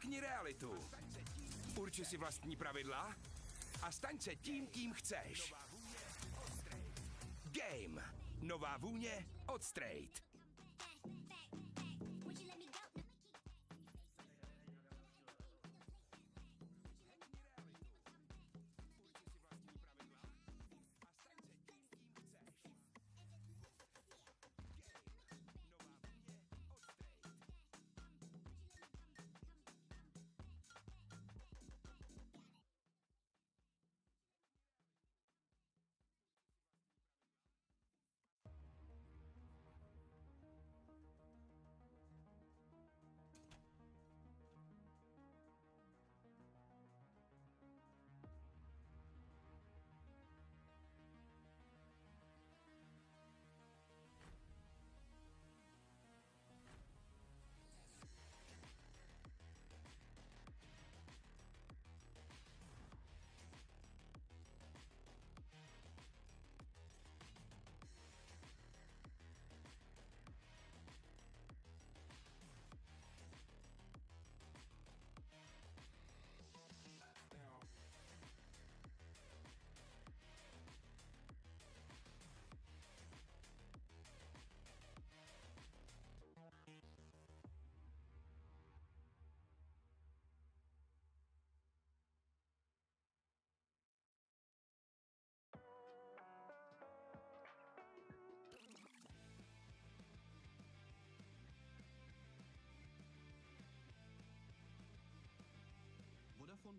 Hackni realitu. Urči si vlastní pravidla a staň se tím, kým chceš. Game. Nová vůně od Straight.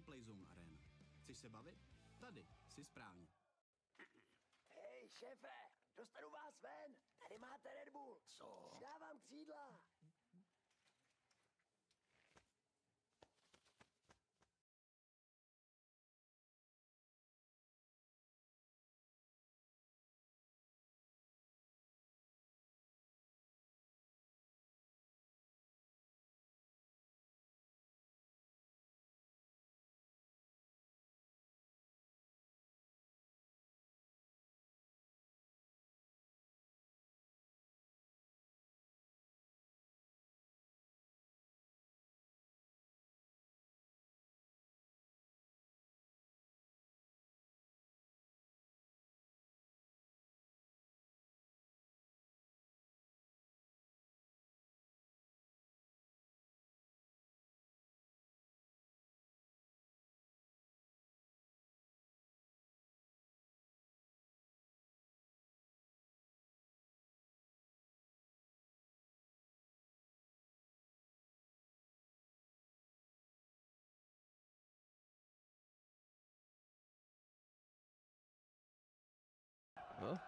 Playzone Arena. Chceš se bavit? Tady jsi správně. Hej, šéfe, dostanu vás ven. Tady máte Red Bull. Co? Dávám křídla. No.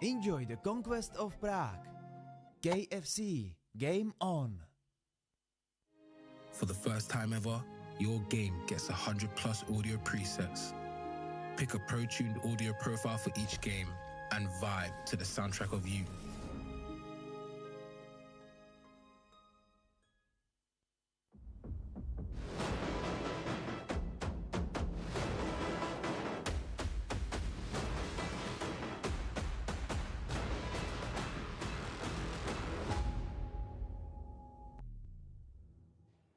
Enjoy the Conquest of Prague. KFC, game on. For the first time ever, your game gets 100+ audio presets. Pick a pro-tuned audio profile for each game and vibe to the soundtrack of you.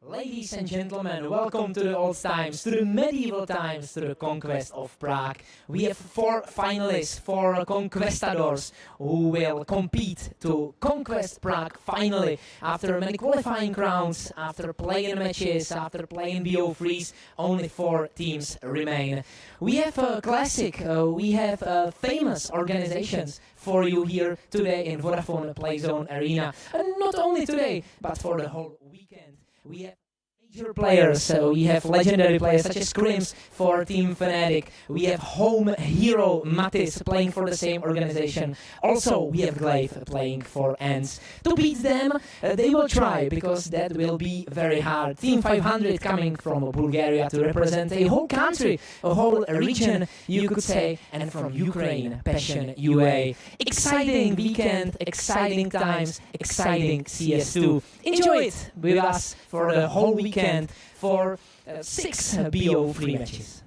Ladies and gentlemen, welcome to the old times, to the medieval times, to the Conquest of Prague. We have 4 finalists, 4 conquistadors who will compete to Conquest Prague finally. After many qualifying rounds, after playing matches, after playing BO3s, only 4 teams remain. We have a classic, we have famous organizations for you here today in Vodafone Playzone Arena. And not only today, but for the whole weekend. We have major players, so we have legendary players such as Crims for Team Fnatic. We have home hero Mattis playing for the same organization. Also, we have Glaive playing for ENCE. To beat them, they will try, because that will be very hard. Team 500 coming from Bulgaria to represent a whole country, a whole region, you could say, and from Ukraine, Passion UA. Exciting weekend, exciting times, exciting CS2. Enjoy it with us for the whole weekend for 6 BO3 matches.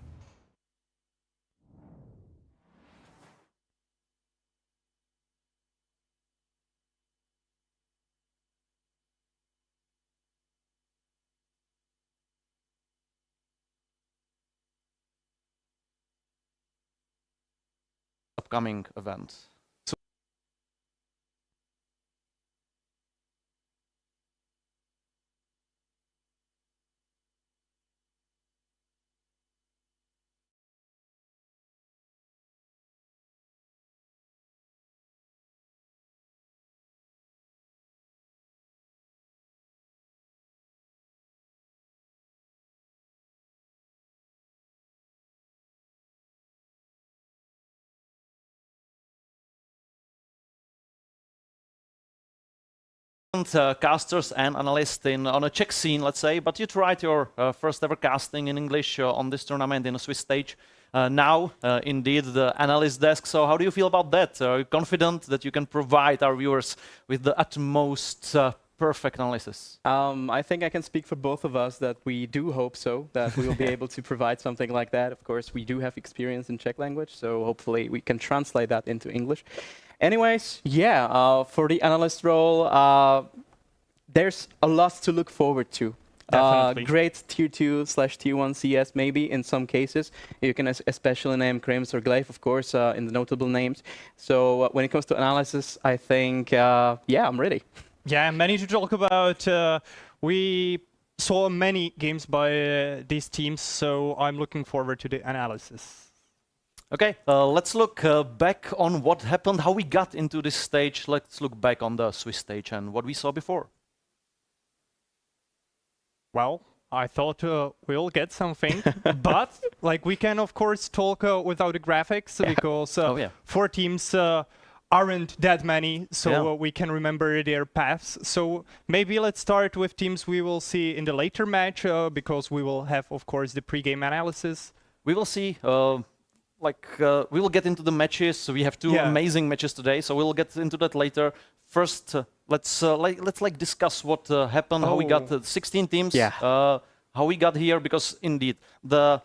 upcoming event. Casters and analysts on a Czech scene, let's say, but you tried your first ever casting in English on this tournament in a Swiss stage. Now, indeed, the analyst desk. So how do you feel about that? Are you confident that you can provide our viewers with the utmost perfect analysis? I think I can speak for both of us that we do hope so, that we will be able to provide something like that. Of course, we do have experience in Czech language, so hopefully we can translate that into English. Anyways, yeah, for the analyst role, there's a lot to look forward to. Great tier 2/tier 1 CS maybe in some cases. You can especially name Krims or Glaive, of course, in the notable names. So when it comes to analysis, I think, yeah, I'm ready. Yeah, many to talk about. We saw many games by these teams, so I'm looking forward to the analysis. Okay, let's look back on what happened, how we got into this stage. Let's look back on the Swiss stage and what we saw before. Well, I thought we'll get something, but like we can of course talk without the graphics because 4 teams aren't that many, so we can remember their paths. So maybe let's start with teams we will see in the later match because we will have of course the pre-game analysis. We will see. We will get into the matches. So we have 2 amazing matches today, so we'll get into that later. First, let's discuss what happened, how we got 16 teams, how we got here, because indeed the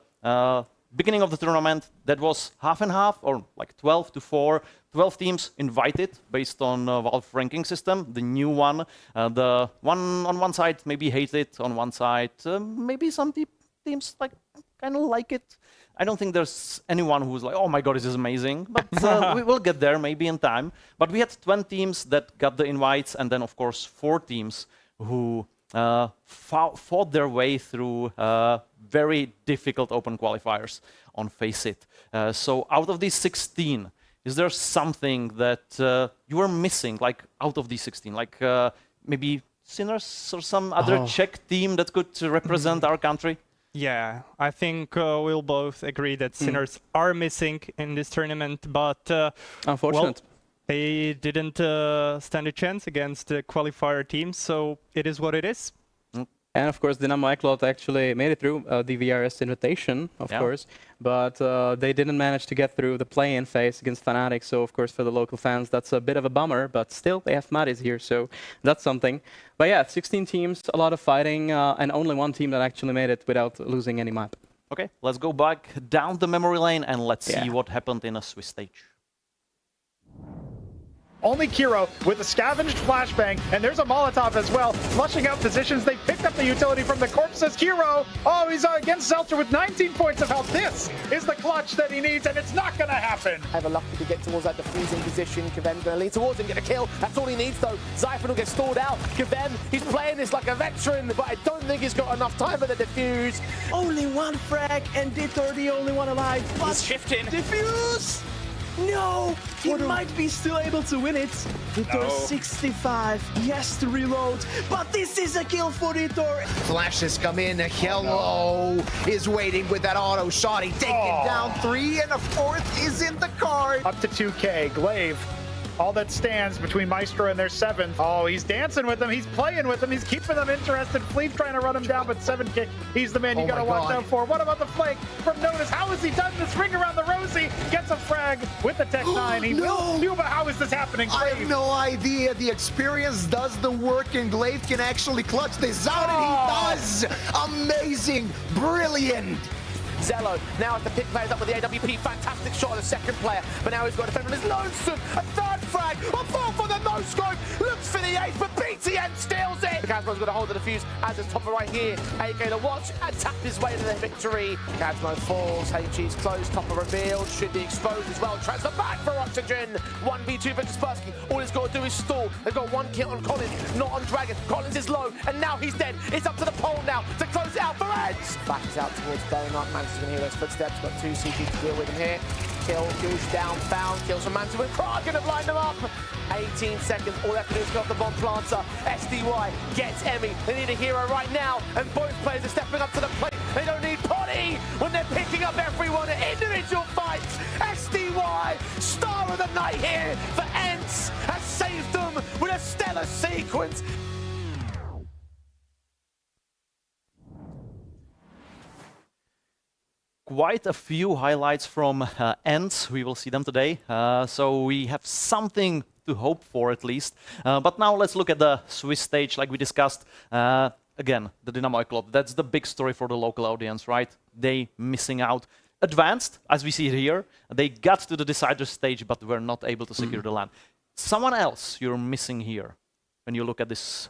beginning of the tournament that was half and half, or like 12 to 4, 12 teams invited based on Valve ranking system, the new one. The one on one side maybe hate it, on one side maybe some teams kind of like it. I don't think there's anyone who's like, oh my god, this is amazing, but we will get there maybe in time. But we had 20 teams that got the invites, and then of course 4 teams who fought their way through very difficult open qualifiers on FACEIT. So out of these 16, is there something that you were missing, like out of these 16, like maybe Sinners or some other Czech team that could represent our country? Yeah, I think we'll both agree that Sinners are missing in this tournament, but unfortunate. Well, they didn't stand a chance against the qualifier teams, so it is what it is. And of course, Dynamo Eklot actually made it through the VRS invitation, of course, but they didn't manage to get through the play-in phase against Fnatic. So of course, for the local fans, that's a bit of a bummer, but still, they have Matis here, so that's something. But yeah, 16 teams, a lot of fighting, and only 1 team that actually made it without losing any map. Okay, let's go back down the memory lane and let's see what happened in a Swiss stage. Only Kiro with a scavenged flashbang, and there's a Molotov as well, flushing out positions. They picked up the utility from the corpses. Kiro, he's against Zelter with 19 points of health. This is the clutch that he needs, and it's not going to happen. Ever lucky to get towards that defusing position. Kaven's going to lean towards him, get a kill. That's all he needs, though. Zyphon will get stalled out. Kaven, he's playing this like a veteran, but I don't think he's got enough time for the defuse. Only 1 frag, and Dittor the only one alive. He's shifting. Defuse! No! He might be still able to win it. Dittor 65. He has to reload. But this is a kill for Dittor. Flashes come in. Hello is waiting with that auto shot. He taken down 3, and a 4th is in the card. Up to 2K. Glaive. All that stands between Maestro and their 7th. Oh, he's dancing with them. He's playing with them. He's keeping them interested. Fleet trying to run him down, but 7 kick. He's the man you gotta watch out for. What about the flank from Notice? How has he done this? Ring around the Rosie. Gets a frag with the Tech 9. He will do, but how is this happening? I have no idea. The experience does the work, and Glaive can actually clutch this out, and he does. Amazing. Brilliant. Zello now as the pick plays up with the AWP, fantastic shot on the 2nd player, but now he's got a defender on his lonesome, a 3rd frag. A fall for the no-scope. Looks for the ace, but BTN steals it. Kazmo's got a hold of the fuse as it's topper right here. AK to watch and tap his way to the victory. Kazmo falls. HG's closed. Topper revealed. Should be exposed as well. Transfer back for Oxygen. 1v2 for Kaspersky. All he's got to do is stall. They've got one kill on Collins, not on Dragon. Collins is low, and now he's dead. It's up to the pole now to close it out for ENCE. Flashes out towards Bellinot. Mantis can hear those footsteps. Got 2 CP to deal with him here. Kill, Goosh down, found. Kills from Mantis with Prague and have lined them up. 18 seconds. All they have to do is go off the bomb planter. SDY gets Emmy. They need a hero right now, and both players are stepping up to the plate. They don't need Potty when they're picking up everyone in individual fights. SDY, star of the night here for ENCE, has saved them with a stellar sequence. Quite a few highlights from ENCE. We will see them today. So we have something to hope for at least. But now let's look at the Swiss stage like we discussed. Again, the Dynamo Club, that's the big story for the local audience, right? They missing out. Advanced, as we see here, they got to the decider stage, but were not able to secure the LAN. Someone else you're missing here when you look at this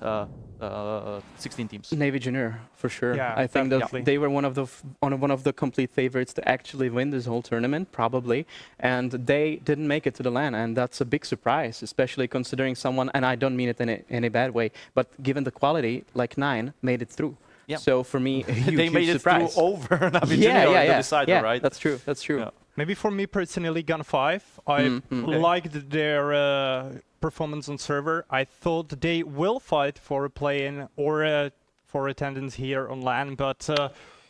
16 teams. Navy Junior, for sure. Yeah, I think that definitely. they were one of the complete favorites to actually win this whole tournament, probably. And they didn't make it to the LAN, and that's a big surprise, especially considering someone, and I don't mean it in a bad way, but given the quality, like 9 made it through. Yep. So for me, a huge, they made huge it surprise. through over Na'Vi Junior in the decider, right? That's true. That's true. Yeah. Maybe for me personally, Gun 5, I liked their performance on server. I thought they will fight for a play-in or for attendance here on LAN, but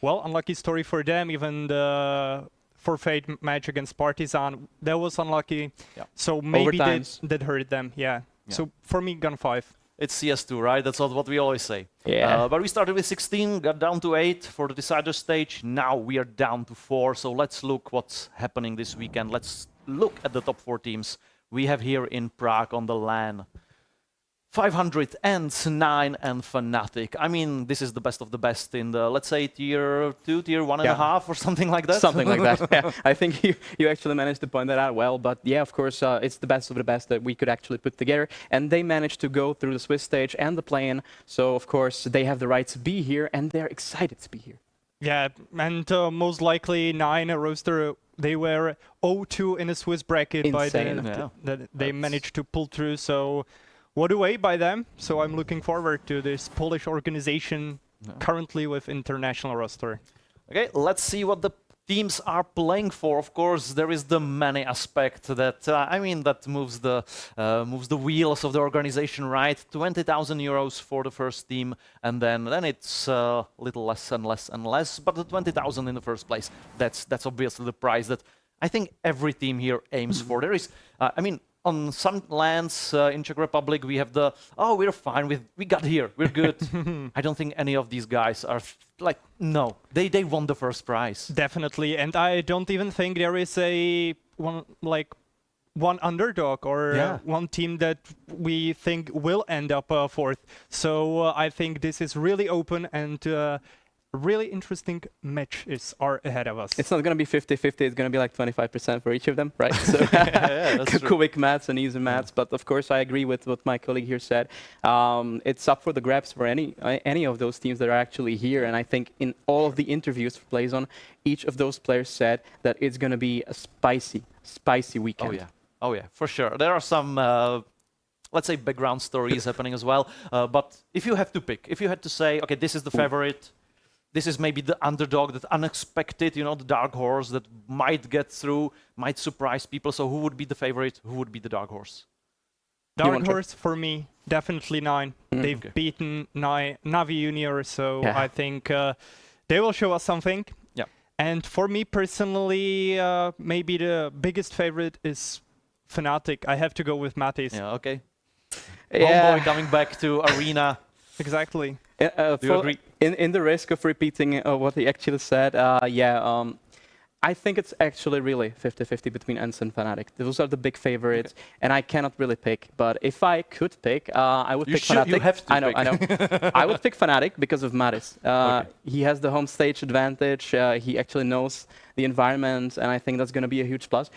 well, unlucky story for them. Even the forfeit match against Partizan, that was unlucky. Yeah. So maybe Overtimes. that hurt them. Yeah. So for me, Gun 5. It's CS2, right? That's what we always say. Yeah. But we started with 16, got down to 8 for the decider stage. Now we are down to 4. So let's look what's happening this weekend. Let's look at the top 4 teams we have here in Prague on the LAN. 500, ENCE, 9, and Fnatic. I mean, this is the best of the best in the, let's say, tier 2, tier 1.5, or something like that. Something like that. Yeah. I think you actually managed to point that out well. But yeah, of course, it's the best of the best that we could actually put together. And they managed to go through the Swiss stage and the play-in. So, of course, they have the right to be here, and they're excited to be here. Yeah, and most likely 9 roster. They were 0-2 in a Swiss bracket. Insane. By then. They managed to pull through. So. What a way by them. So I'm looking forward to this Polish organization currently with international roster. Okay, let's see what the teams are playing for. Of course, there is the money aspect that that moves the wheels of the organization, right? 20,000 euros for the first team, and then it's a little less and less and less. But the 20,000 in the first place, that's obviously the prize that I think every team here aims for. There is, on some lands in Czech Republic, we have we're fine, we got here, we're good. I don't think any of these guys are no, they won the first prize. Definitely, and I don't even think there is one underdog or one team that we think will end up fourth. So I think this is really open and really interesting matches are ahead of us. It's not going to be 50-50, it's going to be like 25% for each of them, right? So quick maths and easy maths, but of course I agree with what my colleague here said. It's up for the grabs for any of those teams that are actually here, and I think in all of the interviews for Playzone, each of those players said that it's going to be a spicy weekend. Oh yeah, for sure. There are some let's say background stories happening as well, but if you have to pick, if you had to say, okay, this is the favorite, this is maybe the underdog, that unexpected, the dark horse that might get through, might surprise people. So who would be the favorite? Who would be the dark horse? Dark horse for me, definitely 9. They've beaten Na'Vi Junior, so I think they will show us something. Yeah. And for me personally, maybe the biggest favorite is Fnatic. I have to go with Mattis. Yeah, okay. Homeboy coming back to Arena. Exactly. Do you agree? In the risk of repeating what he actually said, I think it's actually really 50-50 between ENCE and Fnatic. Those are the big favorites, and I cannot really pick. But if I could pick, I would pick Fnatic. You have to I know. I would pick Fnatic because of Mattis. He has the home stage advantage. He actually knows the environment, and I think that's going to be a huge plus.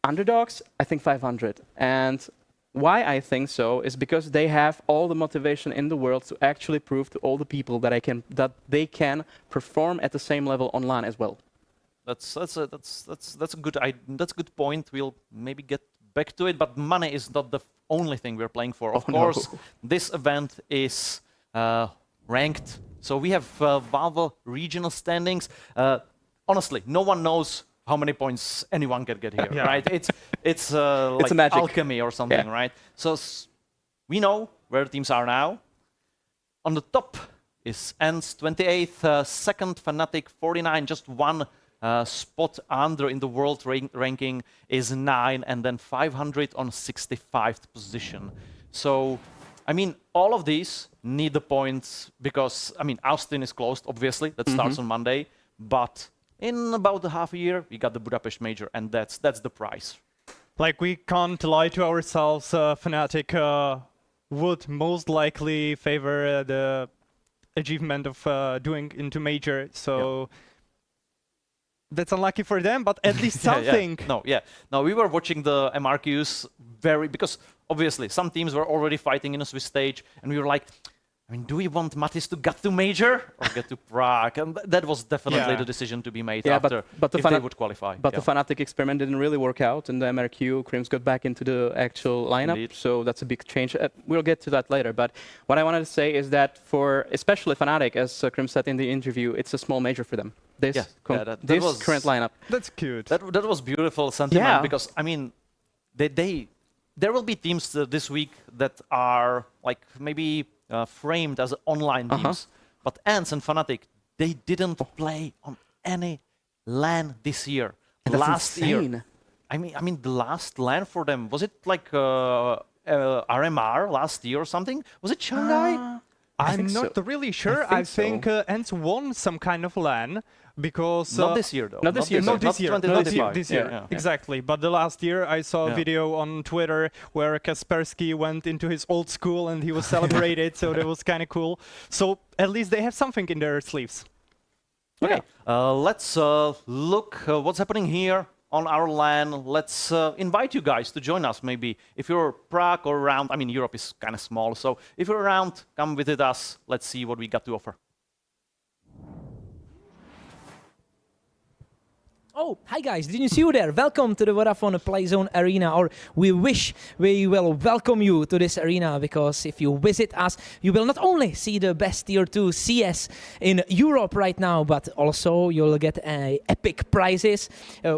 underdogs, I think 500. And why I think so is because they have all the motivation in the world to actually prove to all the people that they can perform at the same level online as well. That's a good point. We'll maybe get back to it, but money is not the only thing we're playing for. Of course, this event is ranked. So we have Valve regional standings. Honestly, no one knows how many points anyone can get here, right? It's like a magic alchemy or something, right? So we know where teams are now. On the top is ENCE 28th, second Fnatic 49, just one spot under in the world ranking is 9, and then 500 on 65th position. So, I mean, all of these need the points because, I mean, Austin is closed, obviously. That starts on Monday. But in about a half a year, we got the Budapest Major, and that's the price. Like, we can't lie to ourselves. Fnatic would most likely favor the achievement of doing into Major. So that's unlucky for them, but at least something. No, we were watching the MRQs because obviously some teams were already fighting in a Swiss stage, and we were like, I mean, do we want Mattis to get to Major or get to Prague? And that was definitely the decision to be made after if they would qualify. But the Fnatic experiment didn't really work out in the MRQ. Crims got back into the actual lineup, so that's a big change. We'll get to that later. But what I wanted to say is that for especially Fnatic, as Crims said in the interview, it's a small major for them. This current lineup. That's cute. That was beautiful sentiment because, I mean, there will be teams this week that are like maybe framed as online teams, but ENCE and Fnatic, they didn't play on any LAN this year. Last year, I mean, the last LAN for them, was it like RMR last year or something? Was it Shanghai? I'm not really sure. I think ENCE won some kind of LAN because not this year though. Not this year. This year. Yeah. Exactly. But the last year I saw a video on Twitter where Kaspersky went into his old school and he was celebrated, so that was kind of cool. So at least they have something in their sleeves. Okay. Let's look what's happening here on our LAN. Let's invite you guys to join us maybe. If you're Prague or around, I mean, Europe is kind of small, so if you're around, come visit us. Let's see what we got to offer. Oh, hi guys, didn't you see you there? Welcome to the Vodafone Playzone Arena, or we wish we will welcome you to this arena, because if you visit us, you will not only see the best tier 2 CS in Europe right now, but also you'll get epic prizes.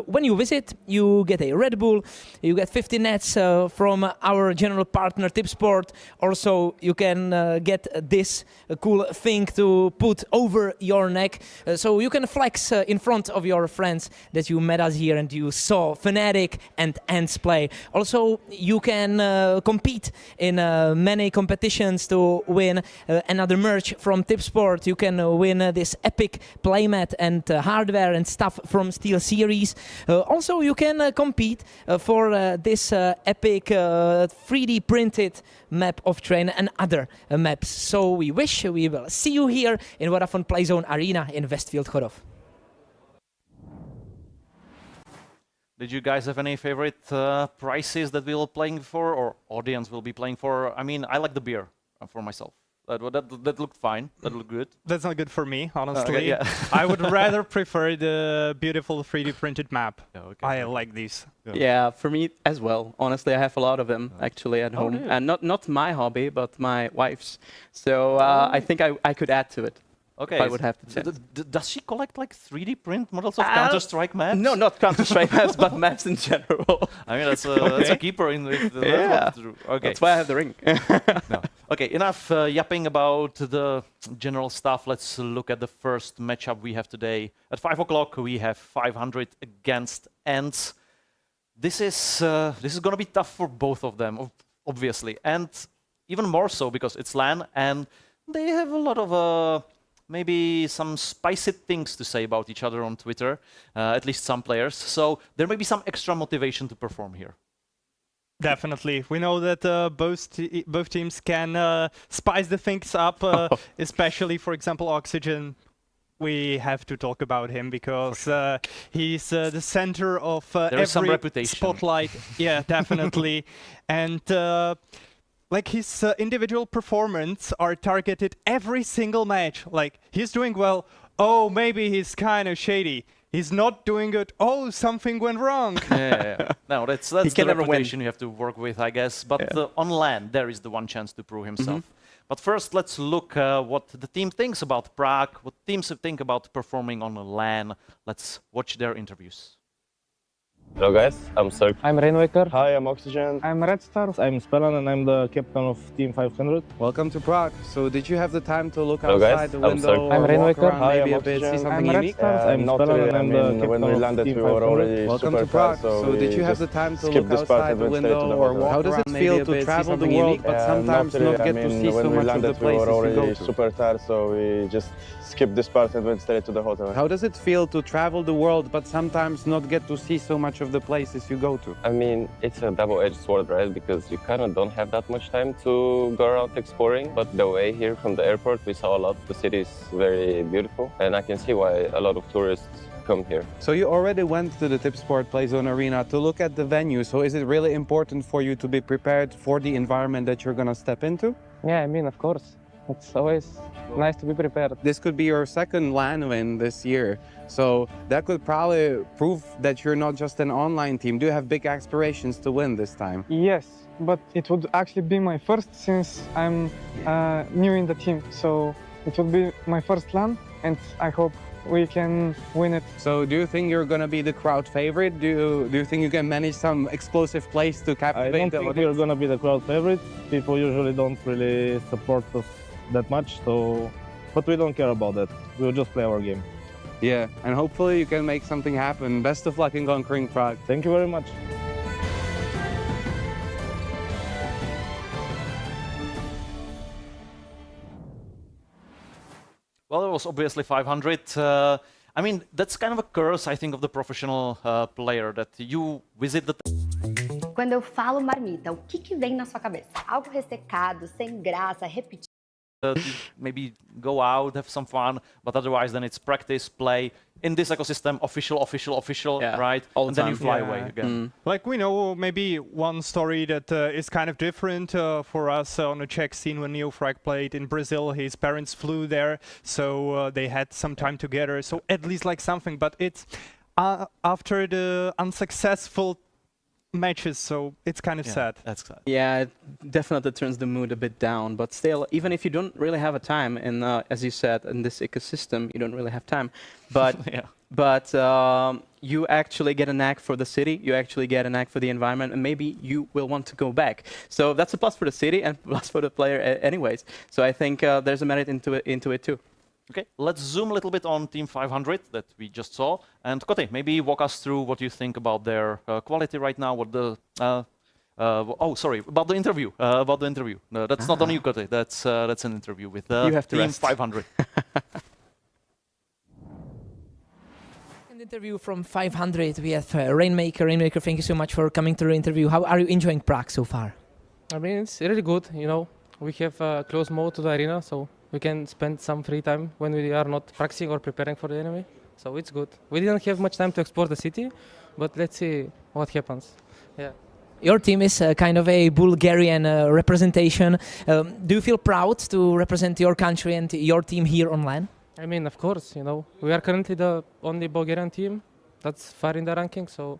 When you visit, you get a Red Bull, you get 50 nets from our general partner Tipsport. Also, you can get this cool thing to put over your neck, so you can flex in front of your friends that you met us here and you saw Fnatic and ENCE play. Also, you can compete in many competitions to win another merch from Tipsport. You can win this epic playmat and hardware and stuff from Steel Series. Also, you can compete for this epic 3D printed map of Train and other maps. So we wish we will see you here in Vodafone Playzone Arena in Westfield Chodov. Did you guys have any favorite prices that we will playing for, or audience will be playing for? I mean, I like the beer for myself. That looked fine. That looked good. That's not good for me, honestly. Okay, yeah. I would rather prefer the beautiful 3D printed map. I like these. Yeah, for me as well. Honestly, I have a lot of them actually at home, and not my hobby, but my wife's. So I think I could add to it. Okay. If I would have to check. Does she collect like 3D print models of Counter-Strike maps? No, not Counter-Strike maps, but maps in general. I mean, that's a keeper in the Okay. That's why I have the ring. No. Okay, enough yapping about the general stuff. Let's look at the first matchup we have today. At 5 o'clock, we have 500 against ENCE. This is going to be tough for both of them, obviously, and even more so because it's LAN and they have a lot of maybe some spicy things to say about each other on Twitter, at least some players. So there may be some extra motivation to perform here. Definitely. We know that both teams can spice the things up, especially, for example, Oxygen. we have to talk about him because he's the center of there is some every reputation. spotlight. Yeah, definitely. And like his individual performance are targeted every single match. Like he's doing well. Oh, maybe he's kind of shady. He's not doing good. Oh, something went wrong. Yeah. No, that's the reputation you have to work with, I guess. But on LAN, there is the one chance to prove himself. But first, let's look what the team thinks about Prague, what teams think about performing on LAN. Let's watch their interviews. Hello guys, I'm Sir. I'm Rainwaker. Hi, I'm Oxygen. I'm Red Star. I'm Spellan and I'm the captain of Team 500. Welcome to Prague. So did you have the time to look Hello outside guys, the window? I'm Rainwaker. Hi, I'm maybe a bit, see something I'm Red unique? Star. I'm not Spellan really. and I'm the captain when we landed, of Team we were 500. already Welcome super to Prague. fast, So did you have the time to look this part outside and the went straight to window the or hotel. walk How does around, it maybe feel a to bit, see travel the something world, unique? but sometimes not get to see when so we much of landed, the places we were you go already to? super tired, so we just skipped this part and went straight to the hotel. How does it feel to travel the world, but sometimes not get to see so much of the places you go to? I mean, it's a double-edged sword, right? Because you kind of don't have that much time to go around exploring. But the way here from the airport, we saw a lot. The city is very beautiful, and I can see why a lot of tourists come here. So you already went to the Tipsport Playzone Arena to look at the venue. So is it really important for you to be prepared for the environment that you're going to step into? Yeah, I mean, of course. It's always nice to be prepared. This could be your second LAN win this year. So that could probably prove that you're not just an online team. Do you have big aspirations to win this time? Yes, but it would actually be my first since I'm new in the team. So it would be my first LAN and I hope we can win it. So do you think you're going to be the crowd favorite? Do you think you can manage some explosive plays to captivate the audience? I don't think we're going to be the crowd favorite. People usually don't really support us that much, so but we don't care about that. We'll just play our game. Yeah, and hopefully you can make something happen. Best of luck in conquering Prague. Thank you very much. Well, it was obviously 500. I mean, that's kind of a curse, I think, of the professional player, that you visit the... Quando eu falo marmita, o que vem na sua cabeça? Algo ressecado, sem graça, repetido. Maybe go out, have some fun, but otherwise then it's practice, play, in this ecosystem, official, right? All and the then you time. fly away again. Like we know maybe one story that is kind of different for us on the Czech scene when Neofrag played in Brazil. His parents flew there, so they had some time together. So at least like something, but it's after the unsuccessful matches, so it's kind of sad. That's sad. Yeah, it definitely turns the mood a bit down, but still, even if you don't really have a time, and as you said, in this ecosystem, you don't really have time, but but you actually get a knack for the city, you actually get a knack for the environment, and maybe you will want to go back. So that's a plus for the city and plus for the player anyways. So I think there's a merit into it too. Okay, let's zoom a little bit on Team 500 that we just saw. And Kote, maybe walk us through what you think about their quality right now, what the... about the interview. That's not on you, Kote. That's an interview with Team 500. An interview from 500. We have Rainmaker. Rainmaker, thank you so much for coming to the interview. How are you enjoying Prague so far? I mean, it's really good, you know. We have a close mode to the arena, so we can spend some free time when we are not practicing or preparing for the enemy. So it's good. We didn't have much time to explore the city, but let's see what happens. Yeah. Your team is kind of a Bulgarian representation. Do you feel proud to represent your country and your team here on LAN? I mean, of course, you know, we are currently the only Bulgarian team that's far in the ranking, so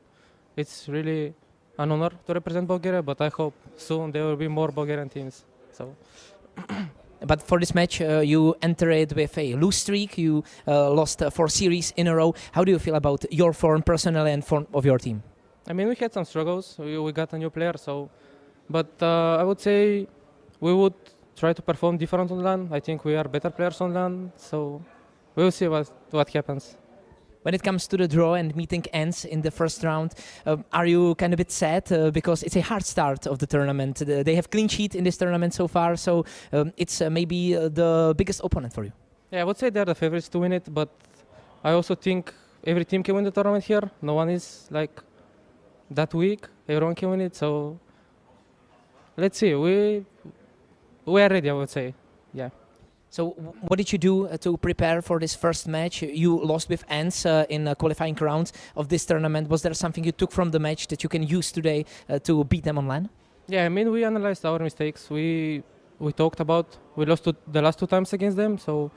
it's really an honor to represent Bulgaria, but I hope soon there will be more Bulgarian teams. So. But for this match, you entered with a lose streak. You lost 4 series in a row. How do you feel about your form personally and form of your team? I mean, we had some struggles. We got a new player, so. But I would say we would try to perform different on LAN. I think we are better players on LAN, so we'll see what happens. When it comes to the draw and meeting ENCE in the first round, are you kind of a bit sad because it's a hard start of the tournament? They have clean sheet in this tournament so far, so it's maybe the biggest opponent for you. Yeah, I would say they're the favorites to win it, but I also think every team can win the tournament here. No one is like that weak. Everyone can win it, so let's see. We are ready, I would say. Yeah. So what did you do to prepare for this first match? You lost with ENCE in qualifying rounds of this tournament. Was there something you took from the match that you can use today to beat them on LAN? Yeah, I mean, we analyzed our mistakes. We talked about, we lost the last 2 times against them, so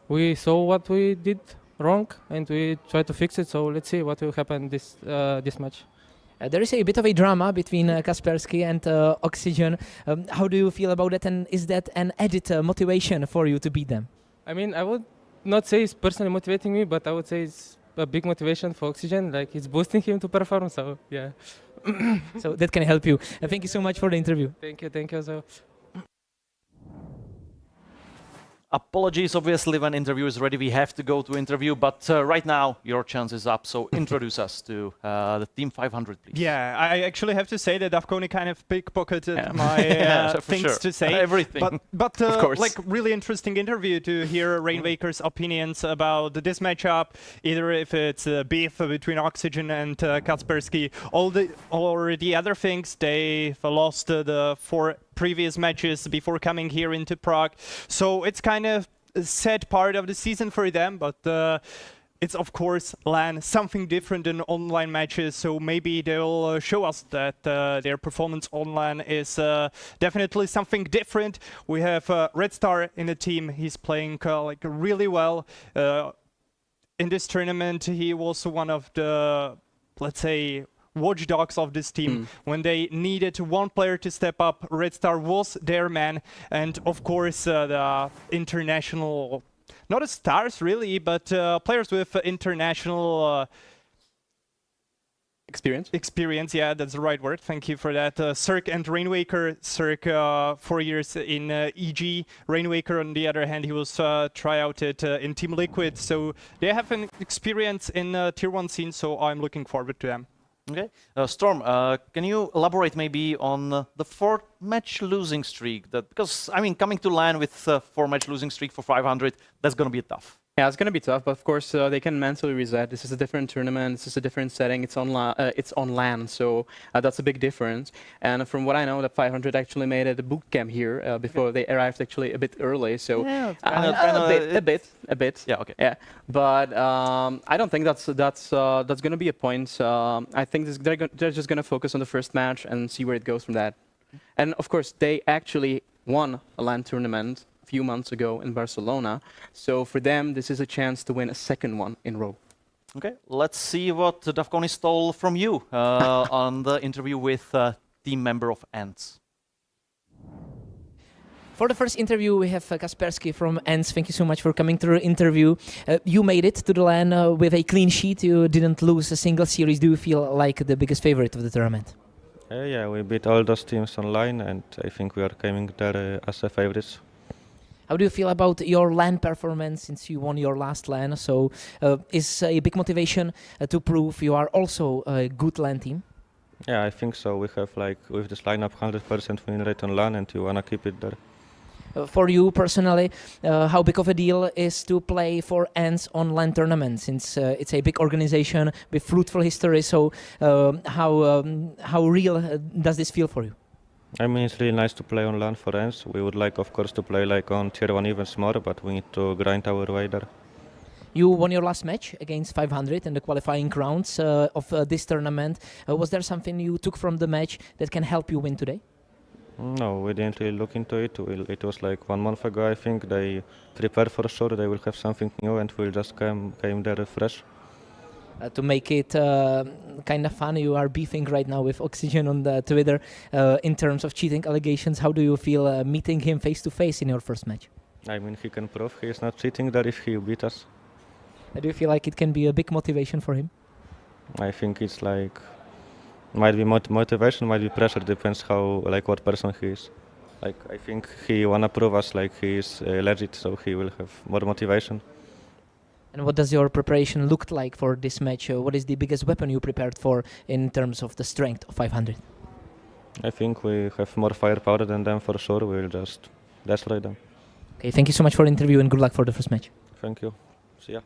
we saw what we did wrong and we tried to fix it. So let's see what will happen this match. There is a bit of a drama between Kaspersky and Oxygen. How do you feel about it, and is that an added motivation for you to beat them? I mean, I would not say it's personally motivating me, but I would say it's a big motivation for Oxygen. Like, it's boosting him to perform, so yeah. So that can help you. Thank you so much for the interview. Thank you. So. Apologies, obviously, when interview is ready, we have to go to interview, but right now your chance is up, so introduce us to the Team 500, please. Yeah, I actually have to say that Davkoni kind of pickpocketed my things to say. Everything. But of course. like, really interesting interview to hear Rainmaker's opinions about this matchup, either if it's beef between Oxygen and Kaspersky, or the other things. They've lost the 4 previous matches before coming here into Prague, so it's kind of a sad part of the season for them, but it's of course LAN, something different than online matches, so maybe they'll show us that their performance on LAN is definitely something different. We have Red Star in the team. He's playing like really well in this tournament. He was one of the, let's say, watchdogs of this team. When they needed one player to step up, Red Star was their man, and of course the international, not as stars really, but players with international experience, yeah, that's the right word, thank you for that. Cirque and Rainmaker. Cirque 4 years in EG. Rainmaker, on the other hand, he was tryouted in Team Liquid, so they have an experience in Tier 1 scene, so I'm looking forward to them. Okay, Storm, can you elaborate maybe on the 4-match losing streak? Because I mean, coming to LAN with 4-match losing streak for 500, that's going to be tough. Yeah, it's going to be tough, but of course they can mentally reset. This is a different tournament. This is a different setting. It's on LAN, so that's a big difference. And from what I know, the 500 actually made a boot camp here before they arrived actually a bit early. So yeah, a bit. Yeah, okay. Yeah, but I don't think that's going to be a point. I think they're just going to focus on the first match and see where it goes from that. And of course, they actually won a LAN tournament few months ago in Barcelona. So for them, this is a chance to win a second one in a row. Okay, let's see what Davkoni stole from you on the interview with team member of ENCE. For the first interview, we have Kaspersky from ENCE. Thank you so much for coming to the interview. You made it to the LAN with a clean sheet. You didn't lose a single series. Do you feel like the biggest favorite of the tournament? Yeah, we beat all those teams online, and I think we are coming there as a favorites. How do you feel about your LAN performance since you won your last LAN? So is a big motivation to prove you are also a good LAN team? Yeah, I think so. We have, like, with this lineup, 100% win rate on LAN, and you wanna keep it there. For you personally, how big of a deal is to play for ENCE on LAN tournament, since it's a big organization with fruitful history? So how real does this feel for you? I mean, it's really nice to play on LAN for ENCE. We would like, of course, to play like on Tier 1 events more, but we need to grind our way there. You won your last match against 500 in the qualifying rounds of this tournament. Was there something you took from the match that can help you win today? No, we didn't really look into it. It was like 1 month ago, I think. They prepared for sure. They will have something new, and we'll just came there fresh. To make it kind of fun, you are beefing right now with Oxygen on the Twitter in terms of cheating allegations. How do you feel meeting him face to face in your first match? I mean, he can prove he is not cheating there if he beat us. Do you feel like it can be a big motivation for him? I think it's like, might be motivation, might be pressure, depends how, like, what person he is. Like, I think he wanna prove us like he is legit, so he will have more motivation. And what does your preparation look like for this match? What is the biggest weapon you prepared for in terms of the strength of 500? I think we have more firepower than them for sure. We'll just destroy them. Okay, thank you so much for the interview and good luck for the first match. Thank you. See ya.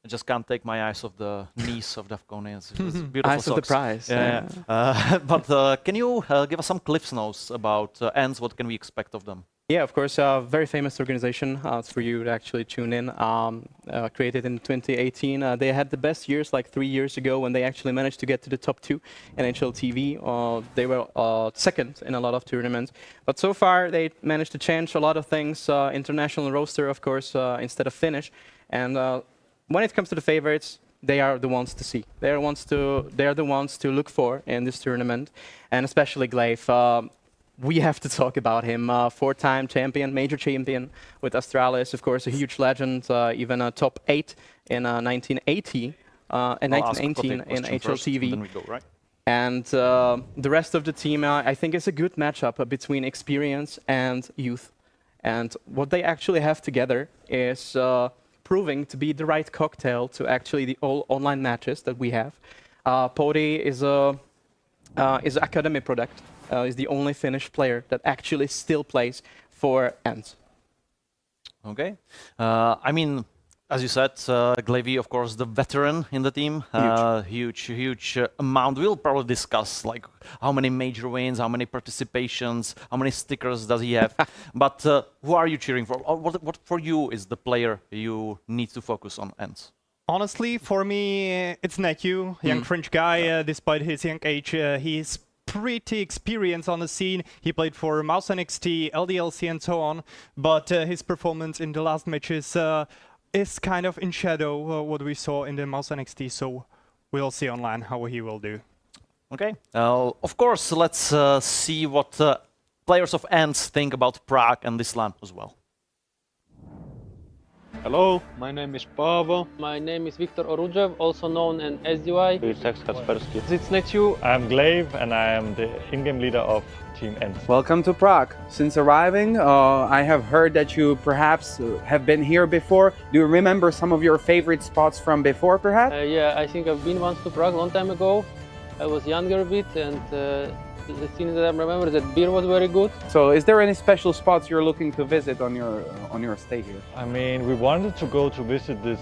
I just can't take my eyes off the knees of Davkoni. It's beautiful eyes socks. of the prize. Yeah. But can you give us some cliff notes about ENCE? What can we expect of them? Yeah, of course, very famous organization. It's for you to actually tune in. Created in 2018. They had the best years like 3 years ago when they actually managed to get to the top 2 NHL TV. They were second in a lot of tournaments. But so far, they managed to change a lot of things. International roster, of course, instead of Finnish. And when it comes to the favorites, they are the ones to see. They are the ones to look for in this tournament, and especially Glaive. We have to talk about him. 4-time champion, major champion with Astralis, of course, a huge legend, even a top 8 in 1980 and 1918 in HLTV. Then we go, right? And the rest of the team, I think, is a good matchup between experience and youth. And what they actually have together is proving to be the right cocktail to actually the all online matches that we have. Podi is an academy product. Is the only Finnish player that actually still plays for ENCE. Okay. I mean, as you said, Glaive, of course, the veteran in the team. Huge amount. We'll probably discuss like how many major wins, how many participations, how many stickers does he have. But who are you cheering for? What for you is the player you need to focus on ENCE? Honestly, for me, it's Neku, young French guy. Despite his young age, he's pretty experienced on the scene. He played for Mouse NXT, LDLC and so on, but his performance in the last matches is kind of in shadow what we saw in the Mouse NXT, so we'll see online how he will do. Okay, of course, let's see what players of ENCE think about Prague and this LAN as well. Hello, my name is Paavo. My name is Viktor Orujev, also known as SDY. It's Neku. I'm Glaive and I am the in-game leader of Team ENCE. Welcome to Prague. Since arriving, I have heard that you perhaps have been here before. Do you remember some of your favorite spots from before, perhaps? Yeah, I think I've been once to Prague a long time ago. I was younger a bit, and the thing that I remember is that beer was very good. So is there any special spots you're looking to visit on your stay here? I mean, we wanted to go to visit this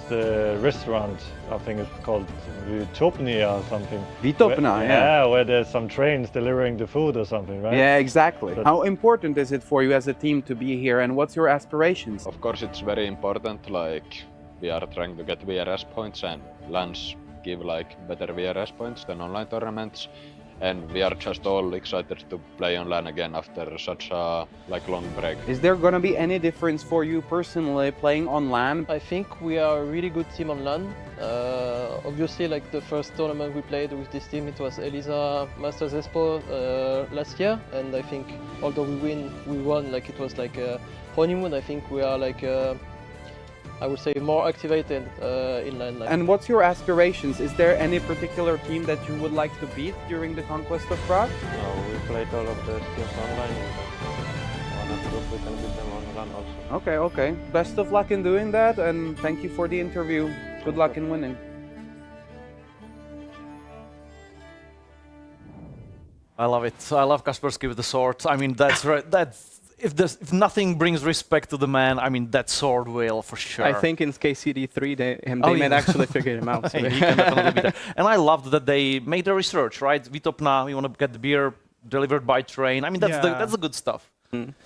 restaurant. I think it's called Vitopnia or something. Vitopnia, yeah, where there's some trains delivering the food or something, right? Yeah, exactly. How important is it for you as a team to be here, and what's your aspirations? Of course, it's very important. Like, we are trying to get VRS points, and LANs give like better VRS points than online tournaments. And we are just all excited to play on LAN again after such a long break. Is there gonna be any difference for you personally playing on LAN? I think we are a really good team on LAN. Obviously, like the first tournament we played with this team, it was Elisa Masters Expo last year, and I think although we won, like it was like a honeymoon. I think we are like I would say more activated in LAN. And what's your aspirations? Is there any particular team that you would like to beat during the Conquest of Prague? No, we played all of the skills online, but on a group we can beat them on LAN also. Okay. Best of luck in doing that, and thank you for the interview. Good luck in winning. I love it. I love Kaspersky with the sword. I mean, that's right. If nothing brings respect to the man, I mean, that sword will for sure. I think in KCD3 they might actually figure him out. So. He can definitely be there. And I loved that they made the research, right? Vitopna, we want to get the beer delivered by train. I mean, that's the good stuff.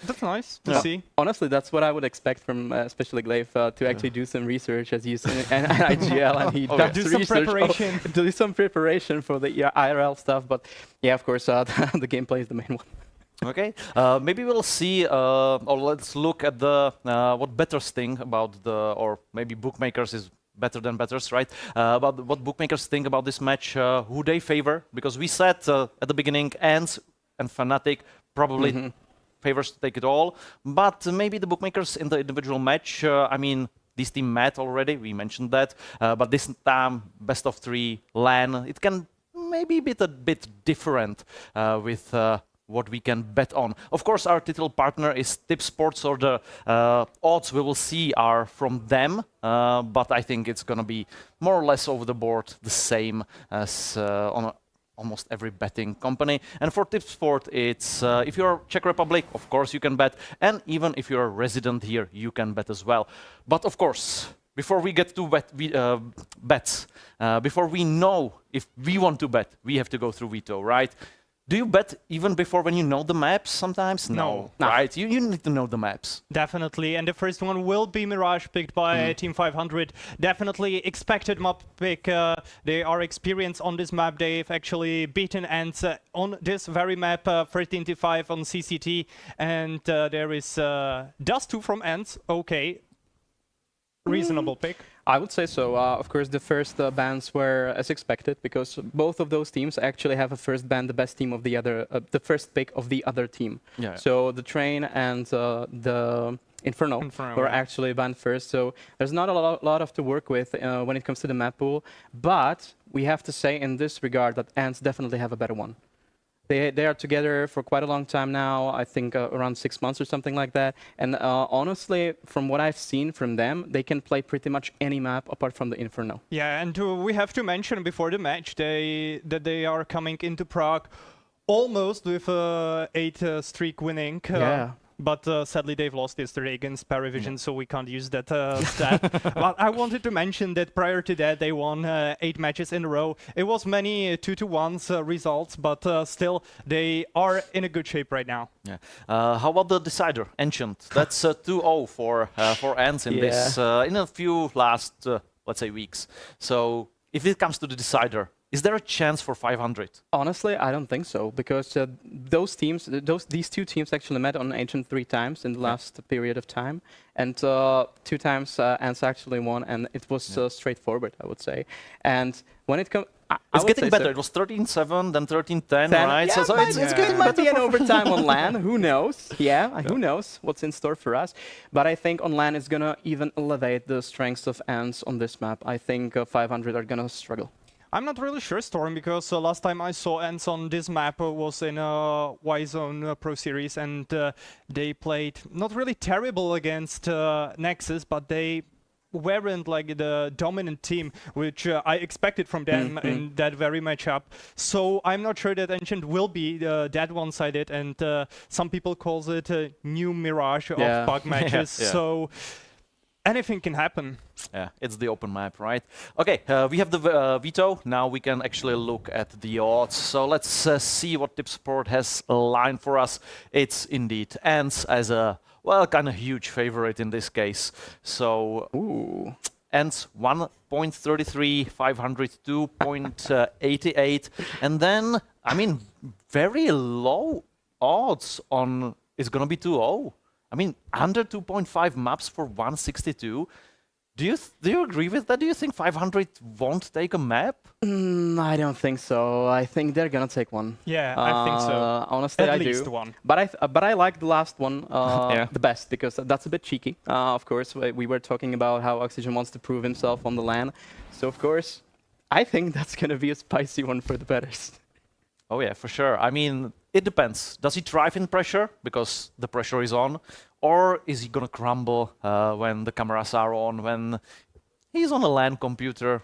That's nice to see. Honestly, that's what I would expect from especially Glaive to actually do some research as you say, and IGL, and he does do some preparation. Do some preparation for the IRL stuff. But yeah, of course, the gameplay is the main one. Okay, maybe we'll see, or let's look at the what bettors think about or maybe bookmakers is better than bettors, right? About what bookmakers think about this match, who they favor, because we said at the beginning, ENCE and Fnatic probably favors to take it all, but maybe the bookmakers in the individual match, I mean, this team met already, we mentioned that, but this time, best of 3 LAN, it can maybe be a bit different with what we can bet on. Of course, our title partner is Tipsport, so the odds we will see are from them, but I think it's going to be more or less over the board the same as on almost every betting company. And for Tipsport, it's if you're Czech Republic, of course you can bet, and even if you're a resident here, you can bet as well. But of course, before we get to bets, before we know if we want to bet, we have to go through veto, right? Do you bet even before when you know the maps sometimes? No. Right, you need to know the maps. Definitely, and the first one will be Mirage, picked by Team 500. Definitely expected map pick. They are experienced on this map. They've actually beaten ENCE on this very map, 13-5 on CCT. And there is Dust2 from ENCE. Okay. Reasonable pick. I would say so. Of course, the first bans were as expected because both of those teams actually have a first ban, the best team of the other, the first pick of the other team. Yeah. So the Train and the Inferno were actually banned first. So there's not a lot of to work with when it comes to the map pool. But we have to say in this regard that ENCE definitely have a better one. They are together for quite a long time now, I think around 6 months or something like that. And honestly, from what I've seen from them, they can play pretty much any map apart from the Inferno. Yeah, and we have to mention before the match that they are coming into Prague almost with 8 streak winning. Yeah. But sadly, they've lost yesterday against Paravision, so we can't use that stat. But I wanted to mention that prior to that, they won 8 matches in a row. It was many 2-1 results, but still, they are in a good shape right now. Yeah. How about the decider, Ancient? That's 2-0 for ENCE in this in a few last, let's say, weeks. So if it comes to the decider, is there a chance for 500? Honestly, I don't think so, because these two teams actually met on Ancient 3 times in the last period of time, and 2 times ENCE actually won, and it was straightforward, I would say. And when it comes, it's getting better. It was 13-7, then 13-10, right? Yeah, so it's good. It might be an overtime on LAN. Who knows? Yeah, who knows what's in store for us? But I think on LAN is gonna even elevate the strengths of ENCE on this map. I think 500 are gonna struggle. I'm not really sure, Storm, because last time I saw ENCE on this map was in a Y-Zone Pro Series, and they played not really terrible against Nexus, but they weren't like the dominant team, which I expected from them in that very matchup. So I'm not sure that Ancient will be that one-sided, and some people calls it a new Mirage of bug matches. So anything can happen. Yeah, it's the open map, right? Okay, we have the veto. Now we can actually look at the odds. So let's see what Tipsport has lined for us. It's indeed ENCE as a, well, kind of huge favorite in this case. So, ENCE 1.33, 500 2.88. And then, I mean, very low odds on it's going to be 2-0. I mean, under 2.5 maps for 162. Do you agree with that? Do you think 500 won't take a map? I don't think so. I think they're gonna take one. Yeah, I think so. Honestly, At I least do. One. But I like the last one the best, because that's a bit cheeky. Of course, we were talking about how Oxygen wants to prove himself on the LAN. So of course, I think that's gonna be a spicy one for the bettors. Oh yeah, for sure. I mean, it depends. Does he thrive in pressure because the pressure is on? Or is he gonna crumble when the cameras are on, when he's on a LAN computer?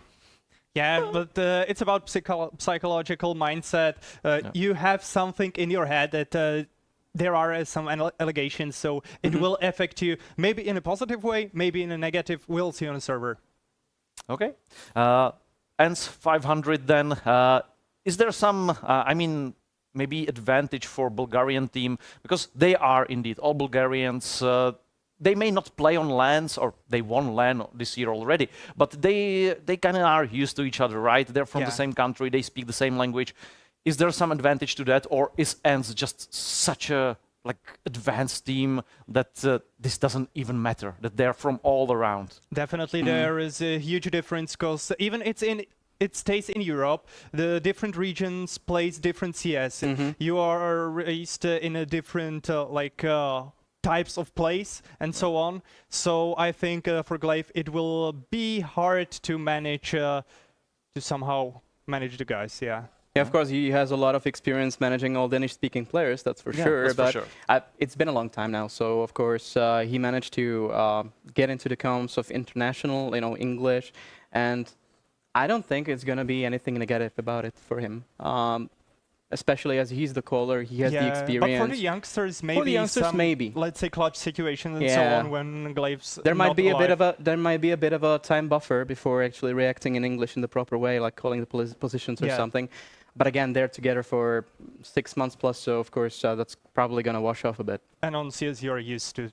Yeah, but it's about psychological mindset. You have something in your head that there are some allegations, so it will affect you, maybe in a positive way, maybe in a negative. We'll see on the server. Okay. ENCE 500 then. Is there some, I mean, maybe advantage for Bulgarian team, because they are indeed all Bulgarians. They may not play on LANs, or they won LAN this year already, but they kind of are used to each other, right? They're from the same country, they speak the same language. Is there some advantage to that, or is ENCE just such a advanced team that this doesn't even matter, that they're from all around? Definitely there is a huge difference, because even it stays in Europe, the different regions plays different CS. You are raised in a different types of plays and so on. So I think for Glaive it will be hard to manage to somehow manage the guys. Yeah, of course he has a lot of experience managing all Danish-speaking players. That's for sure. That's but for sure. It's been a long time now, so of course he managed to get into the comms of international, English, and I don't think it's going to be anything negative about it for him. Especially as he's the caller, he has the experience. But for the youngsters, maybe let's say clutch situations and so on when Glaive's there might be a bit of a time buffer before actually reacting in English in the proper way, like calling the positions or something. But again, they're together for 6 months plus, so of course that's probably going to wash off a bit. And on CS, you're used to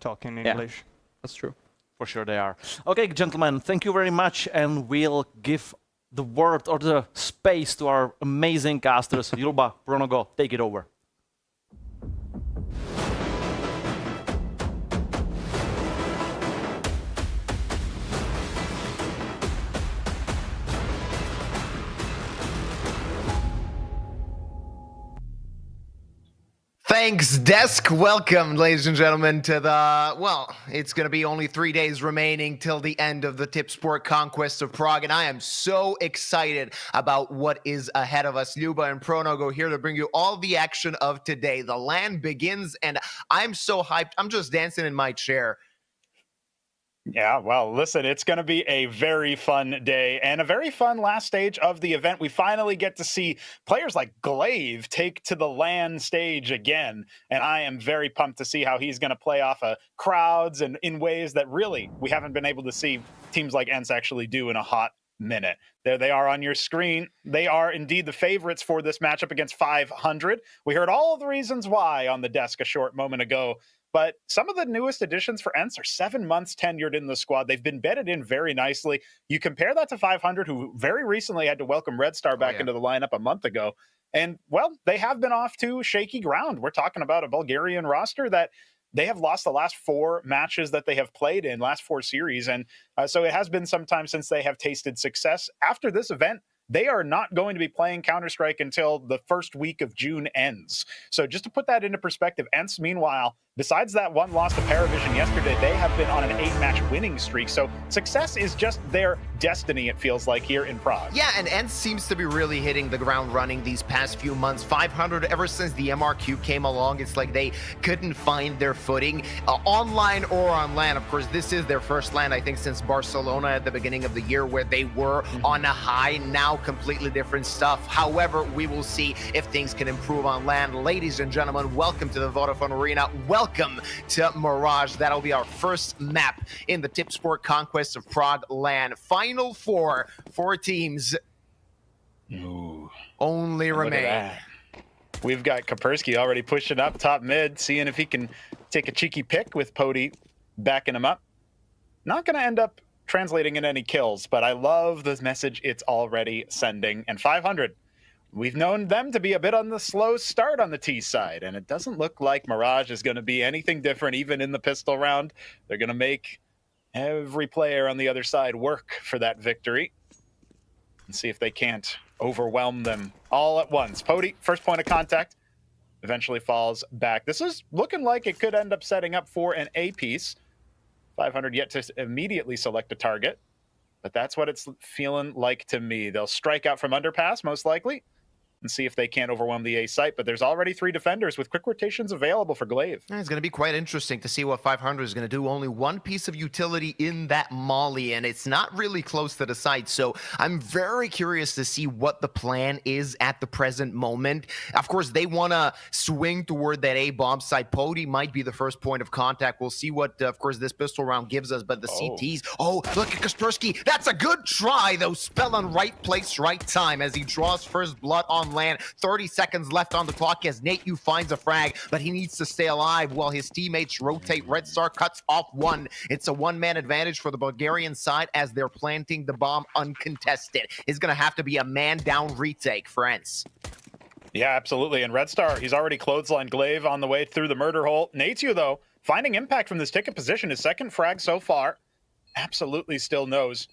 talking English. Yeah, that's true. For sure they are. Okay, gentlemen, thank you very much, and we'll give the word or the space to our amazing casters. Julba, Pronogo, take it over. Thanks, Desk. Welcome, ladies and gentlemen, to the, well, it's going to be only 3 days remaining till the end of the Tipsport Conquest of Prague, and I am so excited about what is ahead of us. Luba and Pronogo here to bring you all the action of today. The LAN begins, and I'm so hyped. I'm just dancing in my chair. Yeah, well, listen, it's going to be a very fun day and a very fun last stage of the event. We finally get to see players like Glaive take to the LAN stage again, and I am very pumped to see how he's going to play off of crowds and in ways that really we haven't been able to see teams like ENCE actually do in a hot minute. There they are on your screen. They are indeed the favorites for this matchup against 500. We heard all of the reasons why on the desk a short moment ago. But some of the newest additions for ENCE are 7 months tenured in the squad. They've been bedded in very nicely. You compare that to 500, who very recently had to welcome Red Star back into the lineup a month ago. And, well, they have been off to shaky ground. We're talking about a Bulgarian roster that they have lost the last 4 matches that they have played in, last 4 series. And so it has been some time since they have tasted success. After this event, they are not going to be playing Counter-Strike until the first week of June ends. So just to put that into perspective, ENCE, meanwhile, besides that one loss to Paravision yesterday, they have been on an 8-match winning streak. So success is just their destiny, it feels like, here in Prague. Yeah, and ENCE seems to be really hitting the ground running these past few months. 500, ever since the MRQ came along, it's like they couldn't find their footing. Online or on LAN, of course, this is their first LAN, I think, since Barcelona at the beginning of the year, where they were on a high. Now completely different stuff. However, we will see if things can improve on LAN. Ladies and gentlemen, welcome to the Vodafone Arena. Welcome to Mirage. That'll be our first map in the Tipsport Conquest of Prague LAN. Final 4 teams. Ooh, only remain. We've got Kaspersky already pushing up top mid, seeing if he can take a cheeky pick with Pody backing him up. Not going to end up translating in any kills, but I love the message it's already sending. And 500, we've known them to be a bit on the slow start on the T side, and it doesn't look like Mirage is going to be anything different, even in the pistol round. They're going to make every player on the other side work for that victory and see if they can't overwhelm them all at once. Pody, first point of contact, eventually falls back. This is looking like it could end up setting up for an A piece. 500 yet to immediately select a target, but that's what it's feeling like to me. They'll strike out from underpass, most likely, and see if they can't overwhelm the A site, but there's already 3 defenders with quick rotations available for Glaive. It's going to be quite interesting to see what 500 is going to do. Only one piece of utility in that molly, and it's not really close to the site, so I'm very curious to see what the plan is at the present moment. Of course, they want to swing toward that A bomb site. Pody might be the first point of contact. We'll see what, of course, this pistol round gives us, but the CTs... Oh, look at Kaspersky. That's a good try, though. Spell on right place, right time, as he draws first blood on LAN. 30 seconds left on the clock as Nate finds a frag, but he needs to stay alive while his teammates rotate. Red Star cuts off one. It's a one-man advantage for the Bulgarian side as they're planting the bomb uncontested. It's going to have to be a man-down retake for ENCE. Yeah, absolutely. And Red Star, he's already clotheslined Glaive on the way through the murder hole. Nateyu, though, finding impact from this ticket position, his second frag so far, absolutely still knows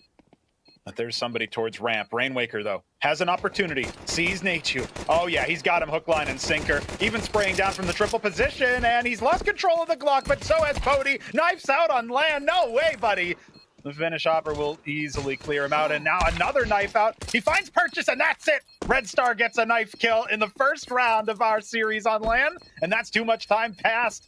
but there's somebody towards ramp. Rainwaker, though, has an opportunity. Sees Nateyu. Oh, yeah, he's got him hook, line, and sinker. Even spraying down from the triple position, and he's lost control of the Glock, but so has Pody. Knifes out on LAN. No way, buddy. The finish hopper will easily clear him out, and now another knife out. He finds Purchase, and that's it. Red Star gets a knife kill in the first round of our series on LAN, and that's too much time passed.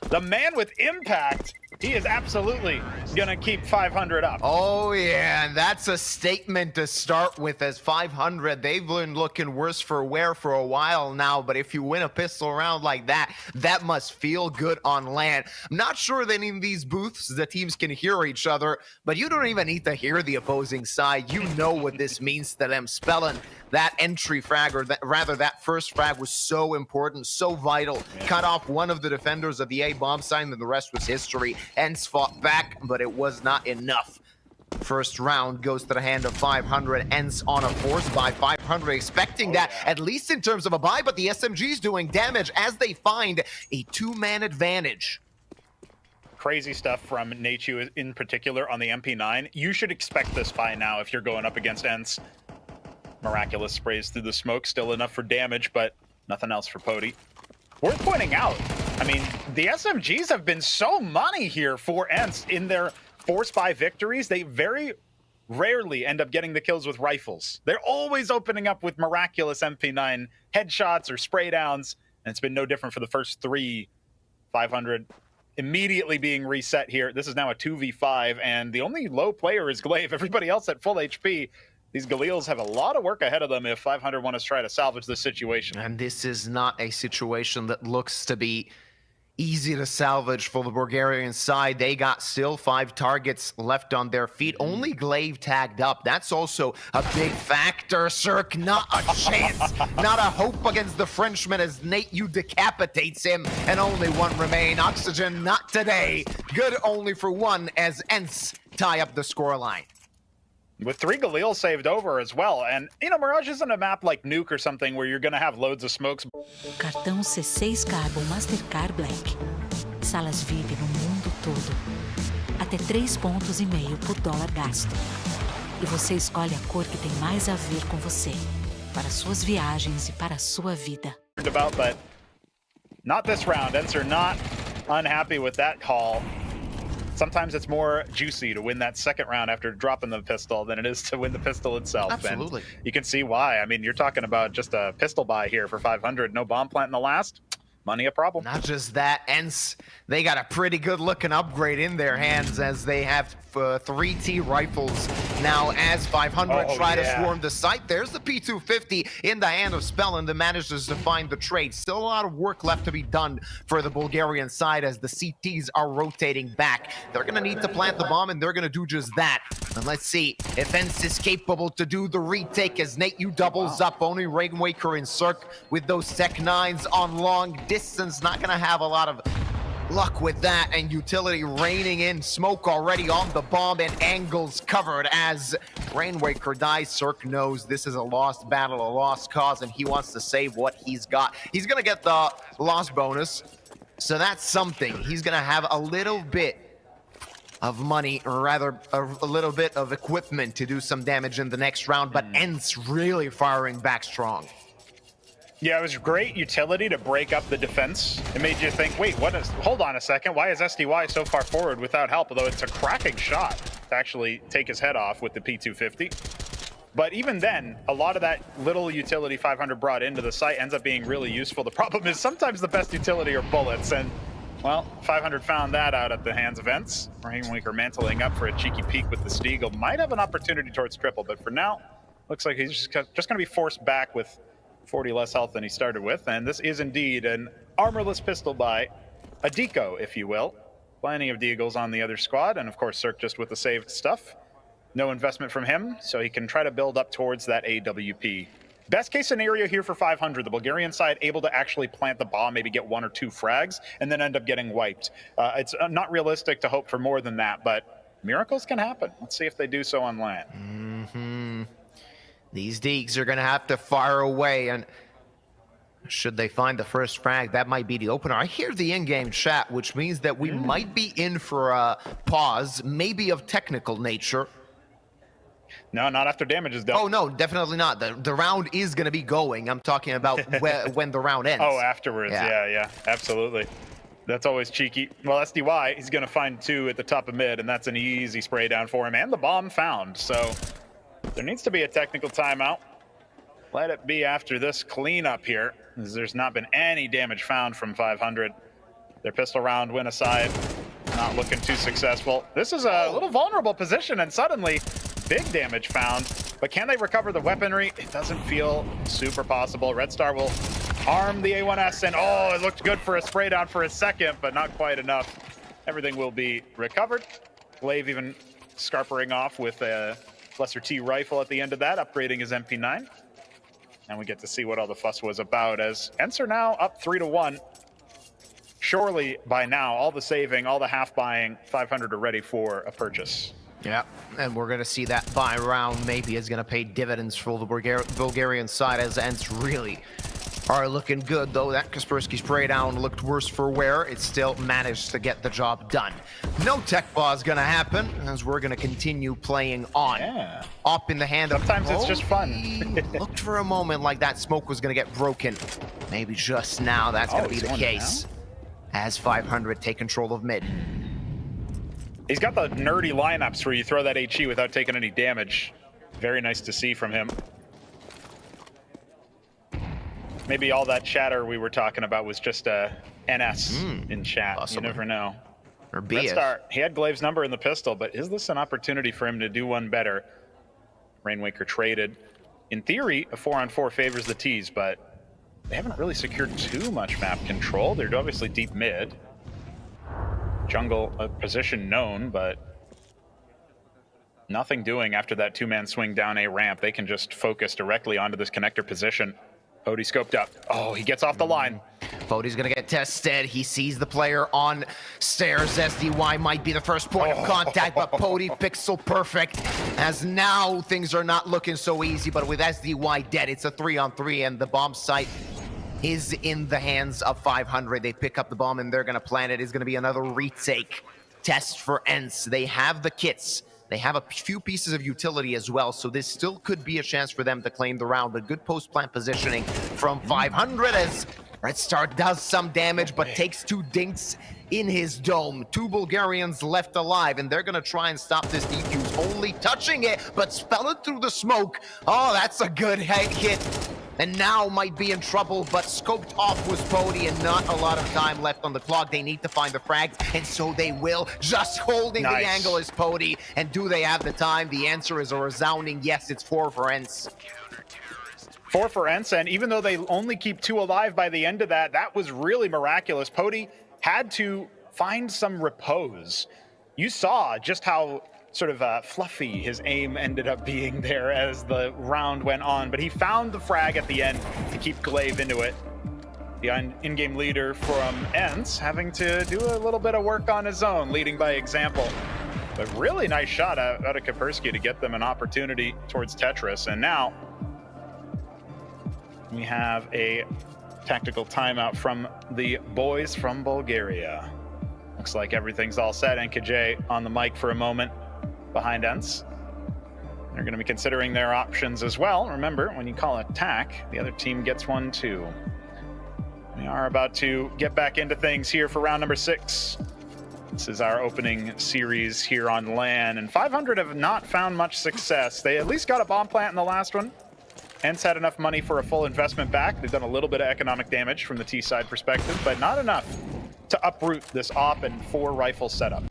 The man with impact, he is absolutely going to keep 500 up. Oh, yeah, and that's a statement to start with as 500. They've been looking worse for wear for a while now, but if you win a pistol round like that, that must feel good on LAN. I'm not sure that in these booths the teams can hear each other, but you don't even need to hear the opposing side. You know what this means to them. Spellin that entry frag, or rather that first frag, was so important, so vital. Cut off one of the defenders of the A bomb site, and the rest was history. ENCE fought back, but it was not enough. First round goes to the hand of 500. ENCE on a force by 500, expecting that, at least in terms of a buy, but the SMG's doing damage as they find a two-man advantage. Crazy stuff from Nachu in particular on the MP9. You should expect this by now if you're going up against ENCE. Miraculous sprays through the smoke, still enough for damage, but nothing else for Pody. Worth pointing out, I mean, the SMGs have been so money here for ENCE in their force buy victories. They very rarely end up getting the kills with rifles. They're always opening up with miraculous MP9 headshots or spray downs, and it's been no different for the first three. 500 immediately being reset here. This is now a 2v5, and the only low player is Glaive. Everybody else at full HP. These Galils have a lot of work ahead of them if 500 want to try to salvage this situation. And this is not a situation that looks to be easy to salvage for the Bulgarian side. They got still 5 targets left on their feet. Only Glaive tagged up. That's also a big factor. Cirque, not a chance. Not a hope against the Frenchman as Nate, you decapitates him. And only one remain. Oxygen, not today. Good only for one as ENCE tie up the scoreline. With 3 Galil saved over as well. And, you know, Mirage isn't a map like Nuke or something where you're going to have loads of smokes. Cartão C6 Carbon Mastercard Black. Salas VIP no mundo todo. Até 3,5 pontos por dólar gasto. E você escolhe a cor que tem mais a ver com você. Para suas viagens e para a sua vida. But not this round. ENCE are not unhappy with that call. Sometimes it's more juicy to win that second round after dropping the pistol than it is to win the pistol itself. Absolutely. And you can see why. I mean, you're talking about just a pistol buy here for 500. No bomb plant in the last. Money a problem. Not just that, ENCE, they got a pretty good looking upgrade in their hands as they have 3T rifles now as 500 try to swarm the site. There's the P250 in the hand of Spellin that manages to find the trade. Still a lot of work left to be done for the Bulgarian side as the CTs are rotating back. They're going to need to plant the bomb, and they're going to do just that. And let's see if ENCE is capable to do the retake as Nate, you doubles up. Only Rainwaker and Cirque with those Tech 9s on long distance. Not going to have a lot of luck with that, and utility raining in smoke already on the bomb, and angles covered as Rainwaker dies. Cirque knows this is a lost battle, a lost cause, and he wants to save what he's got. He's going to get the loss bonus, so that's something. He's going to have a little bit of money, or rather a little bit of equipment to do some damage in the next round, but ENCE really firing back strong. Yeah, it was great utility to break up the defense. It made you think, wait, hold on a second, why is SDY so far forward without help? Although it's a cracking shot to actually take his head off with the P250. But even then, a lot of that little utility 500 brought into the site ends up being really useful. The problem is sometimes the best utility are bullets, and well, 500 found that out at the hands of ENCE. Rainwaker mantling up for a cheeky peek with the Steagle. Might have an opportunity towards triple, but for now, looks like he's just going to be forced back with 40 less health than he started with, and this is indeed an armorless pistol buy, a deco, if you will. Plenty of deagles on the other squad, and of course Cirque just with the saved stuff. No investment from him, so he can try to build up towards that AWP. Best case scenario here for 500, the Bulgarian side able to actually plant the bomb, maybe get 1 or 2 frags, and then end up getting wiped. It's not realistic to hope for more than that, but miracles can happen. Let's see if they do so on land. These Deeks are going to have to fire away, and should they find the first frag, that might be the opener. I hear the in-game chat, which means that we might be in for a pause, maybe of technical nature. No, not after damage is done. Oh, no, definitely not. The round is going to be going. I'm talking about when the round ends. Oh, afterwards. Yeah, absolutely. That's always cheeky. Well, SDY, he's going to find 2 at the top of mid, and that's an easy spray down for him, and the bomb found, so there needs to be a technical timeout. Let it be after this cleanup here, as there's not been any damage found from 500. Their pistol round went aside, not looking too successful. This is a little vulnerable position, and suddenly big damage found. But can they recover the weaponry? It doesn't feel super possible. Red Star will arm the A1S, and it looked good for a spray down for a second, but not quite enough. Everything will be recovered. Glaive even scarpering off with a Lesser T rifle at the end of that, upgrading his MP9. and we get to see what all the fuss was about, as ENCE are now up 3-1. Surely by now, all the saving, all the half buying, 500 are ready for a purchase. Yeah, and we're going to see that buy round maybe is going to pay dividends for the Bulgarian side, as ENCE really are looking good, though that Kaspersky spray down looked worse for wear. It still managed to get the job done. No tech buzz going to happen, as we're going to continue playing on. Yeah. Up in the hand of Sometimes it's just fun. Looked for a moment like that smoke was going to get broken. Maybe just now that's going to be the case. As 500 take control of mid. He's got the nerdy lineups where you throw that HE without taking any damage. Very nice to see from him. Maybe all that chatter we were talking about was just a NS in chat. Possibly. You never know. Or be Red it. Star, he had Glaive's number in the pistol, but is this an opportunity for him to do one better? Rainwaker traded. In theory, a 4-on-4 favors the T's, but they haven't really secured too much map control. They're obviously deep mid. Jungle, a position known, but nothing doing after that two-man swing down a ramp. They can just focus directly onto this connector position. Pody scoped up. Oh, he gets off the line. Pody's gonna get tested. He sees the player on stairs. SDY might be the first point of contact, but Pody pixel perfect. As now things are not looking so easy, but with SDY dead, it's a 3-on-3, and the bomb site is in the hands of 500. They pick up the bomb and they're gonna plant it. It's gonna be another retake test for ENCE. They have the kits. They have a few pieces of utility as well, so this still could be a chance for them to claim the round. But good post-plant positioning from 500 as Red Star does some damage, but takes 2 dinks in his dome. 2 Bulgarians left alive, and they're gonna try and stop this defuse, only touching it, but spell it through the smoke. Oh, that's a good hit. And now might be in trouble, but scoped off was Pody, and not a lot of time left on the clock. They need to find the frags, and so they will. Just holding the angle is Pody, and do they have the time? The answer is a resounding yes. It's 4 for ENCE. 4 for ENCE, and even though they only keep 2 alive by the end of that, that was really miraculous. Pody had to find some repose. You saw just how sort of fluffy his aim ended up being there as the round went on, but he found the frag at the end to keep Glaive into it. The in-game leader from ENCE having to do a little bit of work on his own, leading by example. But really nice shot out of Kaspersky to get them an opportunity towards Tetris. And now we have a tactical timeout from the boys from Bulgaria. Looks like everything's all set. NKJ on the mic for a moment behind ENCE. They're going to be considering their options as well. Remember, when you call attack, the other team gets one too. We are about to get back into things here for round number 6. This is our opening series here on LAN, and 500 have not found much success. They at least got a bomb plant in the last one. ENCE had enough money for a full investment back. They've done a little bit of economic damage from the T side perspective, but not enough to uproot this op and 4 rifle setup.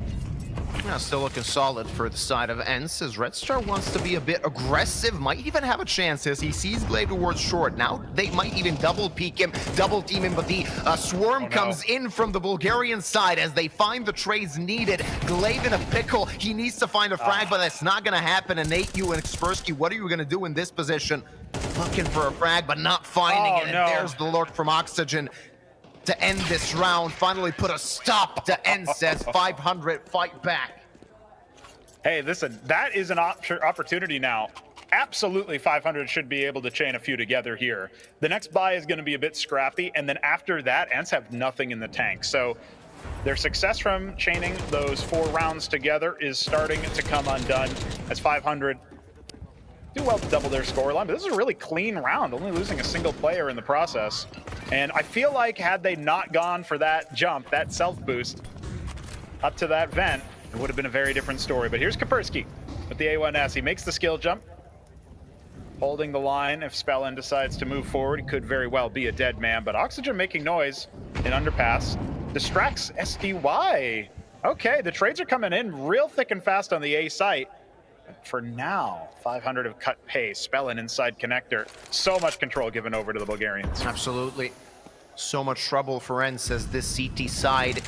Now still looking solid for the side of ENCE, as Red Star wants to be a bit aggressive, might even have a chance as he sees Glaive towards short. Now they might even double peek him, double team him, but the swarm comes in from the Bulgarian side as they find the trades needed. Glaive in a pickle, he needs to find a frag, but that's not gonna happen. And Nate, you and Kaspersky, what are you gonna do in this position? Looking for a frag, but not finding it, and there's the lurk from Oxygen to end this round. Finally put a stop to ENCE as 500 fight back. Hey, listen, that is an opportunity now. Absolutely 500 should be able to chain a few together here. The next buy is going to be a bit scrappy, and then after that, ENCE have nothing in the tank. So their success from chaining those 4 rounds together is starting to come undone as 500 do well to double their scoreline, but this is a really clean round, only losing a single player in the process. And I feel like had they not gone for that jump, that self-boost, up to that vent, it would have been a very different story. But here's Kaspersky with the A1S. He makes the skill jump, holding the line. If Spellin decides to move forward, he could very well be a dead man. But Oxygen making noise in underpass distracts SDY. Okay, the trades are coming in real thick and fast on the A site. For now, 500 have cut pace. Spellin inside connector. So much control given over to the Bulgarians. Absolutely. So much trouble for ENCE as this CT side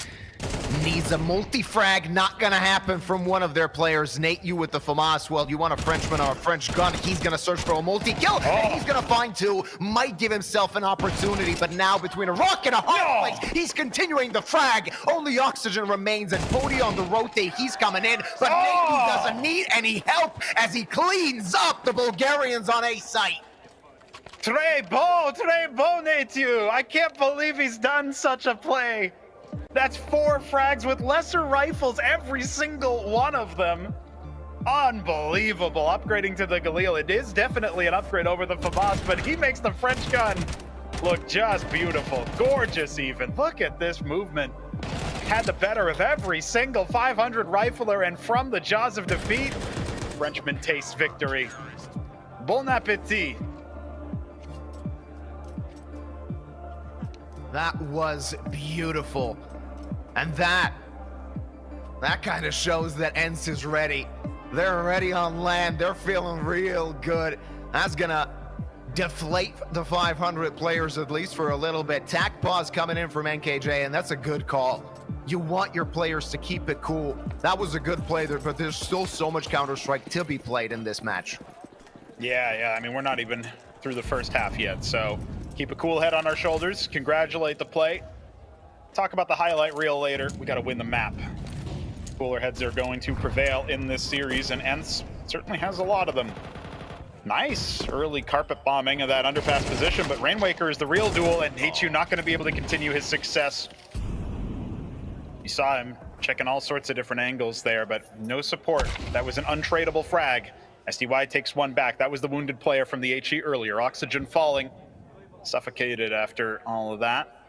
Needs a multi-frag, not gonna happen from one of their players. Nate, you with the FAMAS. Well, you want a Frenchman or a French gun. He's gonna search for a multi-kill, and he's gonna find two. Might give himself an opportunity, but now between a rock and a hard place, he's continuing the frag. Only oxygen remains, and Bodhi on the rotate. He's coming in, but Nate doesn't need any help as he cleans up the Bulgarians on A site. Très bon, Nate. I can't believe he's done such a play. That's 4 frags with lesser rifles, every single one of them. Unbelievable. Upgrading to the Galil. It is definitely an upgrade over the FAMAS, but he makes the French gun look just beautiful. Gorgeous even. Look at this movement. Had the better of every single 500 rifler, and from the jaws of defeat, Frenchman tastes victory. Bon appétit. That was beautiful. And that kind of shows that ENCE is ready. They're ready on land. They're feeling real good. That's gonna deflate the 500 players at least for a little bit. Tac pause coming in from NKJ, and that's a good call. You want your players to keep it cool. That was a good play there, but there's still so much Counter-Strike to be played in this match. Yeah. I mean, we're not even through the first half yet, so keep a cool head on our shoulders. Congratulate the play. Talk about the highlight reel later. We got to win the map. Cooler heads are going to prevail in this series, and ENCE certainly has a lot of them. Nice early carpet bombing of that underpass position, but Rainwaker is the real duel, and Nate not going to be able to continue his success. You saw him checking all sorts of different angles there, but no support. That was an untradeable frag. SDY takes one back. That was the wounded player from the HE earlier. Oxygen falling. Suffocated after all of that.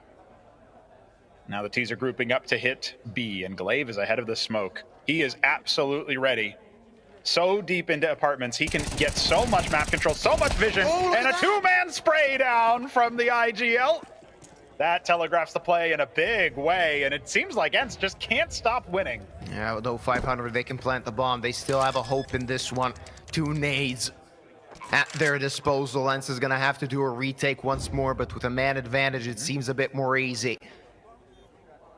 Now the T's are grouping up to hit B, and Glaive is ahead of the smoke. He is absolutely ready. So deep into apartments, he can get so much map control, so much vision, and a two-man spray down from the IGL. That telegraphs the play in a big way, and it seems like ENCE just can't stop winning. Yeah, though 500, they can plant the bomb. They still have a hope in this one. 2 nades at their disposal. ENCE is going to have to do a retake once more, but with a man advantage, it seems a bit more easy.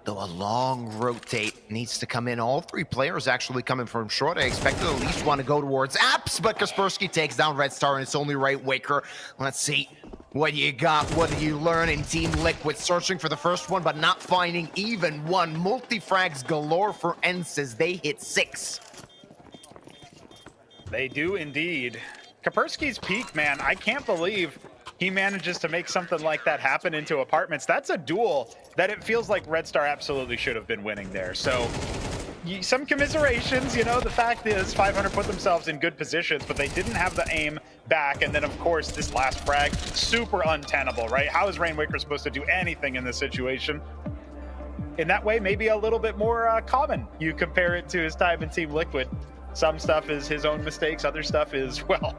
Though a long rotate needs to come in. All 3 players actually coming from short. I expected at least one to go towards Apps, but Kaspersky takes down Red Star, and it's only Rainwaker. Let's see what you got. What do you learn in Team Liquid? Searching for the first one, but not finding even one. Multi-frags galore for ENCE as they hit 6. They do indeed. Kaspersky's peak, man, I can't believe he manages to make something like that happen into apartments. That's a duel that it feels like Red Star absolutely should have been winning there. So some commiserations, you know, the fact is 500 put themselves in good positions, but they didn't have the aim back. And then of course, this last frag, super untenable, right? How is Rainwaker supposed to do anything in this situation? In that way, maybe a little bit more common. You compare it to his time in Team Liquid. Some stuff is his own mistakes, other stuff is, well,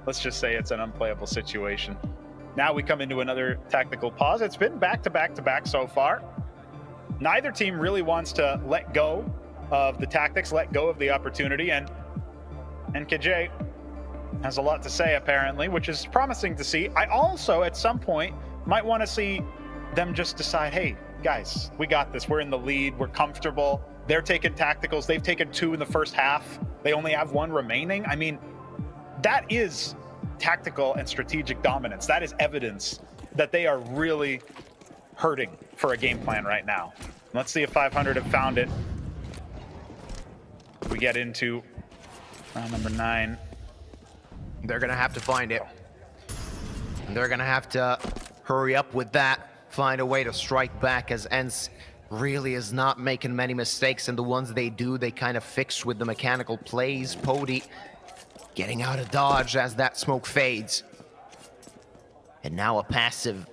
let's just say it's an unplayable situation. Now we come into another tactical pause. It's been back to back to back so far. Neither team really wants to let go of the tactics, let go of the opportunity, and NKJ has a lot to say apparently, which is promising to see. I also, at some point, might want to see them just decide, hey, guys, we got this. We're in the lead. We're comfortable. They're taking tacticals. They've taken 2 in the first half. They only have 1 remaining. I mean, that is tactical and strategic dominance. That is evidence that they are really hurting for a game plan right now. Let's see if 500 have found it. We get into round number 9. They're going to have to find it. They're going to have to hurry up with that. Find a way to strike back, as ENCE really is not making many mistakes, and the ones they do, they kind of fix with the mechanical plays. Pody getting out of dodge as that smoke fades. And now a passive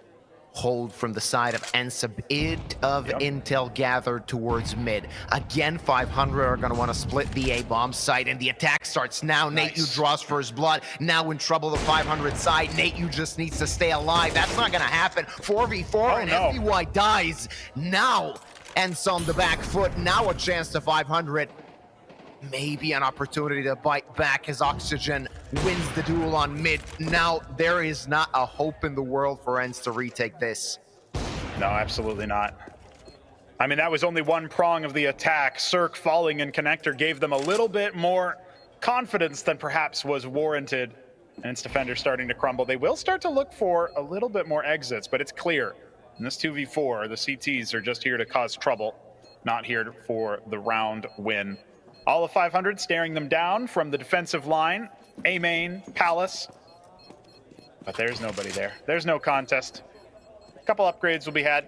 hold from the side of ENCE. A bit of intel gathered towards mid. Again, 500 are going to want to split the A-bomb site, and the attack starts now. Nice. Nate, you draws for his blood. Now in trouble, the 500 side. Nate, you just needs to stay alive. That's not going to happen. 4v4, and SDY dies. Now, ENCE on the back foot. Now a chance to 500. Maybe an opportunity to bite back as Oxygen wins the duel on mid. Now, there is not a hope in the world for ENCE to retake this. No, absolutely not. I mean, that was only one prong of the attack. Cirque falling in connector gave them a little bit more confidence than perhaps was warranted. And its defenders starting to crumble. They will start to look for a little bit more exits, but it's clear. In this 2v4, the CTs are just here to cause trouble, not here for the round win. All of 500 staring them down from the defensive line. A main, Palace. But there's nobody there. There's no contest. A couple upgrades will be had.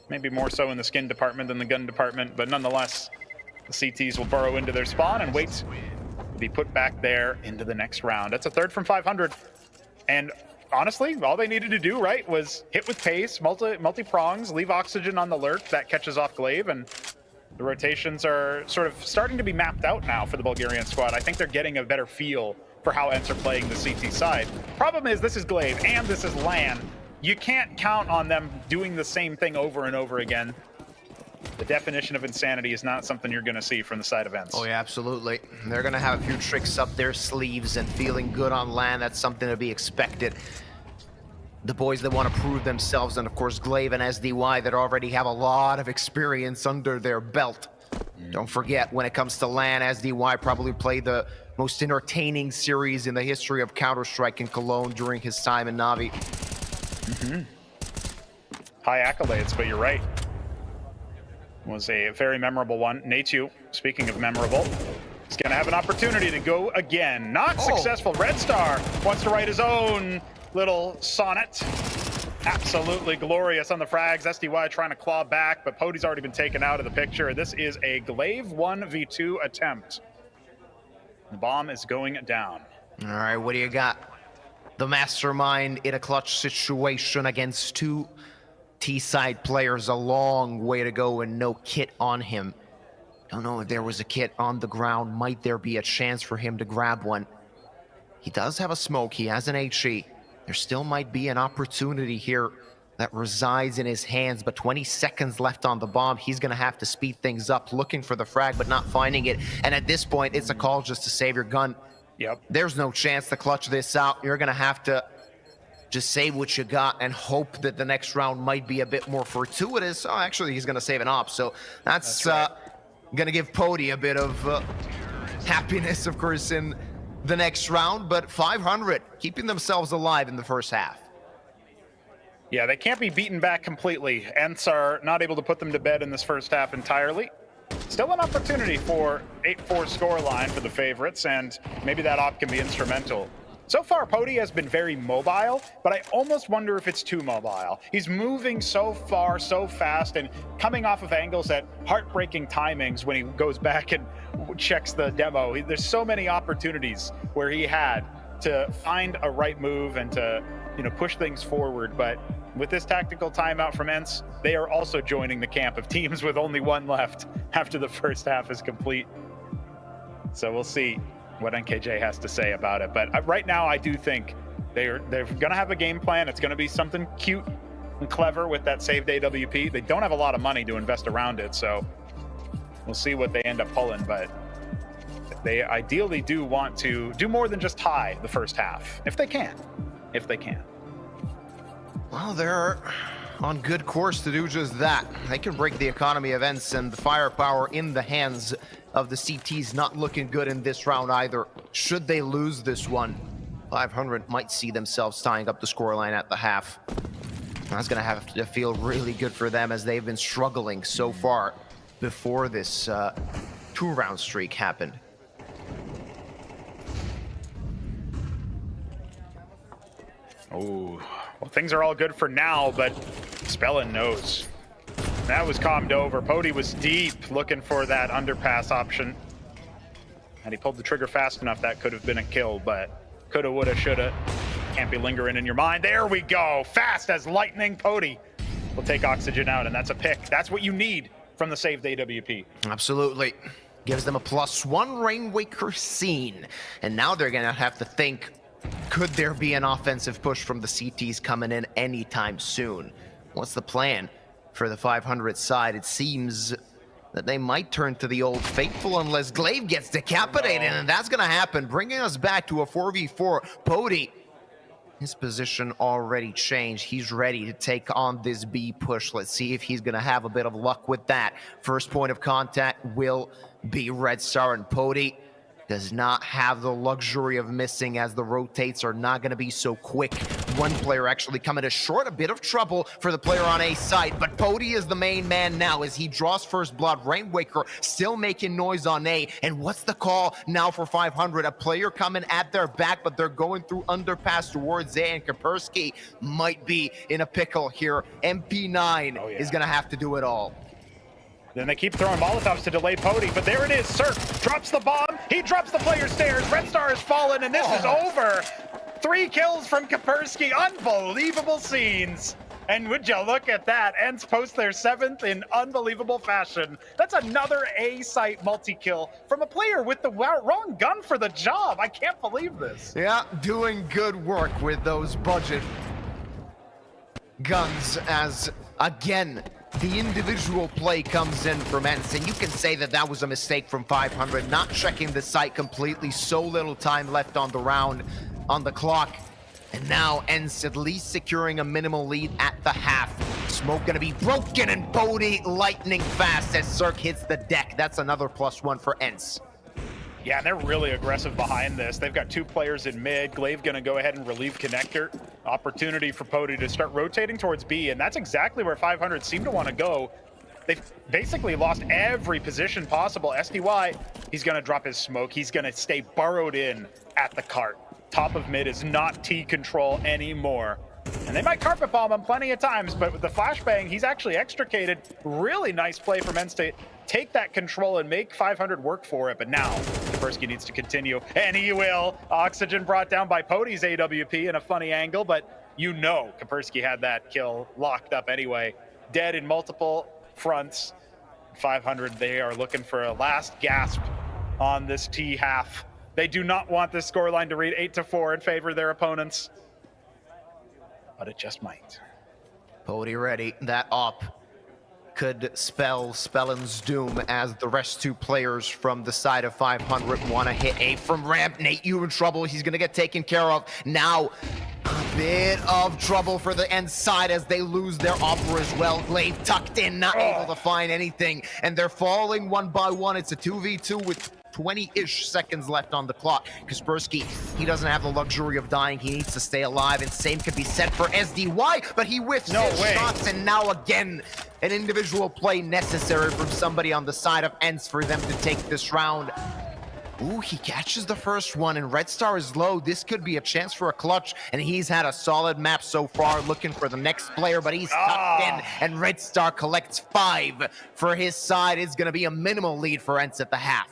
Maybe more so in the skin department than the gun department, but nonetheless, the CTs will burrow into their spawn and wait to be put back there into the next round. That's a third from 500. And honestly, all they needed to do, right, was hit with pace, multi-prongs, leave oxygen on the lurk. That catches off Glaive, and the rotations are sort of starting to be mapped out now for the Bulgarian squad. I think they're getting a better feel for how ENCE are playing the CT side. Problem is, this is Glaive and this is LAN. You can't count on them doing the same thing over and over again. The definition of insanity is not something you're going to see from the side of ENCE. Oh, yeah, absolutely. They're going to have a few tricks up their sleeves, and feeling good on LAN, that's something to be expected. The boys that want to prove themselves, and of course Glaive and SDY that already have a lot of experience under their belt. Don't forget, when it comes to LAN, SDY probably played the most entertaining series in the history of Counter-Strike in Cologne during his time in Navi. High accolades, but you're right. Was a very memorable one. Natu, speaking of memorable, is going to have an opportunity to go again. Not successful. Red Star wants to write his own little sonnet. Absolutely glorious on the frags. SDY trying to claw back, but Pody's already been taken out of the picture. This is a Glaive 1v2 attempt. The bomb is going down. All right, what do you got? The mastermind in a clutch situation against two T-side players. A long way to go and no kit on him. Don't know if there was a kit on the ground. Might there be a chance for him to grab one? He does have a smoke. He has an HE. There still might be an opportunity here that resides in his hands, but 20 seconds left on the bomb. He's going to have to speed things up, looking for the frag, but not finding it. And at this point, it's a call just to save your gun. Yep. There's no chance to clutch this out. You're going to have to just save what you got and hope that the next round might be a bit more fortuitous. Oh, actually, he's going to save an op. So that's right. Going to give Pody a bit of happiness, of course, in the next round. But 500, keeping themselves alive in the first half. Yeah, they can't be beaten back completely. ENCE are not able to put them to bed in this first half entirely. Still an opportunity for 8-4 scoreline for the favorites, and maybe that op can be instrumental. So far, Pody has been very mobile, but I almost wonder if it's too mobile. He's moving so far, so fast, and coming off of angles at heartbreaking timings when he goes back and checks the demo. There's so many opportunities where he had to find a right move and to, push things forward, but with this tactical timeout from ENCE, they are also joining the camp of teams with only one left after the first half is complete. So we'll see what NKJ has to say about it. But right now, I do think they're going to have a game plan. It's going to be something cute and clever with that saved AWP. They don't have a lot of money to invest around it, so we'll see what they end up pulling. But they ideally do want to do more than just tie the first half, if they can. Well, they're on good course to do just that. They can break the economy of ENCE, and the firepower in the hands of the CTs not looking good in this round either. Should they lose this one, 500 might see themselves tying up the scoreline at the half. That's going to have to feel really good for them, as they've been struggling so far before this two-round streak happened. Oh, well, things are all good for now, but Spellin knows. That was calmed over. Pody was deep looking for that underpass option. And he pulled the trigger fast enough, that could have been a kill, but coulda, woulda, shoulda. Can't be lingering in your mind. There we go. Fast as lightning. Pody will take oxygen out, and that's a pick. That's what you need from the saved AWP. Absolutely. Gives them a +1 Rainwaker scene. And now they're going to have to think, could there be an offensive push from the CTs coming in anytime soon? What's the plan for the 500 side? It seems that they might turn to the old faithful unless Glaive gets decapitated, and that's going to happen, bringing us back to a 4v4. Pody His position already changed. He's ready to take on this B push. Let's see if he's going to have a bit of luck with that. First point of contact will be Red Star, and Pody does not have the luxury of missing, as the rotates are not going to be so quick. One player actually coming to short, a bit of trouble for the player on A side, but Pody is the main man now as he draws first blood. Rainwaker still making noise on A, and what's the call now for 500? A player coming at their back, but they're going through underpass towards A, and Kaspersky might be in a pickle here. MP9 is going to have to do it all. Then they keep throwing Molotovs to delay Pody, but there it is. Cirque drops the bomb. He drops the player stairs. Red Star has fallen, and this is over. 3 kills from Kaspersky. Unbelievable scenes. And would you look at that? ENCE post their 7th in unbelievable fashion. That's another A-site multi-kill from a player with the wrong gun for the job. I can't believe this. Yeah, doing good work with those budget guns as, again, the individual play comes in from ENCE, and you can say that that was a mistake from 500, not checking the site completely, so little time left on the round, on the clock. And now ENCE at least securing a minimal lead at the half. Smoke gonna be broken, and Pody lightning fast as Cirque hits the deck. That's another +1 for ENCE. Yeah, and they're really aggressive behind this. They've got 2 players in mid. Glaive gonna go ahead and relieve connector. Opportunity for Pody to start rotating towards B, and that's exactly where 500 seem to want to go. They've basically lost every position possible. SDY, he's gonna drop his smoke. He's gonna stay burrowed in at the cart. Top of mid is not T control anymore. And they might carpet bomb him plenty of times, but with the flashbang, he's actually extricated. Really nice play from ENCE to take that control and make 500 work for it. But now, Kaspersky needs to continue, and he will. Oxygen brought down by Pody's AWP in a funny angle, but you know Kaspersky had that kill locked up anyway. Dead in multiple fronts. 500, they are looking for a last gasp on this T half. They do not want this scoreline to read 8-4 in favor of their opponents. But it just might. Pody ready. That op could spell Spellen's doom as the rest 2 players from the side of 500 want to hit A from ramp. Nate, you in trouble. He's going to get taken care of. Now, a bit of trouble for the ENCE side as they lose their opera as well. Glaive tucked in, not able to find anything. And they're falling 1 by 1. It's a 2v2 with 20-ish seconds left on the clock. Kaspersky, he doesn't have the luxury of dying. He needs to stay alive, and same could be said for SDY, but he whiffs his shots, and now again, an individual play necessary from somebody on the side of ENCE for them to take this round. Ooh, he catches the first one, and Red Star is low. This could be a chance for a clutch, and he's had a solid map so far, looking for the next player, but he's tucked in, and Red Star collects 5 for his side. It's going to be a minimal lead for ENCE at the half.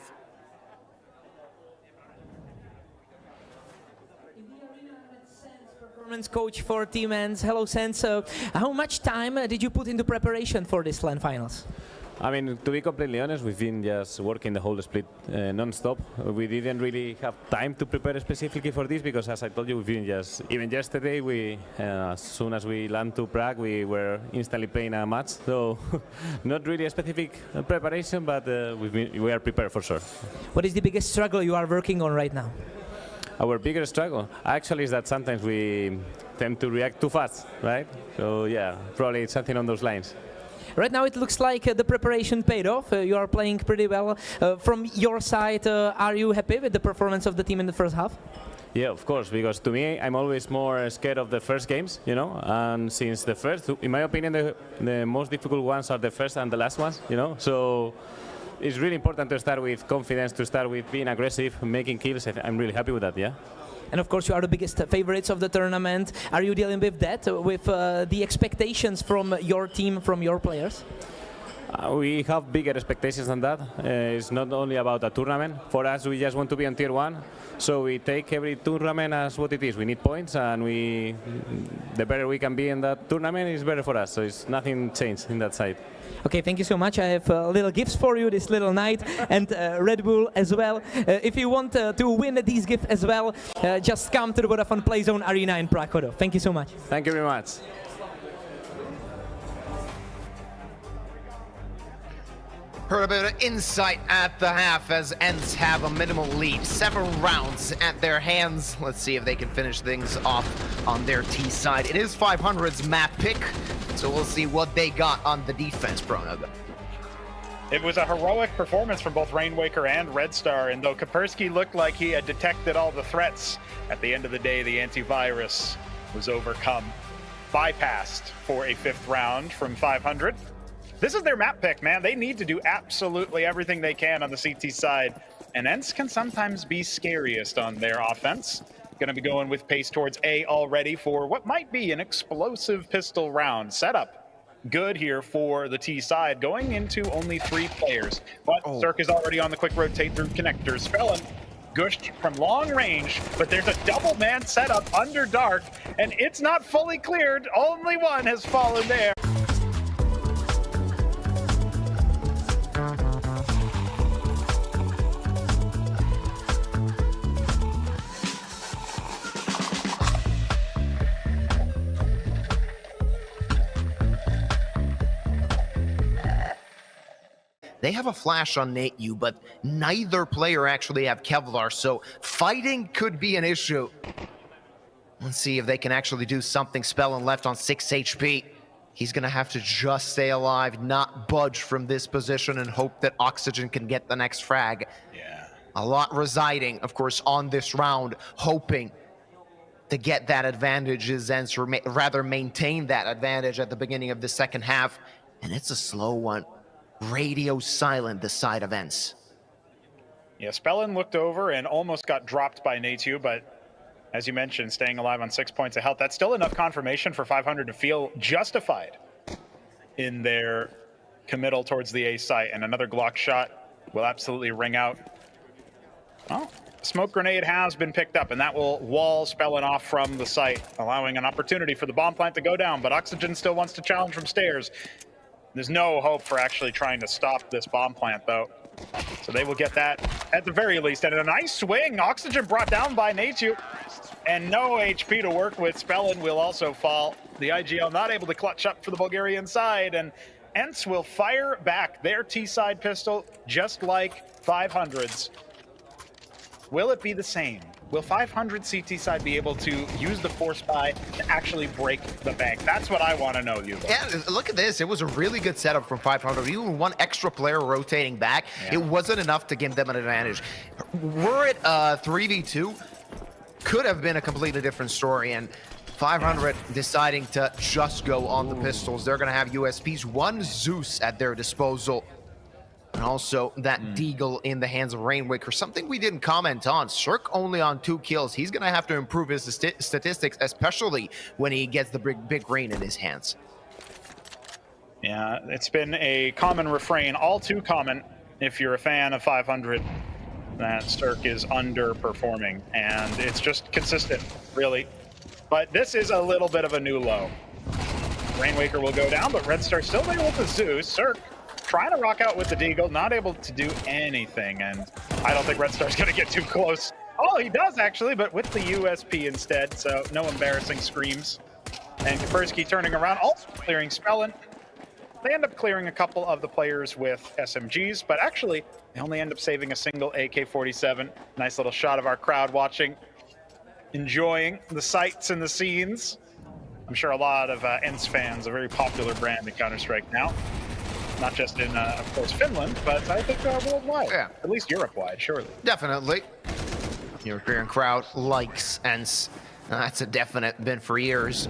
Performance coach for Team ENCE. Hello, Sense. How much time did you put into preparation for this LAN finals? I mean, to be completely honest, we've been just working the whole split non-stop. We didn't really have time to prepare specifically for this because, as I told you, we've been just, even yesterday, as soon as we land to Prague, we were instantly playing a match. So, not really a specific preparation, but we are prepared for sure. What is the biggest struggle you are working on right now? Our biggest struggle actually is that sometimes we tend to react too fast, right? So yeah, probably it's something on those lines. Right now it looks like the preparation paid off. You are playing pretty well. From your side, are you happy with the performance of the team in the first half? Yeah, of course, because to me, I'm always more scared of the first games, you know, and since the first, in my opinion, the most difficult ones are the first and the last ones, you know, so it's really important to start with confidence, to start with being aggressive, making kills. I'm really happy with that, yeah. And of course, you are the biggest favorites of the tournament. Are you dealing with that, with the expectations from your team, from your players? We have bigger expectations than that. It's not only about a tournament. For us, we just want to be on tier 1. So we take every tournament as what it is. We need points, and the better we can be in that tournament is better for us. So it's nothing changed in that side. Okay, thank you so much. I have little gifts for you this little night, and Red Bull as well. If you want to win these gifts as well, just come to the Vodafone Playzone Arena in Prague. Thank you so much. Thank you very much. Heard a bit of insight at the half as ENCE have a minimal lead. 7 rounds at their hands. Let's see if they can finish things off on their T side. It is 500's map pick, so we'll see what they got on the defense, Pronug. It was a heroic performance from both Rainwaker and Red Star, and though Kaspersky looked like he had detected all the threats, at the end of the day, the antivirus was overcome, bypassed for a 5th round from 500. This is their map pick, man. They need to do absolutely everything they can on the CT side, and ENCE can sometimes be scariest on their offense. Going to be going with pace towards A already for what might be an explosive pistol round setup. Good here for the T side, going into only 3 players. But Cirque is already on the quick rotate through connectors. Felon gushed from long range, but there's a double man setup under dark, and it's not fully cleared. Only one has fallen there. They have a flash on NateU, but neither player actually have Kevlar, so fighting could be an issue. Let's see if they can actually do something. Spellin left on 6 HP. He's gonna have to just stay alive, not budge from this position, and hope that Oxygen can get the next frag. Yeah. A lot residing, of course, on this round, hoping to get that advantage as ENCE, or rather maintain that advantage at the beginning of the second half. And it's a slow one. Radio silent, the side of ENCE. Yeah, Spellin looked over and almost got dropped by NateU, but as you mentioned, staying alive on 6 points of health, that's still enough confirmation for 500 to feel justified in their committal towards the A site, and another Glock shot will absolutely ring out. Well, smoke grenade has been picked up, and that will wall Spellin off from the site, allowing an opportunity for the bomb plant to go down, but Oxygen still wants to challenge from stairs. There's no hope for actually trying to stop this bomb plant, though. So they will get that at the very least. And a nice swing. Oxygen brought down by NateU. And no HP to work with. Spellin will also fall. The IGL not able to clutch up for the Bulgarian side. And ENCE will fire back their T-side pistol, just like 500's. Will it be the same? Will 500 CT side be able to use the force buy to actually break the bank? That's what I want to know, Hugo. Yeah, look at this. It was a really good setup from 500. Even one extra player rotating back, it wasn't enough to give them an advantage. Were it 3v2, could have been a completely different story. And 500 deciding to just go on the pistols. They're going to have USPs, 1 Zeus at their disposal. And also that Deagle in the hands of Rainwaker, something we didn't comment on. Cirque only on 2 kills. He's going to have to improve his statistics, especially when he gets the big rain in his hands. Yeah, it's been a common refrain, all too common, if you're a fan of 500, that Cirque is underperforming. And it's just consistent, really. But this is a little bit of a new low. Rainwaker will go down, but Red Star still there with the Zeus. Cirque trying to rock out with the Deagle, not able to do anything, and I don't think Red Star's going to get too close. Oh, he does actually, but with the USP instead, so no embarrassing screams. And Kaspersky turning around, also clearing Spellin. They end up clearing a couple of the players with SMGs, but actually, they only end up saving a single AK-47. Nice little shot of our crowd watching, enjoying the sights and the scenes. I'm sure a lot of ENCE fans, a very popular brand in Counter-Strike now. Not just in, of course, Finland, but I think worldwide. Yeah. At least Europe-wide, surely. Definitely. European crowd likes ENCE. That's a definite, been for years.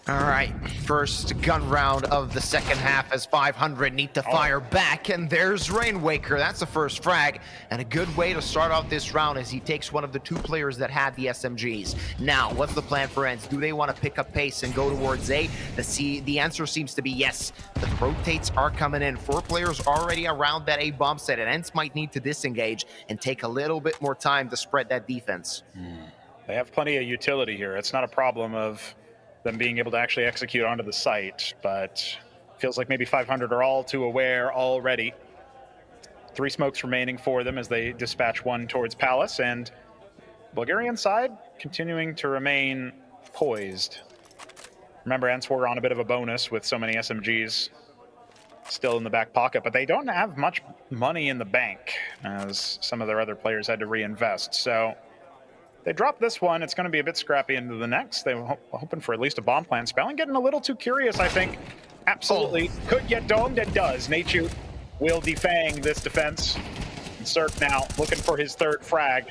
All right, first gun round of the second half as 500 need to fire back, and there's Rainwaker. That's the first frag, and a good way to start off this round as he takes one of the 2 players that had the SMGs. Now, what's the plan for ENCE? Do they want to pick up pace and go towards A? The answer seems to be yes. The rotates are coming in. 4 players already around that A bomb set, and ENCE might need to disengage and take a little bit more time to spread that defense. They have plenty of utility here. It's not a problem of them being able to actually execute onto the site, but feels like maybe 500 are all too aware already. 3 smokes remaining for them as they dispatch 1 towards Palace, and Bulgarian side continuing to remain poised. Remember, ENCE were on a bit of a bonus with so many SMGs. still in the back pocket, but they don't have much money in the bank as some of their other players had to reinvest. So they dropped this one. It's going to be a bit scrappy into the next. They were hoping for at least a bomb plant. Spelling getting a little too curious, I think. Absolutely could get domed and does. Nateju will defang this defense. And Cirque now looking for his third frag.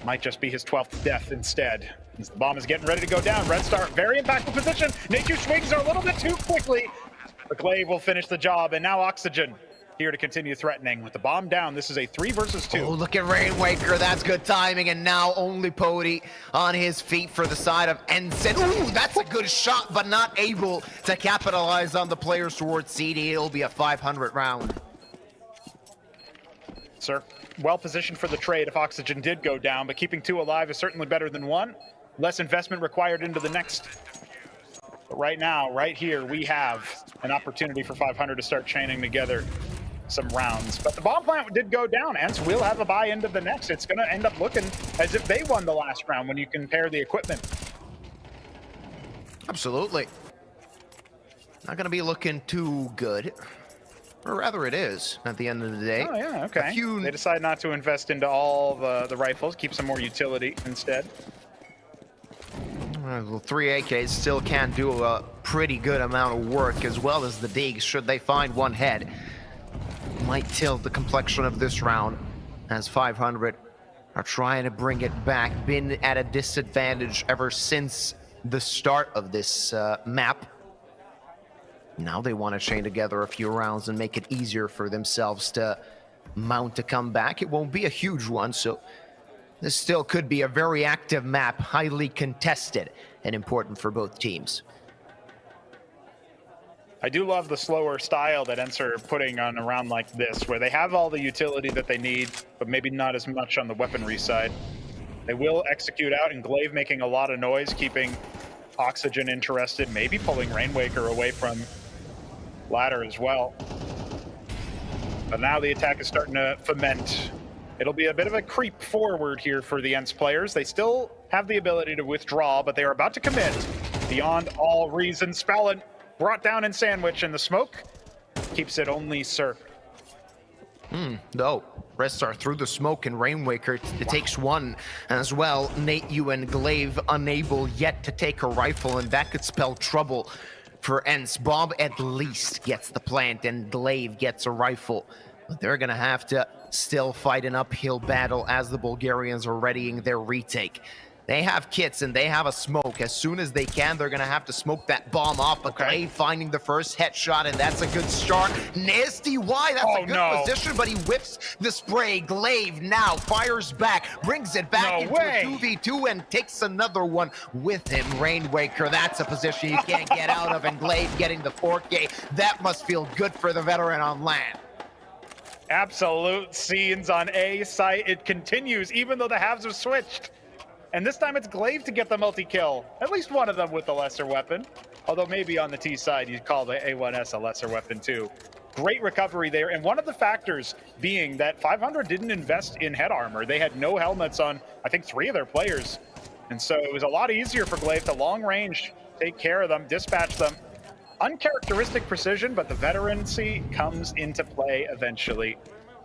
Might just be his 12th death instead. As the bomb is getting ready to go down. Red Star, very impactful position. Nateju swings her a little bit too quickly. The Glaive will finish the job, and now Oxygen here to continue threatening. With the bomb down, this is a 3 versus 2. Oh, look at Rainwaker. That's good timing. And now only Pody on his feet for the side of ENCE. Ooh, that's a good shot, but not able to capitalize on the players towards CD. It'll be a 500 round. Sir, well positioned for the trade if Oxygen did go down, but keeping 2 alive is certainly better than 1. Less investment required into the next. But right now, right here, we have an opportunity for 500 to start chaining together some rounds. But the bomb plant did go down. ENCE will have a buy into the next. It's going to end up looking as if they won the last round when you compare the equipment. Absolutely. Not going to be looking too good. Or rather it is at the end of the day. Oh, yeah, okay. They decide not to invest into all the rifles, keep some more utility instead. Well, 3 AKs still can do a pretty good amount of work, as well as the digs, should they find one head. Might tilt the complexion of this round, as 500 are trying to bring it back. Been at a disadvantage ever since the start of this map. Now they want to chain together a few rounds and make it easier for themselves to mount a comeback. It won't be a huge one, so this still could be a very active map, highly contested and important for both teams. I do love the slower style that ENCE are putting on a round like this, where they have all the utility that they need, but maybe not as much on the weaponry side. They will execute out, and Glaive making a lot of noise, keeping Oxygen interested, maybe pulling Rainwaker away from ladder as well. But now the attack is starting to foment. It'll be a bit of a creep forward here for the ENCE players. They still have the ability to withdraw, but they are about to commit beyond all reason. Spellin brought down in sandwich, and the smoke keeps it only Cirque. No. Red Star through the smoke, and Rainwaker it takes 1 as well. Nateju and Glaive unable yet to take a rifle, and that could spell trouble for ENCE. Bob at least gets the plant, and Glaive gets a rifle. But they're going to have to still fight an uphill battle as the Bulgarians are readying their retake. They have kits and they have a smoke. As soon as they can, they're going to have to smoke that bomb off. But Glaive finding the first headshot, and that's a good start. Nasty Y, that's a good position, but he whips the spray. Glaive now fires back, brings it back into a 2v2 and takes another one with him. Rainwaker, that's a position you can't get out of, and Glaive getting the 4K. That must feel good for the veteran on land. Absolute scenes on A site. It continues, even though the halves have switched. And this time it's Glaive to get the multi-kill. At least one of them with the lesser weapon. Although maybe on the T side, you'd call the A1S a lesser weapon too. Great recovery there. And one of the factors being that 500 didn't invest in head armor. They had no helmets on, I think, 3 of their players. And so it was a lot easier for Glaive to long range, take care of them, dispatch them. Uncharacteristic precision, but the veterancy comes into play eventually.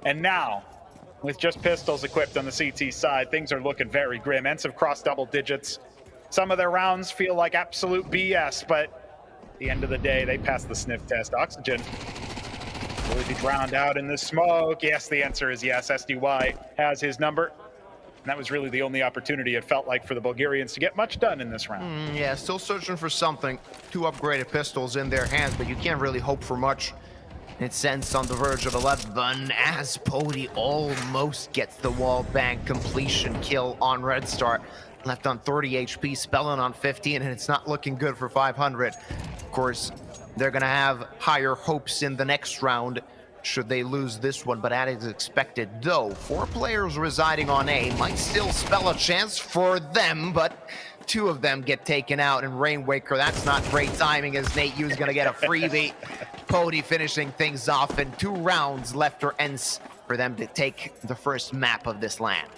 And now, with just pistols equipped on the CT side, things are looking very grim. ENCE have crossed double digits. Some of their rounds feel like absolute BS, but at the end of the day, they pass the sniff test. Oxygen will he be drowned out in the smoke? Yes, the answer is yes. SDY has his number. And that was really the only opportunity it felt like for the Bulgarians to get much done in this round. Yeah, still searching for something. 2 upgraded pistols in their hands, but you can't really hope for much. It's ENCE on the verge of 11 as Pody almost gets the wall bang completion kill on Red Star. Left on 30 HP, Spellin on 15, and it's not looking good for 500. Of course, they're going to have higher hopes in the next round should they lose this one, but as expected, though, 4 players residing on A might still spell a chance for them, but 2 of them get taken out, and Rainwaker, that's not great timing as Nateju's going to get a freebie. Pody finishing things off, and 2 rounds left for ENCE for them to take the first map of this land.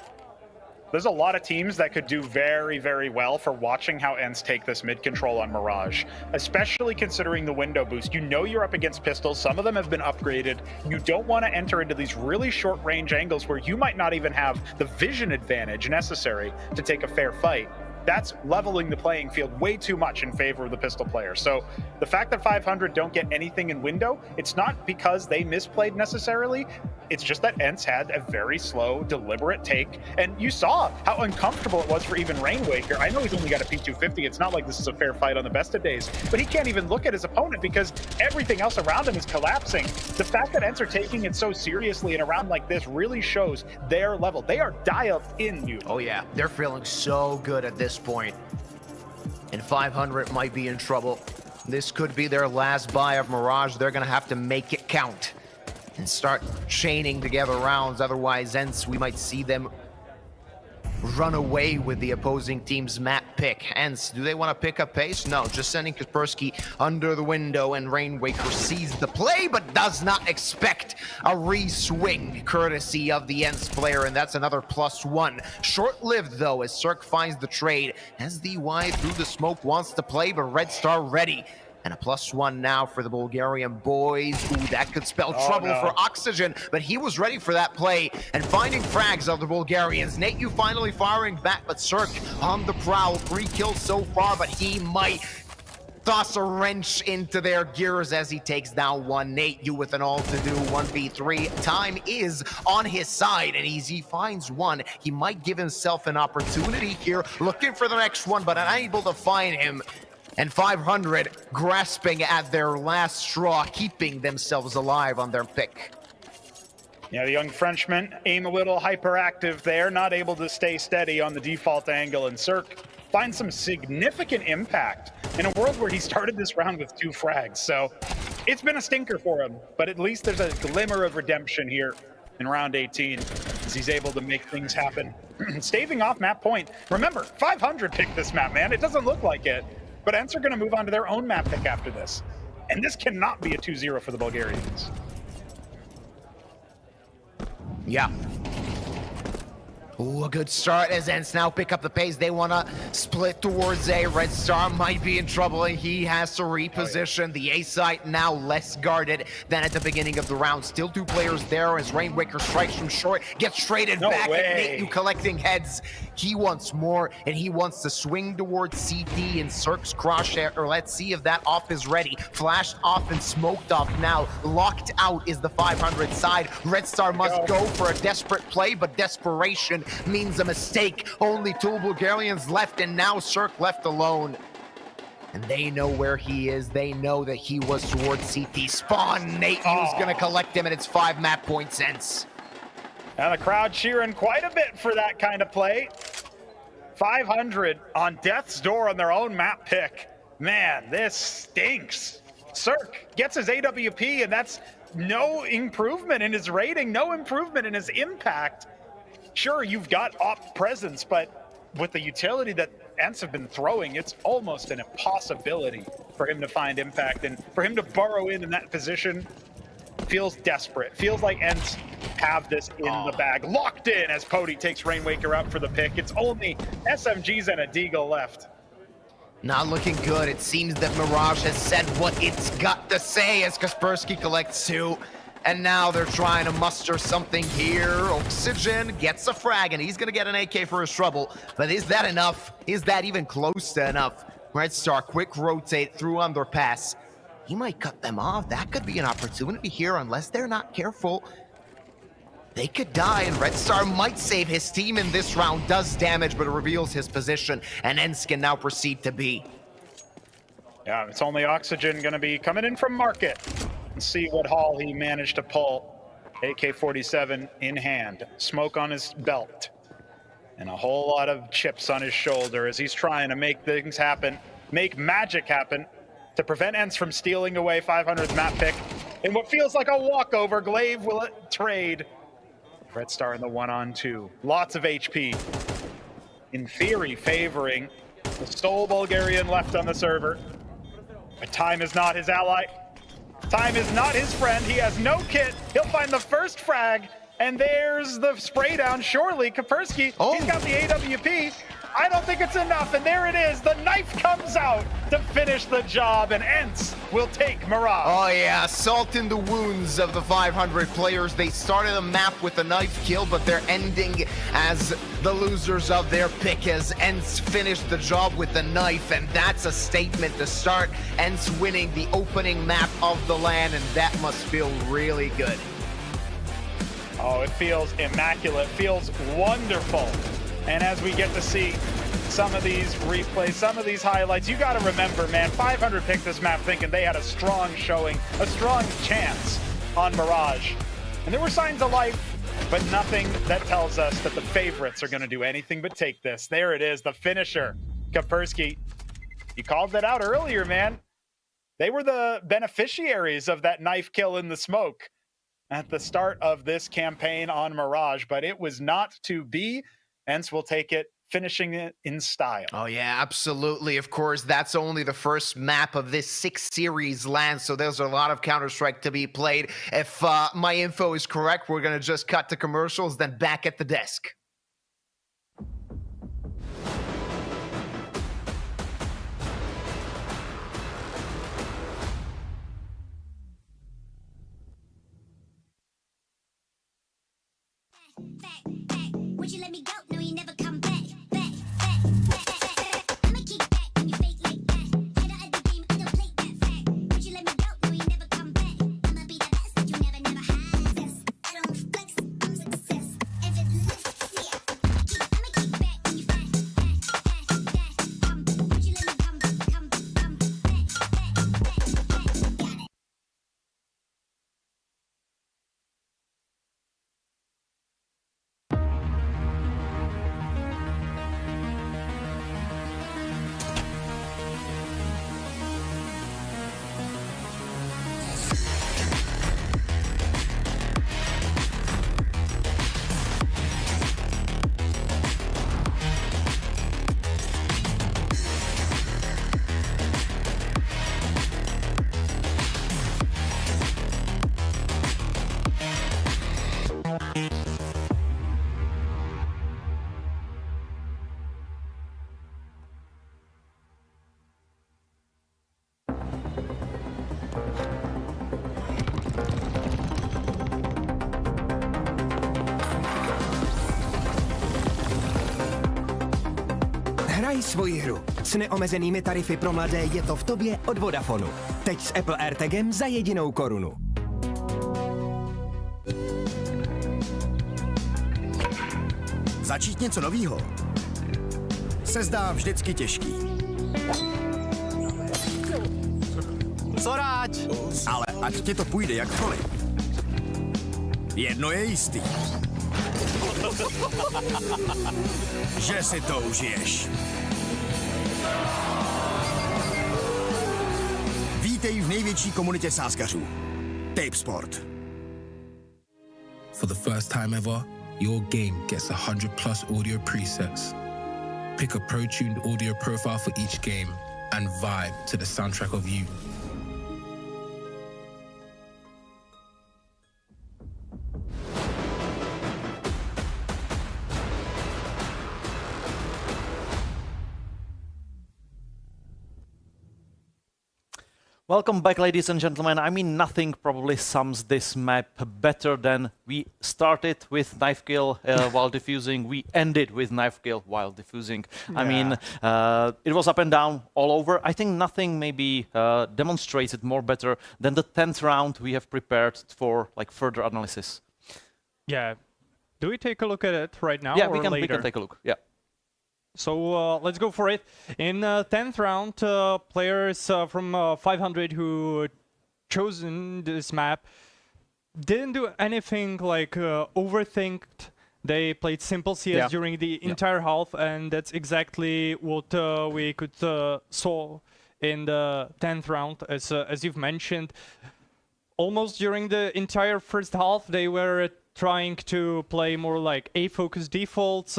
there's a lot of teams that could do very, very well for watching how ENCE take this mid control on Mirage, especially considering the window boost. You know you're up against pistols. Some of them have been upgraded. You don't want to enter into these really short range angles where you might not even have the vision advantage necessary to take a fair fight. That's leveling the playing field way too much in favor of the pistol player. So the fact that 500 don't get anything in window, it's not because they misplayed necessarily. It's just that ENCE had a very slow, deliberate take. And you saw how uncomfortable it was for even Rainwaker. I know he's only got a P250. It's not like this is a fair fight on the best of days, but he can't even look at his opponent because everything else around him is collapsing. The fact that ENCE are taking it so seriously in a round like this really shows their level. They are dialed in, Nuke. Oh yeah, they're feeling so good at this point. And 500 might be in trouble. This could be their last buy of Mirage. They're gonna have to make it count and start chaining together rounds. Otherwise, ENCE, we might see them run away with the opposing team's map pick. ENCE, do they want to pick up pace? No, just sending Kaspersky under the window, and Rainwaker sees the play but does not expect a re-swing courtesy of the ENCE player, and that's another +1. Short-lived though, as Cirque finds the trade. As the Y through the smoke wants to play, but Red Star ready. And a +1 now for the Bulgarian boys. Ooh, that could spell trouble for Oxygen, but he was ready for that play and finding frags of the Bulgarians. Nate, you finally firing back, but Cirque on the prowl. 3 kills so far, but he might toss a wrench into their gears as he takes down one. Nate, you with an all-to-do 1v3. Time is on his side, and as he finds one, he might give himself an opportunity here, looking for the next one, but unable to find him. And 500 grasping at their last straw, keeping themselves alive on their pick. Yeah, the young Frenchman aim a little hyperactive there, not able to stay steady on the default angle, and Cirque finds some significant impact in a world where he started this round with 2 frags. So it's been a stinker for him, but at least there's a glimmer of redemption here in round 18 as he's able to make things happen. Staving off map point. Remember, 500 picked this map, man. It doesn't look like it. But ENCE are going to move on to their own map pick after this. And this cannot be a 2-0 for the Bulgarians. Yeah. Ooh, a good start as ENCE now pick up the pace. They want to split towards A. Red Star might be in trouble, and he has to reposition. The A site now less guarded than at the beginning of the round. Still 2 players there as Rainwaker strikes from short, gets traded back. And Nate, you collecting heads. He wants more, and he wants to swing towards CT and Cirque's crosshair. Or let's see if that off is ready. Flashed off and smoked off now. Locked out is the 500 side. Red Star must go for a desperate play, but desperation means a mistake. Only 2 Bulgarians left, and now Cirque left alone. And they know where he is. They know that he was towards CT spawn. Nate was gonna collect him, and it's 5 map points ENCE. And the crowd cheering quite a bit for that kind of play. 500 on death's door on their own map pick. Man, this stinks. Cirque gets his AWP, and that's no improvement in his rating, no improvement in his impact. Sure, you've got op presence, but with the utility that ENCE have been throwing, it's almost an impossibility for him to find impact. And for him to burrow in that position feels desperate. Feels like ENCE have this in the bag. Locked in as Pody takes Rainwaker out for the pick. It's only SMGs and a Deagle left. Not looking good. It seems that Mirage has said what it's got to say as Kaspersky collects 2. And now they're trying to muster something here. Oxygen gets a frag, and he's going to get an AK for his trouble. But is that enough? Is that even close to enough? Red Star, quick rotate through underpass. He might cut them off. That could be an opportunity here unless they're not careful. They could die, and Red Star might save his team in this round. Does damage, but it reveals his position, and ENCE can now proceed to B. Yeah, it's only Oxygen going to be coming in from market. Let's see what haul he managed to pull. AK-47 in hand, smoke on his belt, and a whole lot of chips on his shoulder as he's trying to make things happen, make magic happen, to prevent ENCE from stealing away 500's map pick. In what feels like a walkover, Glaive will trade. Red Star in the 1-on-2. Lots of HP. In theory, favoring the sole Bulgarian left on the server. But time is not his ally. Time is not his friend. He has no kit. He'll find the first frag, And there's the spray down. Surely, Kaspersky, he's got the AWP. I don't think it's enough, and there it is. The knife comes out to finish the job, and ENCE will take Mirage. Oh yeah, salt in the wounds of the 500 players. They started a map with a knife kill, but they're ending as the losers of their pick as ENCE finished the job with the knife, and that's a statement to start. ENCE winning the opening map of the LAN, and that must feel really good. Oh, it feels immaculate, feels wonderful. And as we get to see some of these replays, some of these highlights, you got to remember, man, 500 picked this map thinking they had a strong showing, a strong chance on Mirage. And there were signs of life, but nothing that tells us that the favorites are going to do anything but take this. There it is, the finisher. Kaspersky, you called that out earlier, man. They were the beneficiaries of that knife kill in the smoke at the start of this campaign on Mirage, but it was not to be. ENCE will take it, finishing it in style. Oh yeah, absolutely. Of course, that's only the first map of this 6-series LAN, so there's a lot of Counter-Strike to be played. If my info is correct, we're going to just cut to commercials, then back at the desk. Would you let me go? No, you never come back. Hraj svoji hru. S neomezenými tarify pro mladé je to v tobě od Vodafonu. Teď s Apple AirTagem za jedinou korunu. Začít něco novýho se zdá vždycky těžký. Co rád? Ale ať ti to půjde jakkoliv. Jedno je jistý. Že si to užiješ. Vítej v největší komunitě sázkařů. Tipsport. For the first time ever, your game gets 100+ audio presets. Pick a pro-tuned audio profile for each game and vibe to the soundtrack of you. Welcome back, ladies and gentlemen. I mean, nothing probably sums this map better than we started with knife kill while defusing. We ended with knife kill while defusing. Yeah. I mean, it was up and down all over. I think nothing maybe demonstrated more better than the 10th round we have prepared for like further analysis. Yeah. Do we take a look at it right now? Yeah, or we can later? take a look. Yeah. So let's go for it. In 10th round, players from 500 who chosen this map didn't do anything like overthinked. They played simple CS during the entire half, and that's exactly what we could saw in the 10th round, as you've mentioned. Almost during the entire first half, they were trying to play more like A-focused defaults.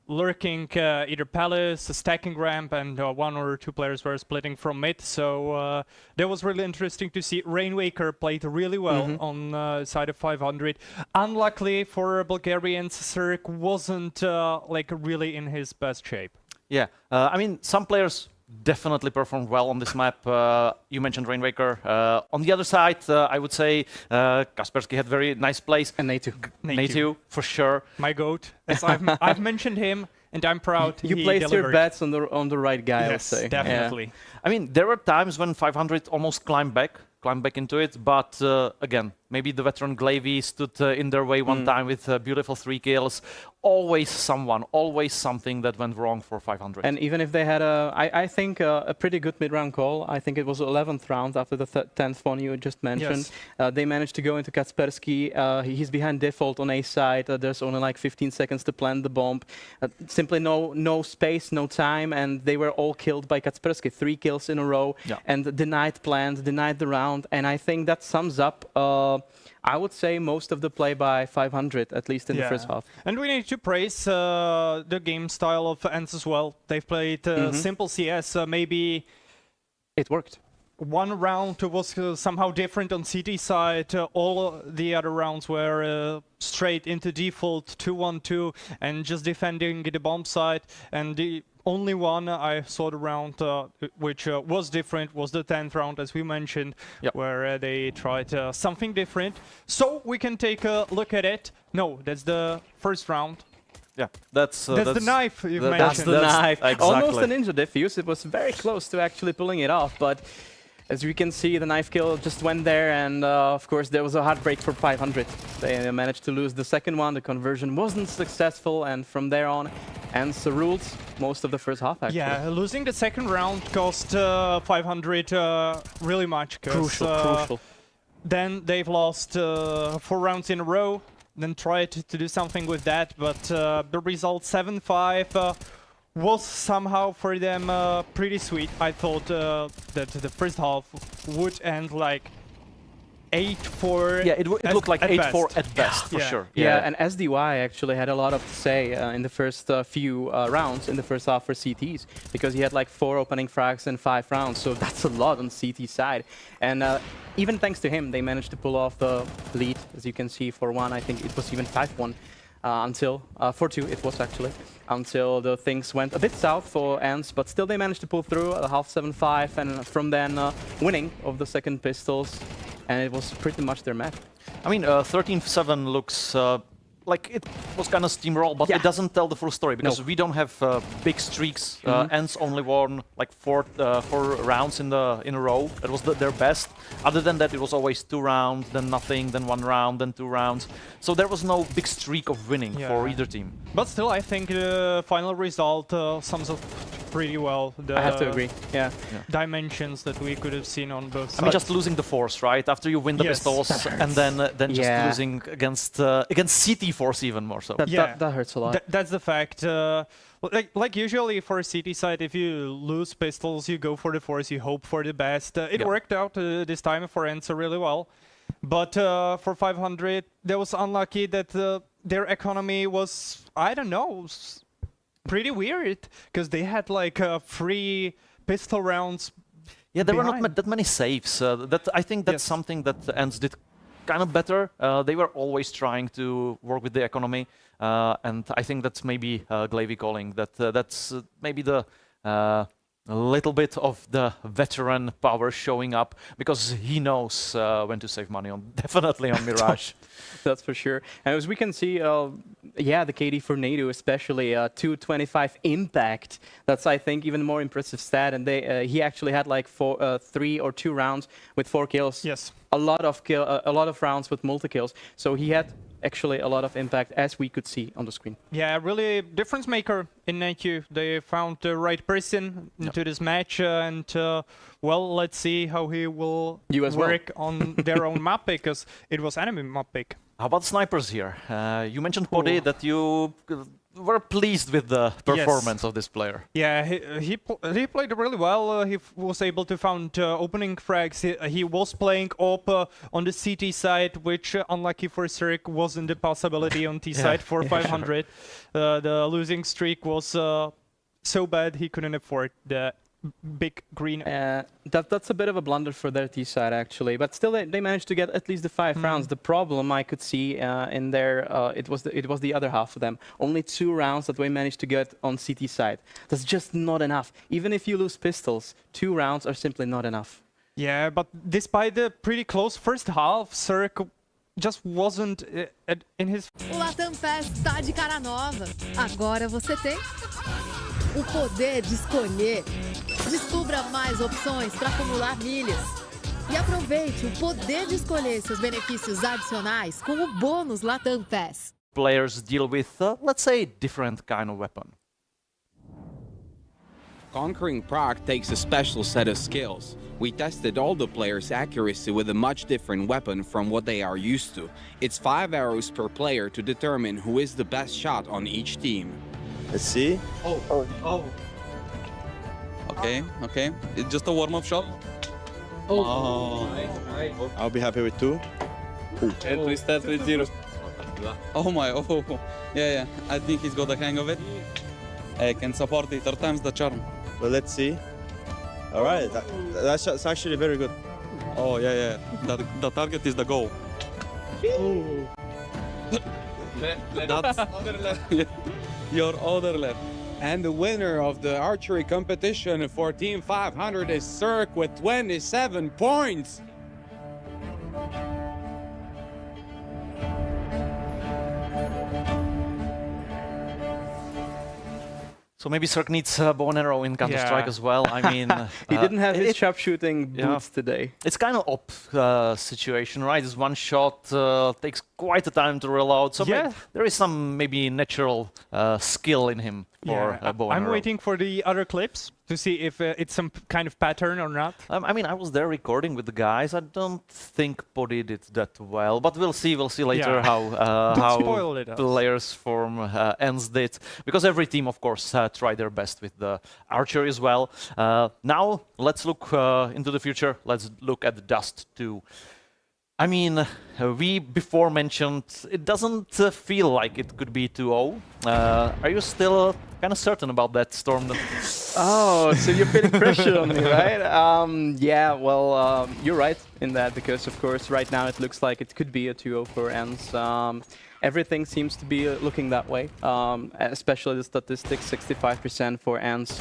lurking either palace, a stacking ramp, and 1 or 2 players were splitting from mid. So that was really interesting to see. Rainwaker played really well on side of 500. Unluckily for Bulgarians, Cirque wasn't like really in his best shape. Yeah, I mean, some players definitely performed well on this map. You mentioned Rainwaker. On the other side, I would say Kaspersky had very nice plays. And Natu. Natu, for sure. My goat. As I've mentioned him, and I'm proud. You placed your bets on the right guy, I would say. Definitely. Yeah. I mean, there were times when 500 almost climbed back into it, but again, maybe the veteran Glavy stood in their way one time with beautiful 3 kills. Always something that went wrong for 500. And even if they had I think a pretty good mid-round call. I think it was 11th round after the 10th one you just mentioned. Yes. They managed to go into Kaspersky. He's behind default on A side. There's only like 15 seconds to plant the bomb. Simply no space, no time, and they were all killed by Kaspersky. 3 kills in a row, and denied plant, denied the round. And I think that sums up, I would say, most of the play by 500, at least in the first half. And we need to praise the game style of ENCE as well. They've played simple CS. Maybe it worked. One round was somehow different on CT side. All the other rounds were straight into default 2-1-2 and just defending the bomb side. And the only one I saw the round which was different was the 10th round, as we mentioned, where they tried something different. So we can take a look at it. No, that's the first round. Yeah, that's the knife you mentioned. That's the knife. Exactly. Almost a ninja defuse. It was very close to actually pulling it off, but as we can see, the knife kill just went there, and of course there was a heartbreak for 500. They managed to lose the second one. The conversion wasn't successful, and from there on, ENCE ruled most of the first half, actually. Yeah, losing the second round cost 500 really much. Crucial. Then they've lost 4 rounds in a row, then tried to do something with that, but the result 7-5 was somehow for them pretty sweet. I thought that the first half would end like 8-4. Yeah, it looked like 8-4 at best, for sure. Yeah, and SDY actually had a lot to say in the first few rounds in the first half for CTs, because he had like 4 opening frags in 5 rounds, so that's a lot on CT side. And even thanks to him, they managed to pull off the lead, as you can see, for 1. I think it was even 5-1. Until 4-2 it was actually, until the things went a bit south for ENCE, but still they managed to pull through a half 7-5, and from then winning of the second pistols, and it was pretty much their map. I mean, 13-7 looks like it was kind of steamroll, but it doesn't tell the full story, because we don't have big streaks. ENCE only won like 4 rounds in a row. That was their best. Other than that, it was always 2 rounds, then nothing, then 1 round, then 2 rounds. So there was no big streak of winning for either team. But still, I think the final result sums up pretty well the I have to agree. Yeah. Dimensions that we could have seen on both sides. I mean, just losing the force, right? After you win the pistols, and then just losing against CT force even more so. That hurts a lot. That's the fact. Like usually for a CT side, if you lose pistols, you go for the force, you hope for the best. It worked out this time for ENCE really well. But for 500, that was unlucky that their economy was, I don't know, pretty weird, because they had like 3 pistol rounds. Yeah, there were not that many saves. I think that's something that ENCE did kind of better. They were always trying to work with the economy, and I think that's maybe Glavy calling. That's maybe the a little bit of the veteran power showing up, because he knows when to save money on, definitely on Mirage. That's for sure. And as we can see, the KD for Nadu especially, 225 impact. That's, I think, even more impressive stat. And he actually had like 3 or 2 rounds with 4 kills. Yes. A lot of rounds with multi-kills. So he had actually a lot of impact, as we could see on the screen. Yeah, really difference maker in NQ. They found the right person into this match, and well, let's see how he will work on their own map pick, because it was enemy map pick. How about snipers here? You mentioned, Podi, that you were pleased with the performance of this player. Yeah, he played really well. He was able to find opening frags. He was playing op on the CT side, which, unlucky for Cirque, wasn't a possibility on T side for 500. The losing streak was so bad he couldn't afford the big green. That's a bit of a blunder for their T side actually, but still they managed to get at least the 5 rounds. The problem I could see in there, it was the other half of them. Only 2 rounds that we managed to get on CT side. That's just not enough. Even if you lose pistols, 2 rounds are simply not enough. Yeah, but despite the pretty close first half, Cirque just wasn't in his... O Latam Pass tá de cara nova. Agora você tem o poder de escolher. Descubra mais opções para acumular milhas. E aproveite o poder de escolher seus benefícios adicionais com o bônus Latam Pass. Players deal with, let's say, different kind of weapon. Conquering Prague takes a special set of skills. We tested all the players' accuracy with a much different weapon from what they are used to. It's 5 arrows per player to determine who is the best shot on each team. Let's see. Oh. Okay. It's just a warm-up shot. I'll be happy with 2. And we start with 0. Oh my, Yeah. I think he's got the hang of it. I can support it 3 times the charm. Well, let's see. All right, that's actually very good. Oh, yeah. The target is the goal. That's other left. Your other left. And the winner of the archery competition for Team 500 is Cirque with 27 points. So maybe Cirque needs a bow and arrow in Counter-Strike as well. I mean, he didn't have his sharpshooting boots today. It's kind of op situation, right? This one shot takes quite a time to reload. So there is some maybe natural skill in him for bow and arrow. I'm waiting for the other clips to see if it's some kind of pattern or not. I mean, I was there recording with the guys. I don't think Podi did that well, but we'll see later how players from ENCE did, because every team, of course, tried their best with the archery as well. Now let's look into the future. Let's look at Dust 2. I mean, we before mentioned it doesn't feel like it could be 2-0. Are you still kind of certain about that, Storm? Oh, so you're putting pressure on me, right? Yeah, well, you're right in that, because of course right now it looks like it could be a 2-0 for ENCE. Everything seems to be looking that way, especially the statistics, 65% for ENCE.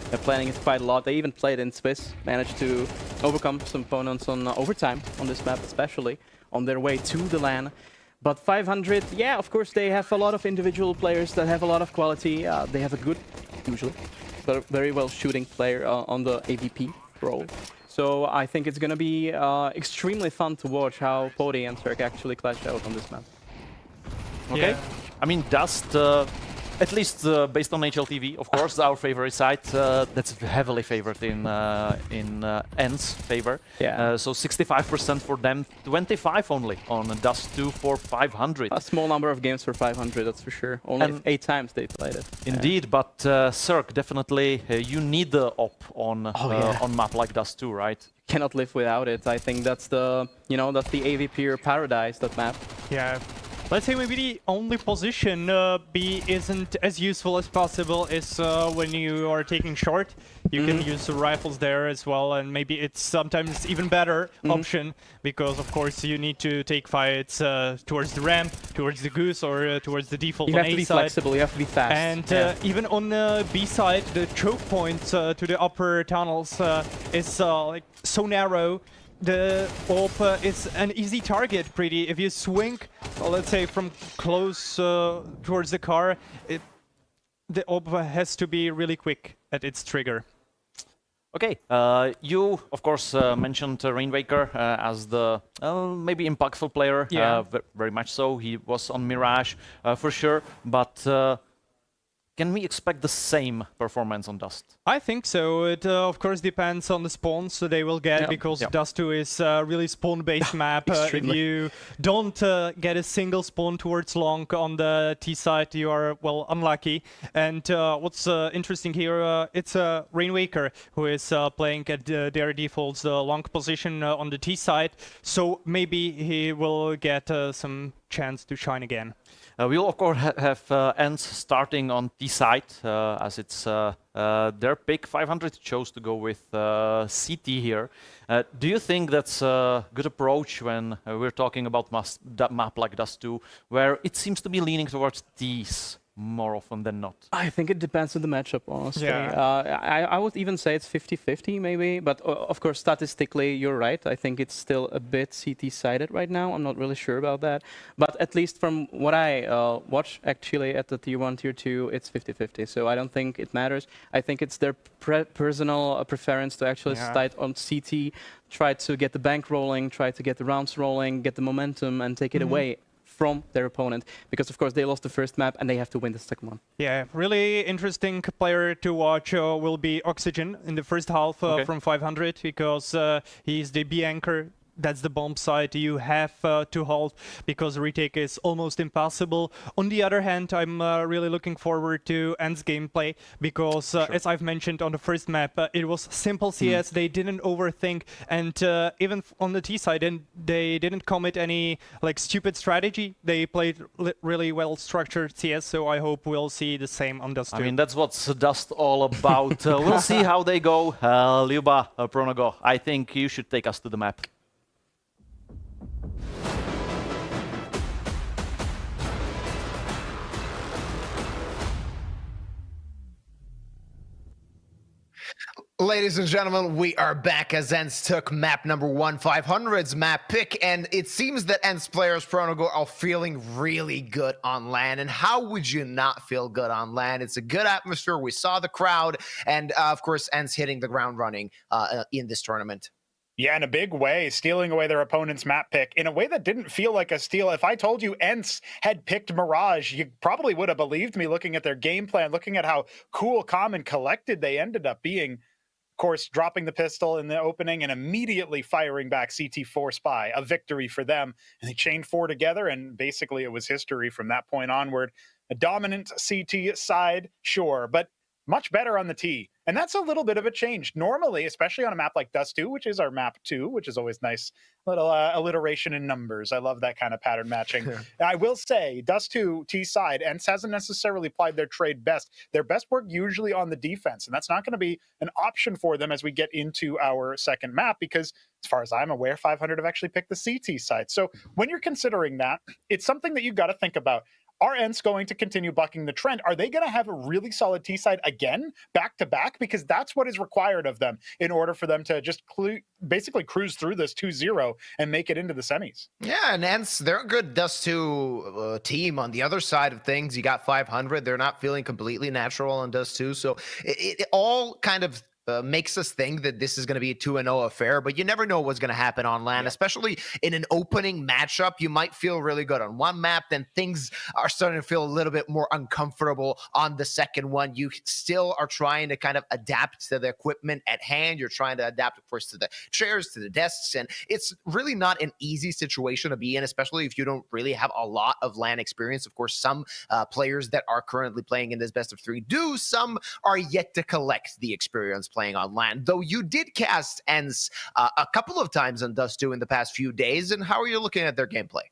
They're planning it quite a lot. They even played in Swiss, managed to overcome some opponents on overtime on this map, especially on their way to the LAN. But 500, yeah, of course, they have a lot of individual players that have a lot of quality. They have a good, usually, but very well shooting player on the AVP role. So I think it's going to be extremely fun to watch how Podi and Cirque actually clash out on this map. Okay. I mean, Dust, at least based on HLTV, of course, our favorite side, that's heavily favored in ENCE favor. Yeah. So 65% for them, 25 only on Dust 2 for 500. A small number of games for 500, that's for sure. Only 8 times they played it. Indeed, but Cirque, definitely, you need the op on map like Dust 2, right? Cannot live without it. I think that's the, that's the AVP paradise, that map. Yeah. Let's say maybe the only position B isn't as useful as possible is when you are taking short. You can use the rifles there as well, and maybe it's sometimes even better option, because of course you need to take fights towards the ramp, towards the goose, or towards the default on A side. You have to be flexible, you have to be fast. And even on the B side, the choke points to the upper tunnels is like so narrow. The op is an easy target, pretty. If you swing, let's say from close towards the car, the op has to be really quick at its trigger. Okay, you of course mentioned Rainwaker as the maybe impactful player. Yeah. Very much so. He was on Mirage for sure, but Can we expect the same performance on Dust? I think so. It of course depends on the spawns they will get, because Dust 2 is a really spawn-based map. If you don't get a single spawn towards long on the T side, you are, well, unlucky. And what's interesting here, it's Rainwaker who is playing at their defaults long position on the T side, so maybe he will get some chance to shine again. We'll of course have ENCE starting on T side, as it's their pick. 500 chose to go with CT here. Do you think that's a good approach when we're talking about that map like Dust 2, where it seems to be leaning towards T's more often than not? I think it depends on the matchup, honestly. I would even say it's 50-50 maybe, but of course statistically you're right. I think it's still a bit CT-sided right now. I'm not really sure about that. But at least from what I watch actually at the Tier 1, Tier 2, it's 50-50. So I don't think it matters. I think it's their personal preference to actually start on CT, try to get the bank rolling, try to get the rounds rolling, get the momentum and take it away from their opponent, because of course they lost the first map and they have to win the second one. Yeah, really interesting player to watch will be Oxygen in the first half from 500, because he's the B anchor. That's the bomb side you have to hold, because retake is almost impossible. On the other hand, I'm really looking forward to ENCE gameplay, because as I've mentioned on the first map, it was simple CS. They didn't overthink, and even on the T side, and they didn't commit any like stupid strategy. They played really well structured CS, so I hope we'll see the same on Dust 2. I mean, that's what's Dust all about. We'll see how they go. Lyuba, Pronogo, I think you should take us to the map. Ladies and gentlemen, we are back as ENCE took map number 1, 500's map pick, and it seems that ENCE players, Pronogo, are feeling really good on LAN. And how would you not feel good on LAN? It's a good atmosphere. We saw the crowd, and of course, ENCE hitting the ground running in this tournament. Yeah, in a big way, stealing away their opponent's map pick in a way that didn't feel like a steal. If I told you ENCE had picked Mirage, you probably would have believed me looking at their game plan, looking at how cool, calm, and collected they ended up being. Of course, dropping the pistol in the opening and immediately firing back CT4 Spy, a victory for them. And they chained 4 together, and basically it was history from that point onward. A dominant CT side, sure, but much better on the T. And that's a little bit of a change. Normally, especially on a map like Dust 2, which is our map 2, which is always nice, little alliteration in numbers. I love that kind of pattern matching. I will say, Dust 2, T side, ENCE hasn't necessarily applied their trade best. Their best work usually on the defense, and that's not going to be an option for them as we get into our second map, because as far as I'm aware, 500 have actually picked the CT side. So when you're considering that, it's something that you've got to think about. Are ENCE going to continue bucking the trend? Are they going to have a really solid T side again, back to back? Because that's what is required of them in order for them to just basically cruise through this 2-0 and make it into the semis. Yeah, and ENCE, they're a good Dust 2 team. On the other side of things, you got 500. They're not feeling completely natural on Dust 2. So it all kind of makes us think that this is going to be a 2-0 affair, but you never know what's going to happen on LAN, especially in an opening matchup. You might feel really good on one map, then things are starting to feel a little bit more uncomfortable on the second one. You still are trying to kind of adapt to the equipment at hand. You're trying to adapt, of course, to the chairs, to the desks, and it's really not an easy situation to be in, especially if you don't really have a lot of LAN experience. Of course, some players that are currently playing in this best of 3 do. Some are yet to collect the experience playing on LAN, though you did cast ENCE a couple of times on Dust 2 in the past few days. And how are you looking at their gameplay?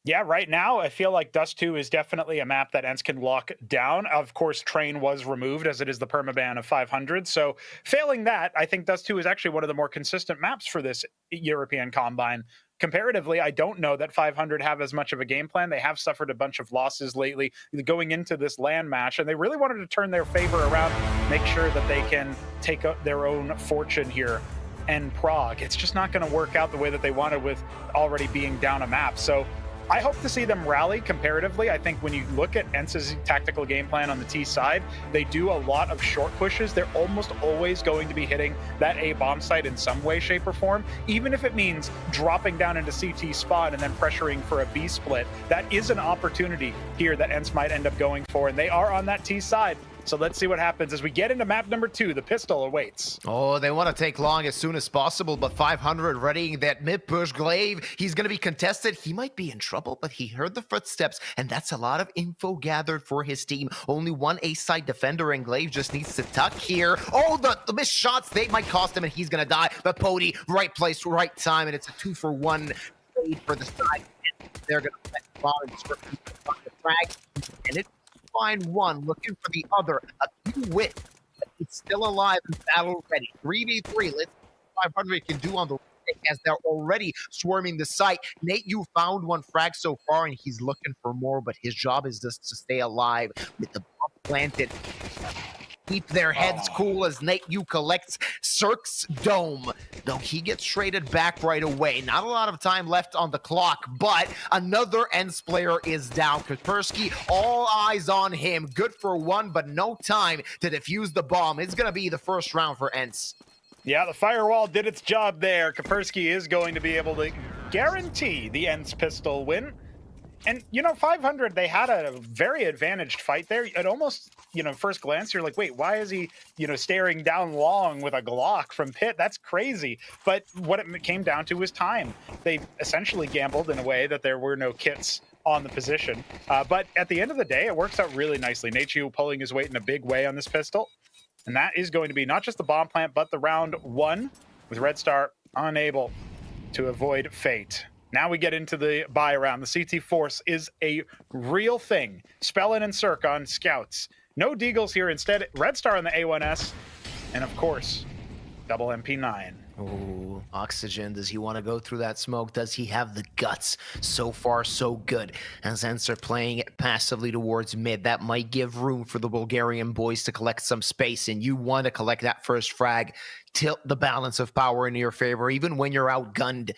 Yeah, right now, I feel like Dust 2 is definitely a map that ENCE can lock down. Of course, Train was removed, as it is the permaban of 500. So failing that, I think Dust 2 is actually one of the more consistent maps for this European Combine. Comparatively, I don't know that 500 have as much of a game plan. They have suffered a bunch of losses lately going into this LAN match, and they really wanted to turn their favor around, make sure that they can take their own fortune here. And Prague, it's just not going to work out the way that they wanted with already being down a map. So I hope to see them rally comparatively. I think when you look at ENCE's tactical game plan on the T side, they do a lot of short pushes. They're almost always going to be hitting that A bomb site in some way, shape, or form, even if it means dropping down into CT spawn and then pressuring for a B split. That is an opportunity here that ENCE might end up going for, and they are on that T side. So let's see what happens as we get into map number 2. The pistol awaits. Oh, they want to take long as soon as possible, but 500 readying that mid push. Glaive, he's going to be contested. He might be in trouble, but he heard the footsteps, and that's a lot of info gathered for his team. Only one A-side defender, and Glaive just needs to tuck here. Oh, the missed shots, they might cost him, and he's going to die. But Pody, right place, right time, and it's a 2-for-1 trade for the side. They're going to let the ball and the frag, and it's find one, looking for the other. A few wit, but it's still alive and battle ready. 3v3, let's see what 500 can do on the as they're already swarming the site. Nate, you found one frag so far, and he's looking for more, but his job is just to stay alive with the bomb planted. Keep their heads cool as Nate Yu collects Cirque's dome. Though he gets traded back right away. Not a lot of time left on the clock, but another ENCE player is down. Kaspersky, all eyes on him. Good for one, but no time to defuse the bomb. It's going to be the first round for ENCE. Yeah, the firewall did its job there. Kaspersky is going to be able to guarantee the ENCE pistol win. And, you know, 500, they had a very advantaged fight there. It almost, you know, first glance, you're like, wait, why is he, you know, staring down long with a Glock from pit? That's crazy. But what it came down to was time. They essentially gambled in a way that there were no kits on the position. But at the end of the day, it works out really nicely. Nachu pulling his weight in a big way on this pistol. And that is going to be not just the bomb plant, but the round 1 with Red Star unable to avoid fate. Now we get into the buy round. The CT Force is a real thing. Spellin and Cirque on scouts. No Deagles here. Instead, Red Star on the A1S. And of course, double MP9. Oh, Oxygen, does he want to go through that smoke? Does he have the guts? So far, so good. As ENCE are playing it passively towards mid, that might give room for the Bulgarian boys to collect some space, and you want to collect that first frag. Tilt the balance of power in your favor, even when you're outgunned.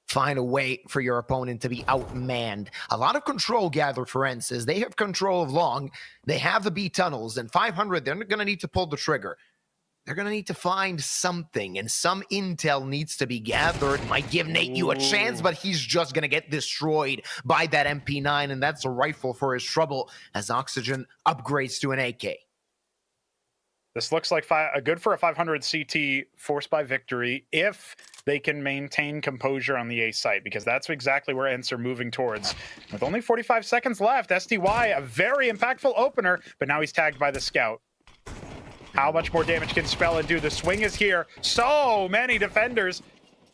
Find a way for your opponent to be outmanned. A lot of control gathered for ENCE as they have control of long. They have the B tunnels, and 500, they're going to need to pull the trigger. They're going to need to find something, and some intel needs to be gathered. Might give Nate Yu a chance, but he's just going to get destroyed by that MP9, and that's a rifle for his trouble as Oxygen upgrades to an AK. This looks like a good for a 500 CT forced by victory if they can maintain composure on the A site, because that's exactly where ENCE are moving towards. With only 45 seconds left, SDY, a very impactful opener, but now he's tagged by the scout. How much more damage can Spellin do? The swing is here. So many defenders.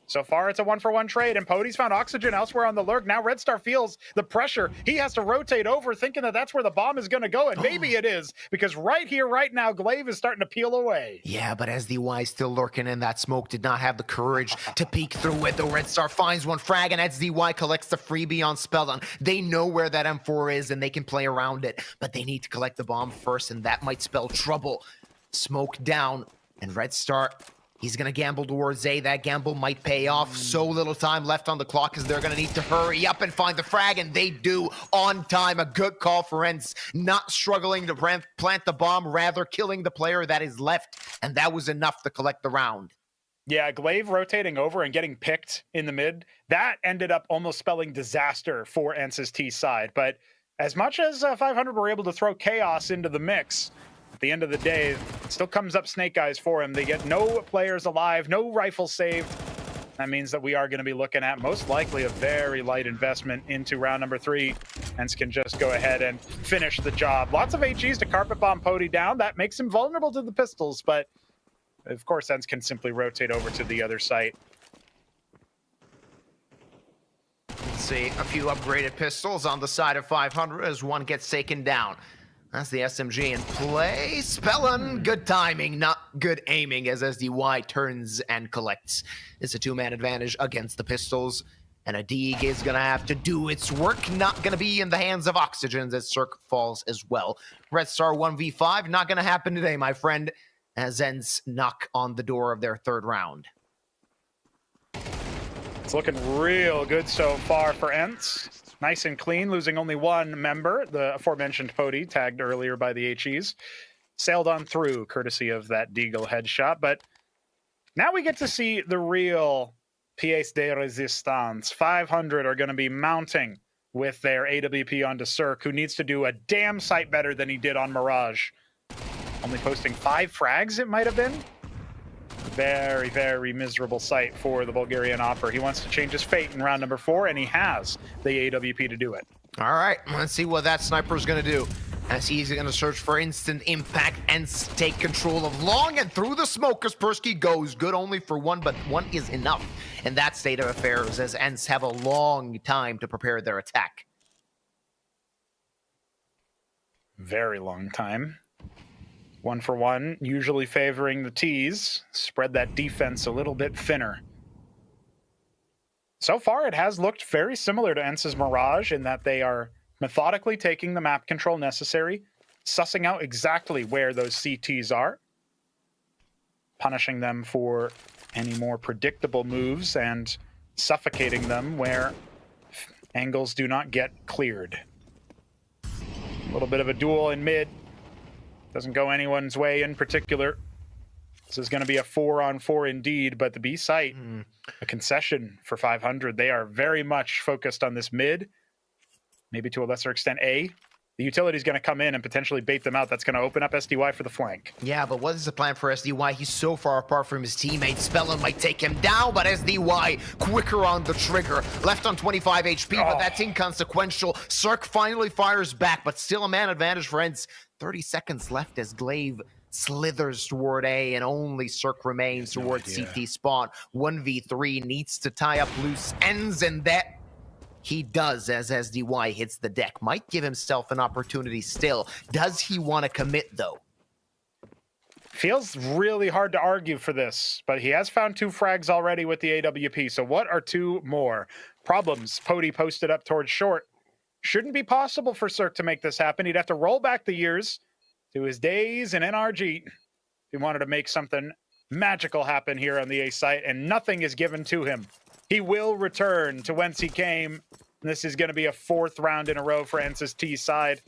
So far, it's a 1-for-1 trade, and Pody's found Oxygen elsewhere on the lurk. Now Red Star feels the pressure. He has to rotate over, thinking that that's where the bomb is going to go, and maybe it is, because right here, right now, Glaive is starting to peel away. Yeah, but SDY still lurking in that smoke, did not have the courage to peek through it. The Red Star finds one frag, and SDY collects the freebie on Spellin. They know where that M4 is, and they can play around it, but they need to collect the bomb first, and that might spell trouble. Smoke down, and Red Star, he's going to gamble towards A. That gamble might pay off. So little time left on the clock as they're going to need to hurry up and find the frag, and they do on time. A good call for ENCE, not struggling to plant the bomb, rather killing the player that is left, and that was enough to collect the round. Yeah, Glaive rotating over and getting picked in the mid, that ended up almost spelling disaster for ENCE's T side. But as much as 500 were able to throw chaos into the mix, at the end of the day, it still comes up snake eyes for him. They get no players alive, no rifles saved. That means that we are going to be looking at most likely a very light investment into round number 3. ENCE can just go ahead and finish the job. Lots of HEs to carpet bomb Pody down. That makes him vulnerable to the pistols, but of course ENCE can simply rotate over to the other site. Let's see, a few upgraded pistols on the side of 500 as one gets taken down. That's the SMG in play. Spellin, good timing, not good aiming as SDY turns and collects. It's a 2-man advantage against the pistols. And a Deeg is going to have to do its work. Not going to be in the hands of Oxygen as Cirque falls as well. Red Star 1v5, not going to happen today, my friend, as ENCE knock on the door of their 3rd round. It's looking real good so far for ENCE. Nice and clean, losing only one member, the aforementioned Pody, tagged earlier by the HEs. Sailed on through, courtesy of that Deagle headshot. But now we get to see the real pièce de résistance. 500 are going to be mounting with their AWP onto Cirque, who needs to do a damn sight better than he did on Mirage. Only posting 5 frags, it might have been. Very, very miserable sight for the Bulgarian Opera. He wants to change his fate in round number 4, and he has the AWP to do it. All right, let's see what that sniper is going to do. As he's going to search for instant impact and take control of long, and through the smoke, Kaspersky goes. Good only for one, but one is enough in that state of affairs, as ENCE have a long time to prepare their attack. Very long time. 1 for 1, usually favoring the T's. Spread that defense a little bit thinner. So far, it has looked very similar to ENCE's Mirage in that they are methodically taking the map control necessary, sussing out exactly where those CTs are, punishing them for any more predictable moves, and suffocating them where angles do not get cleared. A little bit of a duel in mid. Doesn't go anyone's way in particular. This is going to be a 4-on-4 indeed, but the B site, a concession for 500. They are very much focused on this mid, maybe to a lesser extent A. The utility is going to come in and potentially bait them out. That's going to open up SDY for the flank. Yeah, but what is the plan for SDY? He's so far apart from his teammates. Spellin might take him down, but SDY quicker on the trigger. Left on 25 HP, but that's inconsequential. Cirque finally fires back, but still a man advantage for ENCE. 30 seconds left as Glaive slithers toward A, and only Cirque remains towards CT spawn. 1v3 needs to tie up loose ends, and that he does as SDY hits the deck. Might give himself an opportunity still. Does he want to commit, though? Feels really hard to argue for this, but he has found 2 frags already with the AWP. So what are 2 more? Problems. Pody posted up towards short. Shouldn't be possible for Cirque to make this happen. He'd have to roll back the years to his days in NRG if he wanted to make something magical happen here on the A site, and nothing is given to him. He will return to whence he came. This is going to be a 4th round in a row for ENCE's T side.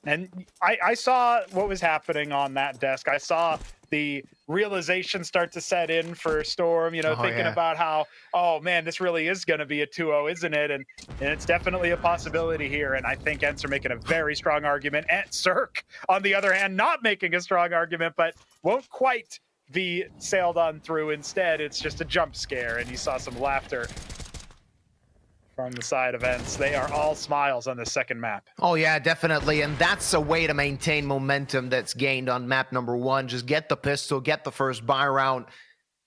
And I saw what was happening on that desk. I saw the realization start to set in for Storm, thinking about how, oh man, this really is going to be a 2-0, isn't it? And it's definitely a possibility here. And I think ENCE are making a very strong argument. And Cirque, on the other hand, not making a strong argument, but won't quite be sailed on through. Instead, it's just a jump scare. And you saw some laughter from the side of ENCE. They are all smiles on the second map. Oh yeah, definitely, and that's a way to maintain momentum that's gained on map number 1. Just get the pistol, get the first buy round,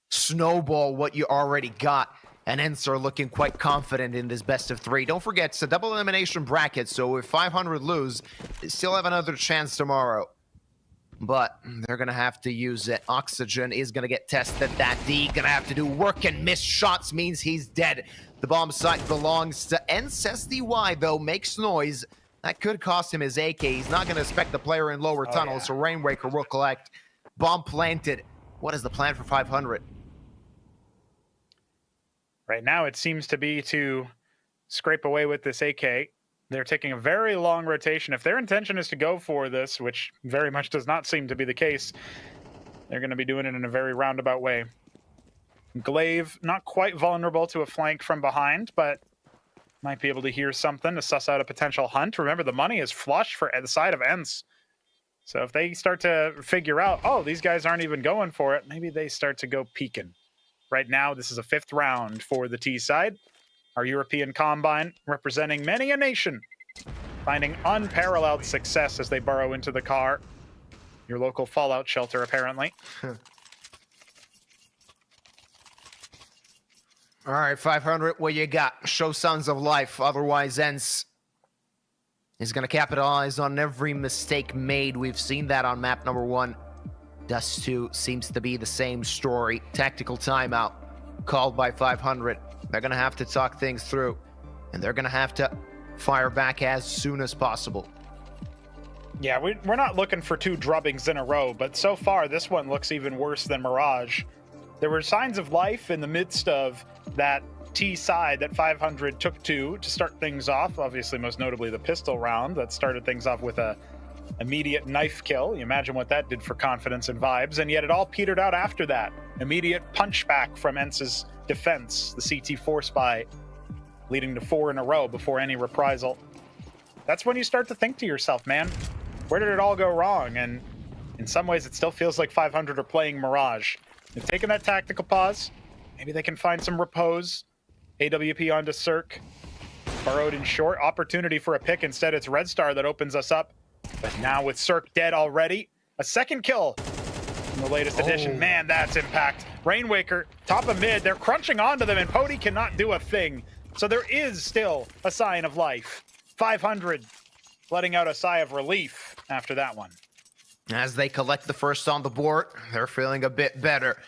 snowball what you already got, and ENCE are looking quite confident in this best of 3. Don't forget, it's a double elimination bracket, so if 500 lose, they still have another chance tomorrow. But they're going to have to use it. Oxygen is going to get tested. That D going to have to do work, and missed shots means he's dead. The bomb site belongs to ENCE. SDY, though, makes noise. That could cost him his AK. He's not going to expect the player in lower tunnel, so Rainwaker will collect. Bomb planted. What is the plan for 500? Right now, it seems to be to scrape away with this AK. They're taking a very long rotation. If their intention is to go for this, which very much does not seem to be the case, they're going to be doing it in a very roundabout way. Glaive, not quite vulnerable to a flank from behind, but might be able to hear something to suss out a potential hunt. Remember, the money is flush for the side of ENCE. So if they start to figure out, oh, these guys aren't even going for it, maybe they start to go peeking. Right now, this is a 5th round for the T side. Our European Combine, representing many a nation, finding unparalleled success as they burrow into the car. Your local fallout shelter, apparently. All right, 500, what you got? Show signs of life, otherwise ENCE is going to capitalize on every mistake made. We've seen that on map number 1. Dust 2 seems to be the same story. Tactical timeout called by 500. They're going to have to talk things through, and they're going to have to fire back as soon as possible. Yeah, we're not looking for 2 drubbings in a row, but so far this one looks even worse than Mirage. There were signs of life in the midst of that T side that 500 took to start things off. Obviously, most notably the pistol round that started things off with a immediate knife kill. You imagine what that did for confidence and vibes, and yet it all petered out after that. Immediate punchback from ENCE's defense, the CT4 spy, leading to 4 in a row before any reprisal. That's when you start to think to yourself, man, where did it all go wrong? And in some ways, it still feels like 500 are playing Mirage. They've taken that tactical pause. Maybe they can find some repose. AWP onto Cirque. Burrowed in short. Opportunity for a pick. Instead, it's Red Star that opens us up. But now with Cirque dead already, a second kill in the latest edition. Man, that's impact. Rainwaker, top of mid. They're crunching onto them, and Pody cannot do a thing. So there is still a sign of life. 500 letting out a sigh of relief after that one. As they collect the first on the board, they're feeling a bit better.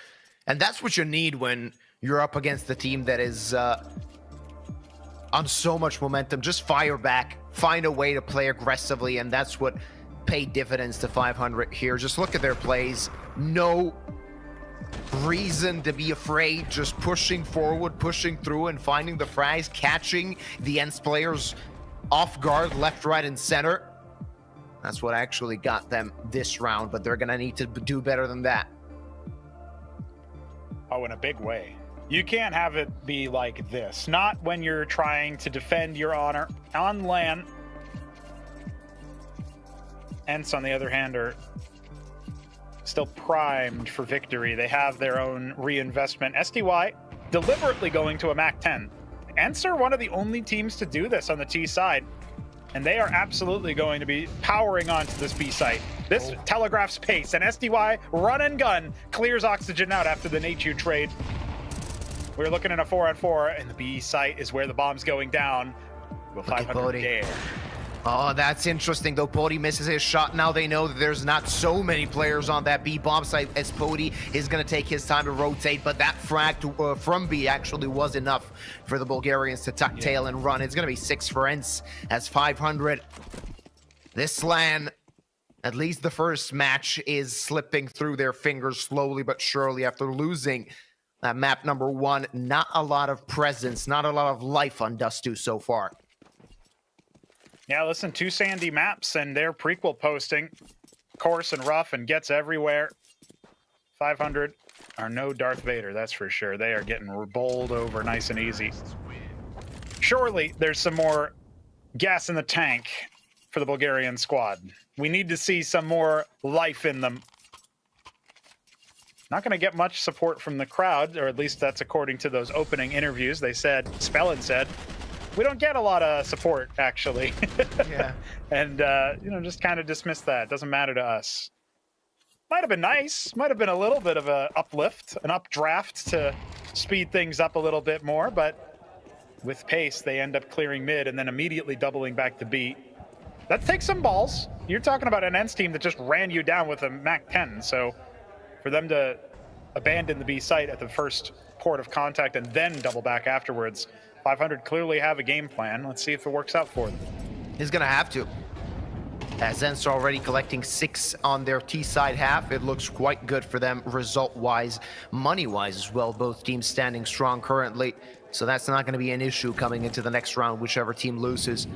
And that's what you need when you're up against the team that is on so much momentum. Just fire back, find a way to play aggressively, and that's what paid dividends to 500 here. Just look at their plays. No reason to be afraid, just pushing forward, pushing through, and finding the frags, catching the ENCE players off guard, left, right, and center. That's what actually got them this round, but they're going to need to do better than that. Oh, in a big way. You can't have it be like this. Not when you're trying to defend your honor on LAN. ENCE, on the other hand, are still primed for victory. They have their own reinvestment. STY deliberately going to a MAC 10. ENCE are one of the only teams to do this on the T side. And they are absolutely going to be powering onto this B site. This telegraphs pace, and STY run and gun clears Oxygen out after the Nachu trade. We're looking at a 4-on-4, and the B site is where the bomb's going down. Will 500 dare? Oh, that's interesting, though. Pody misses his shot. Now they know that there's not so many players on that B bomb site, as Pody is going to take his time to rotate, but that frag from B actually was enough for the Bulgarians to tuck tail and run. It's going to be 6 for ENCE as 500. This LAN, at least the first match, is slipping through their fingers slowly but surely after losing that map number 1. Not a lot of presence, not a lot of life on Dust2 so far. Yeah, listen, 2 sandy maps, and they're prequel posting. Coarse and rough and gets everywhere. 500 are no Darth Vader, that's for sure. They are getting bowled over nice and easy. Surely there's some more gas in the tank for the Bulgarian squad. We need to see some more life in them. Not going to get much support from the crowd, or at least that's according to those opening interviews. They said, Spellin said, we don't get a lot of support, actually. Yeah. And, you know, just kind of dismiss that. Doesn't matter to us. Might have been nice. Might have been a little bit of an uplift, an updraft to speed things up a little bit more. But with pace, they end up clearing mid and then immediately doubling back to B. That takes some balls. You're talking about an ENCE team that just ran you down with a MAC 10. So for them to abandon the B site at the first port of contact and then double back afterwards, 500 clearly have a game plan. Let's see if it works out for them. He's going to have to. As ENCE already collecting 6 on their T side half, it looks quite good for them result-wise, money-wise as well. Both teams standing strong currently, so that's not going to be an issue coming into the next round, whichever team loses.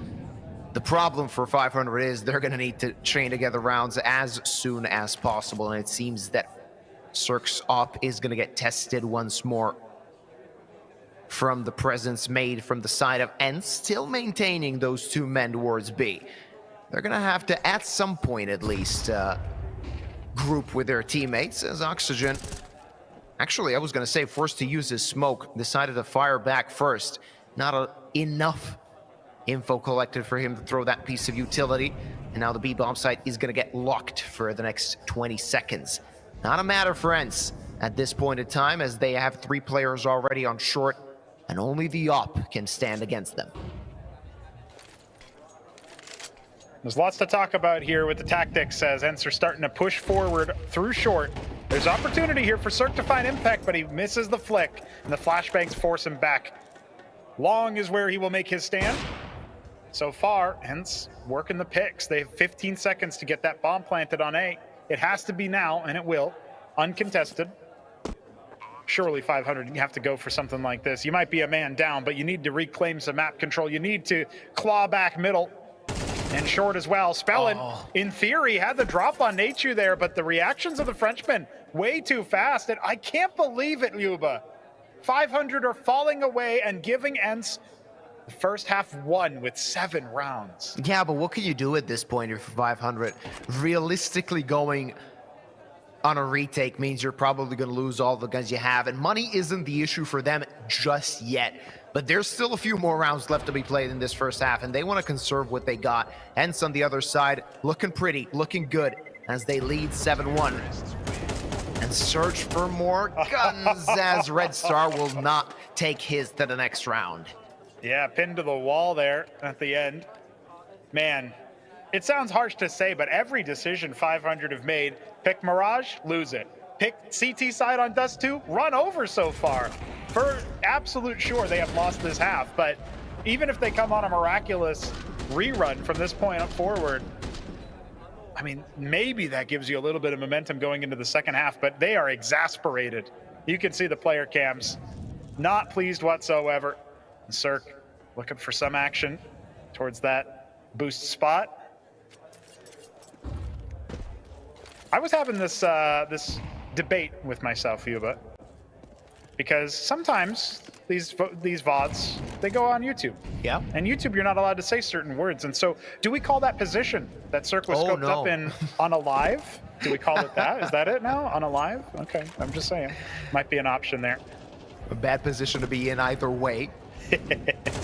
The problem for 500 is they're going to need to chain together rounds as soon as possible, and it seems that Cirque's op is going to get tested once more from the presence made from the side of ENCE, still maintaining those 2 men towards B. They're going to have to, at some point at least, group with their teammates as Oxygen. Actually, I was going to say, forced to use his smoke, decided to fire back first. Not enough info collected for him to throw that piece of utility. And now the B bomb site is going to get locked for the next 20 seconds. Not a matter for ENCE at this point in time, as they have 3 players already on short, and only the op can stand against them. There's lots to talk about here with the tactics as ENCE are starting to push forward through short. There's opportunity here for Cirque to find impact, but he misses the flick, and the flashbangs force him back. Long is where he will make his stand. So far, ENCE working the picks. They have 15 seconds to get that bomb planted on A. It has to be now, and it will. Uncontested. surely 500, you have to go for something like this. You might be a man down, but you need to reclaim some map control. You need to claw back middle and short as well. Spellin, in theory, had the drop on Nachu there, but the reactions of the Frenchman way too fast. And I can't believe it, Yuba. 500 are falling away and giving ENCE the first half won with 7 rounds. Yeah, but what can you do at this point if 500? Realistically, going on a retake means you're probably going to lose all the guns you have, and money isn't the issue for them just yet. But there's still a few more rounds left to be played in this first half, and they want to conserve what they got. ENCE on the other side, looking pretty, looking good, as they lead 7-1. And search for more guns as Red Star will not take his to the next round. Yeah, pinned to the wall there at the end. Man, it sounds harsh to say, but every decision 500 have made, pick Mirage, lose it. Pick CT side on Dust 2, run over so far. For absolute sure, they have lost this half, but even if they come on a miraculous rerun from this point up forward, I mean, maybe that gives you a little bit of momentum going into the second half, but they are exasperated. You can see the player cams not pleased whatsoever. And Cirque looking for some action towards that boost spot. I was having this this debate with myself, Yuba, because sometimes these VODs, they go on YouTube. Yeah. And YouTube, you're not allowed to say certain words. And so do we call that position that Cirque was scoped up in on a live? Do we call it that? Is that it now? On a live? Okay, I'm just saying. Might be an option there. A bad position to be in either way.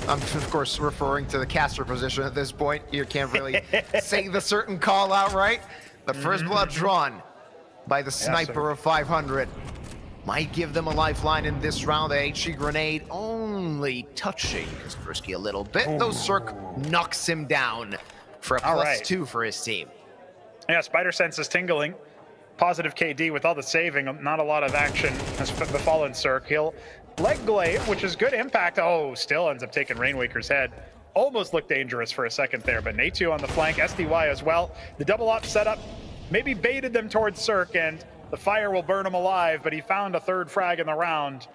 I'm, of course, referring to the caster position at this point. You can't really say the certain call out, right? But first blood drawn by the sniper of 500. Might give them a lifeline in this round. The HE grenade only touching Kaspersky a little bit. Though Cirque knocks him down for a +2 for his team. Yeah, Spider Sense is tingling. Positive KD with all the saving. Not a lot of action has befallen Cirque. He'll leg glaive, which is good impact. Oh, still ends up taking Rainwaker's head. Almost looked dangerous for a second there, but Natu on the flank, SDY as well. The double op setup maybe baited them towards Cirque, and the fire will burn him alive, but he found a third frag in the round.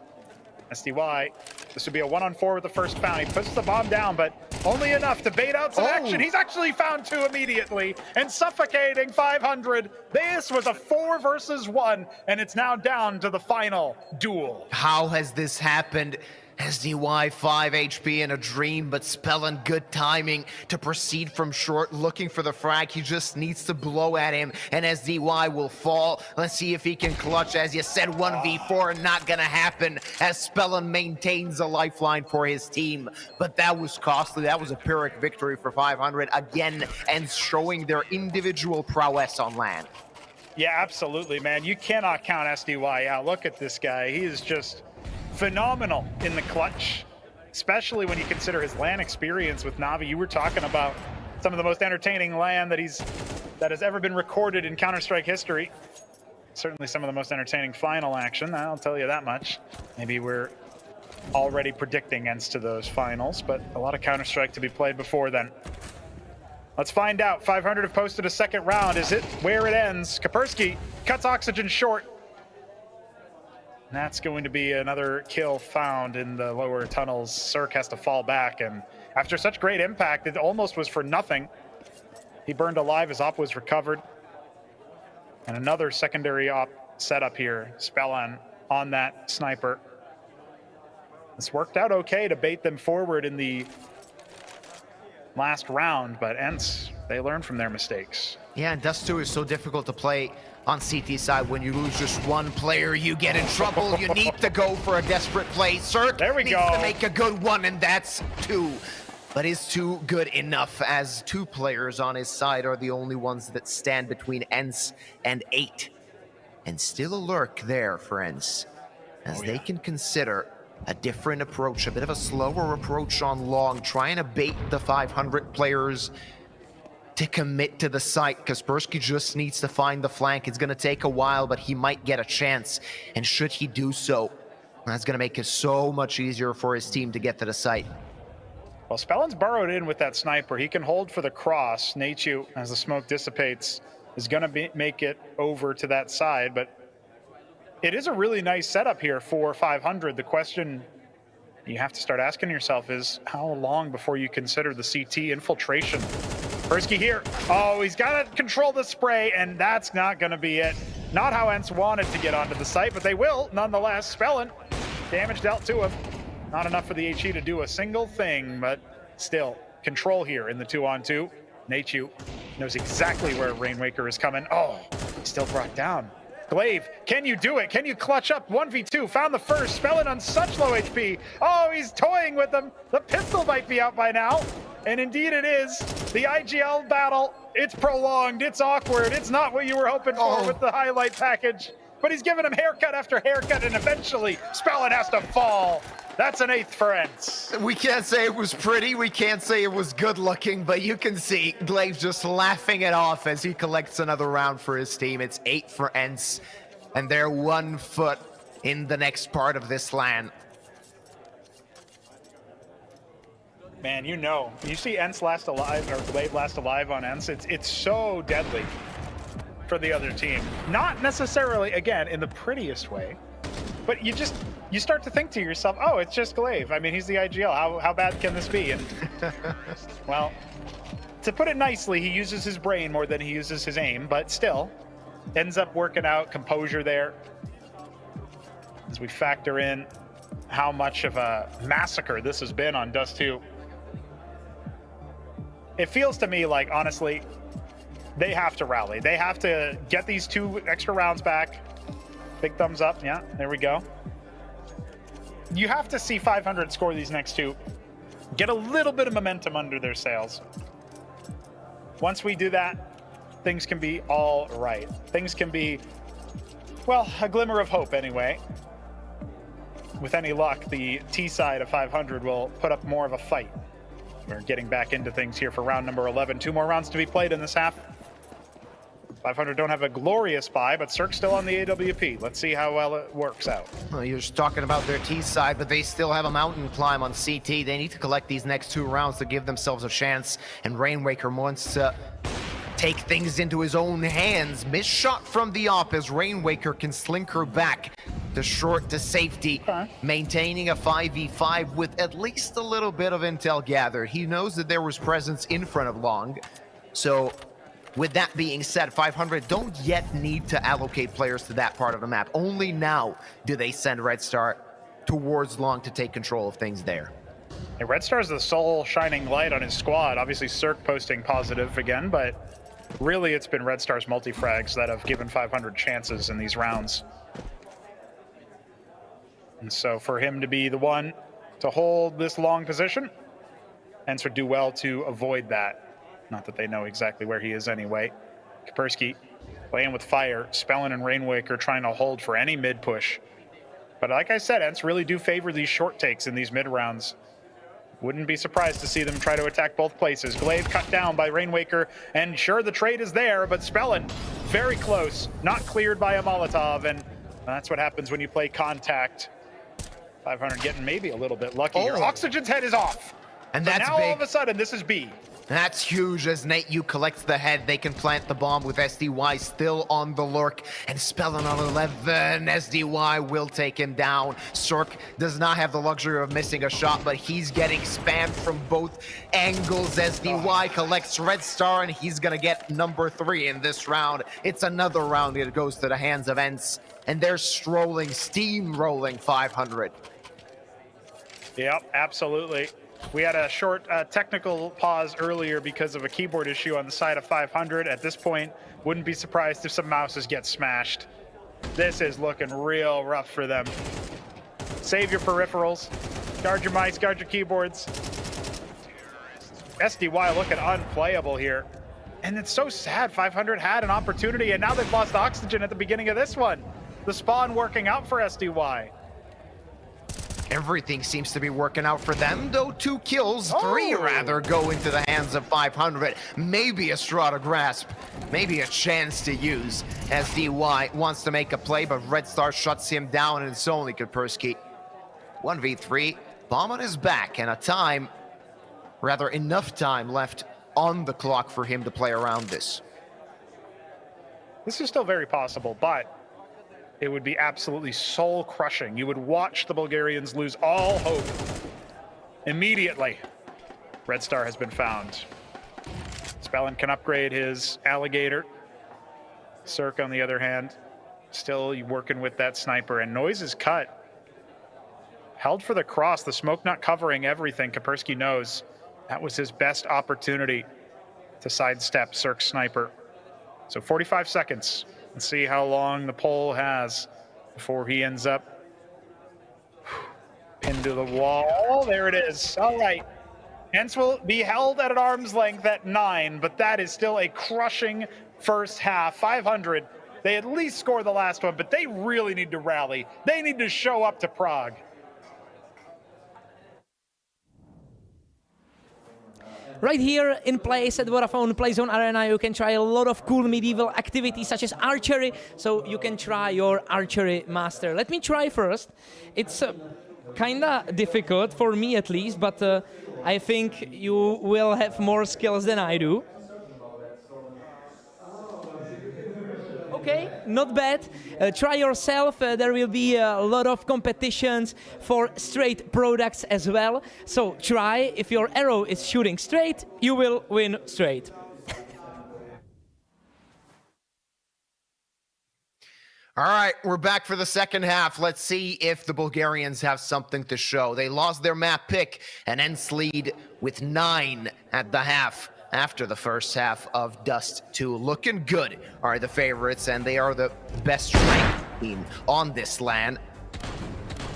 SDY, this would be a 1-on-4 with the first found. He puts the bomb down, but only enough to bait out some action. He's actually found 2 immediately and suffocating 500. This was a 4 versus 1, and it's now down to the final duel. How has this happened? SDY 5 HP in a dream, but Spellin good timing to proceed from short, looking for the frag. He just needs to blow at him, and SDY will fall. Let's see if he can clutch. As you said, 1v4, not gonna happen, as Spellin maintains a lifeline for his team. But that was costly. That was a Pyrrhic victory for 500 again, and showing their individual prowess on land. Yeah, absolutely, man. You cannot count SDY out. Look at this guy. He is just phenomenal in the clutch, especially when you consider his LAN experience with Na'Vi. You were talking about some of the most entertaining LAN that has ever been recorded in Counter-Strike history. Certainly some of the most entertaining final action, I'll tell you that much. Maybe we're already predicting ENCE to those finals, but a lot of Counter-Strike to be played before then. Let's find out. 500 have posted a second round. Is it where it ends? Kaspersky cuts Oxygen short. That's going to be another kill found in the lower tunnels. Cirque has to fall back, and after such great impact, it almost was for nothing. He burned alive as op was recovered. And another secondary op setup here. Spellin on that sniper. This worked out okay to bait them forward in the last round, but ENCE, they learn from their mistakes. Yeah, and Dust 2 is so difficult to play on CT side. When you lose just one player, you get in trouble. You need to go for a desperate play. Cirque needs to make a good one, and that's 2. But is 2 good enough, as 2 players on his side are the only ones that stand between ENCE and 8. And still a lurk there for ENCE, as they can consider a different approach, a bit of a slower approach on long, trying to bait the 500 players to commit to the site. Kaspersky just needs to find the flank. It's going to take a while, but he might get a chance. And should he do so, that's going to make it so much easier for his team to get to the site. Well, Spellin's burrowed in with that sniper. He can hold for the cross. Nachu, as the smoke dissipates, is going to make it over to that side, but it is a really nice setup here for 500. The question you have to start asking yourself is how long before you consider the CT infiltration. Persky here. Oh, he's got to control the spray, and that's not going to be it. Not how ENCE wanted to get onto the site, but they will nonetheless. Spellin, damage dealt to him. Not enough for the HE to do a single thing, but still, control here in the 2-on-2. Nachu knows exactly where Rainwaker is coming. Oh, he's still brought down. Glaive, can you do it? Can you clutch up 1v2? Found the first. Spellin on such low HP. Oh, he's toying with them. The pistol might be out by now. And indeed it is. The IGL battle, it's prolonged, it's awkward. It's not what you were hoping for with the highlight package. But he's giving him haircut after haircut, and eventually Spellin has to fall. That's an 8th for ENCE. We can't say it was pretty, we can't say it was good looking, but you can see Glaive just laughing it off as he collects another round for his team. It's 8 for ENCE, and they're 1 foot in the next part of this LAN. Man, you see ENCE last alive, or Glaive last alive on ENCE, it's so deadly for the other team. Not necessarily, again, in the prettiest way, but you start to think to yourself, oh, it's just Glaive. I mean, he's the IGL. How bad can this be? And well, to put it nicely, he uses his brain more than he uses his aim, but still ends up working out. Composure there as we factor in how much of a massacre this has been on Dust 2. It feels to me like, honestly, they have to rally. They have to get these 2 extra rounds back. Big thumbs up. Yeah, there we go. You have to see 500 score these next 2. Get a little bit of momentum under their sails. Once we do that, things can be all right. Things can be, well, a glimmer of hope anyway. With any luck, the T side of 500 will put up more of a fight. We're getting back into things here for round number 11. 2 more rounds to be played in this half. 500 don't have a glorious buy, but Cirque's still on the AWP. Let's see how well it works out. Well, you're just talking about their T side, but they still have a mountain climb on CT. They need to collect these next 2 rounds to give themselves a chance, and Rainwaker wants to take things into his own hands. Missed shot from the op as Rainwaker can slinker back to short to safety, maintaining a 5v5 with at least a little bit of intel gathered. He knows that there was presence in front of Long. So with that being said, 500 don't yet need to allocate players to that part of the map. Only now do they send Red Star towards Long to take control of things there. And Red Star's the sole shining light on his squad. Obviously Cirque posting positive again, but really it's been Red Star's multi-frags that have given 500 chances in these rounds. And so for him to be the one to hold this long position, ENCE would do well to avoid that. Not that they know exactly where he is anyway. Kaspersky playing with fire. Spellin and Rainwaker trying to hold for any mid push. But like I said, ENCE really do favor these short takes in these mid rounds. Wouldn't be surprised to see them try to attack both places. Glaive cut down by Rainwaker, and sure, the trade is there, but Spellin very close, not cleared by a Molotov, and that's what happens when you play contact. 500 getting maybe a little bit lucky here. Oxygen's head is off. And so that's now big. All of a sudden, this is B. That's huge as Nateyu collects the head. They can plant the bomb with SDY still on the lurk. And Spellin on 11. SDY will take him down. Cirque does not have the luxury of missing a shot, but he's getting spammed from both angles. SDY collects Red Star, and he's going to get number 3 in this round. It's another round that goes to the hands of ENCE. And they're strolling, steamrolling 500. Yep, absolutely. We had a short technical pause earlier because of a keyboard issue on the side of 500. At this point, wouldn't be surprised if some mouses get smashed. This is looking real rough for them. Save your peripherals. Guard your mice, guard your keyboards. SDY looking unplayable here. And it's so sad. 500 had an opportunity, and now they've lost oxygen at the beginning of this one. The spawn working out for SDY. Everything seems to be working out for them, though 2 kills, 3 rather, go into the hands of 500. Maybe a straw to grasp, maybe a chance to use. SDY wants to make a play, but Red Star shuts him down, and it's only Kaspersky. 1v3, bomb on his back, and enough time left on the clock for him to play around this. This is still very possible, but it would be absolutely soul-crushing. You would watch the Bulgarians lose all hope immediately. Red Star has been found. Spellin can upgrade his Alligator. Cirque, on the other hand, still working with that sniper, and Noise is cut. Held for the cross, the smoke not covering everything. Kaspersky knows that was his best opportunity to sidestep Cirque's sniper. So 45 seconds. Let's see how long the pole has before he ends up pinned to the wall. There it is. All right. ENCE will be held at an arm's length at 9, but that is still a crushing first half. 500. They at least score the last one, but they really need to rally. They need to show up to Prague. Right here in place at Vodafone Playzone Arena, you can try a lot of cool medieval activities such as archery, so you can try your archery master. Let me try first. It's kinda difficult, for me at least, but I think you will have more skills than I do. Okay, not bad. Try yourself. There will be a lot of competitions for straight products as well. So try. If your arrow is shooting straight, you will win straight. All right, we're back for the second half. Let's see if the Bulgarians have something to show. They lost their map pick, and ENCE lead with 9 at the half. After the first half of Dust 2. Looking good are the favorites, and they are the best ranked team on this LAN.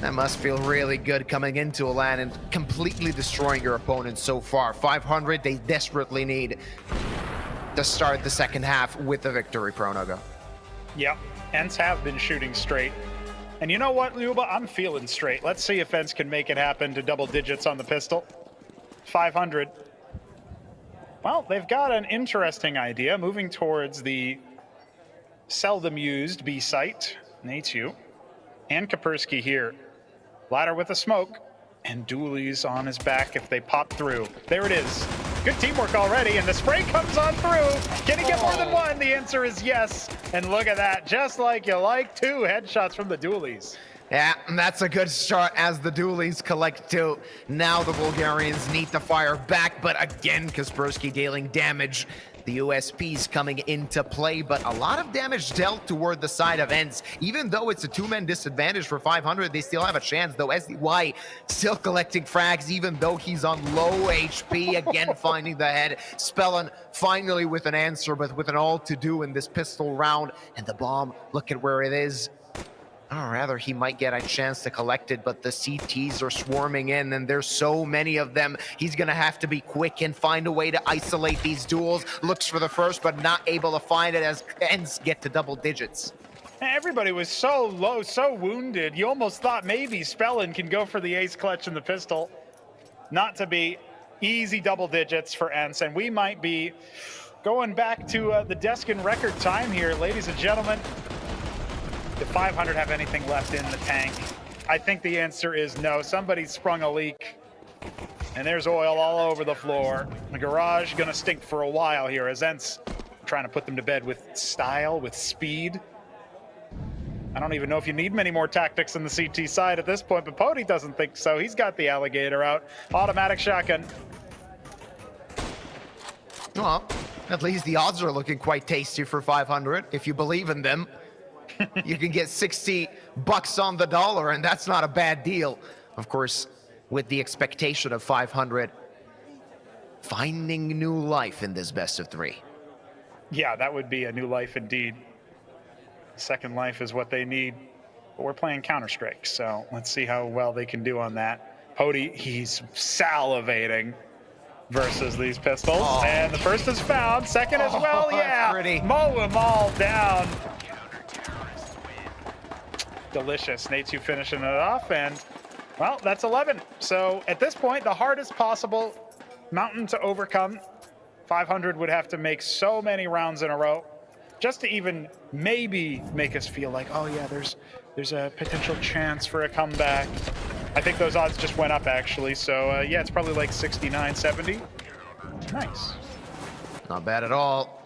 That must feel really good coming into a LAN and completely destroying your opponent so far. 500, they desperately need to start the second half with a victory, Pronogo. Yep, ENCE have been shooting straight. And you know what, Luba? I'm feeling straight. Let's see if ENCE can make it happen to double digits on the pistol. 500. Well, they've got an interesting idea, moving towards the seldom used B site, Natu, and Kaspersky here. Ladder with a smoke, and Dooley's on his back if they pop through. There it is. Good teamwork already, and the spray comes on through. Can he get more than one? The answer is yes. And look at that, just like you like, 2 headshots from the Dooley's. Yeah, that's a good start as the Dooley's collect 2. Now the Bulgarians need to fire back, but again, Kaspersky dealing damage. The USP's coming into play, but a lot of damage dealt toward the side of ENCE. Even though it's a 2-man disadvantage for 500, they still have a chance, though. SDY still collecting frags, even though he's on low HP. Again, finding the head. Spellin finally with an answer, but with an all to do in this pistol round. And the bomb, look at where it is. Or rather, he might get a chance to collect it, but the CTs are swarming in, and there's so many of them. He's going to have to be quick and find a way to isolate these duels. Looks for the first, but not able to find it as ENCE get to double digits. Everybody was so low, so wounded. You almost thought maybe Spellin can go for the ace clutch in the pistol. Not to be easy double digits for ENCE, and we might be going back to the Deskin record time here, ladies and gentlemen. Did 500 have anything left in the tank? I think the answer is no. Somebody sprung a leak, and there's oil all over the floor. The garage gonna stink for a while here as ENCE trying to put them to bed with style, with speed. I don't even know if you need many more tactics on the CT side at this point, but Pody doesn't think so. He's got the Alligator out. Automatic shotgun. Well, at least the odds are looking quite tasty for 500, if you believe in them. You can get $60 on the dollar, and that's not a bad deal. Of course, with the expectation of 500 finding new life in this best of 3. Yeah, that would be a new life indeed. Second life is what they need. But we're playing Counter-Strike, so let's see how well they can do on that. Pody, he's salivating versus these pistols. Oh. And the first is found, second as well, yeah. Pretty. Mow them all down. Delicious. Natu finishing it off, and well, that's 11. So at this point, the hardest possible mountain to overcome. 500 would have to make so many rounds in a row just to even maybe make us feel like, oh yeah, there's a potential chance for a comeback. I think those odds just went up actually. So yeah, it's probably like 69, 70. Nice. Not bad at all.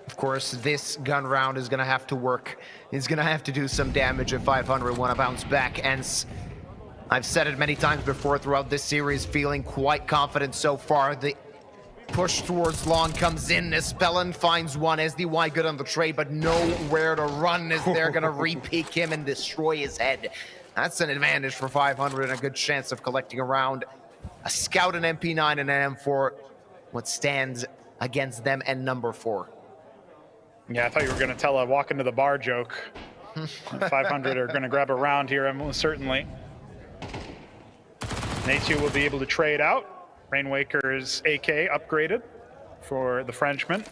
Of course, this gun round is going to have to work. He's going to have to do some damage if 500 want to bounce back. ENCE, I've said it many times before throughout this series, feeling quite confident so far. The push towards long comes in as Spellin finds one. SDY good on the trade, but nowhere to run as they're going to re-peek him and destroy his head. That's an advantage for 500 and a good chance of collecting around a Scout, an MP9, and an M4. What stands against them and number 4. Yeah, I thought you were going to tell a walk into the bar joke. 500 are going to grab a round here, most certainly. Nature will be able to trade out. Rainwaker's AK upgraded for the Frenchman.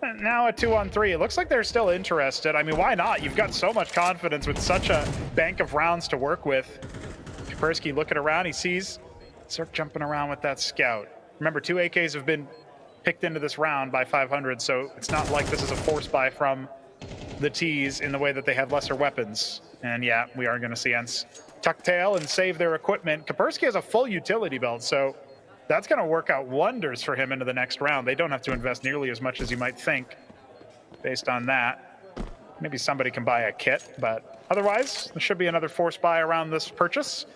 And now a 2-on-3. It looks like they're still interested. I mean, why not? You've got so much confidence with such a bank of rounds to work with. Kaspersky looking around. He sees Cirque jumping around with that Scout. Remember, 2 AKs have been picked into this round by 500, so it's not like this is a force buy from the T's in the way that they have lesser weapons. And yeah, we are going to see ENCE tuck tail and save their equipment. Kaspersky has a full utility belt, so that's going to work out wonders for him into the next round. They don't have to invest nearly as much as you might think based on that. Maybe somebody can buy a kit, but otherwise, there should be another force buy around this purchase.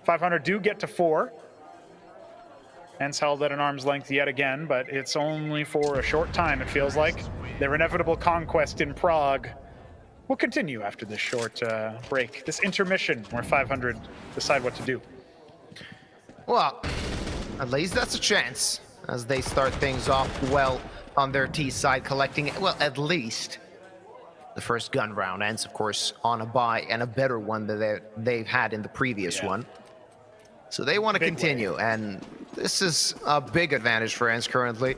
500 do get to 4. ENCE held at an arm's length yet again, but it's only for a short time, it feels like. Their inevitable conquest in Prague will continue after this short break, this intermission where 500 decide what to do. Well, at least that's a chance as they start things off well on their T side, collecting, well, at least the first gun round. ENCE, of course, on a buy and a better one than they've had in the previous one. So they want to continue, and this is a big advantage for ENCE currently,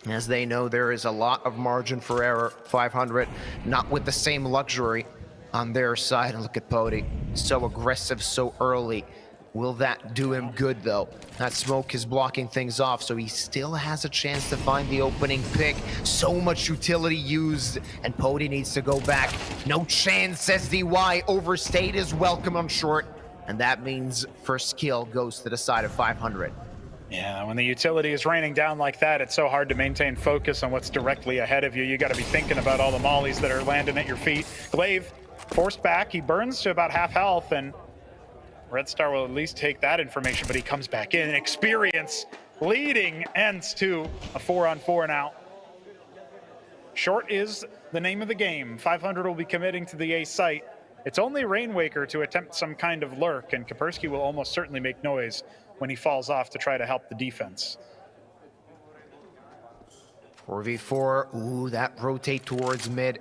as they know there is a lot of margin for error. 500, not with the same luxury on their side. And look at Pody, so aggressive so early. Will that do him good, though? That smoke is blocking things off, so he still has a chance to find the opening pick. So much utility used, and Pody needs to go back. No chance, says DY. Overstayed his welcome on short, and that means first kill goes to the side of 500. Yeah, when the utility is raining down like that, it's so hard to maintain focus on what's directly ahead of you. You got to be thinking about all the mollies that are landing at your feet. Glaive forced back. He burns to about half health, and Red Star will at least take that information, but he comes back in. Experience leading ENCE to a 4-on-4 now. Short is the name of the game. 500 will be committing to the A site. It's only Rainwaker to attempt some kind of lurk, and Kaspersky will almost certainly make noise when he falls off to try to help the defense. 4v4, ooh, that rotate towards mid.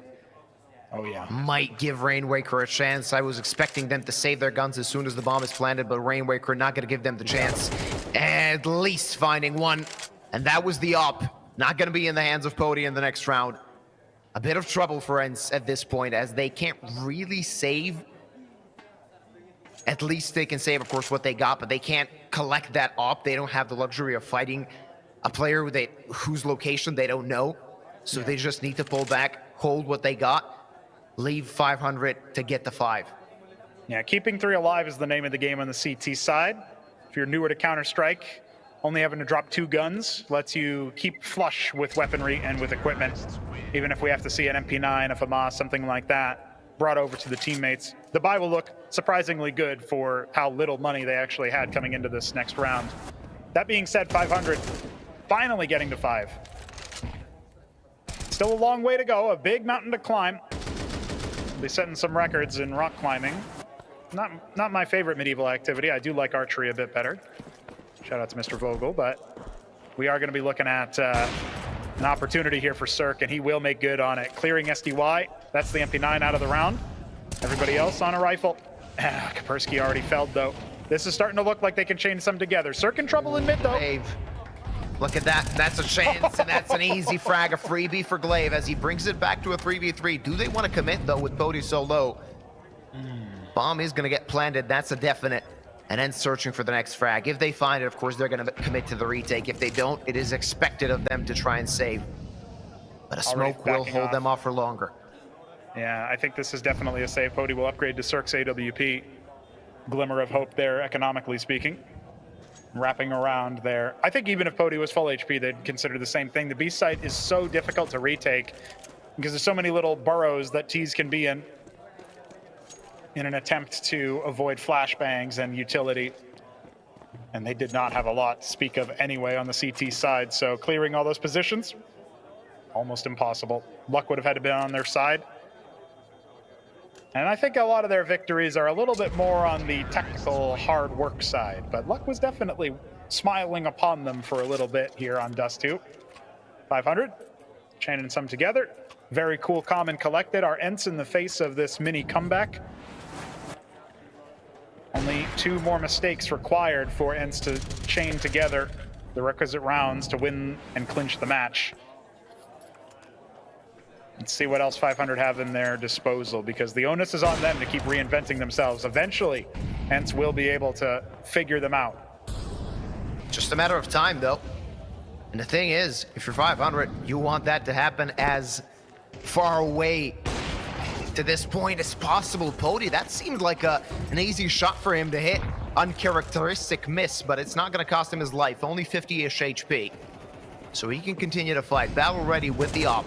Oh yeah. Might give Rainwaker a chance. I was expecting them to save their guns as soon as the bomb is planted, but Rainwaker not gonna give them the chance. At least finding one, and that was the op. Not gonna be in the hands of Pody in the next round. A bit of trouble for ENCE at this point, as they can't really save. At least they can save, of course, what they got, but they can't collect that op. They don't have the luxury of fighting a player whose location they don't know. So they just need to pull back, hold what they got, leave 500 to get the 5. Yeah, keeping 3 alive is the name of the game on the CT side. If you're newer to Counter-Strike, only having to drop 2 guns lets you keep flush with weaponry and with equipment. Even if we have to see an MP9, a FAMAS, something like that, brought over to the teammates. The buy will look surprisingly good for how little money they actually had coming into this next round. That being said, 500 finally getting to 5. Still a long way to go, a big mountain to climb. We'll be setting some records in rock climbing. Not my favorite medieval activity. I do like archery a bit better. Shout out to Mr. Vogel, but we are going to be looking at an opportunity here for Cirque, and he will make good on it. Clearing SDY, that's the MP9 out of the round. Everybody else on a rifle. Kaspersky already felled, though. This is starting to look like they can chain some together. Cirque in trouble in mid, though. Glaive. Look at that. That's a chance, and that's an easy frag, a freebie for Glaive as he brings it back to a 3v3. Do they want to commit, though, with Pody so low? Bomb is going to get planted. That's a definite. And then searching for the next frag. If they find it, of course, they're going to commit to the retake. If they don't, it is expected of them to try and save. But a smoke will hold them off for longer. Yeah, I think this is definitely a save. Pody will upgrade to Cirque's AWP. Glimmer of hope there, economically speaking. wrapping around there. I think even if Pody was full HP, they'd consider the same thing. The B site is so difficult to retake because there's so many little burrows that T's can be in an attempt to avoid flashbangs and utility. And they did not have a lot to speak of anyway on the CT side, so clearing all those positions, almost impossible. Luck would have had to be on their side. And I think a lot of their victories are a little bit more on the technical hard work side, but Luck was definitely smiling upon them for a little bit here on Dust 2. 500, chaining some together. Very cool, calm, and collected. Our ENCE in the face of this mini comeback. Only 2 more mistakes required for ENCE to chain together the requisite rounds to win and clinch the match. Let's see what else 500 have in their disposal, because the onus is on them to keep reinventing themselves. Eventually, ENCE will be able to figure them out. Just a matter of time, though. And the thing is, if you're 500, you want that to happen as far away to this point as possible. Pody, that seemed like an easy shot for him to hit. Uncharacteristic miss, but it's not going to cost him his life. Only 50-ish HP. So he can continue to fight. Battle ready with the op.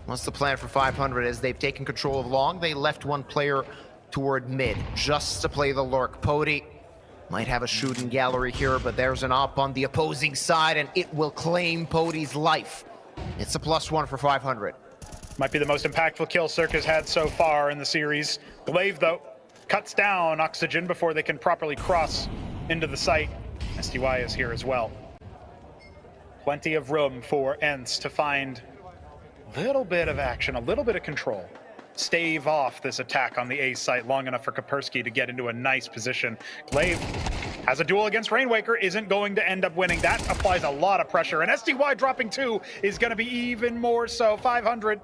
What's the plan for 500 as they've taken control of long? They left one player toward mid just to play the lurk. Pody might have a shooting gallery here, but there's an op on the opposing side, and it will claim Pody's life. It's a +1 for 500. Might be the most impactful kill Cirque has had so far in the series. Glaive, though, cuts down Oxygen before they can properly cross into the site. STY is here as well. Plenty of room for ENCE to find a little bit of action, a little bit of control. Stave off this attack on the A site long enough for Kaspersky to get into a nice position. Glaive has a duel against Rainwaker, isn't going to end up winning. That applies a lot of pressure, and STY dropping 2 is going to be even more so. 500.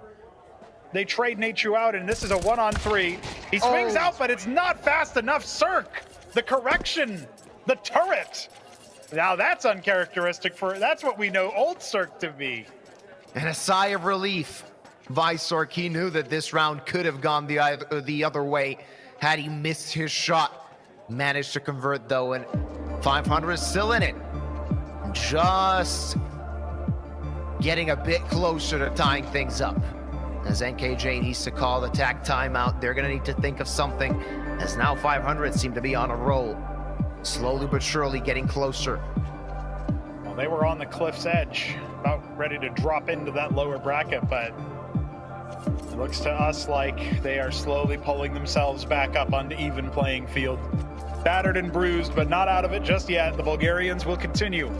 They trade Nachu out, and this is a 1-on-3. He swings out, but it's not fast enough. Cirque, the correction, the turret. Now that's uncharacteristic that's what we know old Cirque to be. And a sigh of relief. Visork, he knew that this round could have gone the other way had he missed his shot. Managed to convert, though, and 500 is still in it. Just getting a bit closer to tying things up. As NKJ needs to call the attack timeout, they're going to need to think of something, as now 500 seem to be on a roll. Slowly but surely getting closer. Well, they were on the cliff's edge, about ready to drop into that lower bracket, but it looks to us like they are slowly pulling themselves back up onto even playing field. Battered and bruised, but not out of it just yet. The Bulgarians will continue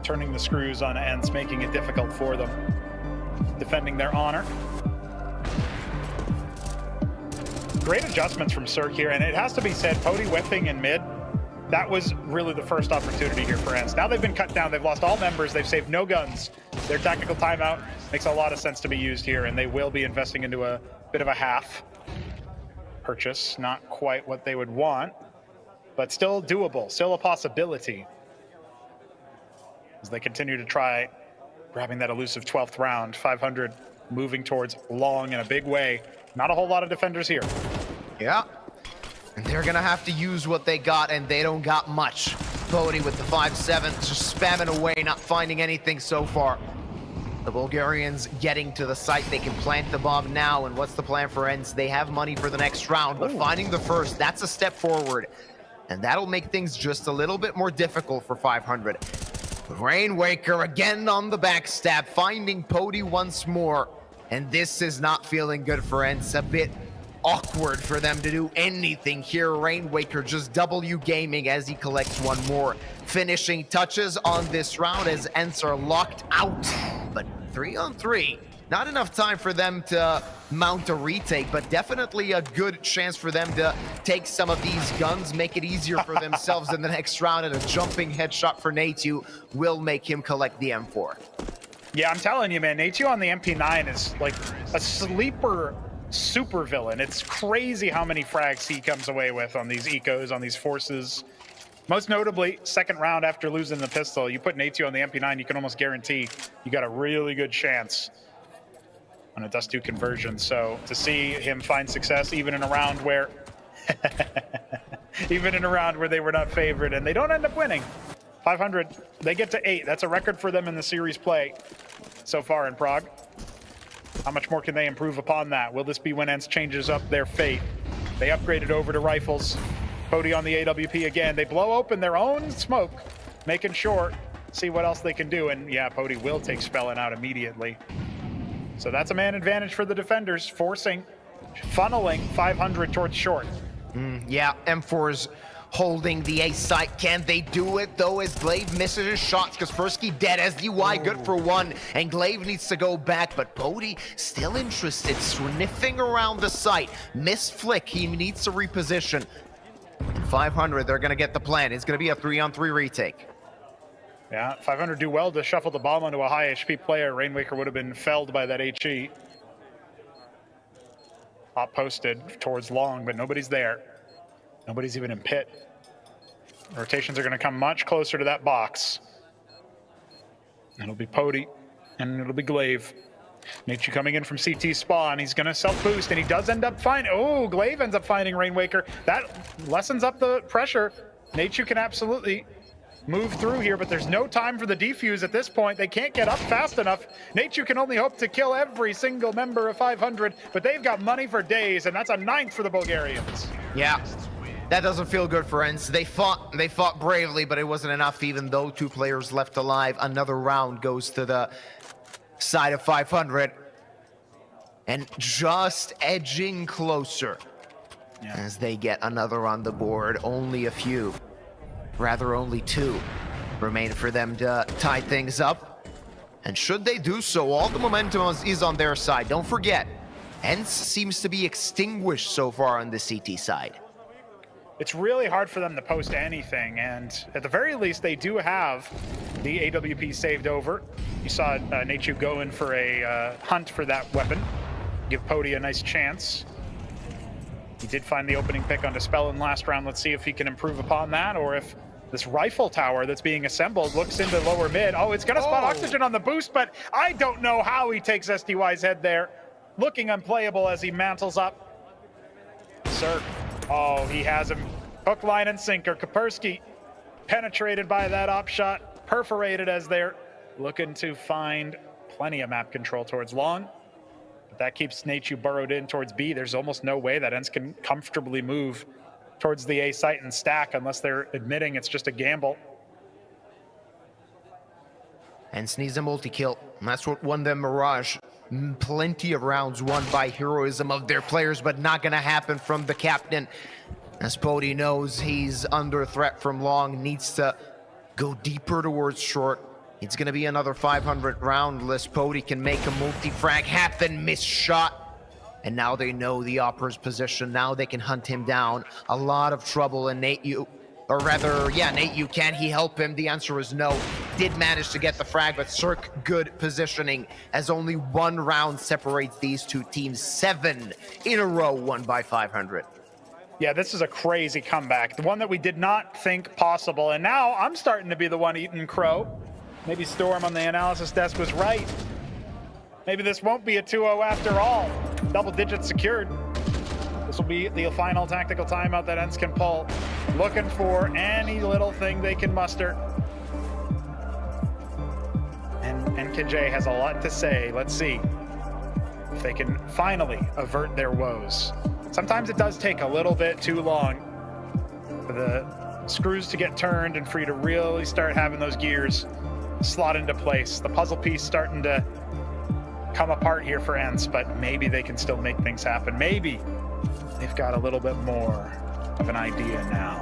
turning the screws on ENCE, making it difficult for them. Defending their honor. Great adjustments from Cirque here, and it has to be said, Pody whiffing in mid, that was really the first opportunity here for ENCE. Now they've been cut down, they've lost all members, they've saved no guns. Their tactical timeout makes a lot of sense to be used here, and they will be investing into a bit of a half purchase. Not quite what they would want, but still doable, still a possibility. As they continue to try grabbing that elusive 12th round. 500 moving towards long in a big way. Not a whole lot of defenders here. Yeah, and they're gonna have to use what they got, and they don't got much. Pody with the 5-7, just spamming away, not finding anything so far. The Bulgarians getting to the site, they can plant the bomb now, and what's the plan for ENCE? They have money for the next round, but finding the first, that's a step forward. And that'll make things just a little bit more difficult for 500. Rainwaker again on the backstab, finding Pody once more. And this is not feeling good for ENCE. A bit awkward for them to do anything here. Rainwaker just W gaming as he collects one more. Finishing touches on this round as ENCE are locked out. But 3-on-3, not enough time for them to mount a retake, but definitely a good chance for them to take some of these guns, make it easier for themselves in the next round, and a jumping headshot for Natew will make him collect the M4. Yeah, I'm telling you, man, Natew on the MP9 is like a sleeper super villain. It's crazy how many frags he comes away with on these ecos, on these forces. Most notably, second round after losing the pistol, you put Natew on the MP9, you can almost guarantee you got a really good chance on a Dust 2 conversion. So to see him find success even in a round where even in a round where they were not favored, and they don't end up winning. 500, they get to 8. That's a record for them in the series play so far in Prague. How much more can they improve upon that? Will this be when ENCE changes up their fate? They upgraded over to rifles. Pody on the AWP again. They blow open their own smoke, making sure, see what else they can do. And yeah, Pody will take Spellin out immediately. So that's a man advantage for the defenders, funneling 500 towards short. Yeah, M4's holding the A site. Can they do it though as Glaive misses his shots? Kaspersky dead as DY, good for one, and Glaive needs to go back, but Pody still interested, sniffing around the site. Missed flick, he needs to reposition. And 500, they're gonna get the plan. It's gonna be a 3-on-3 retake. Yeah, 500 do well to shuffle the bomb onto a high HP player. Rainwaker would have been felled by that HE. Hot posted towards long, but nobody's there. Nobody's even in pit. Rotations are going to come much closer to that box. It'll be Pody, and it'll be Glaive. Nature coming in from CT spawn. He's going to self-boost, and he does end up finding... Oh, Glaive ends up finding Rainwaker. That lessens up the pressure. Nature can absolutely move through here, but there's no time for the defuse at this point. They can't get up fast enough. Nature can only hope to kill every single member of 500, but they've got money for days, and that's a 9th for the Bulgarians. Yeah. That doesn't feel good for ENCE. They fought bravely, but it wasn't enough even though 2 players left alive. Another round goes to the side of 500. And just edging closer as they get another on the board. Only a few, rather only 2 remain for them to tie things up. And should they do so, all the momentum is on their side. Don't forget, ENCE seems to be extinguished so far on the CT side. It's really hard for them to post anything, and at the very least, they do have the AWP saved over. You saw Nachu go in for a hunt for that weapon, give Pody a nice chance. He did find the opening pick on Dispellin last round. Let's see if he can improve upon that, or if this rifle tower that's being assembled looks into lower mid. Oh, it's gonna spot Oxygen on the boost, but I don't know how he takes STY's head there. Looking unplayable as he mantles up. Cirque. Oh, he has him. Hook, line, and sinker. Kaspersky penetrated by that op shot, perforated as they're looking to find plenty of map control towards long. But that keeps Nachu burrowed in towards B. There's almost no way that ENCE can comfortably move towards the A site and stack unless they're admitting it's just a gamble. ENCE needs a multi-kill, and that's what won them Mirage. Plenty of rounds won by heroism of their players, but not gonna happen from the captain. As Pody knows he's under threat from long, needs to go deeper towards short. It's gonna be another 500 round unless Pody can make a multi-frag happen, missed shot. And now they know the Opera's position, now they can hunt him down. A lot of trouble, and Nateyu, or rather, yeah, Nateyu, can he help him? The answer is no. Did manage to get the frag, but Cirque, good positioning, as only 1 round separates these 2 teams. 7 in a row won by 500. Yeah, this is a crazy comeback. The one that we did not think possible, and now I'm starting to be the one eating crow. Maybe Storm on the analysis desk was right. Maybe this won't be a 2-0 after all. Double digits secured. This will be the final tactical timeout that ENCE can pull. Looking for any little thing they can muster. And NKJ has a lot to say. Let's see if they can finally avert their woes. Sometimes it does take a little bit too long for the screws to get turned and for you to really start having those gears slot into place. The puzzle piece starting to come apart here for ENCE, but maybe they can still make things happen. Maybe they've got a little bit more of an idea now.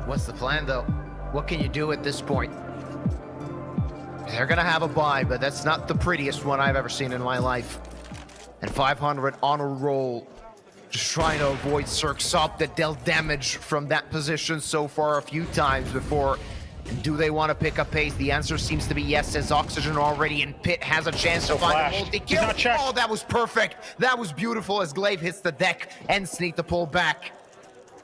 What's the plan though? What can you do at this point? They're gonna have a bye, but that's not the prettiest one I've ever seen in my life. And 500 on a roll, just trying to avoid Cirque's up that dealt damage from that position so far a few times before. And do they want to pick up pace? The answer seems to be yes, as Oxygen already in pit has a chance to find a multi-kill. Oh, that was perfect. That was beautiful as Glaive hits the deck and ENCE to pull back.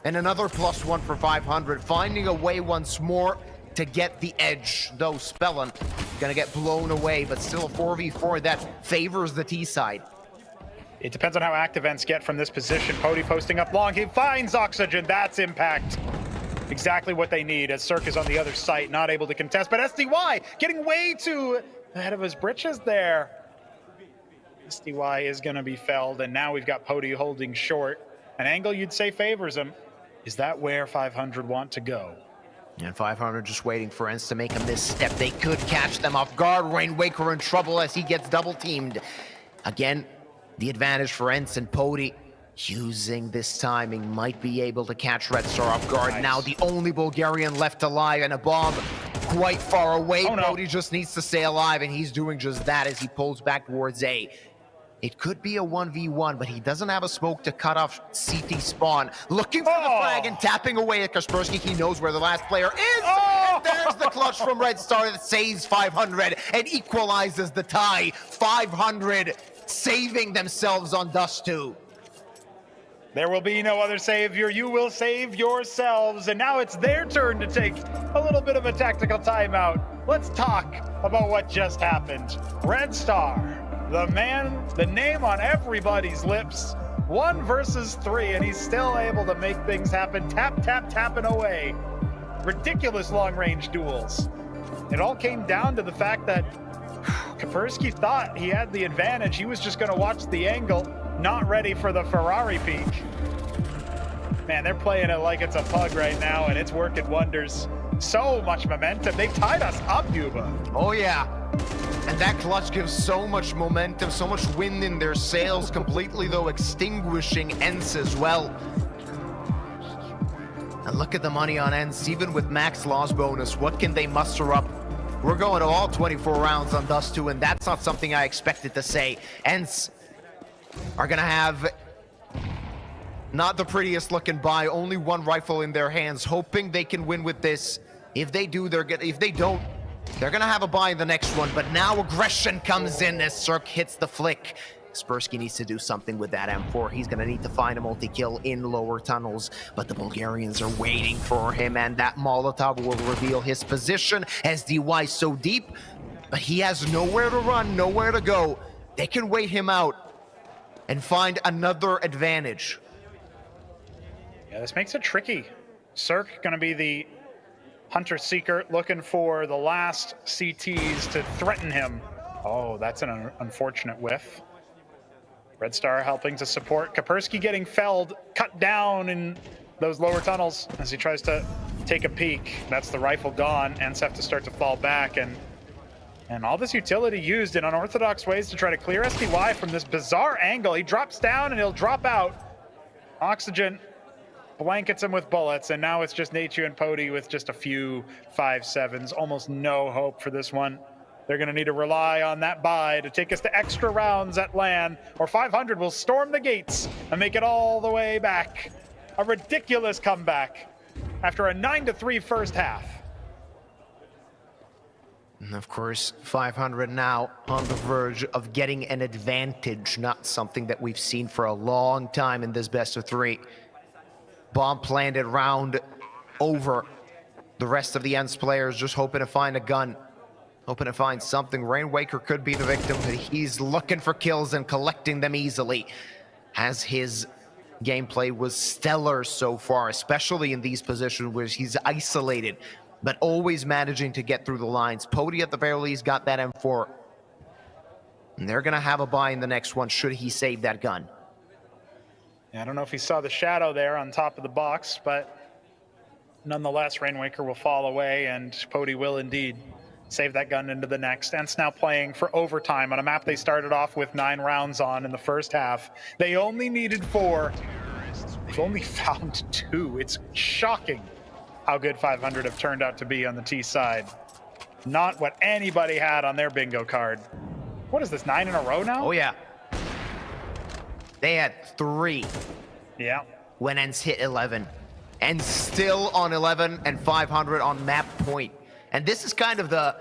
And another +1 for 500, finding a way once more to get the edge, though Spellin gonna get blown away, but still a 4v4 that favors the T side. It depends on how active ENCE get from this position. Pody posting up long. He finds Oxygen. That's impact. Exactly what they need as Cirque is on the other site, not able to contest. But SDY getting way too ahead of his britches there. SDY is going to be felled, and now we've got Pody holding short. An angle you'd say favors him. Is that where 500 want to go? And 500 just waiting for ENCE to make a misstep. They could catch them off guard. Rainwaker in trouble as he gets double teamed. Again, the advantage for ENCE, and Pody using this timing might be able to catch Red Star off guard. Nice. Now the only Bulgarian left alive, and a bomb quite far away. Oh, no. Pody just needs to stay alive, and he's doing just that as he pulls back towards A. It could be a 1v1, but he doesn't have a smoke to cut off CT spawn. Looking for the flag and tapping away at Kaspersky. He knows where the last player is. And there's the clutch from Red Star that saves 500 and equalizes the tie. 500 saving themselves on Dust 2. There will be no other savior. You will save yourselves. And now it's their turn to take a little bit of a tactical timeout. Let's talk about what just happened. Red Star, the man, the name on everybody's lips. 1 versus 3, and he's still able to make things happen. Tap, tap, tapping away. Ridiculous long-range duels. It all came down to the fact that Kaspersky thought he had the advantage. He was just going to watch the angle, not ready for the Ferrari peak. Man, they're playing it like it's a pug right now, and it's working wonders. So much momentum. They tied us up, Yuba. Oh, yeah. And that clutch gives so much momentum, so much wind in their sails, completely, though, extinguishing ENCE as well. And look at the money on ENCE, even with max loss bonus. What can they muster up? We're going to all 24 rounds on Dust 2, and that's not something I expected to say. ENCE are going to have not the prettiest looking buy, only 1 rifle in their hands, hoping they can win with this. If they do, if they don't, they're going to have a buy in the next one. But now aggression comes in as Cirque hits the flick. Kaspersky needs to do something with that M4. He's going to need to find a multi-kill in lower tunnels, but the Bulgarians are waiting for him, and that Molotov will reveal his position. SDY so deep, but he has nowhere to run, nowhere to go. They can wait him out and find another advantage. Yeah, this makes it tricky. Cirque going to be the hunter-seeker, looking for the last CTs to threaten him. Oh, that's an unfortunate whiff. Red Star helping to support. Kaspersky getting felled, cut down in those lower tunnels as he tries to take a peek. That's the rifle gone. ENCE have to start to fall back, and all this utility used in unorthodox ways to try to clear SDY from this bizarre angle. He drops down and he'll drop out. Oxygen blankets him with bullets, and now it's just Nachu and Pody with just a few 5-7s. Almost no hope for this one. They're going to need to rely on that buy to take us to extra rounds at LAN, or 500 will storm the gates and make it all the way back. A ridiculous comeback after a 9-3 first half. And of course, 500 now on the verge of getting an advantage, not something that we've seen for a long time in this best of 3. Bomb planted round over. The rest of the ENCE players just hoping to find a gun, hoping to find something. Rainwaker could be the victim, but he's looking for kills and collecting them easily, as his gameplay was stellar so far, especially in these positions where he's isolated, but always managing to get through the lines. Pody at the very least got that M4. And they're going to have a buy in the next one should he save that gun. Yeah, I don't know if he saw the shadow there on top of the box, but nonetheless, Rainwaker will fall away, and Pody will indeed save that gun into the next. ENCE now playing for overtime on a map they started off with 9 rounds on in the first half. They only needed 4. They've only found 2. It's shocking how good 500 have turned out to be on the T side. Not what anybody had on their bingo card. What is this, 9 in a row now? Oh, yeah. They had 3. Yeah. When ENCE hit 11. And still on 11 and 500 on map point. And this is kind of the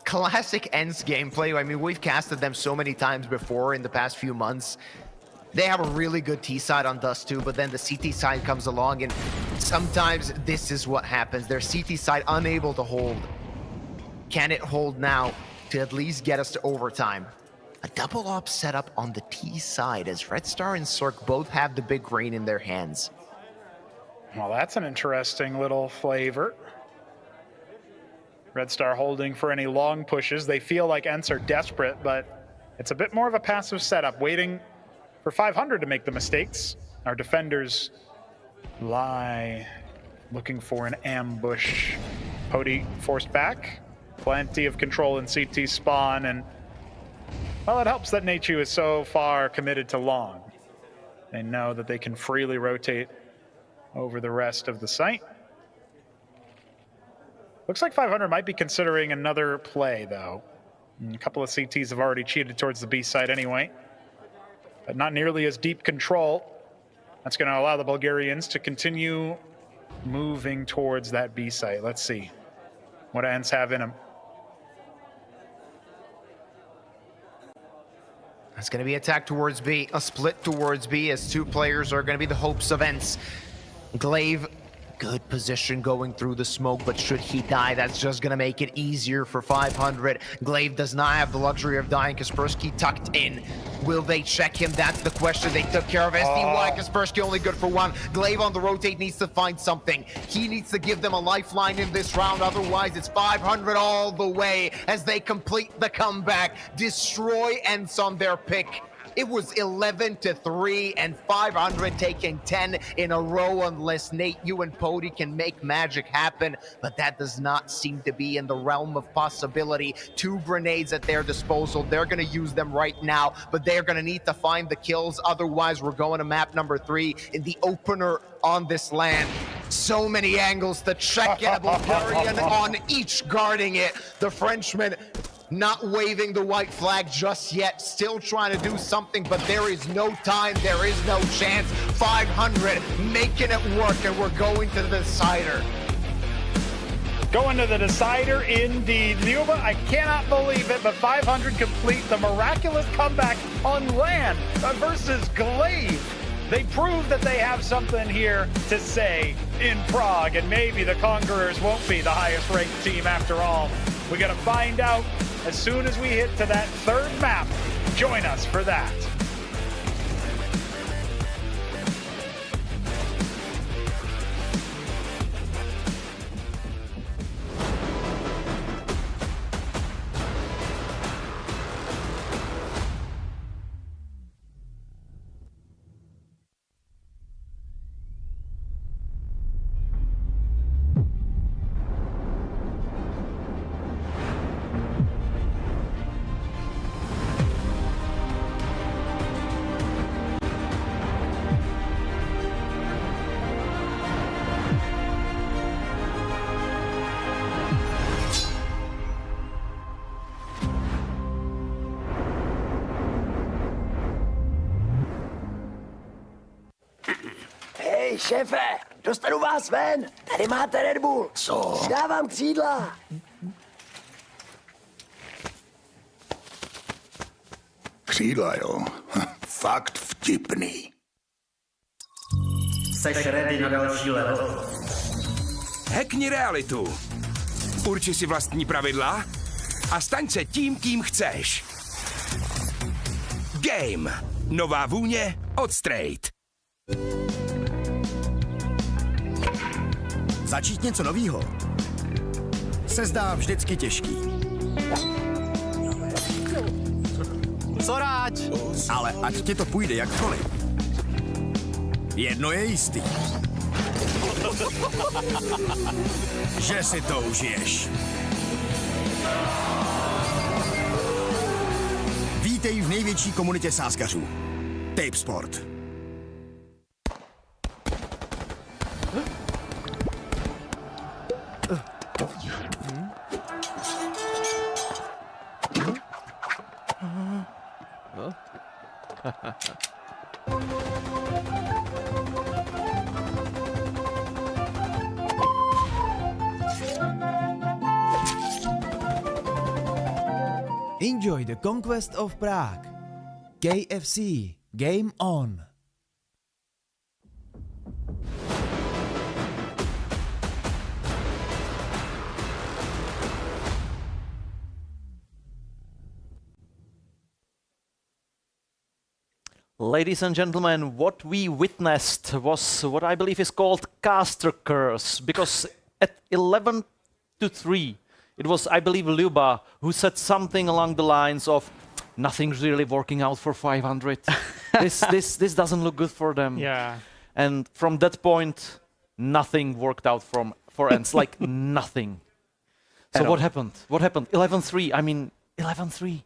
classic ENCE gameplay. I mean, we've casted them so many times before in the past few months. They have a really good T side on Dust 2, but then the CT side comes along, and sometimes this is what happens. Their CT side unable to hold. Can it hold now to at least get us to overtime? A double op setup on the T side as Red Star and Cirque both have the big green in their hands. Well, that's an interesting little flavor. Red Star holding for any long pushes. They feel like ENCE are desperate, but it's a bit more of a passive setup, waiting for 500 to make the mistakes. Our defenders lie, looking for an ambush. Pody forced back. Plenty of control in CT spawn, and well, it helps that Nachu is so far committed to long. They know that they can freely rotate over the rest of the site. Looks like 500 might be considering another play, though. And a couple of CTs have already cheated towards the B side anyway, but not nearly as deep control. That's going to allow the Bulgarians to continue moving towards that B site. Let's see what ENCE have in them. It's going to be attack towards B, a split towards B, as two players are going to be the hopes of ENCE. Glaive, good position going through the smoke, but should he die, that's just going to make it easier for 500. Glaive does not have the luxury of dying. Kaspersky tucked in. Will they check him? That's the question. They took care of SDY. Kaspersky only good for one. Glaive on the rotate needs to find something. He needs to give them a lifeline in this round. Otherwise, it's 500 all the way as they complete the comeback. Destroy ENCE on their pick. It was 11-3 and 500 taking 10 in a row unless Nate, you and Pody can make magic happen, but that does not seem to be in the realm of possibility. 2 grenades at their disposal. They're going to use them right now, but they're going to need to find the kills. Otherwise, we're going to map number 3 in the opener on this land. So many angles. The Czech and the Bulgarian on each guarding it. The Frenchman not waving the white flag just yet, still trying to do something, but there is no time, there is no chance. 500 making it work, and we're going to the decider. Going to the decider indeed. Nuba, I cannot believe it, but 500 complete the miraculous comeback on land versus Glaive. They prove that they have something here to say in Prague, and maybe the Conquerors won't be the highest ranked team after all. We're gonna find out as soon as we hit to that 3rd map. Join us for that. Hej, šéfe, dostanu vás ven. Tady máte Red Bull. Co? Dávám křídla. Křídla, jo. Fakt vtipný. Seš ready na další level? Hackni realitu. Urči si vlastní pravidla a staň se tím, kým chceš. Game. Nová vůně od Straight. Začít něco novýho se zdá vždycky těžký. Co rád? Ale ať ti to půjde jakkoliv, jedno je jistý. Že si to užiješ. Vítej v největší komunitě sázkařů. Tipsport. Enjoy the Conquest of Prague. KFC, game on. Ladies and gentlemen, what we witnessed was what I believe is called caster curse, because at 11-3, it was, I believe, Luba who said something along the lines of, nothing's really working out for 500. This doesn't look good for them. Yeah. And from that point, nothing worked out for ENCE, like nothing. So what happened? What happened? 11-3, I mean, 11-3.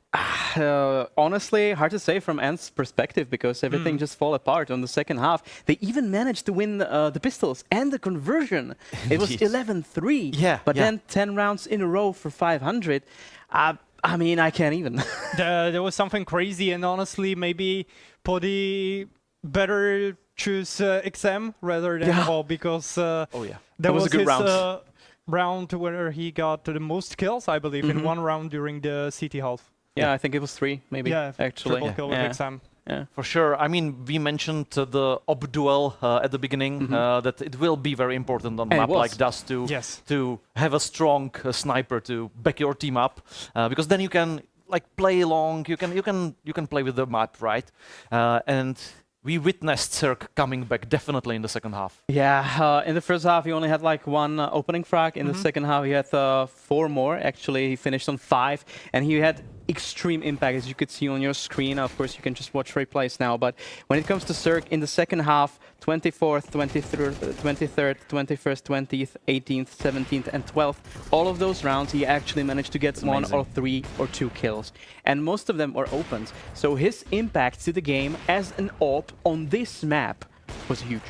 Honestly, hard to say from ENCE's perspective because everything just fall apart on the second half. They even managed to win the pistols and the conversion. It was 11-3. Yeah, but then 10 rounds in a row for 500. I mean, I can't even. There was something crazy, and honestly, maybe Podi better choose XM rather than all, because there was a good round where he got the most kills, I believe, in one round during the CT half. Yeah, I think it was 3, maybe, actually. Triple kill with XM. Yeah, for sure. I mean, we mentioned the op duel at the beginning, that it will be very important on a map like Dust to have a strong sniper to back your team up, because then you can like play long. You can play with the map, right? And we witnessed Cirque coming back definitely in the second half. Yeah, in the first half he only had like 1 opening frag. In the second half he had 4 more. Actually, he finished on 5, and he had extreme impact, as you could see on your screen. Of course, you can just watch replays now. But when it comes to Cirque, in the second half, 24th, 23rd, 21st, 20th, 18th, 17th, and 12th, all of those rounds, he actually managed to get 1 or 3 or 2 kills. And most of them were opens. So his impact to the game as an AWP on this map was huge.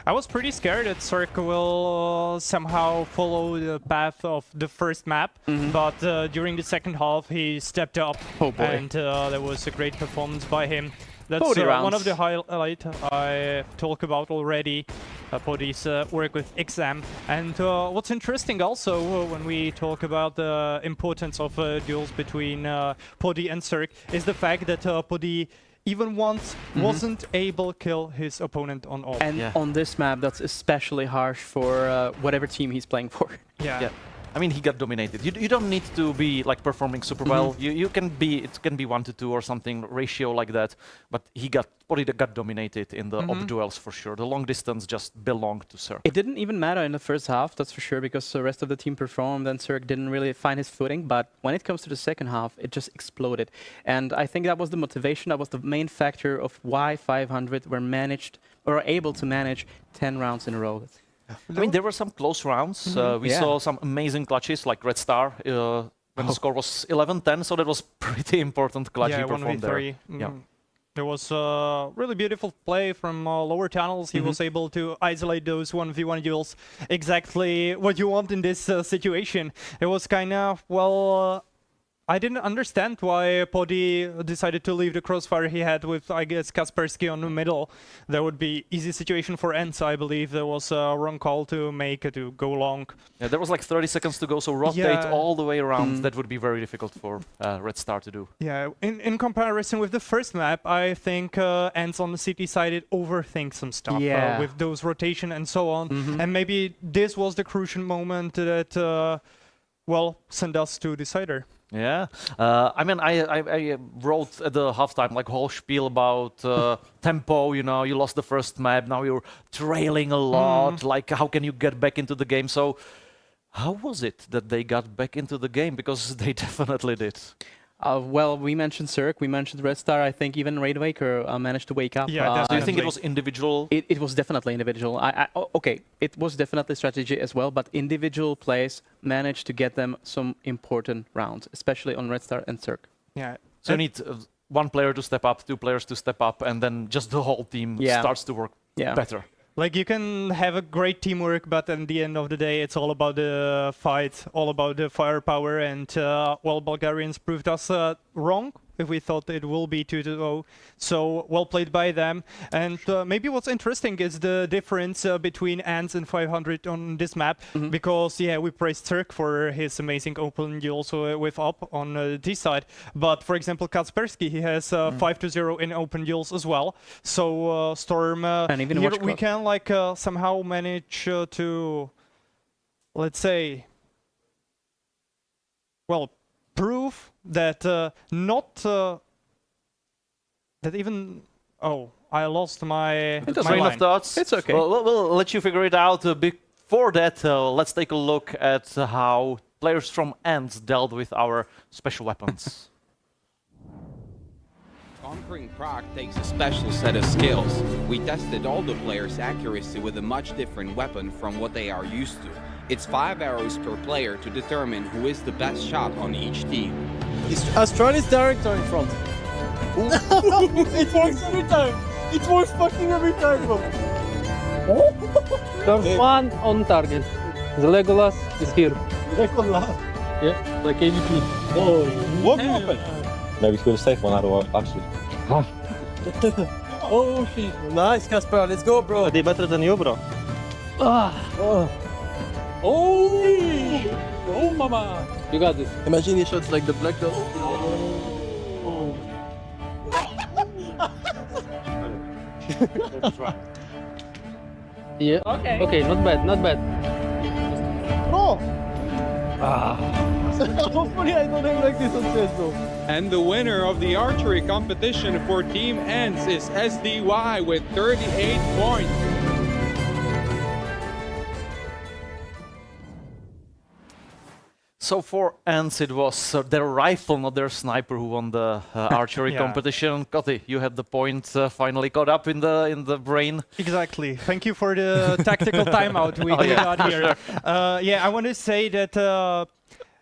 I was pretty scared that Cirque will somehow follow the path of the first map, but during the second half he stepped up, and there was a great performance by him. That's one of the highlights I talked about already, Podi's work with XM. And what's interesting also when we talk about the importance of duels between Podi and Cirque is the fact that Podi even once wasn't able to kill his opponent on AWP. And on this map, that's especially harsh for whatever team he's playing for. Yeah. I mean, he got dominated. You don't need to be like performing super well. You can be, it can be 1-2 or something ratio like that. But Podi got dominated in the op duels for sure. The long distance just belonged to Cirque. It didn't even matter in the first half, that's for sure, because the rest of the team performed and Cirque didn't really find his footing. But when it comes to the second half, it just exploded. And I think that was the motivation, that was the main factor of why 500 were able to manage 10 rounds in a row. I mean, there were some close rounds. We saw some amazing clutches, like Red Star, when the score was 11-10, so that was pretty important clutch he performed there. There was a really beautiful play from lower tunnels. He was able to isolate those 1v1 duels. Exactly what you want in this situation. It was kind of, well, I didn't understand why Podi decided to leave the crossfire he had with, I guess, Kaspersky on the middle. That would be easy situation for ENCE, I believe. There was a wrong call to make, to go long. Yeah, there was like 30 seconds to go, so rotate all the way around. That would be very difficult for Red Star to do. Yeah, in comparison with the first map, I think ENCE on the city side did overthink some stuff with those rotation and so on. And maybe this was the crucial moment that, well, sent us to Decider. Yeah, I mean, I wrote at the halftime like whole spiel about tempo. You know, you lost the first map, now you're trailing a lot. Like, how can you get back into the game? So, how was it that they got back into the game? Because they definitely did. Well, we mentioned Cirque, we mentioned Red Star. I think even Raidwaker managed to wake up. Yeah, do you think it was individual? It was definitely individual. Okay, it was definitely strategy as well, but individual plays managed to get them some important rounds, especially on Red Star and Cirque. Yeah. So you need 1 player to step up, 2 players to step up, and then just the whole team starts to work better. Like, you can have a great teamwork, but at the end of the day, it's all about the fight, all about the firepower. And, well, Bulgarians proved us wrong if we thought it will be 2-0. So, well played by them. And maybe what's interesting is the difference between ENCE and 500 on this map. Because, yeah, we praised Cirque for his amazing open duels with up on this side. But, for example, Kaspersky, he has 5-0 in open duels as well. So, Storm, and even here we can like somehow manage to, let's say, well, prove that that even Oh, I lost my train of thoughts. It's okay. Well, we'll let you figure it out. Before that, let's take a look at how players from ENCE dealt with our special weapons. Conquering Prague takes a special set of skills. We tested all the players' accuracy with a much different weapon from what they are used to. It's 5 arrows per player to determine who is the best shot on each team. Astralis director in front. It works every time. It works fucking every time, bro. There's one on target. The Legolas is here. Legolas? Yeah, like AVP. Oh, what happened? Maybe we will save one arrow actually. Oh shit. Nice, Casper. Let's go, bro. Are they better than you, bro? Oh, oh, mama. You got this. Imagine he shots like the black dog. Oh. Yeah. Okay. Okay, not bad, not bad. Bro. Hopefully I don't have like this on chest though. And the winner of the archery competition for Team ENCE is SDY with 38 points. So for ENCE, it was their rifle, not their sniper, who won the archery competition. Kotti, you had the point finally caught up in the brain. Exactly. Thank you for the tactical timeout we got here. Yeah, I want to say that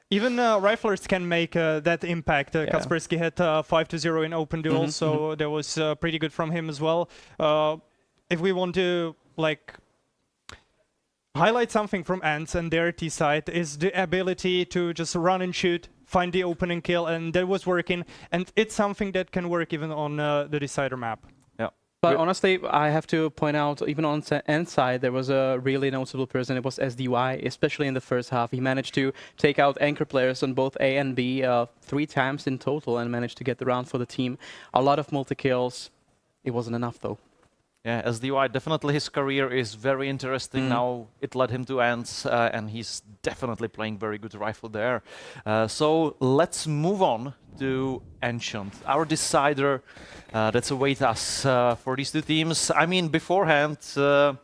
even riflers can make that impact. Kaspersky had 5-0 in open duel, so that was pretty good from him as well. If we want to highlight something from ENCE and their T side is the ability to just run and shoot, find the opening kill, and that was working. And it's something that can work even on the Decider map. But honestly, I have to point out, even on ENCE side, there was a really notable person. It was SDY, especially in the first half. He managed to take out anchor players on both A and B 3 times in total and managed to get the round for the team. A lot of multi-kills. It wasn't enough, though. Yeah, SDY, definitely his career is very interesting. Now it led him to ENCE, and he's definitely playing very good rifle there. So let's move on to Ancient, our decider that's await us for these two teams. I mean, beforehand, the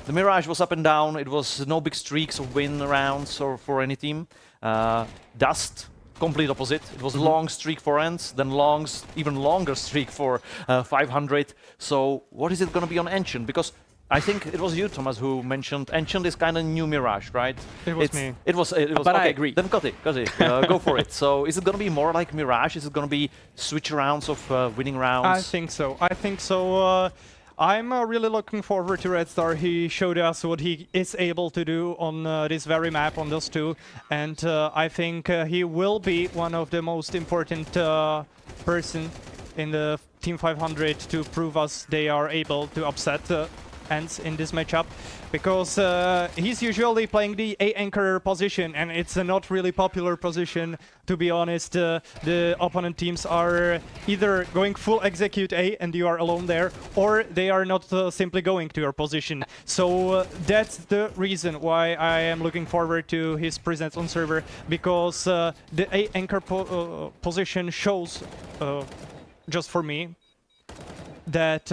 Mirage was up and down. It was no big streaks of win rounds or for any team. Dust, complete opposite. It was a long streak for ENCE, then even longer streak for 500. So what is it going to be on Ancient? Because I think it was you, Thomas, who mentioned Ancient is kind of new Mirage, right? It was me. It was. But okay, I agree. Then Kotti, go for it. So is it going to be more like Mirage? Is it going to be switch rounds of winning rounds? I think so. I'm really looking forward to Red Star. He showed us what he is able to do on this very map, on those two. And I think he will be one of the most important person in the Team 500 to prove us they are able to upset ENCE in this matchup, because he's usually playing the A anchor position, and it's a not really popular position, to be honest. The opponent teams are either going full execute A and you are alone there, or they are not simply going to your position. So that's the reason why I am looking forward to his presence on server, because the A anchor position shows, just for me, that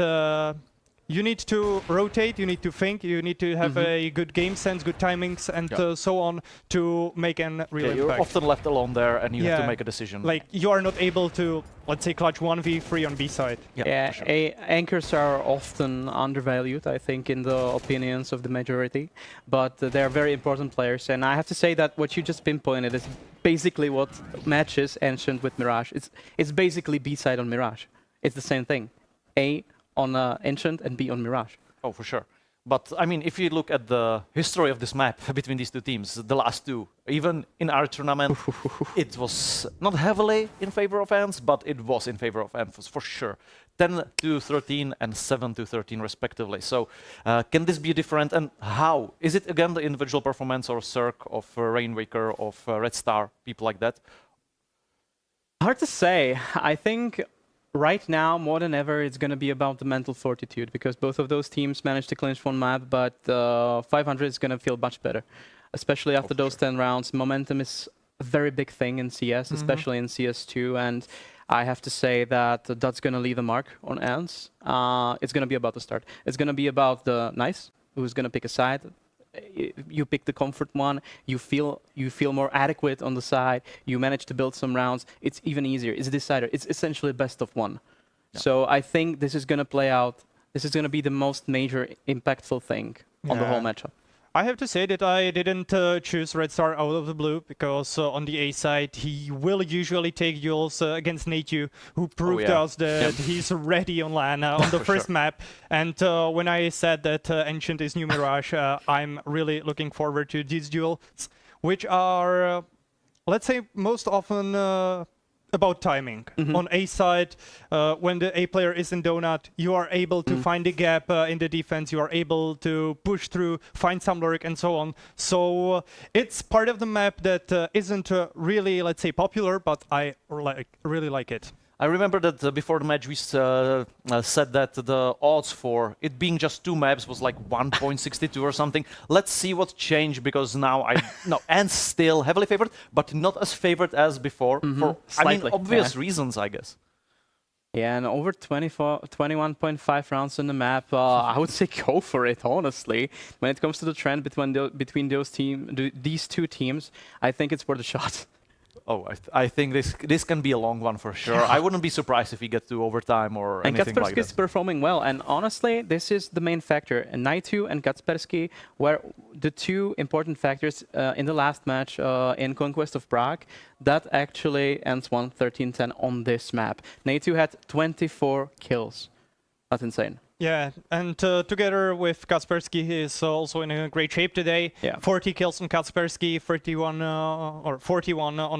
you need to rotate, you need to think, you need to have a good game sense, good timings, and so on to make an real impact. You're often left alone there, and you have to make a decision. Like, you are not able to, let's say, clutch 1v3 on B side. Yeah, sure. Anchors are often undervalued, I think, in the opinions of the majority, but they're very important players. And I have to say that what you just pinpointed is basically what matches Ancient with Mirage. It's basically B side on Mirage. It's the same thing. A on Ancient and B on Mirage. Oh, for sure. But, I mean, if you look at the history of this map between these two teams, the last two, even in our tournament, it was not heavily in favor of ENCE, but it was in favor of ENCE for sure. 10-13 and 7-13 respectively. So, can this be different, and how? Is it, again, the individual performance or Cirque, of Rainwaker, of Red Star, people like that? Hard to say. I think right now, more than ever, it's going to be about the mental fortitude, because both of those teams managed to clinch one map, but 500 is going to feel much better, especially after those 10 rounds. Momentum is a very big thing in CS, especially in CS2, and I have to say that that's going to leave a mark on ENCE. It's going to be about the start. It's going to be about the Nice, who's going to pick a side. You pick the comfort one. You feel more adequate on the side. You manage to build some rounds. It's even easier. It's a decider. It's essentially best of one. Yeah. So I think this is going to play out. This is going to be the most major impactful thing on the whole matchup. I have to say that I didn't choose Red Star out of the blue, because on the A side he will usually take duels against Natu, who proved to us that he's ready on LAN on the first map. And when I said that Ancient is new Mirage, I'm really looking forward to these duels, which are, let's say, most often about timing. On A side, when the A player is in donut, you are able to find a gap in the defense, you are able to push through, find some lurk, and so on. So it's part of the map that isn't really, let's say, popular, but I really like it. I remember that before the match we said that the odds for it being just 2 maps was like 1.62 or something. Let's see what changed, because now ENCE still heavily favored, but not as favored as before. For obvious reasons, I guess. Yeah, and over 21.5 rounds on the map, I would say go for it, honestly. When it comes to the trend between these two teams, I think it's worth a shot. Oh, I think this can be a long one for sure. I wouldn't be surprised if we get to overtime or anything like that. And Kacpersky is performing well, and honestly, this is the main factor. Naitu and Kacpersky were the two important factors in the last match in Conquest of Prague that actually ENCE won 13-10 on this map. Naitu had 24 kills. That's insane. Yeah, and together with Kacpersky, he is also in a great shape today. Yeah. 40 kills on Kacpersky, 41 on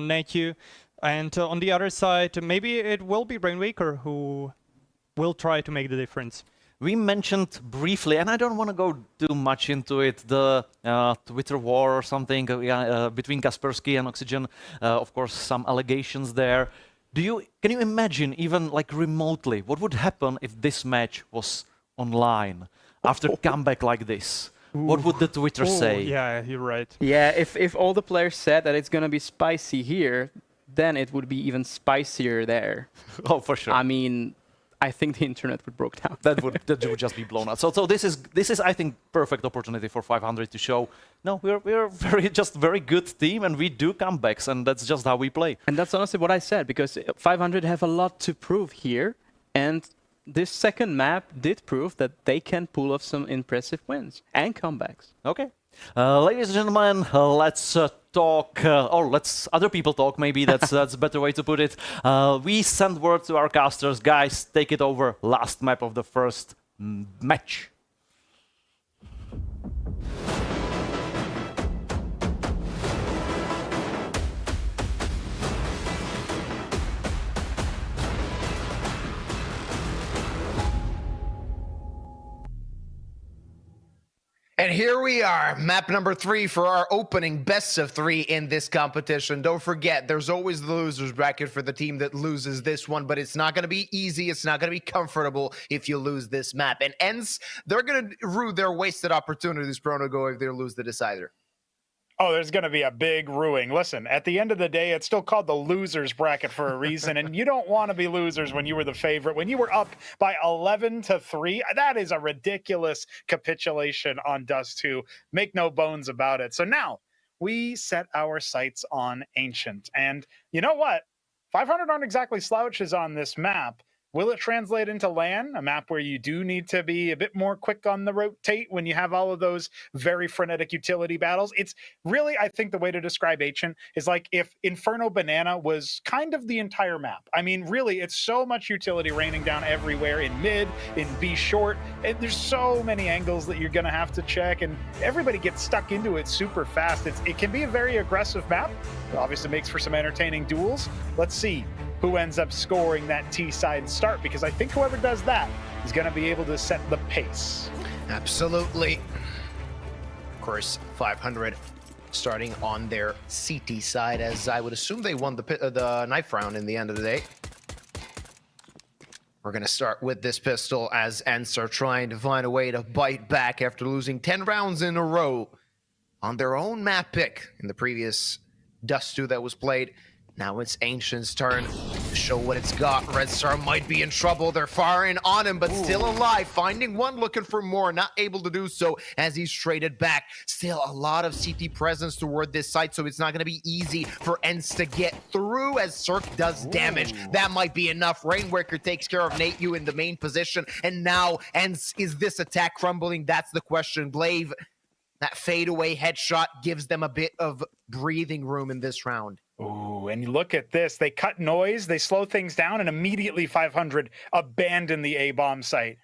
Natu. And on the other side, maybe it will be Rainwaker who will try to make the difference. We mentioned briefly, and I don't want to go too much into it, the Twitter war or something between Kacpersky and Oxygen. Of course, some allegations there. Can you imagine, even like remotely, what would happen if this match was online after comeback like this? What would the Twitter say? Yeah, you're right. Yeah, if all the players said that it's gonna be spicy here, then it would be even spicier there. Oh, for sure. I mean, I think the internet would break down. That would just be blown out. So this is I think perfect opportunity for 500 to show no, we're very good team, and we do comebacks, and that's just how we play. And that's honestly what I said, because 500 have a lot to prove here, and this second map did prove that they can pull off some impressive wins and comebacks. Okay. Ladies and gentlemen, let's talk, or let's other people talk, maybe that's a better way to put it. We send word to our casters, guys, take it over, last map of the first match. And here we are, map number 3 for our opening best of 3 in this competition. Don't forget, there's always the losers bracket for the team that loses this one, but it's not going to be easy. It's not going to be comfortable if you lose this map. And ENCE, they're going to rue their wasted opportunities, Pronogo, if they lose the decider. Oh, there's going to be a big ruining. Listen, at the end of the day, it's still called the losers bracket for a reason, and you don't want to be losers when you were the favorite. When you were up by 11-3, that is a ridiculous capitulation on Dust 2. Make no bones about it. So now we set our sights on Ancient. And you know what? 500 aren't exactly slouches on this map. Will it translate into LAN, a map where you do need to be a bit more quick on the rotate when you have all of those very frenetic utility battles? It's really, I think the way to describe Ancient is like if Inferno Banana was kind of the entire map. I mean, really, it's so much utility raining down everywhere in mid, in B short, and there's so many angles that you're going to have to check, and everybody gets stuck into it super fast. It can be a very aggressive map. It obviously makes for some entertaining duels. Let's see who ends up scoring that T-side start, because I think whoever does that is going to be able to set the pace. Absolutely. Of course, 500 starting on their CT side, as I would assume they won the knife round in the end of the day. We're going to start with this pistol, as ENCE are trying to find a way to bite back after losing 10 rounds in a row on their own map pick in the previous Dust 2 that was played. Now it's Ancient's turn. to show what it's got. Red Star might be in trouble. They're firing on him, but still alive. Finding one, looking for more. Not able to do so as he's traded back. Still a lot of CT presence toward this site, so it's not going to be easy for ENCE to get through as Cirque does damage. That might be enough. Rainwaker takes care of Nate Yu in the main position, and now ENCE, is this attack crumbling? That's the question. Glaive, that fadeaway headshot gives them a bit of breathing room in this round. Ooh, and look at this. They cut noise, they slow things down, and immediately 500 abandon the A-bomb site.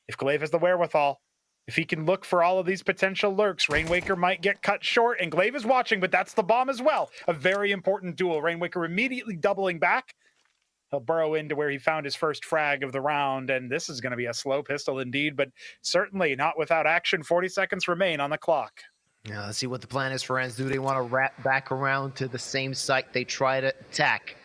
If Glaive has the wherewithal, if he can look for all of these potential lurks, Rainwaker might get cut short, and Glaive is watching, but that's the bomb as well. A very important duel. Rainwaker immediately doubling back. He'll burrow into where he found his first frag of the round, and this is going to be a slow pistol indeed, but certainly not without action. 40 seconds remain on the clock. Now, let's see what the plan is for ENCE. Do they want to wrap back around to the same site they try to attack?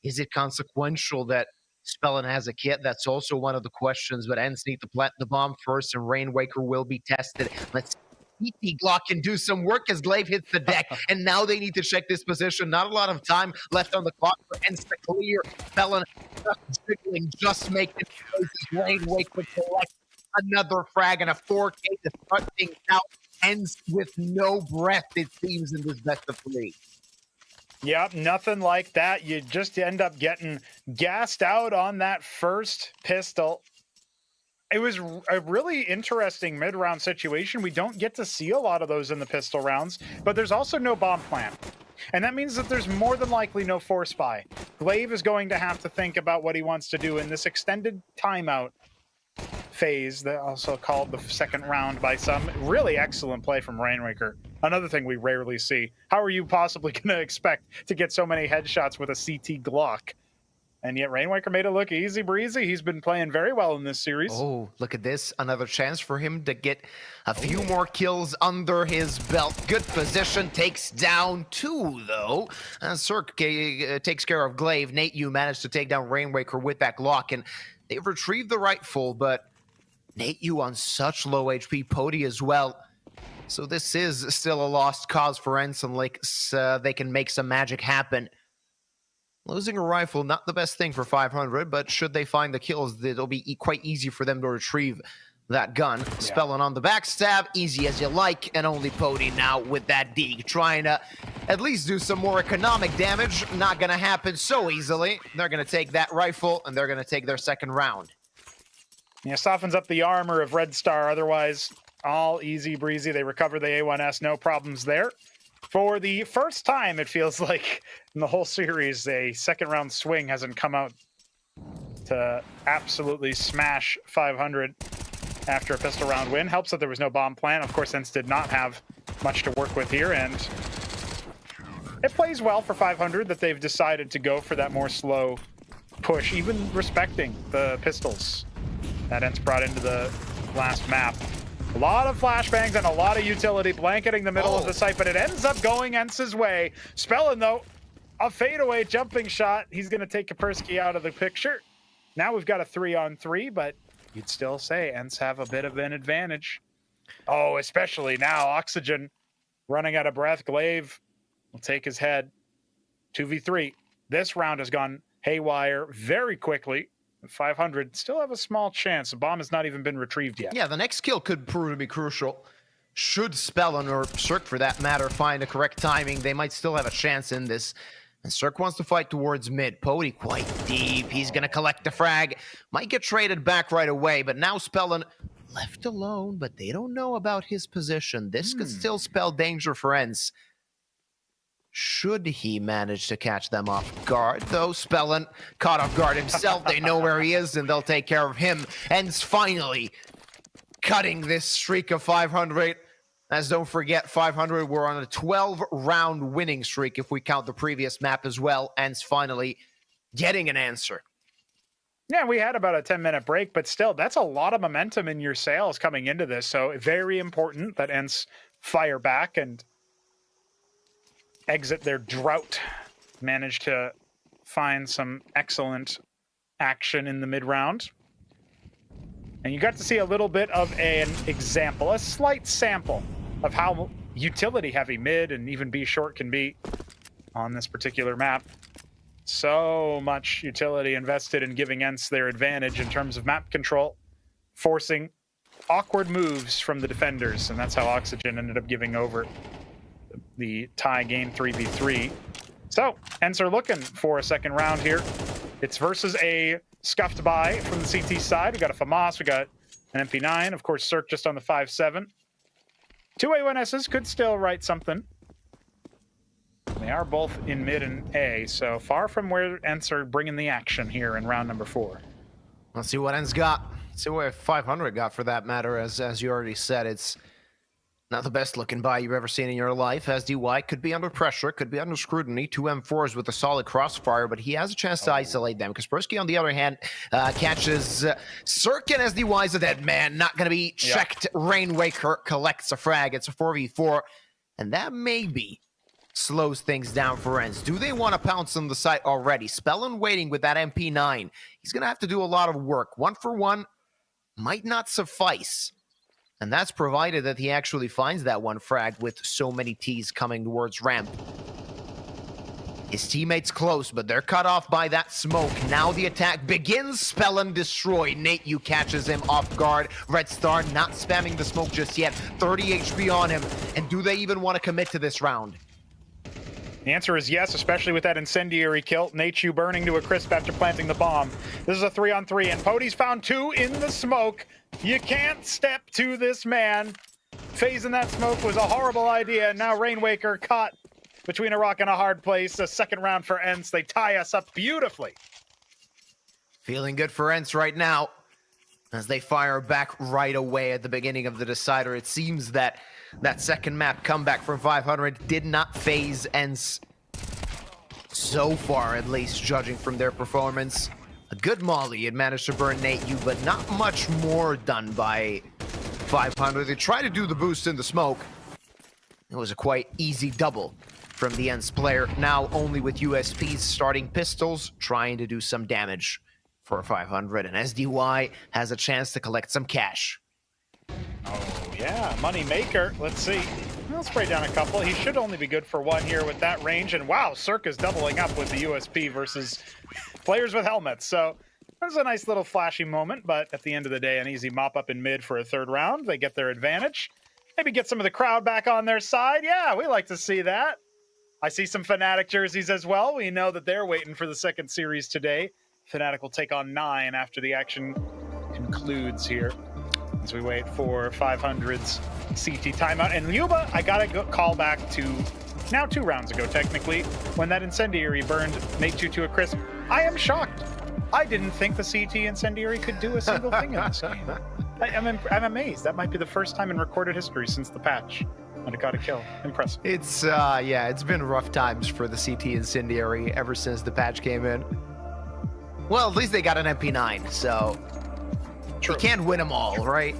Is it consequential that Spellin has a kit? That's also one of the questions, but ENCE need to plant the bomb first, and Rainwaker will be tested. Let's see. Glock can do some work as Glaive hits the deck, and now they need to check this position. Not a lot of time left on the clock for ENCE to clear. Spellin just jiggling, just making noises. Rainwaker collects another frag and a 4K to start things out. ENCE with no breath, it seems, in this best of 3. Yep, nothing like that. You just end up getting gassed out on that first pistol. It was a really interesting mid-round situation. We don't get to see a lot of those in the pistol rounds, but there's also no bomb plant. And that means that there's more than likely no force buy. Glaive is going to have to think about what he wants to do in this extended timeout phase, that also called the second round by some. Really excellent play from Rainwaker. Another thing we rarely see. How are you possibly going to expect to get so many headshots with a CT Glock? And yet Rainwaker made it look easy breezy. He's been playing very well in this series. Oh, look at this. Another chance for him to get a few more kills under his belt. Good position. Takes down 2, though. Cirque takes care of Glaive. Nate Yu managed to take down Rainwaker with that Glock, and they've retrieved the rifle, but Nate Yu on such low HP. Pody as well. So this is still a lost cause for ENCE, and they can make some magic happen. Losing a rifle, not the best thing for 500, but should they find the kills, it'll be quite easy for them to retrieve that gun. Yeah. Spellin on the backstab, easy as you like, and only Pody now with that Deeg, trying to at least do some more economic damage. Not gonna happen so easily. They're gonna take that rifle, and they're gonna take their second round. Yeah, softens up the armor of Red Star, otherwise all easy breezy. They recover the A1S, no problems there. For the first time, it feels like in the whole series, a second round swing hasn't come out to absolutely smash 500 after a pistol round win. Helps that there was no bomb plant. Of course, ENCE did not have much to work with here, and it plays well for 500 that they've decided to go for that more slow push, even respecting the pistols that ENCE brought into the last map. A lot of flashbangs and a lot of utility blanketing the middle of the site, but it ends up going ENCE's way. Spellin, though, a fadeaway jumping shot. He's going to take Kaspersky out of the picture. Now we've got a 3-on-3, but you'd still say ENCE have a bit of an advantage. Oh, especially now. Oxygen running out of breath. Glaive will take his head. 2v3. This round has gone haywire very quickly. 500 still have a small chance. The bomb has not even been retrieved yet. Yeah, the next kill could prove to be crucial. Should Spellin, or Cirque for that matter, find the correct timing, they might still have a chance in this. And Cirque wants to fight towards mid. Pody quite deep. He's going to collect the frag. Might get traded back right away, but now Spellin left alone, but they don't know about his position. This could still spell danger for ENCE. Should he manage to catch them off guard, though? Spellin caught off guard himself. They know where he is, and they'll take care of him. ENCE finally cutting this streak of 500. As don't forget, 500 were on a 12-round winning streak if we count the previous map as well. ENCE finally getting an answer. Yeah, we had about a 10-minute break, but still, that's a lot of momentum in your sales coming into this. So very important that ENCE fire back and exit their drought. Managed to find some excellent action in the mid-round. And you got to see a little bit of an example, a slight sample of how utility-heavy mid and even B short can be on this particular map. So much utility invested in giving ENCE their advantage in terms of map control, forcing awkward moves from the defenders, and that's how Oxygen ended up giving over the tie game 3v3. So, ENCE are looking for a second round here. It's versus a scuffed buy from the CT side. We got a FAMAS, we got an MP9, of course, Cirque just on the 5-7. Two A1Ss could still write something. They are both in mid and A, so far from where ENCE are bringing the action here in round number 4. Let's see what ENCE got. Let's see what 500 got for that matter. As you already said, it's not the best looking buy you've ever seen in your life. SDY could be under pressure, could be under scrutiny. 2 M4s with a solid crossfire, but he has a chance to isolate them. Kaspersky, on the other hand, catches Cirque, and SDY's a dead man. Not going to be checked. Rainwaker collects a frag. It's a 4v4, and that maybe slows things down for ENCE. Do they want to pounce on the site already? Spellin waiting with that MP9. He's going to have to do a lot of work. 1-for-1 might not suffice. And that's provided that he actually finds that one frag with so many T's coming towards ramp. His teammates close, but they're cut off by that smoke. Now the attack begins. Spellin destroy. Nate, you catches him off guard. Red Star not spamming the smoke just yet. 30 HP on him. And do they even want to commit to this round? The answer is yes, especially with that incendiary kill. Natechu burning to a crisp after planting the bomb. This is a 3-on-3, and Pody's found 2 in the smoke. You can't step to this man. Phasing that smoke was a horrible idea. Now Rainwaker caught between a rock and a hard place. A second round for ENCE. They tie us up beautifully. Feeling good for ENCE right now as they fire back right away at the beginning of the decider. It seems that second map comeback from 500 did not phase ENCE so far, at least, judging from their performance. A good molly had managed to burn Nate, but not much more done by 500. They tried to do the boost in the smoke. It was a quite easy double from the ENCE player. Now only with USPs starting pistols, trying to do some damage for 500. And SDY has a chance to collect some cash. Oh, yeah, money maker. Let's see. He'll spray down a couple. He should only be good for 1 here with that range. And wow, Cirque is doubling up with the USP versus players with helmets. So there's a nice little flashy moment, but at the end of the day, an easy mop up in mid for a third round. They get their advantage. Maybe get some of the crowd back on their side. Yeah, we like to see that. I see some Fnatic jerseys as well. We know that they're waiting for the second series today. Fnatic will take on 9 after the action concludes here, as we wait for 500's CT timeout. And Yuba, I gotta call back to now 2 rounds ago, technically, when that incendiary burned Nate to a crisp. I am shocked. I didn't think the CT incendiary could do a single thing in this game. I'm amazed. That might be the first time in recorded history since the patch and it got a kill. Impressive. It's it's been rough times for the CT incendiary ever since the patch came in. Well, at least they got an MP9, so you can't win them all, right?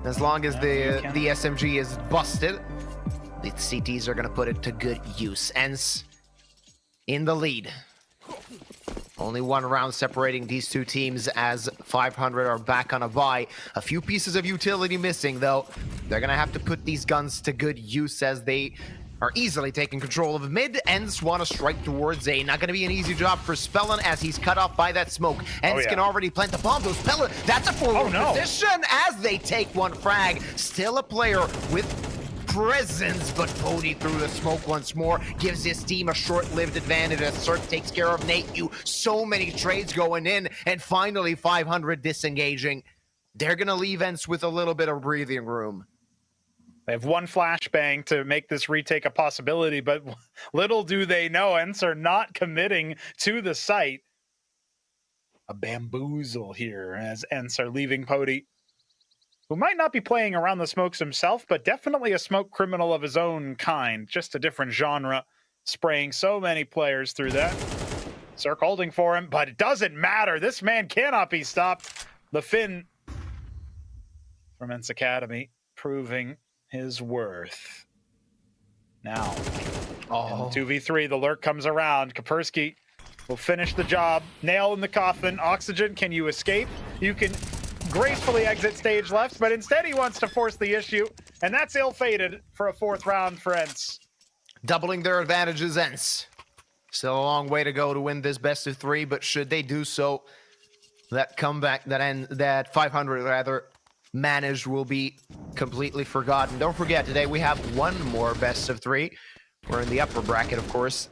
As long as the SMG is busted, the CTs are going to put it to good use. ENCE in the lead. Only 1 round separating these 2 teams as 500 are back on a bye. A few pieces of utility missing, though. They're going to have to put these guns to good use as they are easily taking control of mid. ENCE want to strike towards A. Not going to be an easy job for Spellin as he's cut off by that smoke. ENCE can already plant the bomb. Those Spellin, that's a forward position as they take 1 frag. Still a player with presence, but Pody through the smoke once more gives his team a short-lived advantage as Cirque takes care of Nate. So many trades going in, and finally 500 disengaging. They're going to leave ENCE with a little bit of breathing room. They have 1 flashbang to make this retake a possibility, but little do they know, ENCE are not committing to the site. A bamboozle here as ENCE are leaving Pody, who might not be playing around the smokes himself, but definitely a smoke criminal of his own kind. Just a different genre, spraying so many players through that. Cirque holding for him, but it doesn't matter. This man cannot be stopped. The Finn from ENCE Academy proving his worth. Now, 2v3, the lurk comes around. Kaspersky will finish the job. Nail in the coffin. Oxygen, can you escape? You can gracefully exit stage left, but instead he wants to force the issue, and that's ill-fated for a 4th round for ENCE. Doubling their advantages, ENCE. Still a long way to go to win this best of 3, but should they do so, that comeback, that 500 rather, managed will be completely forgotten. Don't forget, today we have one more best of 3. We're in the upper bracket, of course.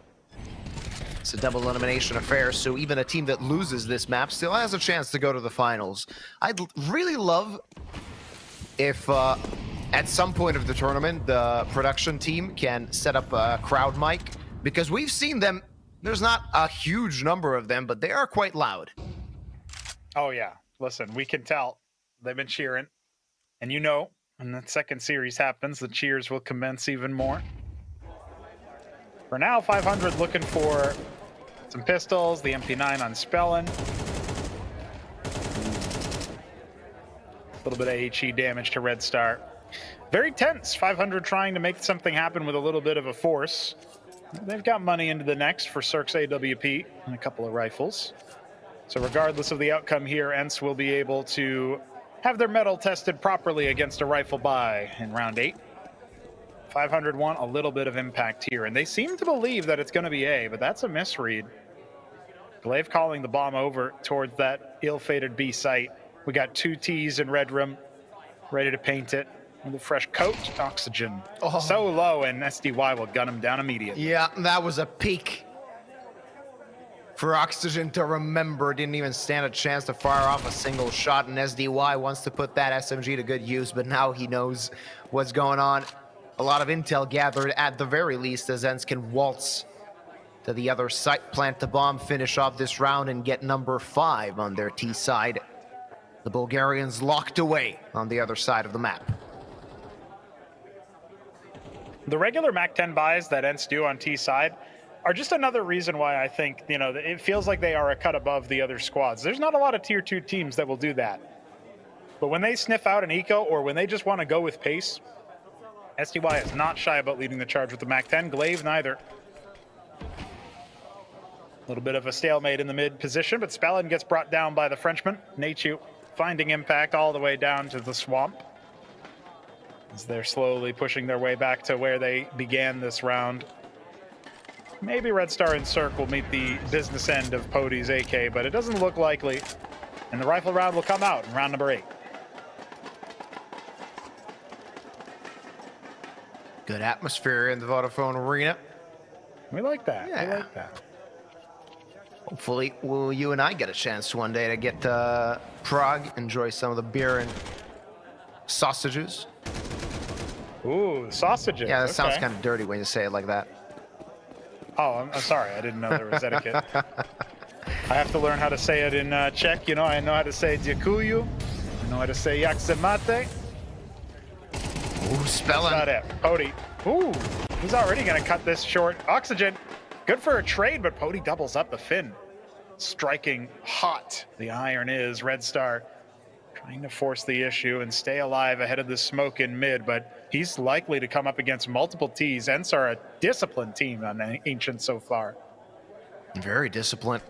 It's a double elimination affair, so even a team that loses this map still has a chance to go to the finals. I'd really love if at some point of the tournament, the production team can set up a crowd mic, because we've seen them. There's not a huge number of them, but they are quite loud. Oh, yeah. Listen, we can tell. They've been cheering. And you know, when the second series happens, the cheers will commence even more. For now, 500 looking for some pistols, the MP9 on Spellin. A little bit of HE damage to Red Star. Very tense. 500 trying to make something happen with a little bit of a force. They've got money into the next for Cirque's AWP and a couple of rifles. So regardless of the outcome here, ENCE will be able to have their metal tested properly against a rifle buy in round 8. 500 want a little bit of impact here, and they seem to believe that it's going to be A, but that's a misread. Glaive calling the bomb over towards that ill-fated B site. We got 2 Ts in Red Room, ready to paint it. With a fresh coat, Oxygen. So low, and SDY will gun him down immediately. Yeah, that was a peak for Oxygen to remember. Didn't even stand a chance to fire off a single shot, and SDY wants to put that SMG to good use, but now he knows what's going on. A lot of intel gathered at the very least, as ENCE can waltz to the other site, plant the bomb, finish off this round, and get number 5 on their T side. The Bulgarians locked away on the other side of the map. The regular MAC-10 buys that ENCE do on T side are just another reason why I think, you know, it feels like they are a cut above the other squads. There's not a lot of tier 2 teams that will do that. But when they sniff out an eco, or when they just want to go with pace, SDY is not shy about leading the charge with the MAC-10. Glaive neither. A little bit of a stalemate in the mid position, but Spellin gets brought down by the Frenchman. Nachu finding impact all the way down to the swamp, as they're slowly pushing their way back to where they began this round. Maybe Red Star and Cirque will meet the business end of Pody's AK, but it doesn't look likely. And the rifle round will come out in round number 8. Good atmosphere in the Vodafone Arena. We like that. Yeah. We like that. Hopefully, will you and I get a chance one day to get to Prague, enjoy some of the beer and sausages. Ooh, sausages. Yeah, that sounds kind of dirty when you say it like that. Oh, I'm sorry. I didn't know there was etiquette. I have to learn how to say it in Czech. You know, I know how to say dziękuję. I know how to say jak se máte. Ooh, Spellin. That's not it. Pody. Ooh, he's already going to cut this short. Oxygen. Good for a trade, but Pody doubles up the fin. Striking hot. The iron is Red Star trying to force the issue and stay alive ahead of the smoke in mid, but he's likely to come up against multiple Ts. ENCE are a disciplined team on Ancient so far. Very disciplined.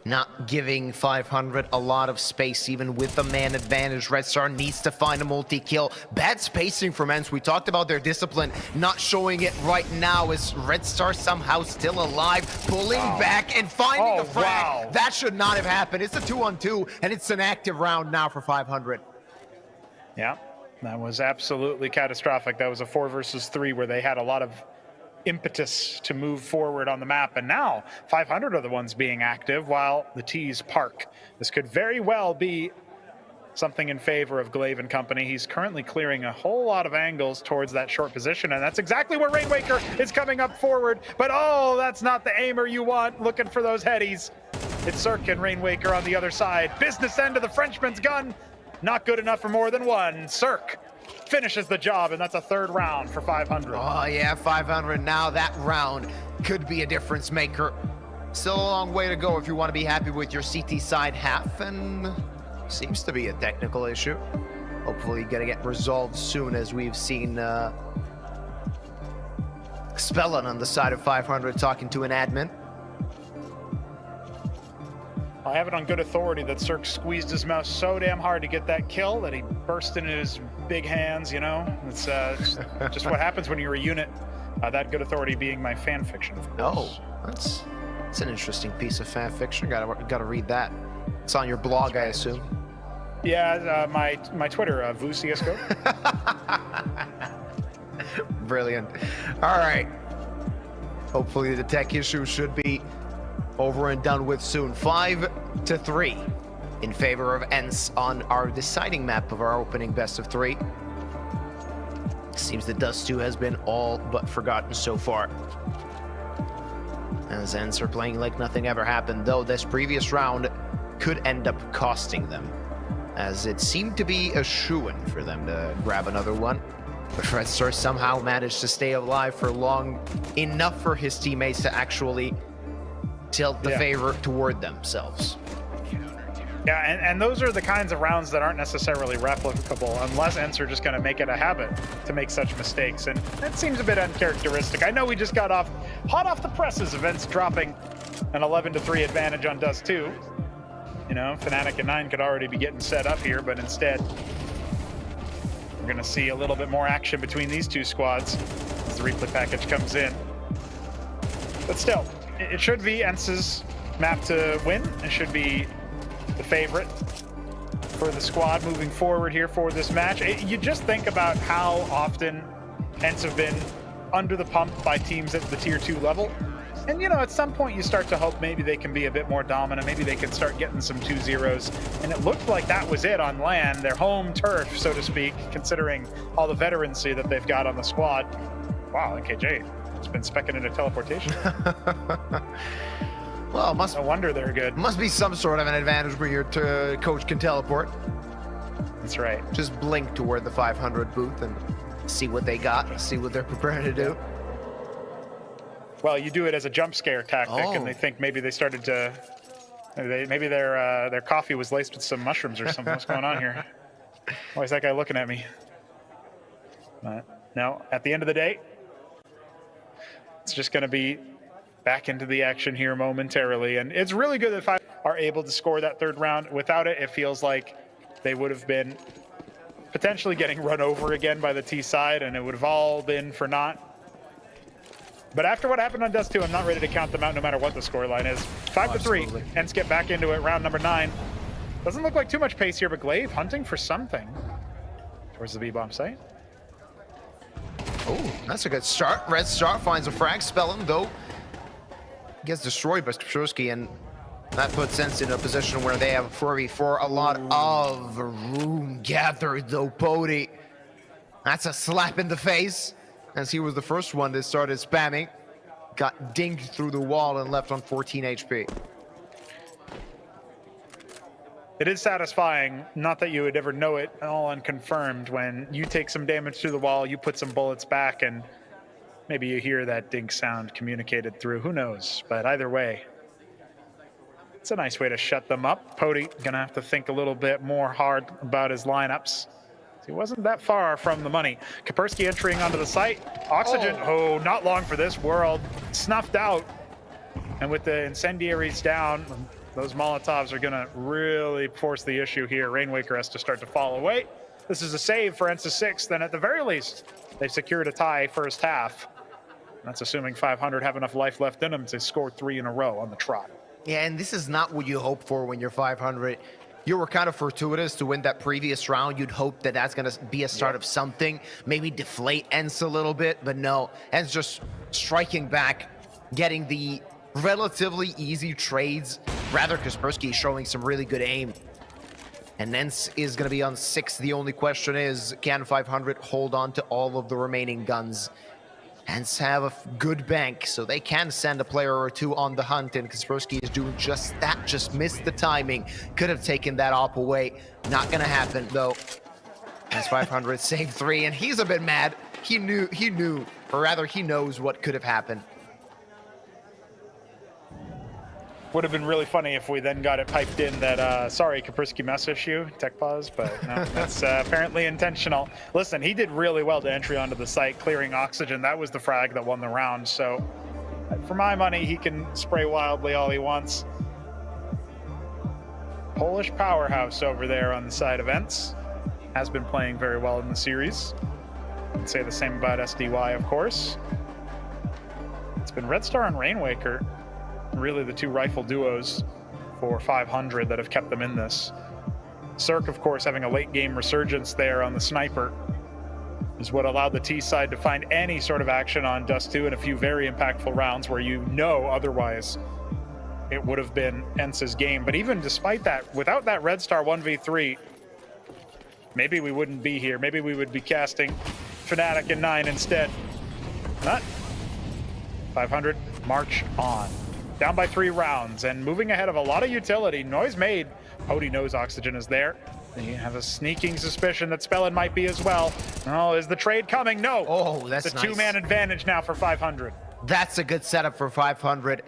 Not giving 500 a lot of space, even with the man advantage. Red Star needs to find a multi-kill. Bad spacing from ENCE. We talked about their discipline, not showing it right now as Red Star somehow still alive, pulling back and finding a frag. Wow. That should not have happened. It's a 2-on-2, and it's an active round now for 500. Yeah, that was absolutely catastrophic. That was a 4 versus 3 where they had a lot of impetus to move forward on the map, and now 500 are the ones being active while the T's park. This could very well be something in favor of Glaive and company. He's currently clearing a whole lot of angles towards that short position, and that's exactly where Rainwaker is coming up forward, but oh, that's not the aimer you want, looking for those headies. It's Cirque and Rainwaker on the other side. Business end of the Frenchman's gun, not good enough for more than one. Cirque finishes the job, and that's a 3rd round for 500. Oh yeah, 500 now. That round could be a difference maker. Still a long way to go if you want to be happy with your CT side half, and seems to be a technical issue. Hopefully gonna get resolved soon, as we've seen Spellin on the side of 500 talking to an admin. I have it on good authority that Cirque squeezed his mouse so damn hard to get that kill that he burst into his big hands, you know? It's just what happens when you're a unit. That good authority being my fan fiction, of course. Oh. That's an interesting piece of fan fiction. Gotta read that. It's on your blog, I assume. Yeah, my Twitter, VuCSGO. Brilliant. All right. Hopefully the tech issue should be over and done with soon. 5-3 in favor of ENCE on our deciding map of our opening best of 3. Seems that Dust 2 has been all but forgotten so far, as ENCE are playing like nothing ever happened, though this previous round could end up costing them, as it seemed to be a shoo-in for them to grab another one. But Red Star somehow managed to stay alive for long enough for his teammates to actually tilt the favor toward themselves. Yeah, and those are the kinds of rounds that aren't necessarily replicable unless ENCE are just going to make it a habit to make such mistakes, and that seems a bit uncharacteristic. I know we just got hot off the presses of ENCE dropping an 11-3 advantage on Dust 2. You know, Fnatic and 9 could already be getting set up here, but instead we're going to see a little bit more action between these two squads as the replay package comes in. But still, it should be ENCE's map to win. It should be the favorite for the squad moving forward here for this match. You just think about how often ENCE have been under the pump by teams at the tier 2 level. And, you know, at some point you start to hope maybe they can be a bit more dominant. Maybe they can start getting some 2-0s. And it looked like that was it on LAN, their home turf, so to speak, considering all the veterancy that they've got on the squad. Wow, NKJ has been specking into teleportation. Well, no wonder they're good. Must be some sort of an advantage where your coach can teleport. That's right. Just blink toward the 500 booth and see what they got, see what they're preparing to do. Well, you do it as a jump scare tactic, and they think maybe they started to, maybe their coffee was laced with some mushrooms or something. What's going on here? Why is that guy looking at me? No, at the end of the day, it's just going to be back into the action here momentarily, and it's really good that 5 are able to score that third round. Without it, it feels like they would have been potentially getting run over again by the T side, and it would have all been for naught. But after what happened on Dust 2, I'm not ready to count them out no matter what the scoreline is. 5-3, ENCE get back into it, round number 9. Doesn't look like too much pace here, but Glaive hunting for something towards the B-bomb site. Oh, that's a good start. Red Star finds a frag spell him, though gets destroyed by Skrzewski, and that puts ENCE in a position where they have a 4v4. A lot of room gathered, though. Pody, that's a slap in the face, as he was the first one that started spamming. Got dinged through the wall and left on 14 HP. It is satisfying, not that you would ever know it all unconfirmed, when you take some damage through the wall, you put some bullets back, and maybe you hear that dink sound communicated through, who knows? But either way, it's a nice way to shut them up. Pody gonna have to think a little bit more hard about his lineups. He wasn't that far from the money. Kaspersky entering onto the site. Oxygen, oh, not long for this world. Snuffed out. And with the incendiaries down, those Molotovs are gonna really force the issue here. Rainwaker has to start to fall away. This is a save for ENCE 6, then at the very least, they've secured a tie first half. That's assuming 500 have enough life left in them to score 3 in a row on the trot. Yeah, and this is not what you hope for when you're 500. You were kind of fortuitous to win that previous round. You'd hope that that's going to be a start of something, maybe deflate ENCE a little bit, but no, ENCE just striking back, getting the relatively easy trades. Rather, Kaspersky showing some really good aim. And ENCE is going to be on 6. The only question is, can 500 hold on to all of the remaining guns? ENCE have a good bank, so they can send a player or two on the hunt, and Kaspersky is doing just that, just missed the timing. Could have taken that op away. Not going to happen, though. As 500 saved 3, and he's a bit mad. He knew, or rather he knows what could have happened. Would have been really funny if we then got it piped in that, sorry, Kaspersky mess issue, tech pause, but no, that's apparently intentional. Listen, he did really well to entry onto the site, clearing Oxygen. That was the frag that won the round, so for my money, he can spray wildly all he wants. Polish powerhouse over there on the side of ENCE. Has been playing very well in the series. I'd say the same about SDY, of course. It's been Red Star and Rainwaker, really the two rifle duos for 500 that have kept them in this. Cirque, of course, having a late game resurgence there on the sniper is what allowed the T side to find any sort of action on Dust 2 in a few very impactful rounds where otherwise it would have been ENCE's game. But even despite that, without that Red Star 1v3, maybe we wouldn't be here. Maybe we would be casting Fnatic and 9 instead. Not 500 march on. Down by 3 rounds and moving ahead of a lot of utility. Noise made. Pody knows Oxygen is there. They have a sneaking suspicion that Spellin might be as well. Oh, is the trade coming? No. Oh, that's it's a nice. 2-man advantage now for 500. That's a good setup for 500.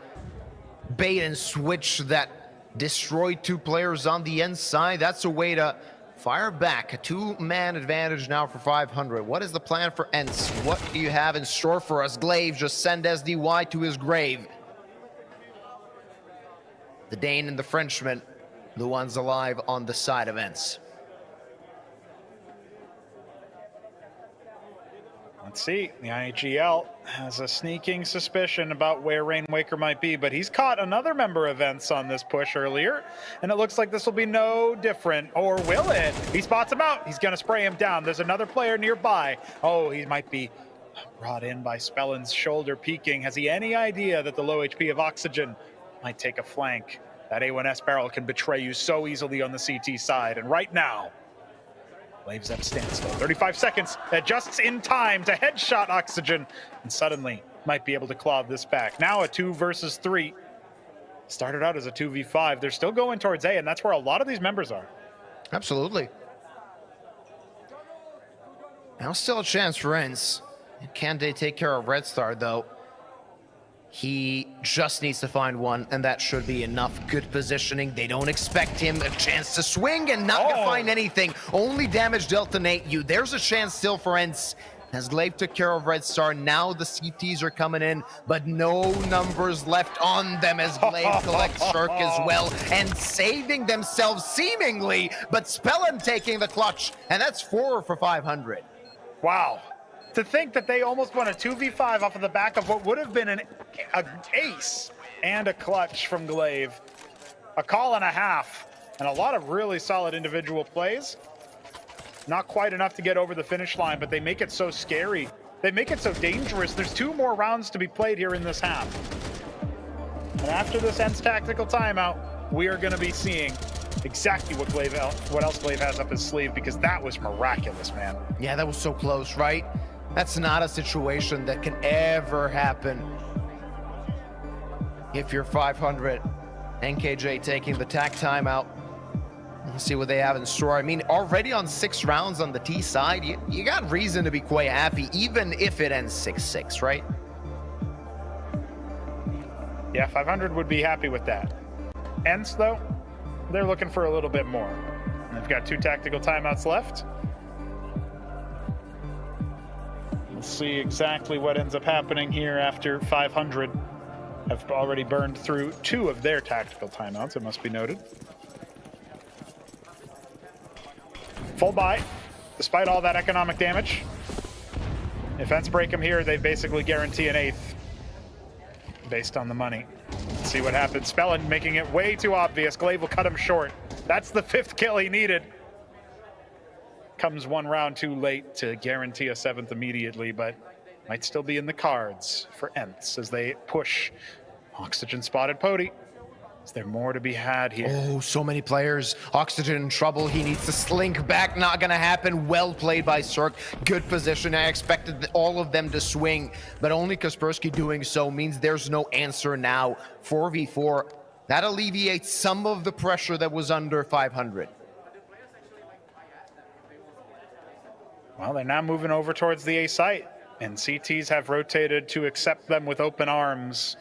Bait and switch that destroyed 2 players on the end side. That's a way to fire back. A 2-man advantage now for 500. What is the plan for ENCE? What do you have in store for us? Glaive just send SDY to his grave. The Dane and the Frenchman, the ones alive on the side of ENCE. Let's see, the IHEL has a sneaking suspicion about where Rainwaker might be, but he's caught another member of ENCE on this push earlier, and it looks like this will be no different, or will it? He spots him out, he's gonna spray him down. There's another player nearby. Oh, he might be brought in by Spellin's shoulder peeking. Has he any idea that the low HP of Oxygen might take a flank? That A1S barrel can betray you so easily on the CT side, and right now, Glaive's at a standstill. 35 seconds, adjusts in time to headshot Oxygen, and suddenly might be able to claw this back. Now a 2 versus 3. Started out as a 2v5. They're still going towards A, and that's where a lot of these members are. Absolutely. Now still a chance for ENCE. Can they take care of Red Star, though? He just needs to find one, and that should be enough. Good positioning. They don't expect him. A chance to swing and not gonna find anything. Only damage dealt to Nate you. There's a chance still for ENCE. As Glaive took care of Red Star, now the CTs are coming in, but no numbers left on them as Glaive collects Cirque as well, and saving themselves seemingly, but Spellin taking the clutch, and that's 4 for 500. Wow. To think that they almost won a 2v5 off of the back of what would have been an ace and a clutch from Glaive. A call and a half, and a lot of really solid individual plays. Not quite enough to get over the finish line, but they make it so scary. They make it so dangerous. There's 2 more rounds to be played here in this half. And after this ENCE tactical timeout, we are going to be seeing exactly what else Glaive has up his sleeve, because that was miraculous, man. Yeah, that was so close, right? That's not a situation that can ever happen if you're 500. NKJ taking the tack timeout. Let's see what they have in store. I mean, already on 6 rounds on the T side, you got reason to be quite happy, even if it ends 6-6, right? Yeah, 500 would be happy with that. ENCE, though, they're looking for a little bit more. And they've got 2 tactical timeouts left. We'll see exactly what ends up happening here after 500 have already burned through 2 of their tactical timeouts, it must be noted. Full buy, despite all that economic damage. If ENCE break them here, they basically guarantee an 8th based on the money. Let's see what happens. Spellin making it way too obvious. Glaive will cut him short. That's the 5th kill he needed. Comes 1 round too late to guarantee a 7th immediately, but might still be in the cards for ENCE as they push. Oxygen spotted Pody. Is there more to be had here? Oh, so many players. Oxygen in trouble. He needs to slink back. Not gonna happen. Well played by Cirque. Good position. I expected all of them to swing, but only Kaspersky doing so means there's no answer now. 4v4. That alleviates some of the pressure that was under 500. Well, they're now moving over towards the A site, and CTs have rotated to accept them with open arms.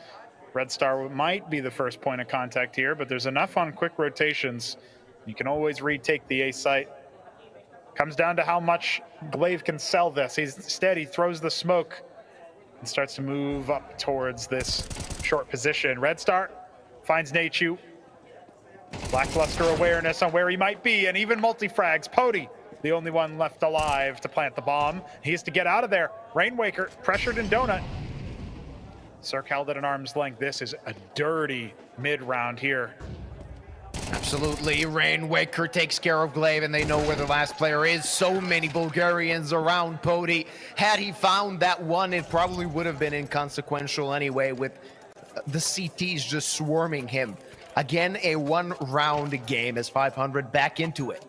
Red Star might be the first point of contact here, but there's enough on quick rotations. You can always retake the A site. Comes down to how much Glaive can sell this. He's steady, throws the smoke, and starts to move up towards this short position. Red Star finds Nachu. Lackluster awareness on where he might be, and even multi-frags. Pody, the only one left alive to plant the bomb. He has to get out of there. Rainwaker pressured in Donut. Cirque held at an arm's length. This is a dirty mid-round here. Absolutely. Rainwaker takes care of Glaive, and they know where the last player is. So many Bulgarians around Pody. Had he found that one, it probably would have been inconsequential anyway, with the CTs just swarming him. Again, a one-round game as 500 back into it.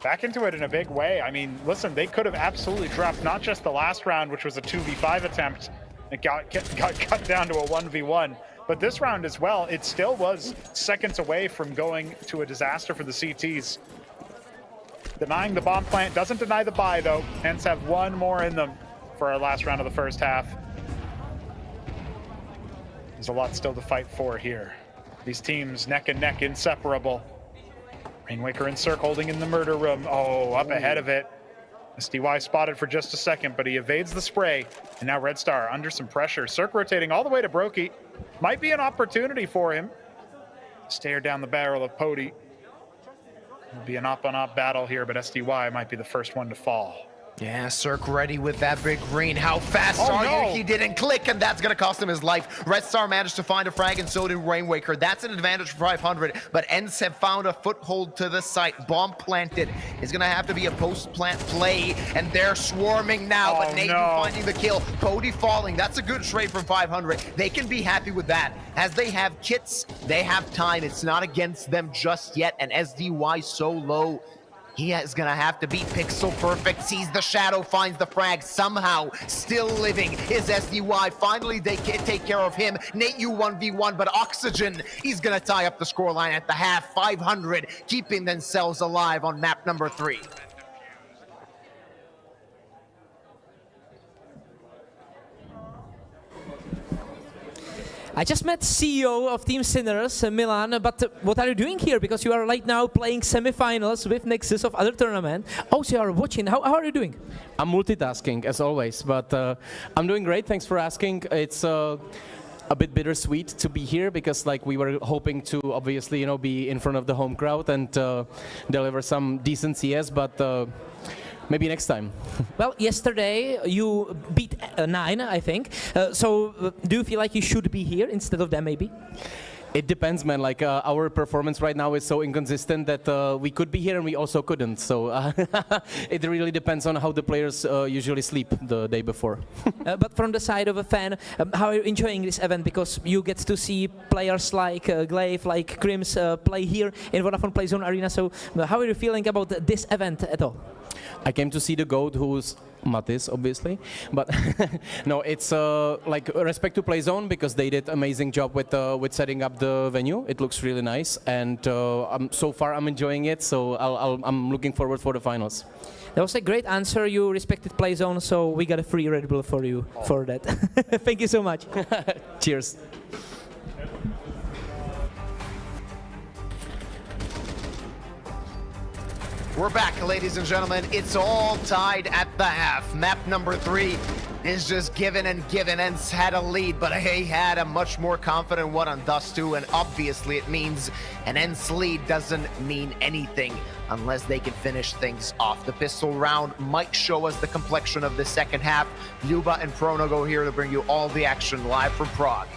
Back into it in a big way. I mean, listen, they could have absolutely dropped not just the last round, which was a 2v5 attempt. It got cut down to a 1v1. But this round as well, it still was seconds away from going to a disaster for the CTs. Denying the bomb plant doesn't deny the buy, though. ENCE have one more in them for our last round of the first half. There's a lot still to fight for here. These teams neck and neck, inseparable. Rainwaker and Cirque holding in the murder room. Oh, up ahead of it. SDY spotted for just a second, but he evades the spray. And now Red Star under some pressure. Cirque rotating all the way to Brokey. Might be an opportunity for him. Stare down the barrel of Pody. It'll be an op-on-op battle here, but SDY might be the first one to fall. Yeah, Cirque ready with that big green. How fast are you? He didn't click, and that's going to cost him his life. Red Star managed to find a frag, and so did Rainwaker. That's an advantage for 500, but ENCE have found a foothold to the site. Bomb planted. It's going to have to be a post-plant play, and they're swarming now, but Nate finding the kill. Pody falling. That's a good trade from 500. They can be happy with that. As they have kits, they have time. It's not against them just yet, and SDY so low. He is going to have to beat Pixel Perfect, sees the shadow, finds the frag, somehow still living is SDY. Finally, they can take care of him. Nate, you 1v1, but Oxygen, he's going to tie up the scoreline at the half. 500, keeping themselves alive on map number 3. I just met CEO of Team Sinners, Milan, but what are you doing here? Because you are right now playing semifinals with Nexus of other tournament. Also, you are watching. How are you doing? I'm multitasking, as always, but I'm doing great. Thanks for asking. It's a bit bittersweet to be here because we were hoping to obviously be in front of the home crowd and deliver some decent CS, but maybe next time. Well, yesterday you beat 9, I think. So do you feel like you should be here instead of them, maybe? It depends, man. Our performance right now is so inconsistent that we could be here and we also couldn't. So it really depends on how the players usually sleep the day before. But from the side of a fan, how are you enjoying this event? Because you get to see players like Glaive, like Crims play here in Vodafone Playzone Arena. So how are you feeling about this event at all? I came to see the GOAT, who's Matis, obviously, but no, it's respect to Playzone because they did amazing job with setting up the venue. It looks really nice, and so far I'm enjoying it. So I'm looking forward for the finals. That was a great answer. You respected Playzone, so we got a free Red Bull for you for that. Thank you so much. Cheers. We're back, ladies and gentlemen. It's all tied at the half. Map number 3 is just given and given. ENCE had a lead, but he had a much more confident one on Dust 2, and obviously it means an ENCE lead doesn't mean anything unless they can finish things off. The pistol round might show us the complexion of the second half. Luba and Prono go here to bring you all the action live from Prague.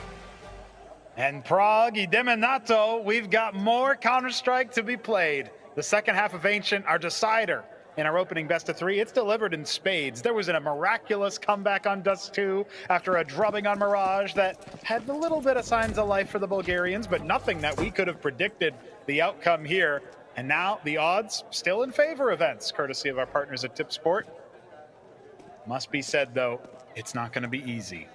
And Prague, Ideminato, we've got more Counter-Strike to be played. The second half of Ancient, our decider in our opening best of 3, it's delivered in spades. There was a miraculous comeback on Dust 2 after a drubbing on Mirage that had a little bit of signs of life for the Bulgarians, but nothing that we could have predicted the outcome here. And now the odds still in favor of ENCE, courtesy of our partners at Tipsport. Must be said, though, it's not going to be easy.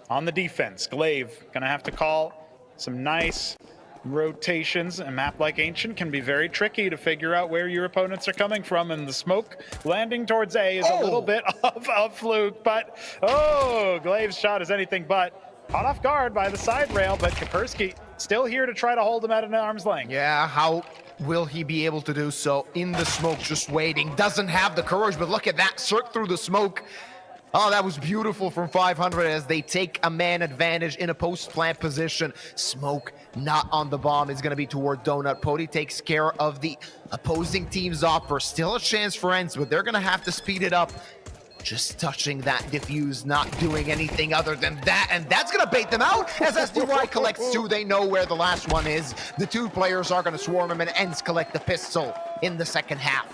On the defense, Glaive going to have to call some nice rotations. A map like Ancient can be very tricky to figure out where your opponents are coming from, and the smoke landing towards A is a little bit of a fluke, but Glaive's shot is anything but. Caught off guard by the side rail, but Kaspersky still here to try to hold him at an arm's length. Yeah, how will he be able to do so in the smoke, just waiting? Doesn't have the courage, but look at that, Cirque through the smoke. Oh, that was beautiful from 500 as they take a man advantage in a post-plant position. Smoke not on the bomb is going to be toward Donut. Pody takes care of the opposing team's offer. Still a chance for ENCE, but they're going to have to speed it up. Just touching that diffuse, not doing anything other than that, and that's gonna bait them out as SDY collects 2. They know where the last one is. The 2 players are gonna swarm him, and ENCE collect the pistol in the second half.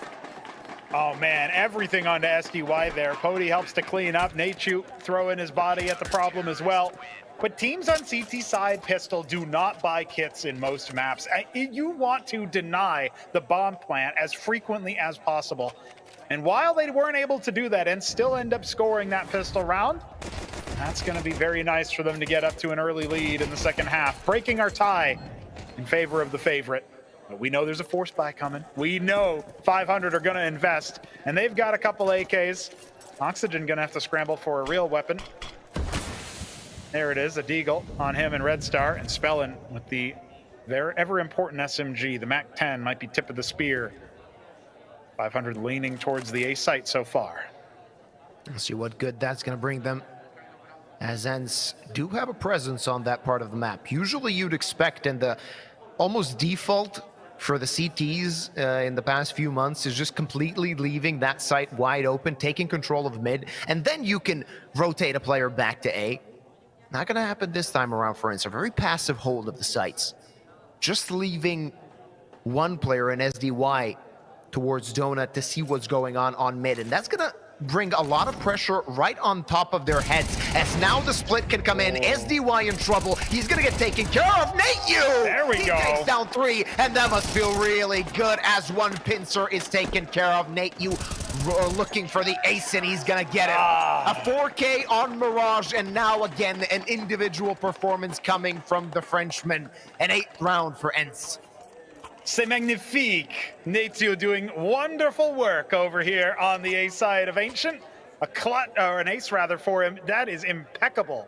Oh man, everything onto SDY there. Pody helps to clean up. Natechu throw in his body at the problem as well. But teams on CT side pistol do not buy kits in most maps. You want to deny the bomb plant as frequently as possible. And while they weren't able to do that and still end up scoring that pistol round, that's going to be very nice for them to get up to an early lead in the second half, breaking our tie in favor of the favorite. But we know there's a force buy coming. We know 500 are going to invest, and they've got a couple AKs. Oxygen going to have to scramble for a real weapon. There it is, a Deagle on him and Red Star, and Spellin with the ever important SMG. The MAC-10 might be tip of the spear. 500 leaning towards the A site so far. Let's see what good that's going to bring them, as ENCE do have a presence on that part of the map. Usually you'd expect, and the almost default for the CTs in the past few months is just completely leaving that site wide open, taking control of mid, and then you can rotate a player back to A. Not going to happen this time around for ENCE. A very passive hold of the sites. Just leaving one player in SDY towards Donut to see what's going on mid, and that's gonna bring a lot of pressure right on top of their heads, as now the split can come in. SDY in trouble. He's gonna get taken care of. Nateyu! There we go. He takes down 3, and that must feel really good as one pincer is taken care of. Nateyu looking for the ace, and he's gonna get it. A 4K on Mirage, and now again an individual performance coming from the Frenchman. An 8th round for ENCE. C'est magnifique. Nateyu doing wonderful work over here on the A side of Ancient. An ace rather for him. That is impeccable.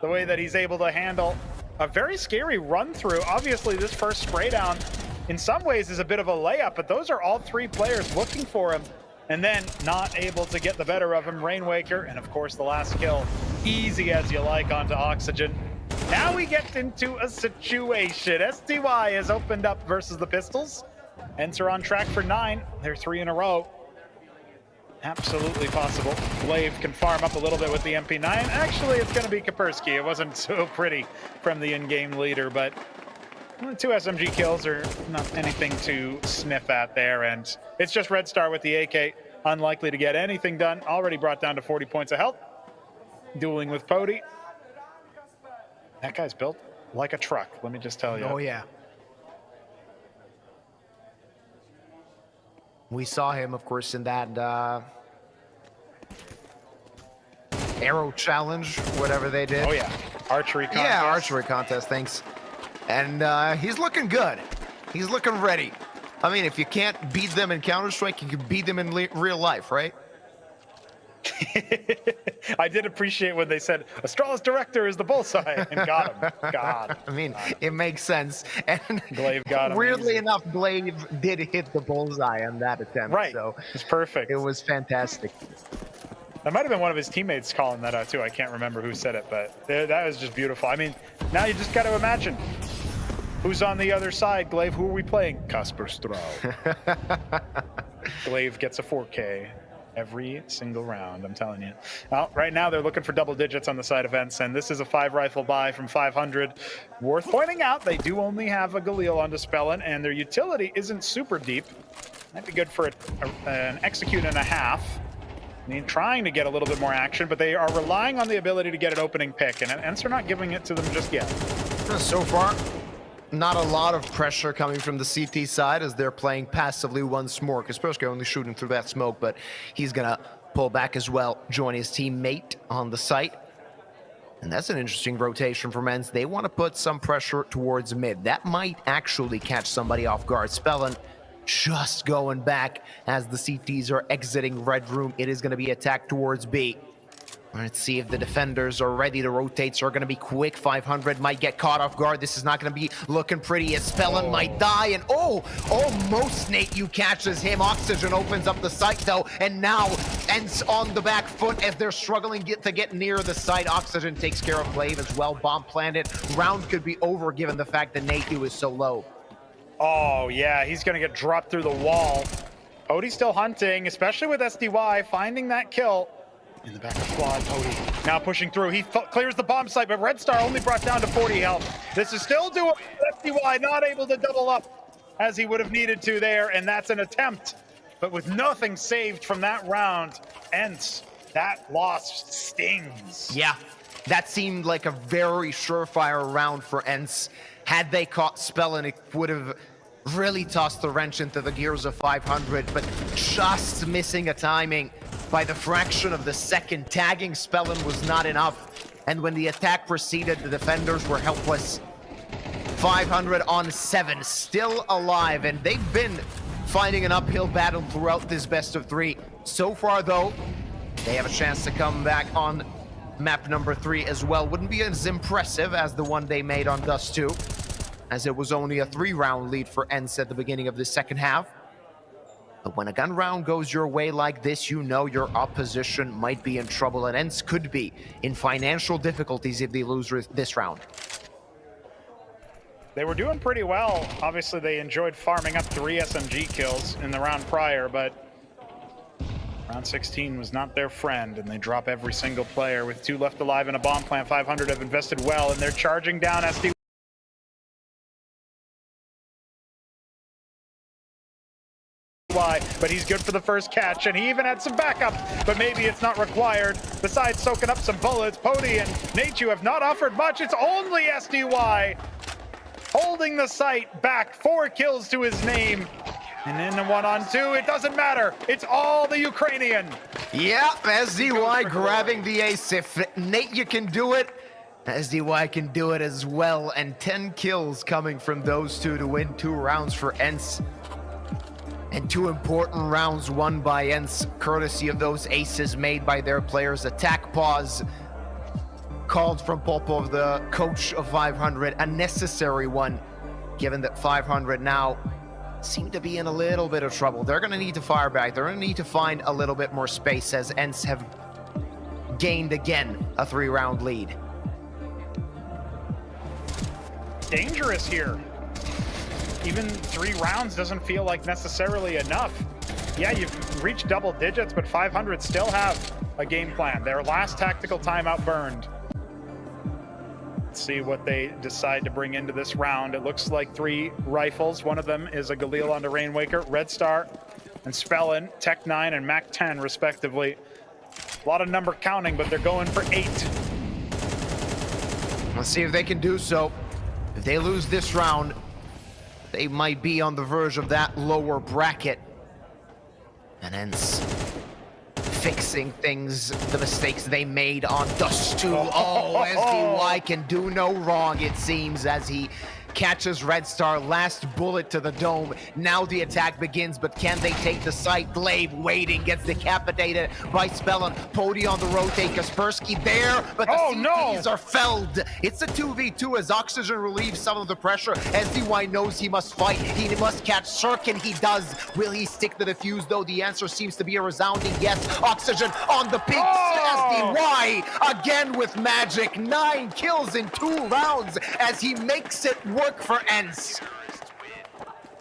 The way that he's able to handle a very scary run through. Obviously this first spray down in some ways is a bit of a layup, but those are all 3 players looking for him and then not able to get the better of him. Rainwaker, and of course the last kill, easy as you like onto Oxygen. Now we get into a situation. SDY has opened up versus the Pistols. ENCE are on track for 9. They're 3 in a row. Absolutely possible. Glaive can farm up a little bit with the MP9. Actually, it's going to be Kaspersky. It wasn't so pretty from the in-game leader, but 2 SMG kills are not anything to sniff at there. And it's just Red Star with the AK. Unlikely to get anything done. Already brought down to 40 points of health. Dueling with Pody. That guy's built like a truck, let me just tell you. Oh, yeah. We saw him, of course, in that arrow challenge, whatever they did. Oh, yeah. Archery contest. Yeah, archery contest, thanks. And he's looking good. He's looking ready. I mean, if you can't beat them in Counter-Strike, you can beat them in real life, right? I did appreciate when they said Astralis director is the bullseye, and got him. God. I mean, it makes sense. And Glaive got him. Weirdly enough, Glaive did hit the bullseye on that attempt. Right. So it's perfect. It was fantastic. That might have been one of his teammates calling that out too. I can't remember who said it, but that was just beautiful. I mean, now you just got to imagine who's on the other side. Glaive, who are we playing? Kaspersky. Glaive gets a 4K. Every single round, I'm telling you. Well, right now they're looking for double digits on the side of ENCE, and this is a 5 rifle buy from 500. Worth pointing out, they do only have a Galil on Dispellin, and their utility isn't super deep. Might be good for an execute and a half. I mean, trying to get a little bit more action, but they are relying on the ability to get an opening pick, and ENCE are not giving it to them just yet. So far, not a lot of pressure coming from the CT side as they're playing passively once more. Kaspersky only shooting through that smoke, but he's gonna pull back as well, join his teammate on the site. And that's an interesting rotation for ENCE. They want to put some pressure towards mid. That might actually catch somebody off guard. Spellin just going back as the CTs are exiting Red Room. It is going to be attacked towards B. Let's see if the defenders are ready to rotate. So are going to be quick. 500 might get caught off guard. This is not going to be looking pretty as Spellin might die. And almost Nateyu catches him. Oxygen opens up the site though. And now ENCE on the back foot as they're struggling to get near the site. Oxygen takes care of Glaive as well. Bomb planted. Round could be over given the fact that Nateyu is so low. Oh yeah, he's going to get dropped through the wall. Pody's still hunting, especially with SDY, finding that kill. In the back of Quad, Pody now pushing through. He clears the bomb site, but Red Star only brought down to 40 health. This is still doable. SDY not able to double up as he would have needed to there, and that's an attempt. But with nothing saved from that round, ENCE, that loss stings. Yeah, that seemed like a very surefire round for ENCE. Had they caught Spellin, it would have really tossed the wrench into the gears of 500, but just missing a timing by the fraction of the second. Tagging Spellin was not enough, and when the attack proceeded, the defenders were helpless. 500 on 7, still alive, and they've been fighting an uphill battle throughout this best of 3. So far, though, they have a chance to come back on map number 3 as well. Wouldn't be as impressive as the one they made on Dust 2, as it was only a 3-round lead for ENCE at the beginning of the second half. But when a gun round goes your way like this, you know your opposition might be in trouble, and ENCE could be in financial difficulties if they lose this round. They were doing pretty well. Obviously, they enjoyed farming up 3 SMG kills in the round prior, but round 16 was not their friend, and they drop every single player. With 2 left alive in a bomb plant, 500 have invested well, and they're charging down SD. But he's good for the first catch, and he even had some backup, but maybe it's not required. Besides soaking up some bullets, Pody and Nachu have not offered much. It's only SDY holding the site back, 4 kills to his name. And then the 1-on-2, it doesn't matter. It's all the Ukrainian. Yeah, SDY grabbing the ace. If Nate, you can do it, SDY can do it as well. And 10 kills coming from those two to win 2 rounds for ENCE. And 2 important rounds won by ENCE, courtesy of those aces made by their players. Attack pause called from Popov, the coach of 500, a necessary one, given that 500 now seem to be in a little bit of trouble. They're going to need to fire back. They're going to need to find a little bit more space, as ENCE have gained again a 3-round lead. Dangerous here. Even 3 rounds doesn't feel like necessarily enough. Yeah, you've reached double digits, but 500 still have a game plan. Their last tactical timeout burned. Let's see what they decide to bring into this round. It looks like 3 rifles. One of them is a Galil onto Rainwaker, Red Star and Spellin, Tech 9 and Mac 10 respectively. A lot of number counting, but they're going for 8. Let's see if they can do so. If they lose this round, they might be on the verge of that lower bracket. And ENCE fixing things, the mistakes they made on Dust 2. Oh, SDY can do no wrong, it seems, as he catches Red Star, last bullet to the dome. Now the attack begins, but can they take the site? Glaive waiting, gets decapitated by Spellin. Pody on the rotate, Kaspersky there, but the CPs are felled. It's a 2v2 as Oxygen relieves some of the pressure. SDY knows he must fight. He must catch Cirque, and he does. Will he stick to the fuse, though? The answer seems to be a resounding yes. Oxygen on the pink. SDY again with magic. 9 kills in 2 rounds as he makes it work for ENCE.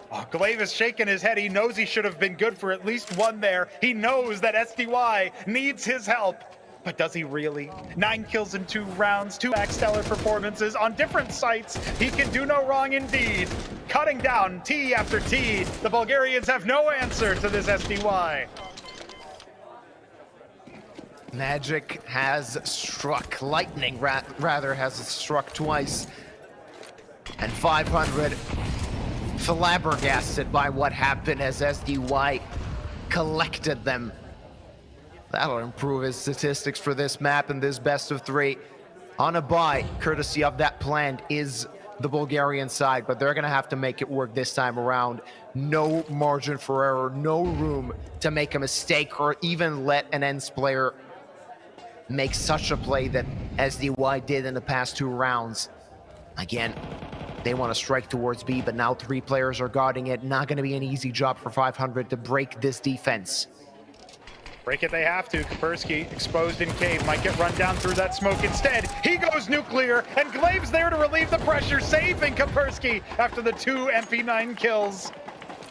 Oh, Glaive is shaking his head. He knows he should have been good for at least 1 there. He knows that SDY needs his help. But does he really? 9 kills in 2 rounds, 2 stellar performances on different sites. He can do no wrong indeed. Cutting down T after T. The Bulgarians have no answer to this SDY. Magic has struck. Lightning, rather, has struck twice. And 500 flabbergasted by what happened as SDY collected them. That'll improve his statistics for this map and this best of 3. On a bye, courtesy of that plan, is the Bulgarian side, but they're going to have to make it work this time around. No margin for error, no room to make a mistake or even let an ENCE player make such a play that SDY did in the past 2 rounds. Again, they want to strike towards B, but now 3 players are guarding it. Not going to be an easy job for 500 to break this defense. Break it they have to. Kaspersky exposed in cave, might get run down through that smoke instead. He goes nuclear, and Glaive's there to relieve the pressure, saving Kaspersky after the 2 MP9 kills.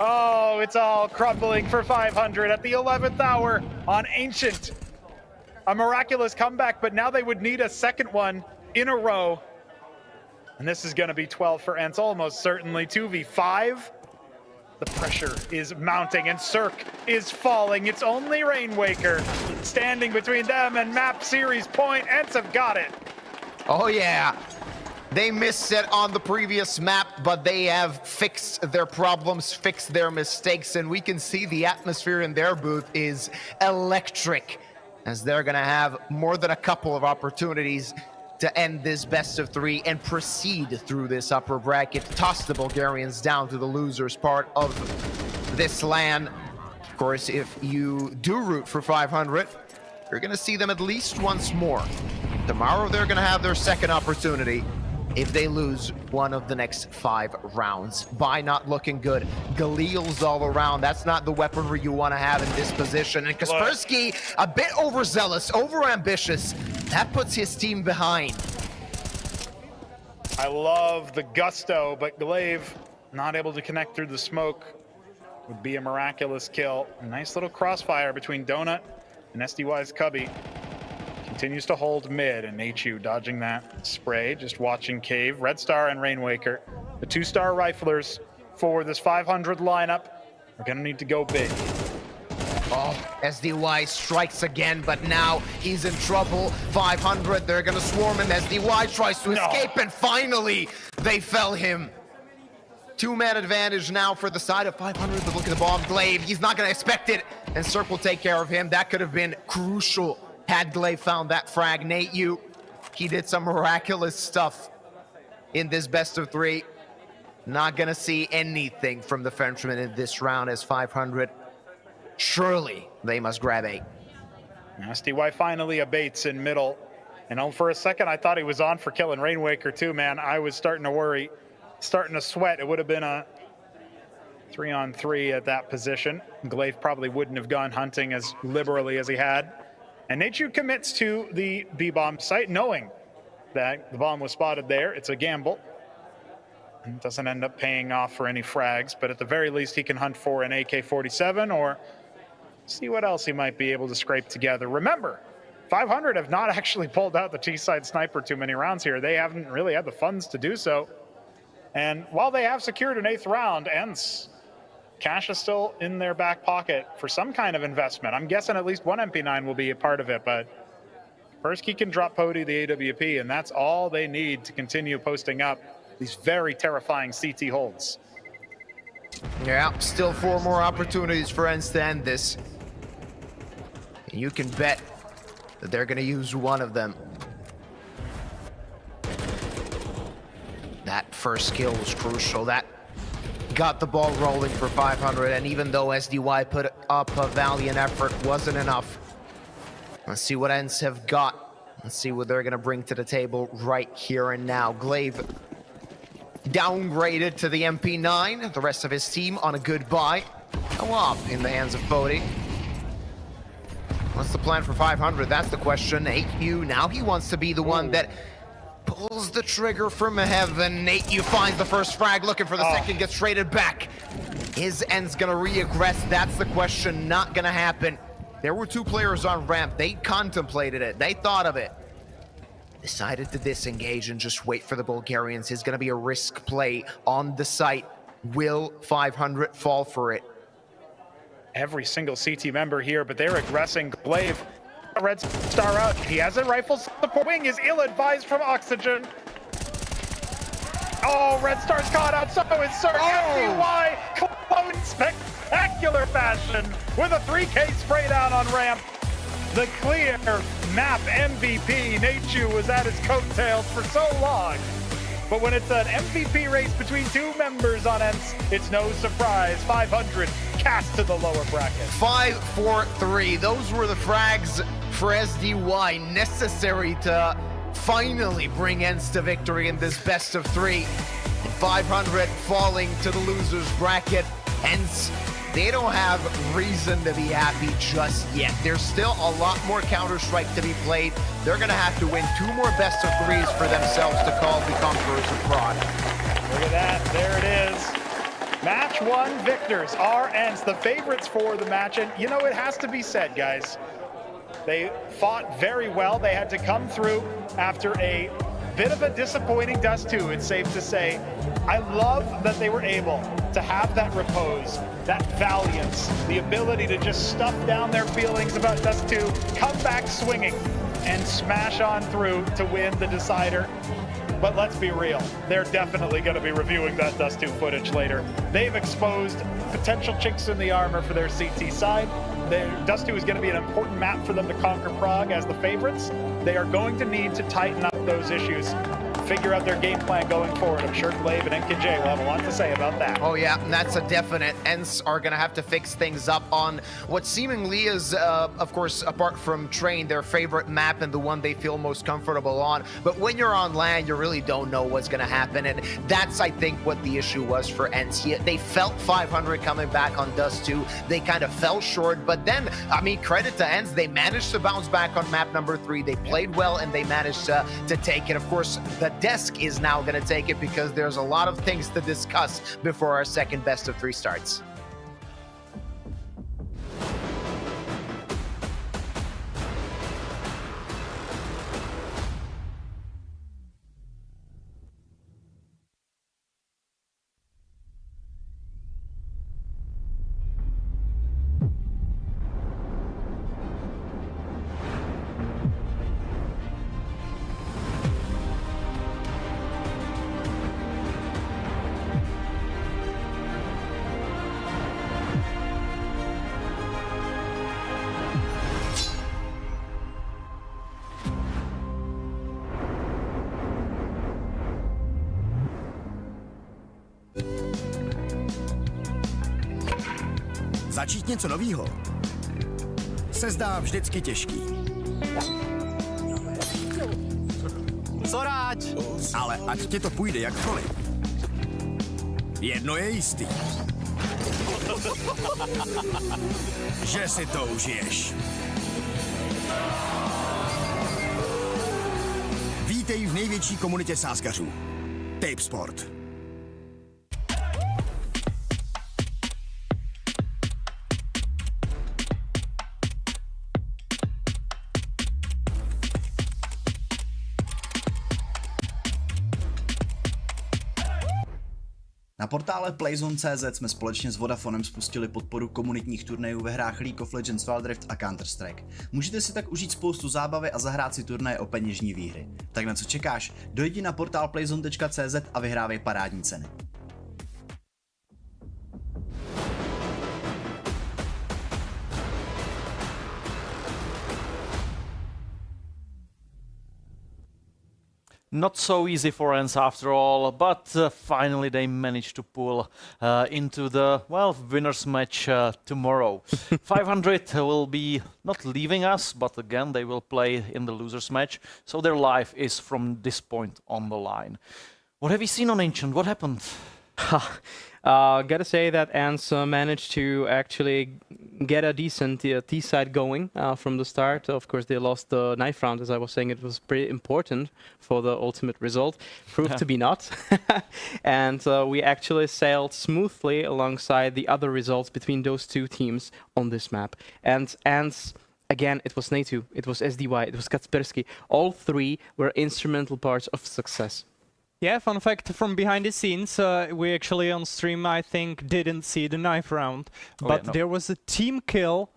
Oh, it's all crumbling for 500 at the 11th hour on Ancient. a miraculous comeback, but now they would need a second one in a row. And this is going to be 12 for ENCE, almost certainly 2v5. The pressure is mounting and Cirque is falling. It's only Rainwaker standing between them and map series point. ENCE have got it. Oh yeah. They missed it on the previous map, but they have fixed their problems, fixed their mistakes, and we can see the atmosphere in their booth is electric, as they're gonna have more than a couple of opportunities to end this best of 3 and proceed through this upper bracket, toss the Bulgarians down to the losers part of this LAN. Of course, if you do root for 500, you're gonna see them at least once more. Tomorrow they're gonna have their second opportunity if they lose one of the next 5 rounds by not looking good. Galil's all around. That's not the weaponry you want to have in this position. And Kaspersky, a bit overzealous, overambitious. That puts his team behind. I love the gusto, but Glaive not able to connect through the smoke would be a miraculous kill. A nice little crossfire between Donut and SDY's Cubby. Continues to hold mid, and HU dodging that spray, just watching Cave. Red Star and Rainwaker, the 2-star riflers for this 500 lineup, are gonna need to go big. Oh, SDY strikes again, but now he's in trouble. 500, they're gonna swarm him. SDY tries to escape, and finally, they fell him. 2-man advantage now for the side of 500, but look at the bomb. Glaive, he's not gonna expect it, and Cirque will take care of him. That could have been crucial had Glaive found that frag. Nate Yu, he did some miraculous stuff in this best of 3. Not gonna see anything from the Frenchman in this round as 500. Surely they must grab 8. SDY finally abates in middle. And for a second, I thought he was on for killing Rainwaker too, man. I was starting to worry, starting to sweat. It would have been a 3-on-3 at that position. Glaive probably wouldn't have gone hunting as liberally as he had. And Nachu commits to the B-bomb site, knowing that the bomb was spotted there. It's a gamble. And doesn't end up paying off for any frags, but at the very least, he can hunt for an AK-47 or see what else he might be able to scrape together. Remember, 500 have not actually pulled out the T-side sniper too many rounds here. They haven't really had the funds to do so. And while they have secured an 8th round, ENCE, cash is still in their back pocket for some kind of investment. I'm guessing at least one MP9 will be a part of it, but Persky can drop Pody the AWP, and that's all they need to continue posting up these very terrifying CT holds. Yeah, still 4 more opportunities for ENCE to end this. And you can bet that they're going to use one of them. That first kill was crucial. That got the ball rolling for 500, and even though SDY put up a valiant effort, wasn't enough. Let's see what ENCE have got. Let's see what they're gonna bring to the table right here and now. Glaive downgraded to the MP9. The rest of his team on a goodbye. Go up in the hands of Bodhi. What's the plan for 500? That's the question. HU, now he wants to be the one that pulls the trigger from heaven. Nate, you finds the first frag, looking for the second, gets traded back. Is ENCE gonna re-aggress? That's the question. Not gonna happen. There were 2 players on ramp. They contemplated it. They thought of it. Decided to disengage and just wait for the Bulgarians. Is gonna be a risk play on the site. Will 500 fall for it? Every single CT member here, but they're aggressing. Glaive, Red Star out. He has a rifle support. Wing is ill-advised from Oxygen. Oh, Red Star's caught out. So is Sir FDY. Clone spectacular fashion with a 3K spray down on ramp. The clear map MVP. Nachu was at his coattails for so long. But when it's an MVP race between 2 members on ENCE, it's no surprise. 500 cast to the lower bracket. 5, 4, 3. Those were the frags for SDY necessary to finally bring ENCE to victory in this best of 3. 500 falling to the losers bracket. ENCE, they don't have reason to be happy just yet. There's still a lot more Counter-Strike to be played. They're gonna have to win 2 more best of 3s for themselves to call the Conquerors of Prague. Look at that, there it is. Match 1 victors are ENCE, the favorites for the match. And you know, it has to be said, guys, They fought very well. They had to come through after a bit of a disappointing Dust 2, it's safe to say. I love that they were able to have that repose, that valiance, the ability to just stuff down their feelings about Dust 2, come back swinging, and smash on through to win the decider. But let's be real, they're definitely going to be reviewing that Dust 2 footage later. They've exposed potential chinks in the armor for their CT side. Dust 2 is going to be an important map for them to conquer Prague as the favorites. They are going to need to tighten up those issues, figure out their game plan going forward. I'm sure Glaive and NKJ will have a lot to say about that. Oh yeah, and that's a definite. ENCE are going to have to fix things up on what seemingly is, of course, apart from Train, their favorite map and the one they feel most comfortable on. But when you're on land, you really don't know what's going to happen. And that's, I think, what the issue was for ENCE. They felt 500 coming back on Dust 2. They kind of fell short. But then, I mean, credit to ENCE. They managed to bounce back on map number 3. They played well and they managed to take it. Of course, the desk is now going to take it because there's a lot of things to discuss before our second best of 3 starts. Začít něco novýho se zdá vždycky těžký. Soráč! Ale ať ti to půjde jakkoliv, jedno je jistý. Že si to užiješ. Vítej v největší komunitě sázkařů. Tipsport. Na portále Playzone.cz jsme společně s Vodafonem spustili podporu komunitních turnajů ve hrách League of Legends, Wild Rift a Counter-Strike. Můžete si tak užít spoustu zábavy a zahrát si turnaje o peněžní výhry. Tak na co čekáš? Dojdi na portál playzone.cz a vyhrávej parádní ceny. Not so easy for ENCE after all, but finally they managed to pull into the, well, winners match tomorrow. 500 will be not leaving us, but again they will play in the losers match, so their life is from this point on the line. What have you seen on Ancient? What happened? Gotta say that ENCE managed to actually get a decent T-side going from the start. Of course, they lost the knife round, as I was saying. It was pretty important for the ultimate result. Proved to be not. And we actually sailed smoothly alongside the other results between those two teams on this map. And ENCE, again, it was Natu, it was SDY, it was Kacpersky. All three were instrumental parts of success. Yeah, fun fact from behind the scenes, we actually on stream, I think, didn't see the knife round, but there was a team kill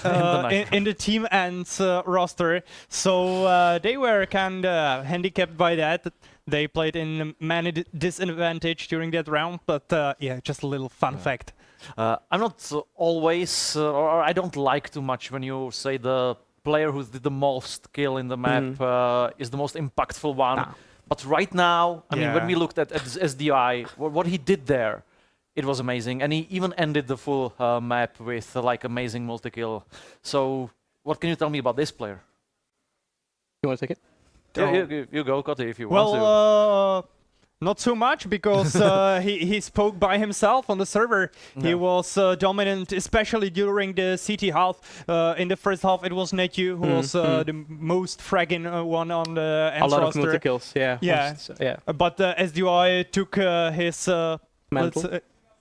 in the Team ENCE roster, so they were kind of handicapped by that. They played in many disadvantage during that round, but yeah, just a little fun fact. I'm not always, or I don't like too much when you say the player who did the most kill in the map is the most impactful one. But right now, I mean, when we looked at SDI, what he did there, it was amazing. And he even ended the full map with like amazing multi-kill. So what can you tell me about this player? You want to take it? Yeah, you go, Kotti, if you want to. Not so much, because he spoke by himself on the server. Yeah. He was dominant, especially during the CT half. In the first half, it was Netu who was the most fragging one on the ENCE roster. A lot of multi-kills, yeah. Yeah. But SDI took his...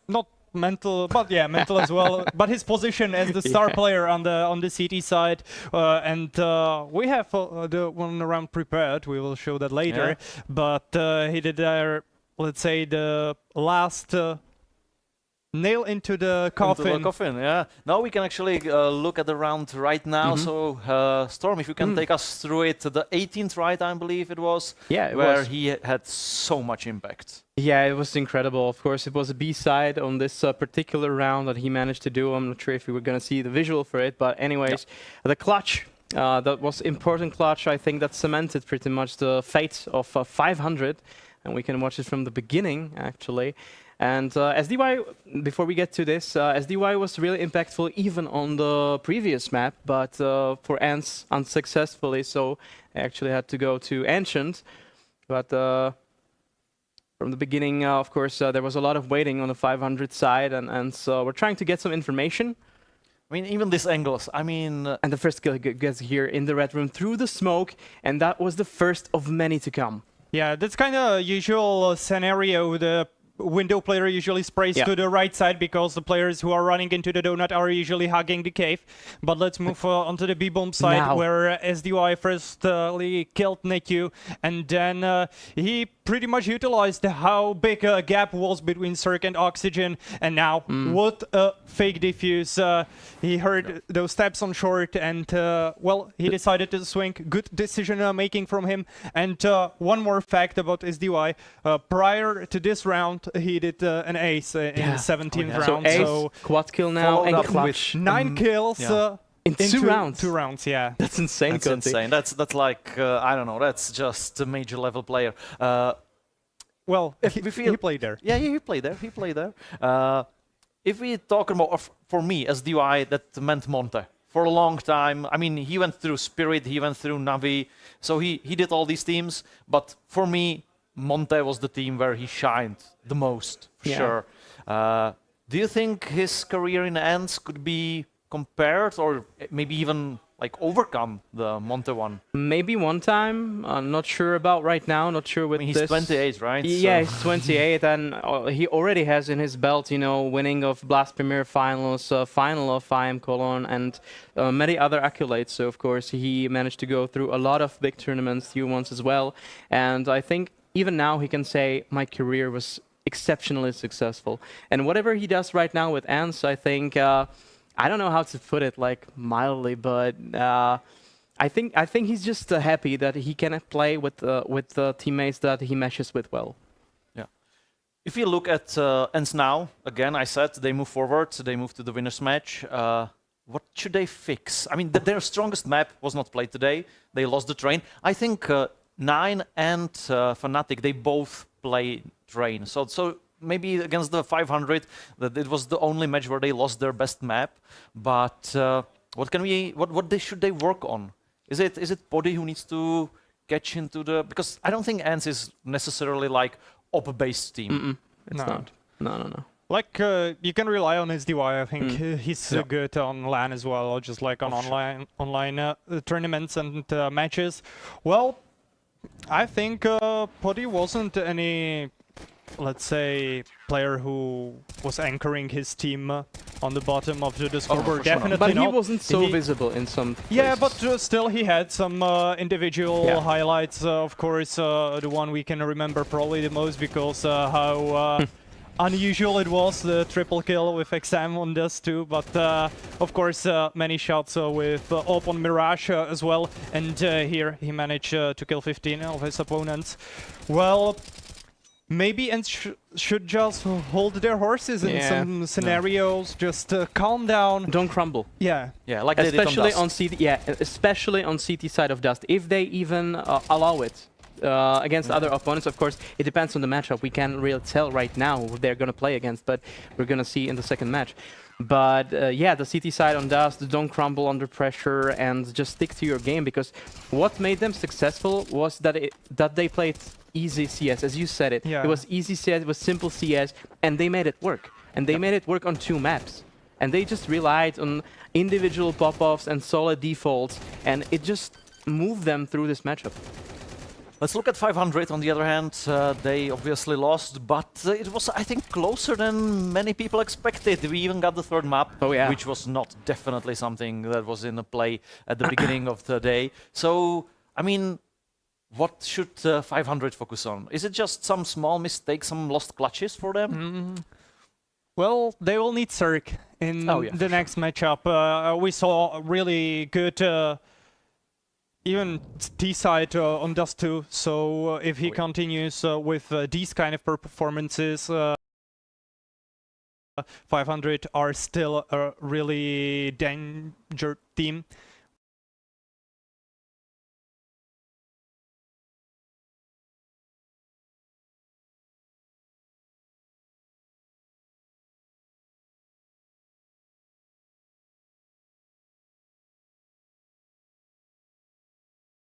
not mental, but yeah, mental as well. But his position as the star player on the CT side, and we have the one round prepared. We will show that later. But he did let's say the last nail into the coffin. Into the coffin, yeah. Now we can actually look at the round right now. So Storm, if you can take us through it, the 18th right, I believe it was. Yeah, it where was. he had so much impact. Yeah, it was incredible. Of course, it was a B-side on this particular round that he managed to do. I'm not sure if we were going to see the visual for it, but anyways, the clutch, that was important clutch. I think that cemented pretty much the fate of 500, and we can watch it from the beginning, actually. And SDY, before we get to this, SDY was really impactful even on the previous map, but for ENCE unsuccessfully, so I actually had to go to Ancient. But from the beginning, of course, there was a lot of waiting on the 500 side, and so we're trying to get some information. I mean, even these angles, I mean... And the first kill gets here in the red room through the smoke, and that was the first of many to come. Yeah, that's kind of usual scenario. The window player usually sprays to the right side because the players who are running into the donut are usually hugging the cave. But let's move onto the B-bomb side where SDY firstly killed Neku, and then he pretty much utilized how big a gap was between Cirque and Oxygen, and now what a fake defuse. He heard those steps on short, and well, he decided to swing. Good decision making from him. And one more fact about SDY, prior to this round he did an ace in the 17th round. So ace, quad kill now, and clutch. 9 kills in 2 rounds. 2 rounds, yeah. That's insane. That's insane. That's like I don't know. That's just a major level player. Well, he played there. Yeah, he played there. He played there. If we talk about, for me as DUI, that meant Monte for a long time. I mean, he went through Spirit, he went through Navi, so he did all these teams. But for me, Monte was the team where he shined the most, for sure. Do you think his career in ENCE could be compared, or maybe even like overcome the Monte one? Maybe one time. I'm not sure about right now. Not sure with he's this. 28, right? Yeah, he's 28, and he already has in his belt, you know, winning of Blast Premier Finals, final of IM Cologne, and many other accolades. So of course he managed to go through a lot of big tournaments, few ones as well. And I think even now he can say my career was exceptionally successful. And whatever he does right now with ENCE, I think. I don't know how to put it, like mildly, but I think he's just happy that he can play with the teammates that he meshes with well. Yeah. If you look at ENCE now, again, I said they move forward, so they move to the winners match. What should they fix? I mean, their strongest map was not played today. They lost the train. I think 9 and Fnatic, they both play train. So maybe against the 500, that it was the only match where they lost their best map. But what should they work on? Is it Body who needs to catch into the? Because I don't think ENCE is necessarily like op-based team. It's not. No. Like you can rely on his DY. I think he's good on LAN as well, or just like on online tournaments and matches. Well, I think Body wasn't any, let's say, player who was anchoring his team on the bottom of the scoreboard. Definitely but not. He wasn't so visible in some places. Yeah, but still he had some individual highlights. Of course, the one we can remember probably the most because how unusual it was, the triple kill with Exam on this too. But of course, many shots with Op on Mirage as well. And here he managed to kill 15 of his opponents. Well, maybe ENCE should just hold their horses in some scenarios. Just calm down. Don't crumble. Yeah, like especially on CT. Yeah, especially on CT side of Dust. If they even allow it against other opponents, of course, it depends on the matchup. We can't really tell right now who they're gonna play against, but we're gonna see in the second match. But yeah, the CT side on Dust, don't crumble under pressure and just stick to your game, because what made them successful was that they played easy CS, as you said it. It was easy CS, it was simple CS, and they made it work. And they made it work on 2 maps. And they just relied on individual pop-offs and solid defaults, and it just moved them through this matchup. Let's look at 500 on the other hand. They obviously lost, but it was, I think, closer than many people expected. We even got the third map, which was not definitely something that was in the play at the beginning of the day. So, I mean, what should 500 focus on? Is it just some small mistakes, some lost clutches for them? Well, they will need Zerg in the next matchup. We saw a really good even T-side on Dust 2, so if he continues with these kind of performances, 500 are still a really danger team.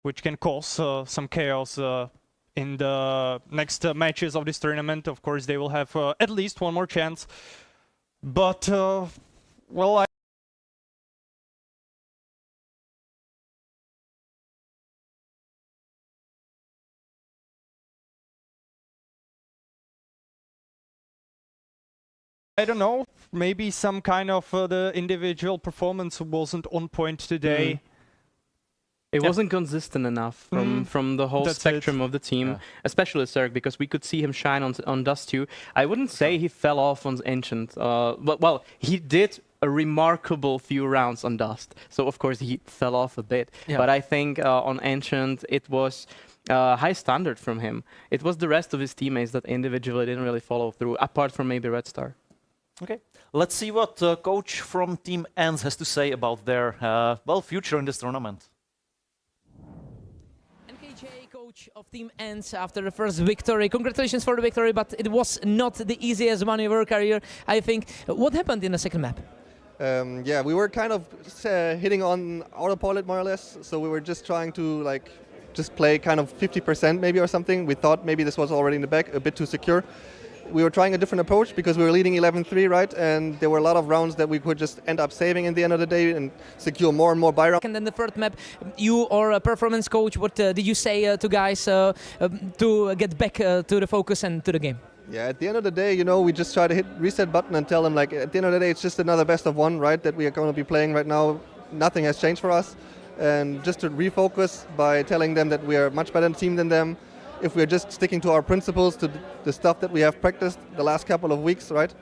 Which can cause some chaos in the next matches of this tournament. Of course, they will have at least one more chance. But, well, I don't know. Maybe some kind of the individual performance wasn't on point today. It wasn't consistent enough from the whole spectrum of the team, especially Zerg, because we could see him shine on Dust 2. I wouldn't say he fell off on Ancient, but well, he did a remarkable few rounds on Dust, so of course he fell off a bit. But I think on Ancient it was high standard from him. It was the rest of his teammates that individually didn't really follow through, apart from maybe Red Star. Okay, let's see what coach from Team ENCE has to say about their well, future in this tournament. Coach of Team ENCE after the first victory. Congratulations for the victory, but it was not the easiest one in your career, I think. What happened in the second map? Yeah, we were kind of hitting on autopilot more or less, so we were just trying to just play kind of 50% maybe or something. We thought maybe this was already in the back, a bit too secure. We were trying a different approach because we were leading 11-3, right? And there were a lot of rounds that we could just end up saving in the end of the day and secure more and more buy rounds. And then the third map, you or a performance coach, what did you say to guys to get back to the focus and to the game? Yeah, at the end of the day, you know, we just try to hit reset button and tell them, like, at the end of the day, it's just another best of one, right? That we are going to be playing right now. Nothing has changed for us. And just to refocus by telling them that we are a much better team than them. If we're just sticking to our principles, to the stuff that we have practiced the last couple of weeks, right?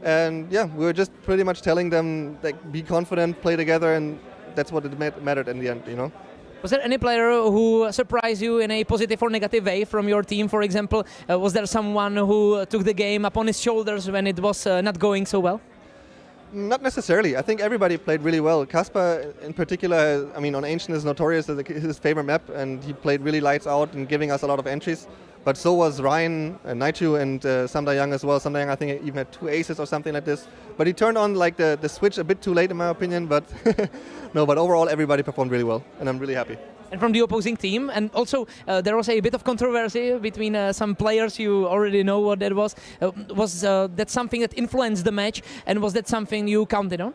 And yeah, we were just pretty much telling them, like, be confident, play together, and that's what it mattered in the end, you know? Was there any player who surprised you in a positive or negative way from your team, for example? Was there someone who took the game upon his shoulders when it was not going so well? Not necessarily. I think everybody played really well. Kasper, in particular, I mean, on Ancient is notorious as his favorite map, and he played really lights out and giving us a lot of entries. But so was Ryan, Naichu, and Samda Young as well. Samda Young, I think, even had 2 aces or something like this. But he turned on like the switch a bit too late, in my opinion. But no, but overall, everybody performed really well, and I'm really happy. And from the opposing team, and also there was a bit of controversy between some players. You already know what that was. Was that something that influenced the match, and was that something you counted on?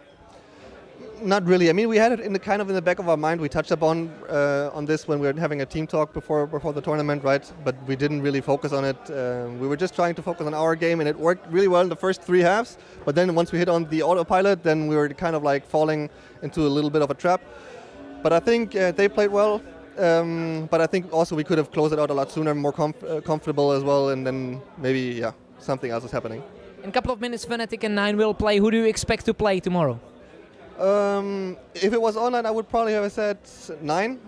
Not really. I mean, we had it in the back of our mind. We touched upon on this when we were having a team talk before the tournament, right? But we didn't really focus on it. We were just trying to focus on our game, and it worked really well in the first 3 halves. But then once we hit on the autopilot, then we were kind of like falling into a little bit of a trap. But I think they played well. But I think also we could have closed it out a lot sooner, more comfortable as well, and then maybe, yeah, something else is happening. In a couple of minutes, Fnatic and 9 will play. Who do you expect to play tomorrow? If it was online, I would probably have said 9.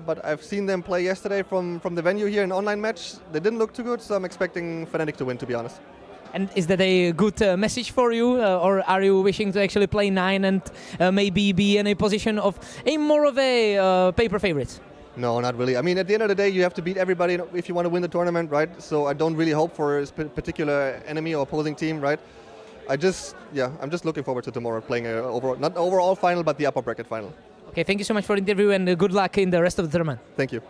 But I've seen them play yesterday from the venue here in an online match. They didn't look too good, so I'm expecting Fnatic to win, to be honest. And is that a good message for you, or are you wishing to actually play 9 and maybe be in a position of a more of a paper favorite? No, not really. I mean, at the end of the day, you have to beat everybody if you want to win the tournament, right? So I don't really hope for a particular enemy or opposing team, right? I'm just looking forward to tomorrow playing not overall final, but the upper bracket final. Okay, thank you so much for the interview, and good luck in the rest of the tournament. Thank you.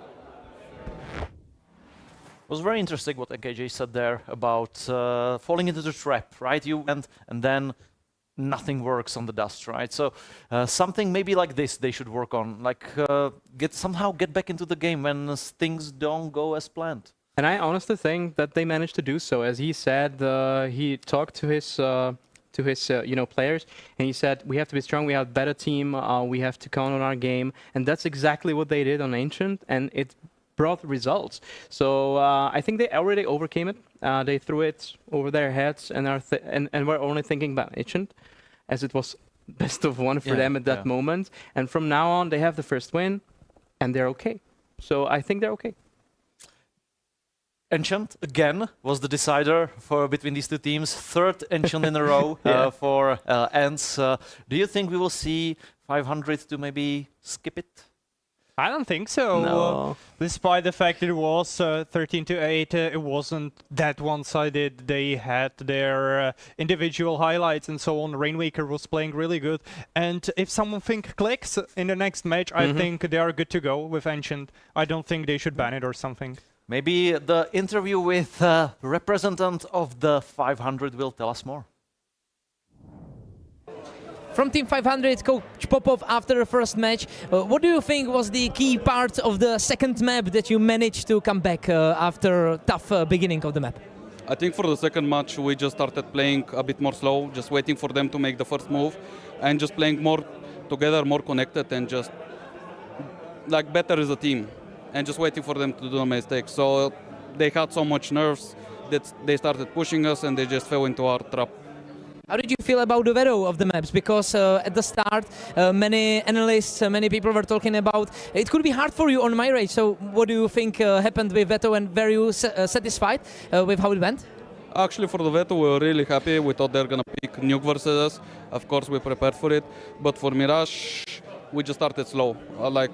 It was very interesting what NKJ said there about falling into the trap, right? You went and then nothing works on the dust, right? So something maybe like this they should work on, like somehow get back into the game when things don't go as planned. And I honestly think that they managed to do so. As he said, he talked to his players, and he said, we have to be strong, we have a better team, we have to count on our game, and that's exactly what they did on Ancient, and it brought results. So I think they already overcame it. They threw it over their heads and were only thinking about Ancient, as it was best of one for them at that moment. And from now on, they have the first win, and they're okay. So I think they're okay. Ancient again was the decider for between these two teams. Third Ancient in a row for ENCE. Do you think we will see 500 to maybe skip it? I don't think so. No. Despite the fact that it was 13-8, it wasn't that one-sided. They had their individual highlights and so on. Rainmaker was playing really good. And if something clicks in the next match, I think they are good to go with Ancient. I don't think they should ban it or something. Maybe the interview with representative of the 500 will tell us more. From Team 500, Coach Popov, after the first match, what do you think was the key part of the second map that you managed to come back after a tough beginning of the map? I think for the second match we just started playing a bit more slow, just waiting for them to make the first move, and just playing more together, more connected, and just like better as a team, and just waiting for them to do a mistake. So they had so much nerves that they started pushing us, and they just fell into our trap. How did you feel about the veto of the maps? Because at the start, many analysts, many people were talking about it could be hard for you on Mirage. So what do you think happened with veto, and were you satisfied with how it went? Actually, for the veto, we were really happy. We thought they're going to pick Nuke versus us. Of course, we prepared for it. But for Mirage, we just started slow. Like,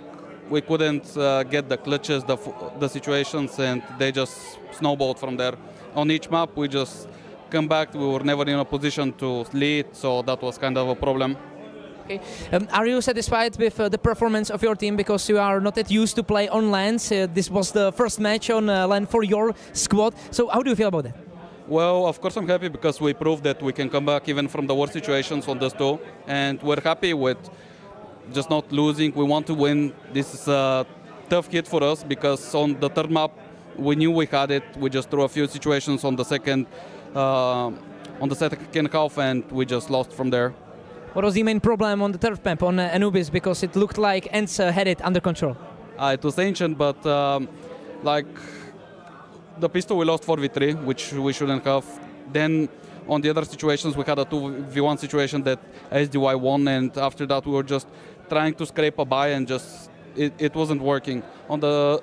we couldn't get the clutches, the situations, and they just snowballed from there. On each map, we just come back. We were never in a position to lead, so that was kind of a problem. Okay. Are you satisfied with the performance of your team, because you are not that used to play on lands? This was the first match on land for your squad. So how do you feel about that? Well, of course I'm happy, because we proved that we can come back even from the worst situations on those two, and we're happy with just not losing. We want to win. This is a tough hit for us, because on the third map we knew we had it. We just threw a few situations on the second half, and we just lost from there. What was the main problem on the third map on Anubis? Because it looked like ENCE had it under control. It was Ancient, but like the pistol we lost 4v3, which we shouldn't have. Then on the other situations we had a 2v1 situation that SDY won, and after that we were just trying to scrape a buy, and just it wasn't working.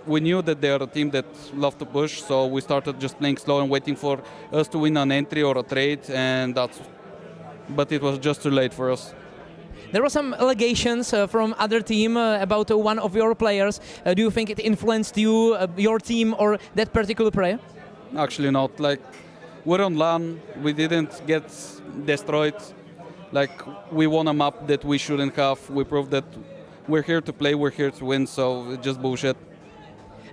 We knew that they are a team that love to push, so we started just playing slow and waiting for us to win an entry or a trade, but it was just too late for us. There were some allegations from other team about one of your players. Do you think it influenced you, your team, or that particular player? Actually not. Like, we're on LAN, we didn't get destroyed. Like, we won a map that we shouldn't have. We proved that we're here to play, we're here to win, so it's just bullshit.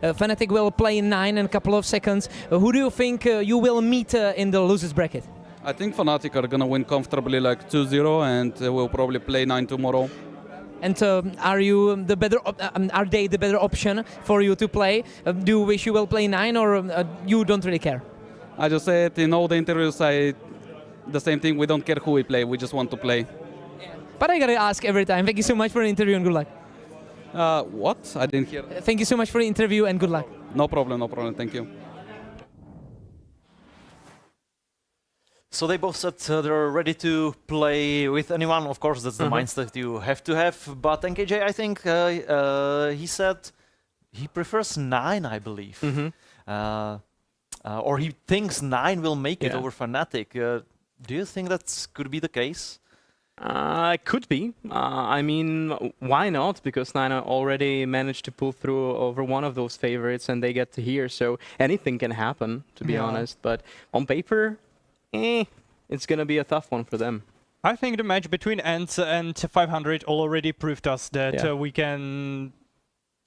Fnatic will play 9 in a couple of seconds. Who do you think you will meet in the losers bracket? I think Fnatic are gonna win comfortably, like 2-0, and we'll probably play 9 tomorrow. And are they the better option for you to play? Do you wish you will play 9, or you don't really care? I just said in all the interviews, the same thing. We don't care who we play, we just want to play. But I gotta ask every time. Thank you so much for the interview and good luck. What? I didn't hear. Thank you so much for the interview and good luck. No problem, thank you. So they both said they're ready to play with anyone. Of course, that's the mindset you have to have. But NKJ, I think he said he prefers 9, I believe. Or he thinks 9 will make it over Fnatic. Do you think that could be the case? It could be. I mean, why not? Because Nina already managed to pull through over one of those favorites, and they get to here. So anything can happen, to be honest. But on paper, it's going to be a tough one for them. I think the match between ENCE and 500 already proved us that we can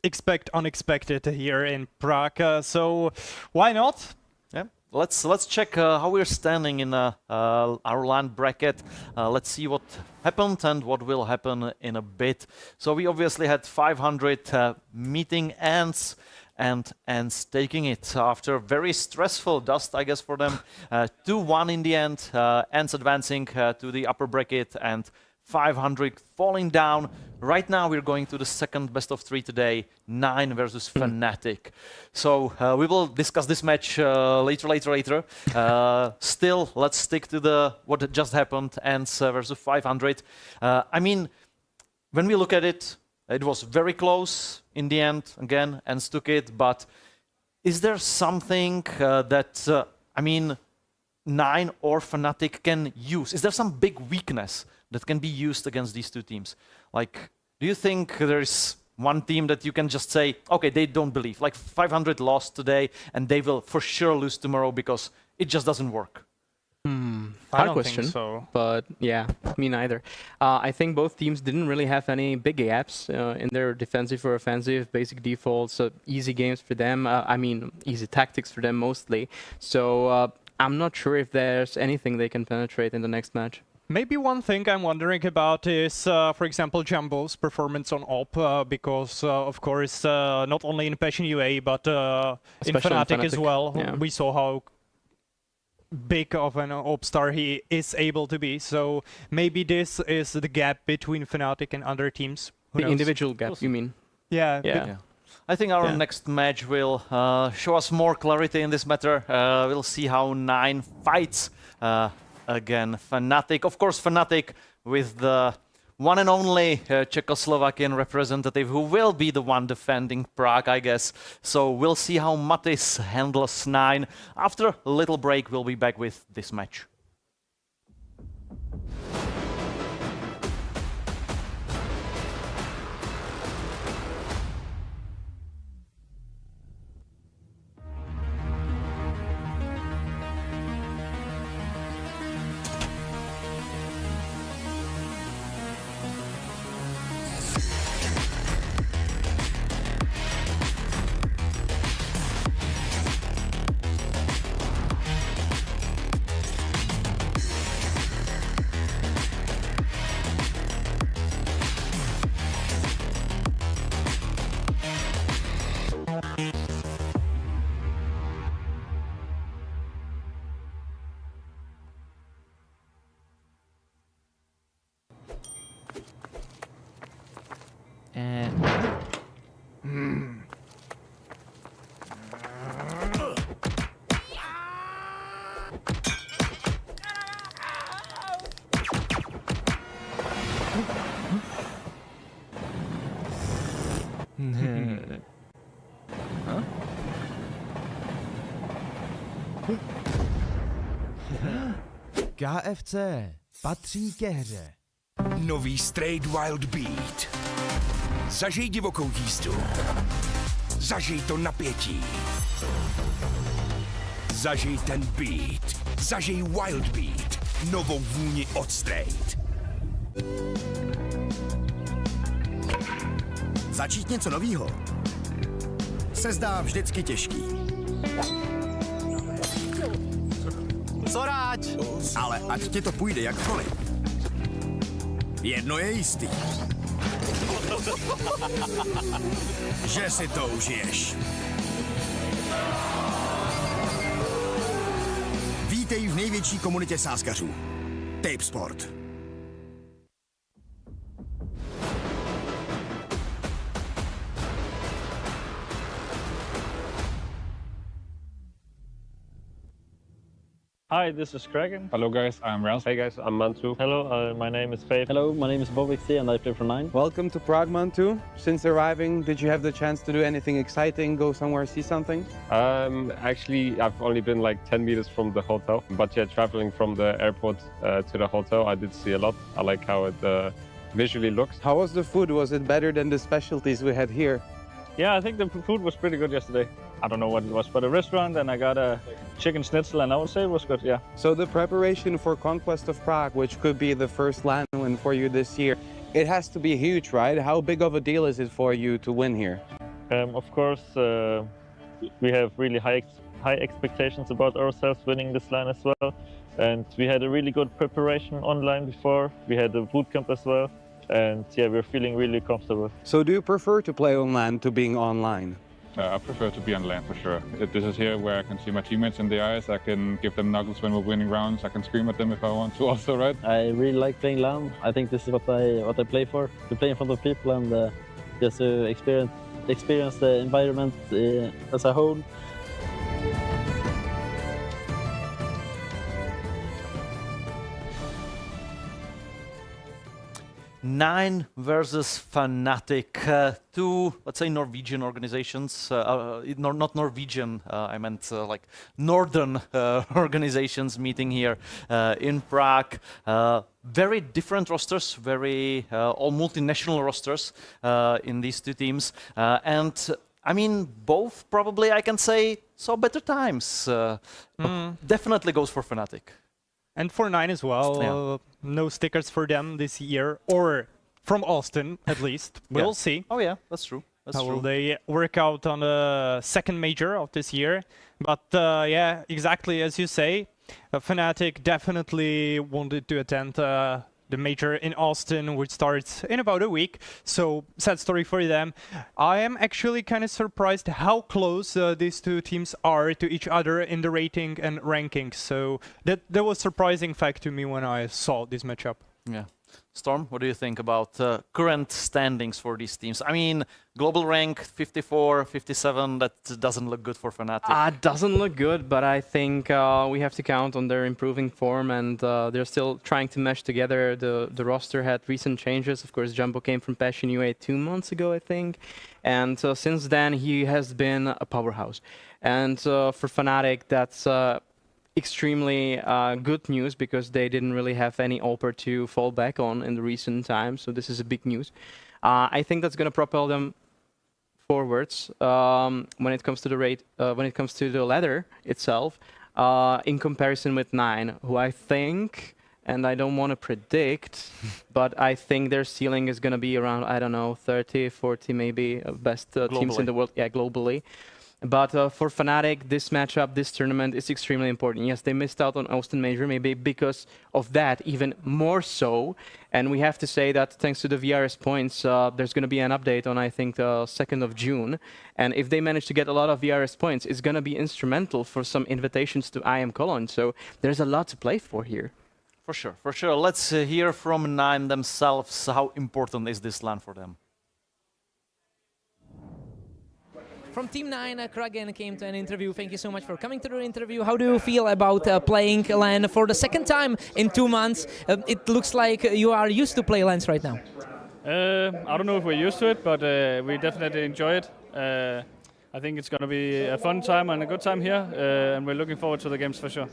expect unexpected here in Prague. So why not? Yeah. let's check how we're standing in our land bracket. Let's see what happened and what will happen in a bit. So we obviously had 500 meeting ENCE, and ENCE taking it after very stressful dust, I guess, for them. 2-1 in the end. ENCE advancing to the upper bracket and 500 falling down. Right now we're going to the second best of 3 today, 9 versus Fnatic. So we will discuss this match later. Still, let's stick to what just happened, ENCE versus 500. I mean, when we look at it, it was very close in the end. Again, ENCE took it, but is there something that, I mean, 9 or Fnatic can use? Is there some big weakness that can be used against these two teams? Like, do you think there's one team that you can just say, okay, they don't believe, like 500 lost today and they will for sure lose tomorrow because it just doesn't work? Hard question, but yeah, me neither. I think both teams didn't really have any big gaps in their defensive or offensive, basic defaults, easy games for them. I mean, easy tactics for them mostly. So I'm not sure if there's anything they can penetrate in the next match. Maybe one thing I'm wondering about is, for example, Jumbo's performance on AWP, because, of course, not only in Passion UA, but in Fnatic as well. Yeah. We saw how big of an AWP star he is able to be. So maybe this is the gap between Fnatic and other teams. The individual gap, you mean? Yeah. I think our next match will show us more clarity in this matter. We'll see how 9 fights again Fnatic. Of course, Fnatic with the one and only Czechoslovakian representative who will be the one defending Prague, I guess. So we'll see how Mattis handles 9. After a little break, we'll be back with this match. KFC patří ke hře. Nový Straight Wild Beat. Zažij divokou jízdu. Zažij to napětí. Zažij ten beat. Zažij Wild Beat. Novou vůni od Straight. Začít něco novýho se zdá vždycky těžký. Co rád? Ale ať ti to půjde jakkoliv. Jedno je jistý. Že si to užiješ. Vítej v největší komunitě sázkařů. Tipsport. Hi, this is Kraken. Hello guys, I'm Rans. Hey guys, I'm Mantu. Hello, my name is Faith. Hello, my name is Bobixi and I play for 9. Welcome to Prague, Mantu. Since arriving, did you have the chance to do anything exciting, go somewhere, see something? Actually, I've only been like 10 meters from the hotel. But yeah, traveling from the airport to the hotel, I did see a lot. I like how it visually looks. How was the food? Was it better than the specialties we had here? Yeah, I think the food was pretty good yesterday. I don't know what it was, but a restaurant, and I got a chicken schnitzel, and I would say it was good, yeah. So the preparation for Conquest of Prague, which could be the first LAN win for you this year, it has to be huge, right? How big of a deal is it for you to win here? Of course, we have really high high expectations about ourselves winning this LAN as well. And we had a really good preparation online before. We had a bootcamp as well. And yeah, we're feeling really comfortable. So do you prefer to play on LAN to being online? I prefer to be on LAN for sure. This is here where I can see my teammates in the eyes. I can give them nuggets when we're winning rounds. I can scream at them if I want to also, right? I really like playing LAN. I think this is what I play for. To play in front of people and just to experience the environment as a whole. Nine versus Fnatic, two, let's say, Norwegian organizations. Not Norwegian, I meant like northern organizations meeting here in Prague. Very different rosters, very all multinational rosters in these two teams. And I mean, both probably, I can say, saw better times. Definitely goes for Fnatic. And for 9 as well, no stickers for them this year, or from Austin at least. We'll see. Oh yeah, that's true. How will they work out on the second major of this year? But yeah, exactly as you say, Fnatic definitely wanted to attend the major in Austin, which starts in about a week. So sad story for them. I am actually kind of surprised how close these two teams are to each other in the rating and rankings. So that was a surprising fact to me when I saw this matchup. Yeah. Storm, what do you think about current standings for these teams? I mean, global rank 54, 57, that doesn't look good for Fnatic. Doesn't look good, but I think we have to count on their improving form, and they're still trying to mesh together. The roster had recent changes. Of course, Jumbo came from Passion UA 2 months ago, I think, and since then he has been a powerhouse. And for Fnatic, that's extremely good news, because they didn't really have any AWPer to fall back on in the recent times, so this is a big news. I think that's going to propel them forwards when it comes to the rate, when it comes to the ladder itself, in comparison with 9, who I think, and I don't want to predict, but I think their ceiling is going to be around, I don't know, 30, 40 maybe, best teams in the world, yeah, globally. But for Fnatic, this matchup, this tournament is extremely important. Yes, they missed out on Austin Major, maybe because of that, even more so. And we have to say that thanks to the VRS points, there's going to be an update on, I think, the 2nd of June. And if they manage to get a lot of VRS points, it's going to be instrumental for some invitations to IM Cologne. So there's a lot to play for here. For sure, for sure. Let's hear from 9 themselves. How important is this LAN for them? From Team 9, Kragen came to an interview. Thank you so much for coming to the interview. How do you feel about playing LAN for the second time in 2 months? It looks like you are used to play LANs right now. I don't know if we're used to it, but we definitely enjoy it. I think it's going to be a fun time and a good time here, and we're looking forward to the games for sure.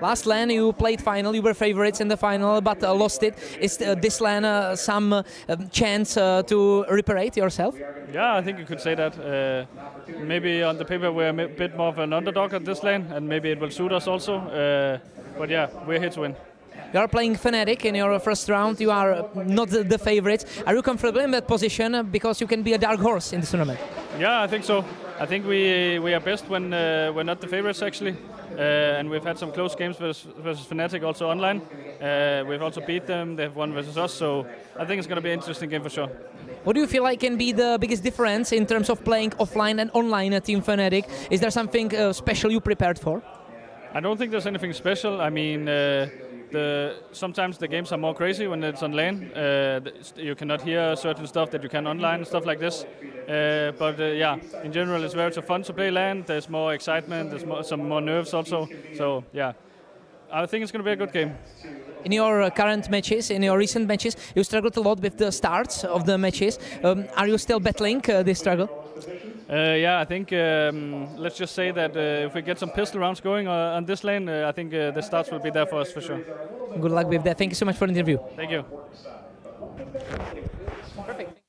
Last LAN you played final, you were favorites in the final, but lost it. Is this LAN some chance to reparate yourself? Yeah, I think you could say that. Maybe on the paper we're a bit more of an underdog at this LAN, and maybe it will suit us also. But yeah, we're here to win. You are playing Fnatic in your first round. You are not the favorites. Are you comfortable in that position because you can be a dark horse in this tournament? Yeah, I think so. I think we are best when we're not the favorites actually, and we've had some close games versus Fnatic also online. We've also beat them. They've won versus us, so I think it's going to be an interesting game for sure. What do you feel like can be the biggest difference in terms of playing offline and online at Team Fnatic? Is there something special you prepared for? I don't think there's anything special. I mean, sometimes the games are more crazy when it's on LAN. You cannot hear certain stuff that you can online, stuff like this. But yeah, in general, it's very fun to play LAN. There's more excitement. There's some more nerves also. So yeah, I think it's going to be a good game. In your current matches, in your recent matches, you struggled a lot with the starts of the matches. Are you still battling this struggle? Yeah, I think let's just say that if we get some pistol rounds going on this lane, I think the starts will be there for us for sure. Good luck with that. Thank you so much for the interview. Thank you. Perfect.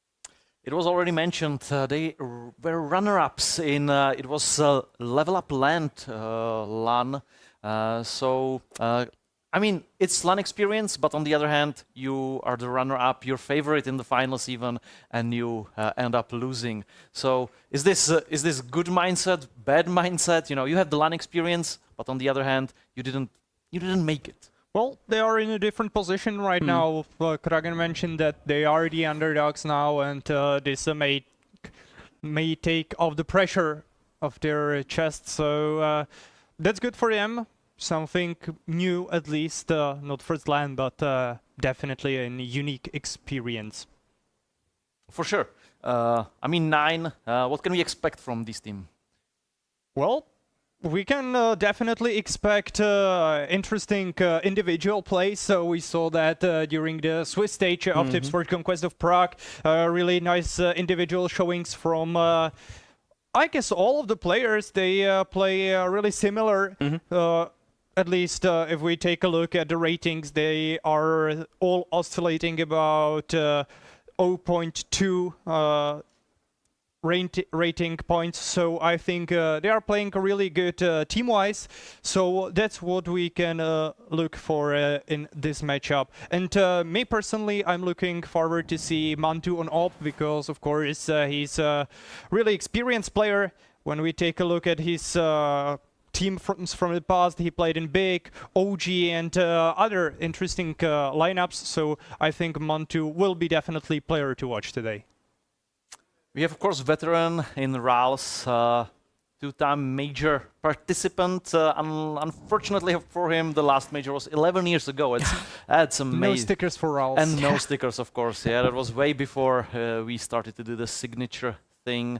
It was already mentioned, they were runner-ups in, it was Level Up Land LAN. So, I mean, it's LAN experience, but on the other hand, you are the runner-up, your favorite in the finals even, and you end up losing. So is this good mindset, bad mindset? You know, you have the LAN experience, but on the other hand, you didn't make it. Well, they are in a different position right now. Kragan mentioned that they are the underdogs now, and this may take off the pressure of their chest. So that's good for them. Something new, at least, not first LAN, but definitely a unique experience. For sure. I mean, 9, what can we expect from this team? Well, we can definitely expect interesting individual play. So we saw that during the Swiss stage of Tipsport Conquest of Prague. Really nice individual showings from, I guess, all of the players. They play really similar. At least if we take a look at the ratings, they are all oscillating about 0.2 rating points. So I think they are playing really good team-wise. So that's what we can look for in this matchup. And me personally, I'm looking forward to see Mantu on AWP because, of course, he's a really experienced player. When we take a look at his team from the past, he played in Big, OG, and other interesting lineups. So I think Mantu will be definitely player to watch today. We have, of course, veteran in Rals, two-time major participant. Unfortunately for him, the last major was 11 years ago. That's amazing. No stickers for Rals. And no stickers, of course. Yeah, that was way before we started to do the signature thing.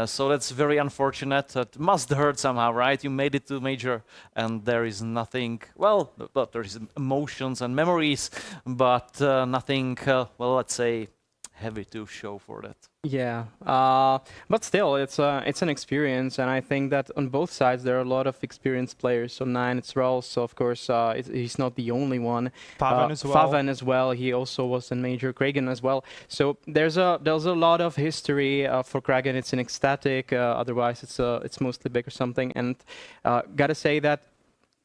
So that's very unfortunate. It must hurt somehow, right? You made it to major and there is nothing, well, but there is emotions and memories, but nothing, well, let's say, heavy to show for that. Yeah, but still, it's an experience, and I think that on both sides there are a lot of experienced players. So 9, it's Rals, so of course he's not the only one. Favan as well. He also was in major. Kragan as well. So there's a lot of history for Kragan. It's an ecstatic. Otherwise, it's mostly big or something. And gotta say that,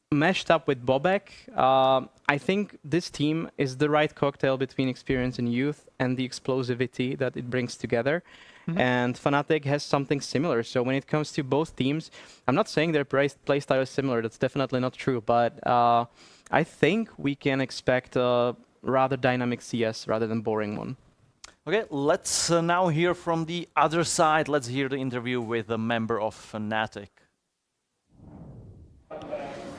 meshed up with Bobek, I think this team is the right cocktail between experience and youth and the explosivity that it brings together. And Fnatic has something similar. So when it comes to both teams, I'm not saying their playstyle is similar. That's definitely not true. But I think we can expect a rather dynamic CS rather than boring one. Okay, let's now hear from the other side. Let's hear the interview with a member of Fnatic.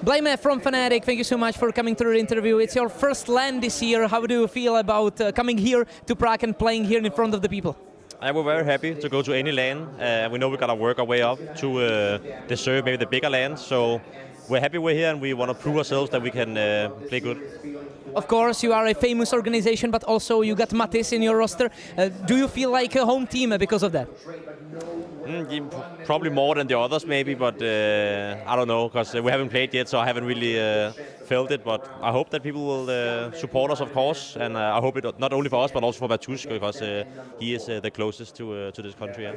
Blame from Fnatic, thank you so much for coming to the interview. It's your first LAN this year. How do you feel about coming here to Prague and playing here in front of the people? We're very happy to go to any LAN. We know we gotta work our way up to deserve maybe the bigger LAN. So we're happy we're here and we want to prove ourselves that we can play good. Of course, you are a famous organization, but also you got Mattis in your roster. Do you feel like a home team because of that? Probably more than the others, maybe, but I don't know, because we haven't played yet, so I haven't really felt it. But I hope that people will support us, of course, and I hope it not only for us, but also for Matusz, because he is the closest to this country. Yeah.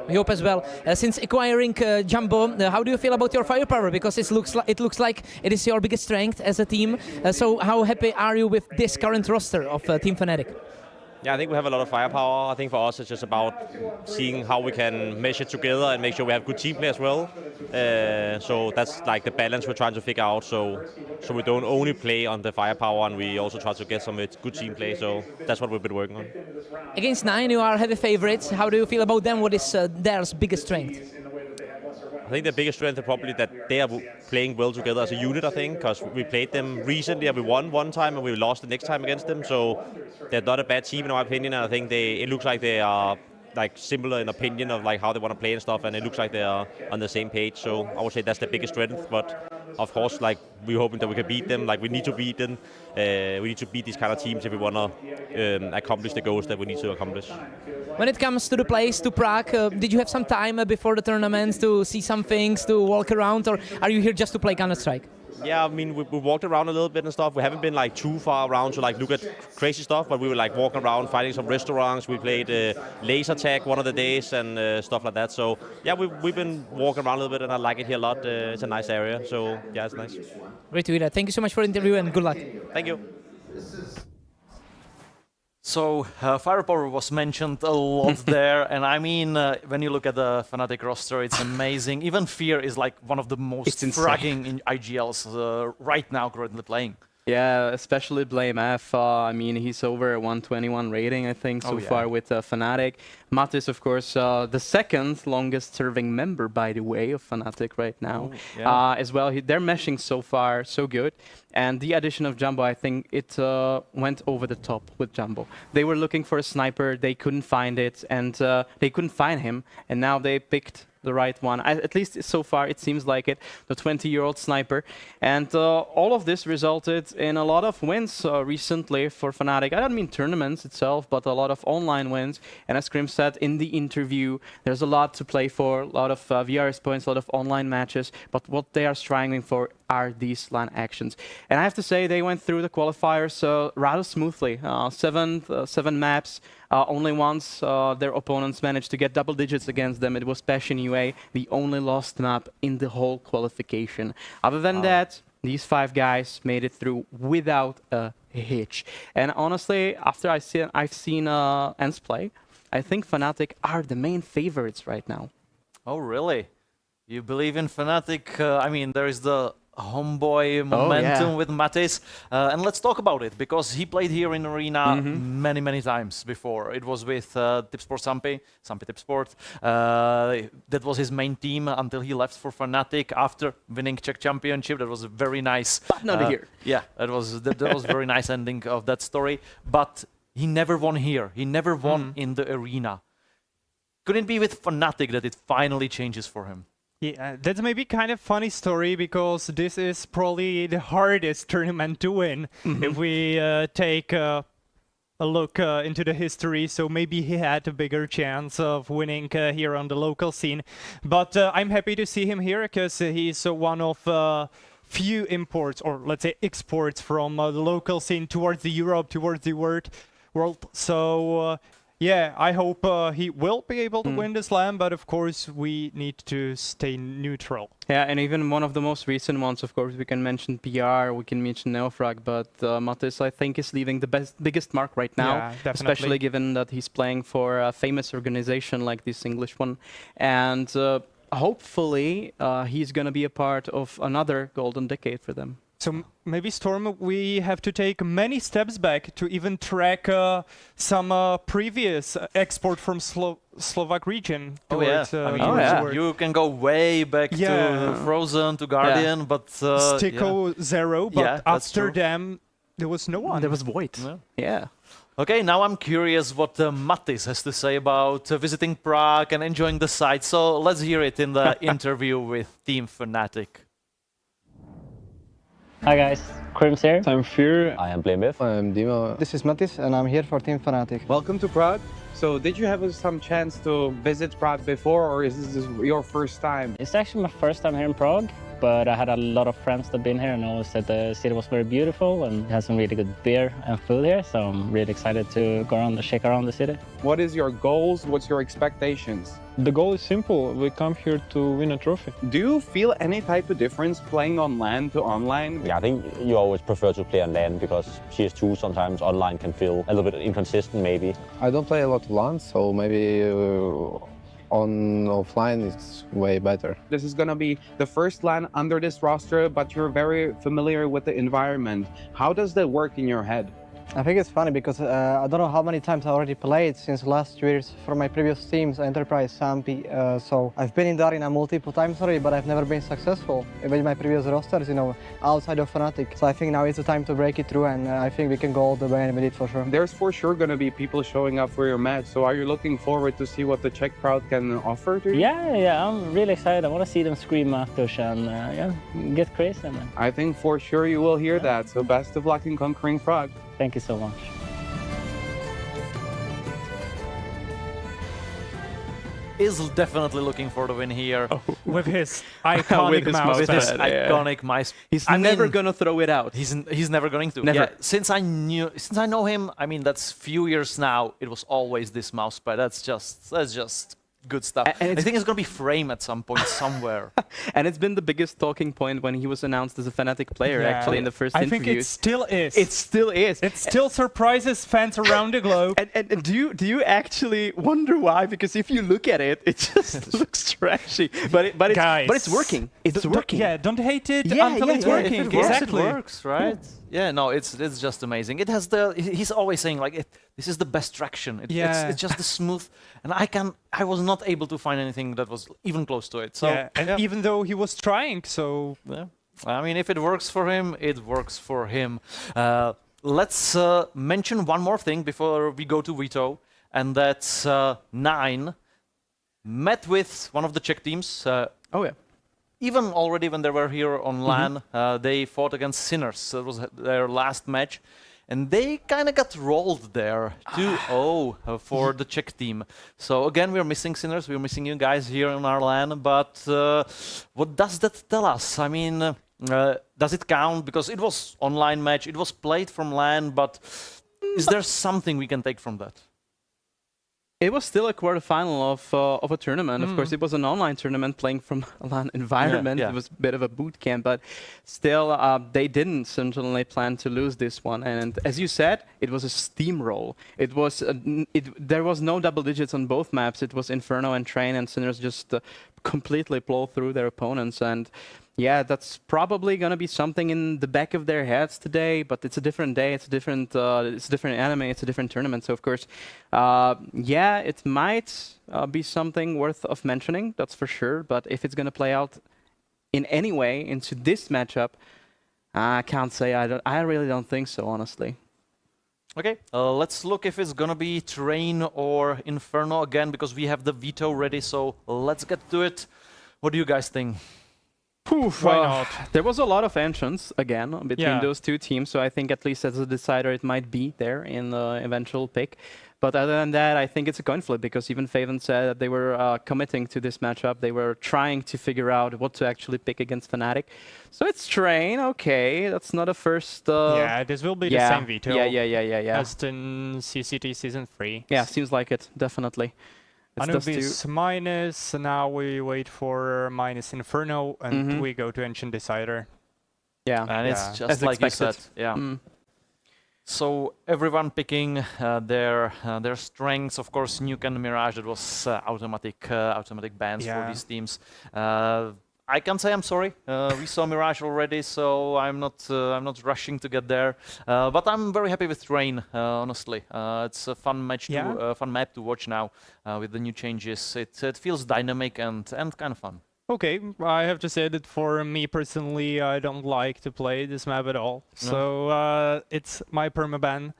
We hope as well. Since acquiring Jumbo, how do you feel about your firepower? Because it looks like it is your biggest strength as a team. So how happy are you with this current roster of Team Fnatic? Yeah, I think we have a lot of firepower. I think for us it's just about seeing how we can mesh it together and make sure we have good team play as well. So that's like the balance we're trying to figure out. So we don't only play on the firepower, and we also try to get some good team play. So that's what we've been working on. Against 9, you are heavy favorites. How do you feel about them? What is their biggest strength? I think the biggest strength is probably that they are playing well together as a unit, I think, because we played them recently and we won one time and we lost the next time against them. So they're not a bad team in my opinion, and I think it looks like they are like similar in opinion of like how they want to play and stuff, and it looks like they are on the same page. So I would say that's the biggest strength. But of course, like we're hoping that we can beat them. Like we need to beat them. We need to beat these kind of teams if we want to accomplish the goals that we need to accomplish. When it comes to the place, to Prague, did you have some time before the tournaments to see some things, to walk around, or are you here just to play Counter-Strike? Yeah, I mean, we walked around a little bit and stuff. We haven't been like too far around to like look at crazy stuff, but we were like walking around, finding some restaurants. We played laser tag one of the days and stuff like that. So yeah, we've been walking around a little bit, and I like it here a lot. It's a nice area, so yeah, it's nice. Great to hear that. Thank you so much for the interview and good luck. Thank you. So firepower was mentioned a lot there, and I mean, when you look at the Fnatic roster, it's amazing. Even Fear is like one of the most fragging in IGLs right now currently playing. Yeah, especially Blame F. I mean, he's over 121 rating, I think, so far with Fnatic. Mattis, of course, the second longest serving member, by the way, of Fnatic right now. As well, they're meshing so far so good. And the addition of Jumbo, I think it went over the top with Jumbo. They were looking for a sniper, they couldn't find it, and they couldn't find him. And now they picked the right one. At least so far, it seems like it, the 20-year-old sniper. And all of this resulted in a lot of wins recently for Fnatic. I don't mean tournaments itself, but a lot of online wins. And as Grim said in the interview, there's a lot to play for, a lot of VRS points, a lot of online matches. But what they are striving for are these LAN actions. And I have to say, they went through the qualifiers rather smoothly. Seven maps. Only once their opponents managed to get double digits against them. It was Passion UA, the only lost map in the whole qualification. Other than that, these 5 guys made it through without a hitch. And honestly, after I've seen ENCE play, I think Fnatic are the main favorites right now. Oh, really? You believe in Fnatic? I mean, there is the homeboy momentum with Mattis. And let's talk about it, because he played here in Arena many times before. It was with Tipsport Sampi Tipsport. That was his main team until he left for Fnatic after winning Czech Championship. That was a very nice... But not here. Yeah, that was a very nice ending of that story. But he never won here. He never won in the Arena. Could it be with Fnatic that it finally changes for him? Yeah, that's maybe kind of funny story, because this is probably the hardest tournament to win if we take a look into the history. So maybe he had a bigger chance of winning here on the local scene. But I'm happy to see him here, because he's one of few imports, or let's say exports, from the local scene towards the Europe, towards the world. So yeah, I hope he will be able to win this LAN, but of course we need to stay neutral. Yeah, and even one of the most recent ones, of course, we can mention PR, we can mention Neofrag, but Mattis, I think, is leaving the biggest mark right now, especially given that he's playing for a famous organization like this English one. And hopefully he's going to be a part of another golden decade for them. So maybe, Storm, we have to take many steps back to even track some previous export from Slovak region. Towards, you can go way back to Frozen, to Guardian, but... Stico Zero, but after them, there was no one. There was Void. Yeah. Okay, now I'm curious what Mattis has to say about visiting Prague and enjoying the site. So let's hear it in the interview with Team Fnatic. Hi guys, Crims here. I'm Fear. I am Blamef. I am Dima. This is Mattis and I'm here for Team Fnatic. Welcome to Prague. So did you have some chance to visit Prague before, or is this your first time? It's actually my first time here in Prague, but I had a lot of friends that have been here and always said the city was very beautiful and has some really good beer and food here, so I'm really excited to go around and shake around the city. What is your goals? What's your expectations? The goal is simple. We come here to win a trophy. Do you feel any type of difference playing on LAN to online? Yeah, I think you always prefer to play on LAN because CS2 sometimes online can feel a little bit inconsistent maybe. I don't play a lot of LAN, so maybe on offline it's way better. This is gonna be the first LAN under this roster, but you're very familiar with the environment. How does that work in your head? I think it's funny because I don't know how many times I already played since last years from my previous teams, Enterprise, Sampi. So I've been in the arena multiple times already, but I've never been successful with my previous rosters, you know, outside of Fnatic. So I think now is the time to break it through, and I think we can go all the way and win it for sure. There's for sure going to be people showing up for your match. So are you looking forward to see what the Czech crowd can offer to you? Yeah, I'm really excited. I want to see them scream Matosh and get crazy. I think for sure you will hear that. So best of luck in conquering Prague. Thank you so much. is definitely looking for the win here. Oh, with his iconic mouse. With his iconic mouse. He's never gonna throw it out. He's never going to. Never. Yeah, since I know him, I mean that's few years now. It was always this mouse pad. That's just good stuff. And I think it's going to be frame at some point somewhere. And it's been the biggest talking point when he was announced as a Fnatic player, actually, in the first interviews. I think it still is. It still is. It still surprises fans around the globe. And do you actually wonder why? Because if you look at it, it just looks trashy. But it's working. It's working. Don't hate it until it's working. If it works, it works, right? Yeah, no, it's just amazing. It has he's always saying like this is the best traction. It's just the smooth, and I was not able to find anything that was even close to it. So even though he was trying, so I mean, if it works for him, it works for him. Let's mention one more thing before we go to Vito, and that's 9 met with one of the Czech teams. Even already when they were here on LAN, they fought against Sinners. That was their last match. And they kind of got rolled there, 2-0 for the Czech team. So again, we're missing Sinners. We're missing you guys here on our LAN. But what does that tell us? I mean, does it count? Because it was online match. It was played from LAN. But is there something we can take from that? It was still a quarterfinal of a tournament. Of course, it was an online tournament playing from a LAN environment. It was a bit of a boot camp, but still, they didn't certainly plan to lose this one. And as you said, it was a steamroll. It was there was no double digits on both maps. It was Inferno and Train, and Sinners just completely blow through their opponents. And yeah, that's probably gonna be something in the back of their heads today. But it's a different day. It's a different anime. It's a different tournament. So of course, yeah, it might be something worth of mentioning. That's for sure. But if it's gonna play out in any way into this matchup, I can't say. I really don't think so, honestly. Okay, let's look if it's gonna be Train or Inferno again, because we have the veto ready. So let's get to it. What do you guys think? Why not? There was a lot of entrance again between those two teams, so I think at least as a decider it might be there in the eventual pick. But other than that, I think it's a coin flip, because even Faven said that they were committing to this matchup. They were trying to figure out what to actually pick against Fnatic. So it's Train, okay, that's not a first... yeah, this will be the same veto. Yeah. As in CCT Season 3. Yeah, seems like it, definitely. Anubis minus, now we wait for minus Inferno, and we go to Ancient Decider. Yeah, and it's just like you said. Yeah. So everyone picking their strengths. Of course, Nuke and Mirage, it was automatic bans for these teams. I can't say I'm sorry. We saw Mirage already, so I'm not rushing to get there. But I'm very happy with Train, honestly. It's a fun match, fun map to watch now with the new changes. It feels dynamic and kind of fun. Okay, I have to say that for me personally, I don't like to play this map at all. No. So it's my permaban.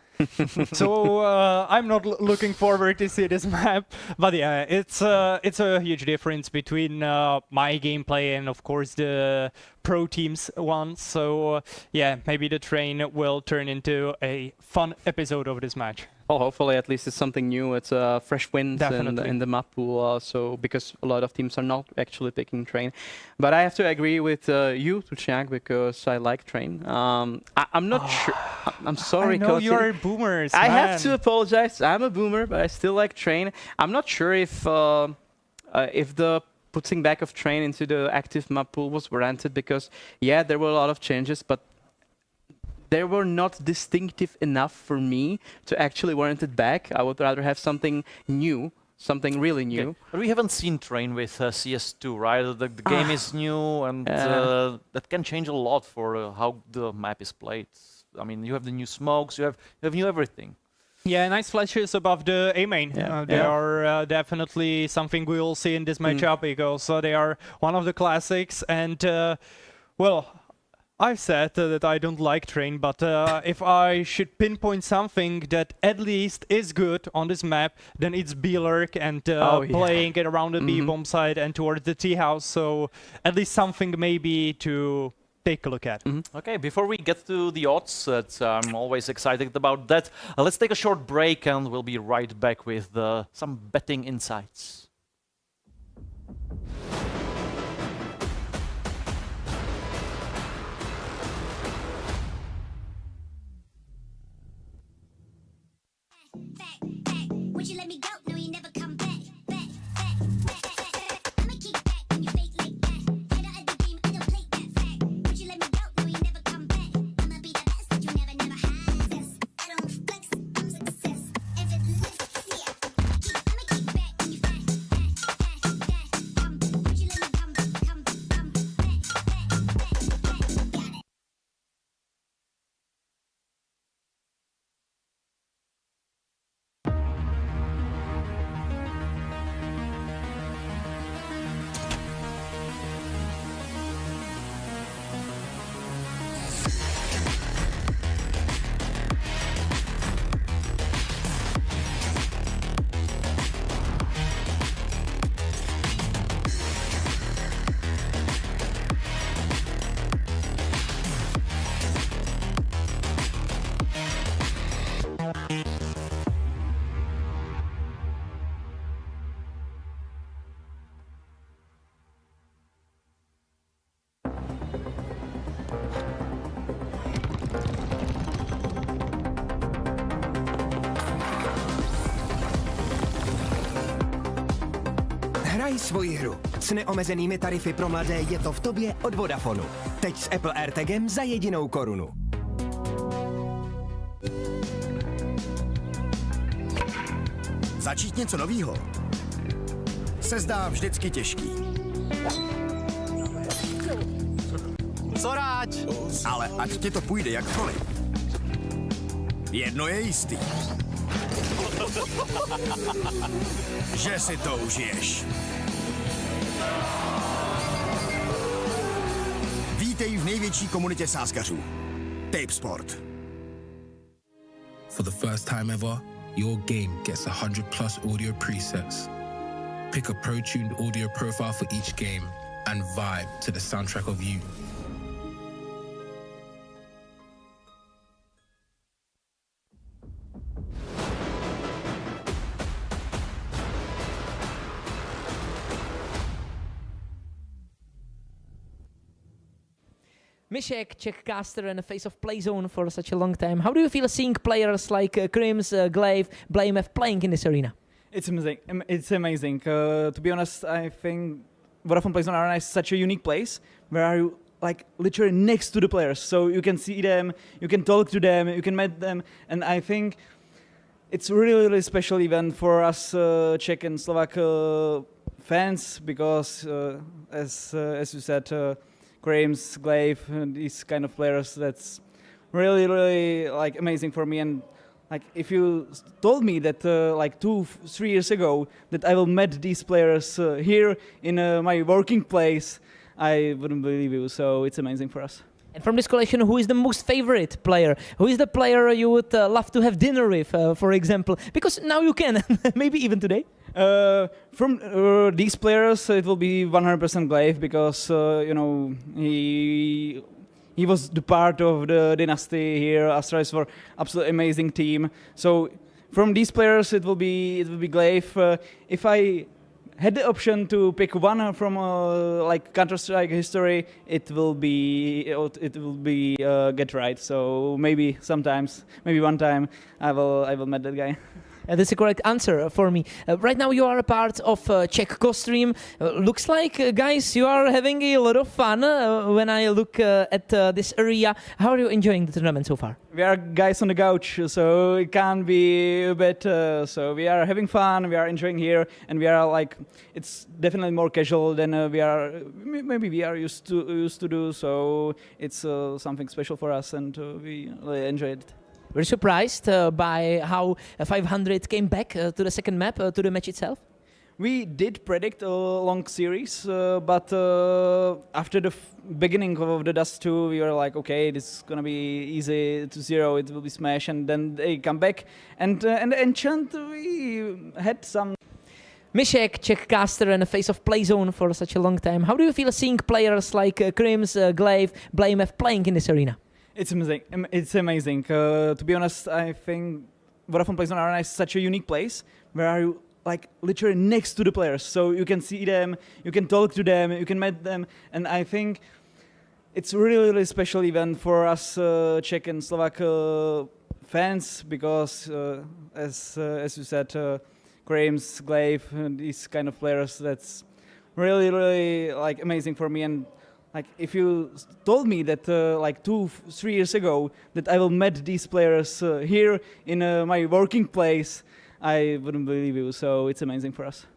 So I'm not looking forward to see this map. But yeah, it's a huge difference between my gameplay and of course the pro teams one. So yeah, maybe the Train will turn into a fun episode of this match. Well, hopefully at least it's something new. It's a fresh wind in the map pool, so because a lot of teams are not actually picking Train. But I have to agree with you, Tuchak, because I like Train. I'm not sure. I'm sorry, I know you're boomers. I have to apologize. I'm a boomer, but I still like Train. I'm not sure if the putting back of Train into the active map pool was warranted, because yeah, there were a lot of changes, but they were not distinctive enough for me to actually warrant it back. I would rather have something new, something really new. Okay. But we haven't seen Train with CS2, right? The game is new, and that can change a lot for how the map is played. I mean, you have the new smokes, you have new everything. Yeah, nice flashes above the A main. They are definitely something we will see in this matchup, because they are one of the classics. And well, I've said that I don't like Train, but if I should pinpoint something that at least is good on this map, then it's B-Lurk and playing it around the B-bomb side and towards the T-house. So at least something maybe to take a look at. Okay, before we get to the odds, I'm always excited about that. Let's take a short break and we'll be right back with some betting insights. Hraj svoji hru. S neomezenými tarify pro mladé je to v tobě od Vodafonu. Teď s Apple AirTagem za jedinou korunu. Začít něco novýho se zdá vždycky těžký. Soráč! Ale ať ti to půjde jakkoliv. Jedno je jistý. Že si to užiješ. Vítej v největší komunitě sázkařů. Tipsport. For the first time ever, your game gets 100+ audio presets. Pick a pro-tuned audio profile for each game and vibe to the soundtrack of you. Mishek, Czechcaster and a face of Playzone for such a long time. How do you feel seeing players like Crims, Glaive, Blamef playing in this arena? It's amazing. It's amazing. To be honest, I think Vodafone Playzone Arena is such a unique place where you like literally next to the players, so you can see them, you can talk to them, you can meet them, and I think it's really, really special event for us Czech and Slovak fans because, as you said. Crims, Glaive, these kind of players, that's really, really like amazing for me. And like if you told me that like 2-3 years ago that I will meet these players here in my working place, I wouldn't believe you. So it's amazing for us. And from this collection, who is the most favorite player? Who is the player you would love to have dinner with, for example? Because now you can, maybe even today. From these players, it will be 100% Glaive because you know he was the part of the dynasty here. Astra is for absolutely amazing team. So from these players, it will be Glaive. If I had the option to pick one from like Counter-Strike history, it will be Get Right. So maybe sometimes, maybe one time, I will meet that guy. That's a correct answer for me. Right now you are a part of Czech Co-Stream. Looks like, guys, you are having a lot of fun when I look at this area. How are you enjoying the tournament so far? We are guys on the couch, so it can't be better. So we are having fun, we are enjoying here, and we are like, it's definitely more casual than we are used to do. So it's something special for us, and we really enjoy it. Were you surprised by how 500 came back to the second map, to the match itself? We did predict a long series, but after the beginning of the Dust 2, we were like, okay, this is gonna be easy to 0, it will be Smash, and then they come back, and Enchant, we had some... Mishek, Czechcaster and a face of Playzone for such a long time. How do you feel seeing players like Crims, Glaive, Blamef playing in this arena? It's amazing. It's amazing. To be honest, I think Vodafone Playzone Arena is such a unique place where you like literally next to the players, so you can see them, you can talk to them, you can meet them, and I think it's really, really special event for us Czech and Slovak fans because, as you said, Crims, Glaive, these kind of players, that's really, really like amazing for me. And like if you told me that like 2-3 years ago that I will meet these players here in my working place, I wouldn't believe you. So it's amazing for us.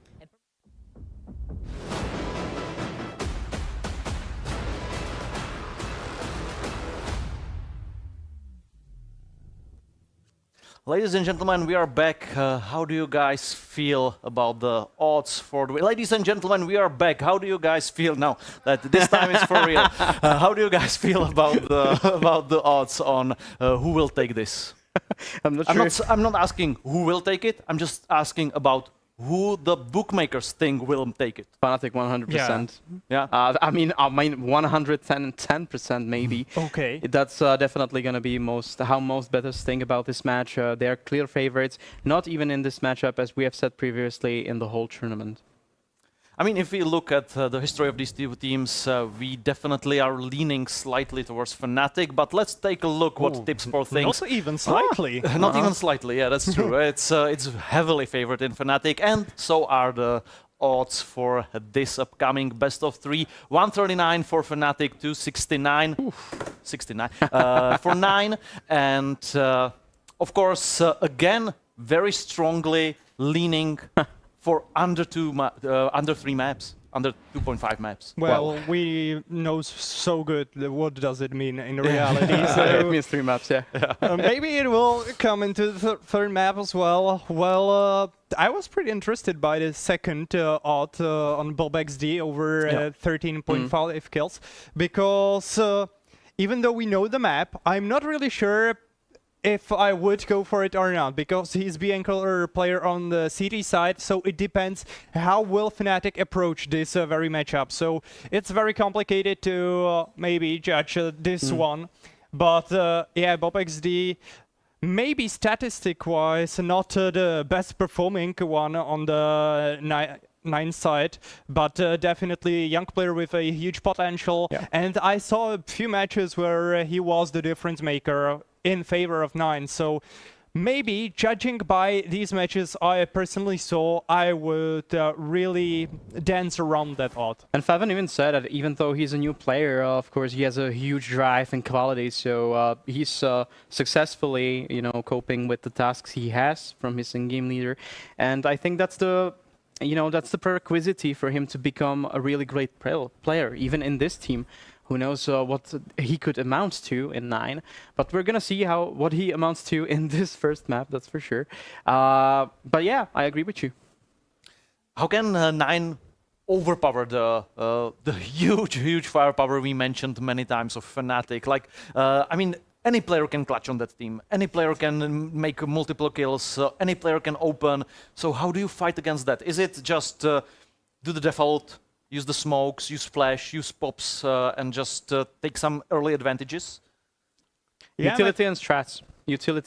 Ladies and gentlemen, we are back. How do you guys feel about the odds for the... Ladies and gentlemen, we are back. How do you guys feel now that this time is for real? How do you guys feel about the odds on who will take this? I'm not sure. I'm not asking who will take it. I'm just asking about who the bookmakers think will take it. Fnatic 100%. Yeah. I mean 110% maybe. Okay. That's definitely going to be how most bettors think about this match. They are clear favorites, not even in this matchup, as we have said previously, in the whole tournament. I mean, if we look at the history of these two teams, we definitely are leaning slightly towards Fnatic, but let's take a look what Tipsport thinks. Not even slightly. Not even slightly, yeah, that's true. It's heavily favored in Fnatic, and so are the odds for this upcoming best of 3. 139 for Fnatic, 269. 69 for 9. And of course, again, very strongly leaning for under 3 maps. Under 2.5 maps. Well, we know so good what does it mean in reality. So it means 3 maps, yeah. Maybe it will come into the third map as well. Well, I was pretty interested by the second odd on BobXD over 13.5 kills, because even though we know the map, I'm not really sure if I would go for it or not, because he's being a player on the CT side, so it depends how will Fnatic approach this very matchup. So it's very complicated to maybe judge this one. But yeah, BobXD, maybe statistic-wise, not the best performing one on the nine side, but definitely a young player with a huge potential. And I saw a few matches where he was the difference maker in favor of 9. So maybe, judging by these matches I personally saw, I would really dance around that odd. And Favan even said that even though he's a new player, of course, he has a huge drive and quality. So he's successfully, coping with the tasks he has from his in-game leader. And I think that's the that's the prerequisite for him to become a really great player, even in this team. Who knows what he could amount to in 9, but we're gonna see what he amounts to in this first map, that's for sure. But yeah, I agree with you. How can 9 overpower the huge firepower we mentioned many times of Fnatic? Like, I mean, any player can clutch on that team. Any player can make multiple kills. Any player can open. So how do you fight against that? Is it just do the default? Use the smokes, use flash, use pops, and just take some early advantages? Yeah, Utility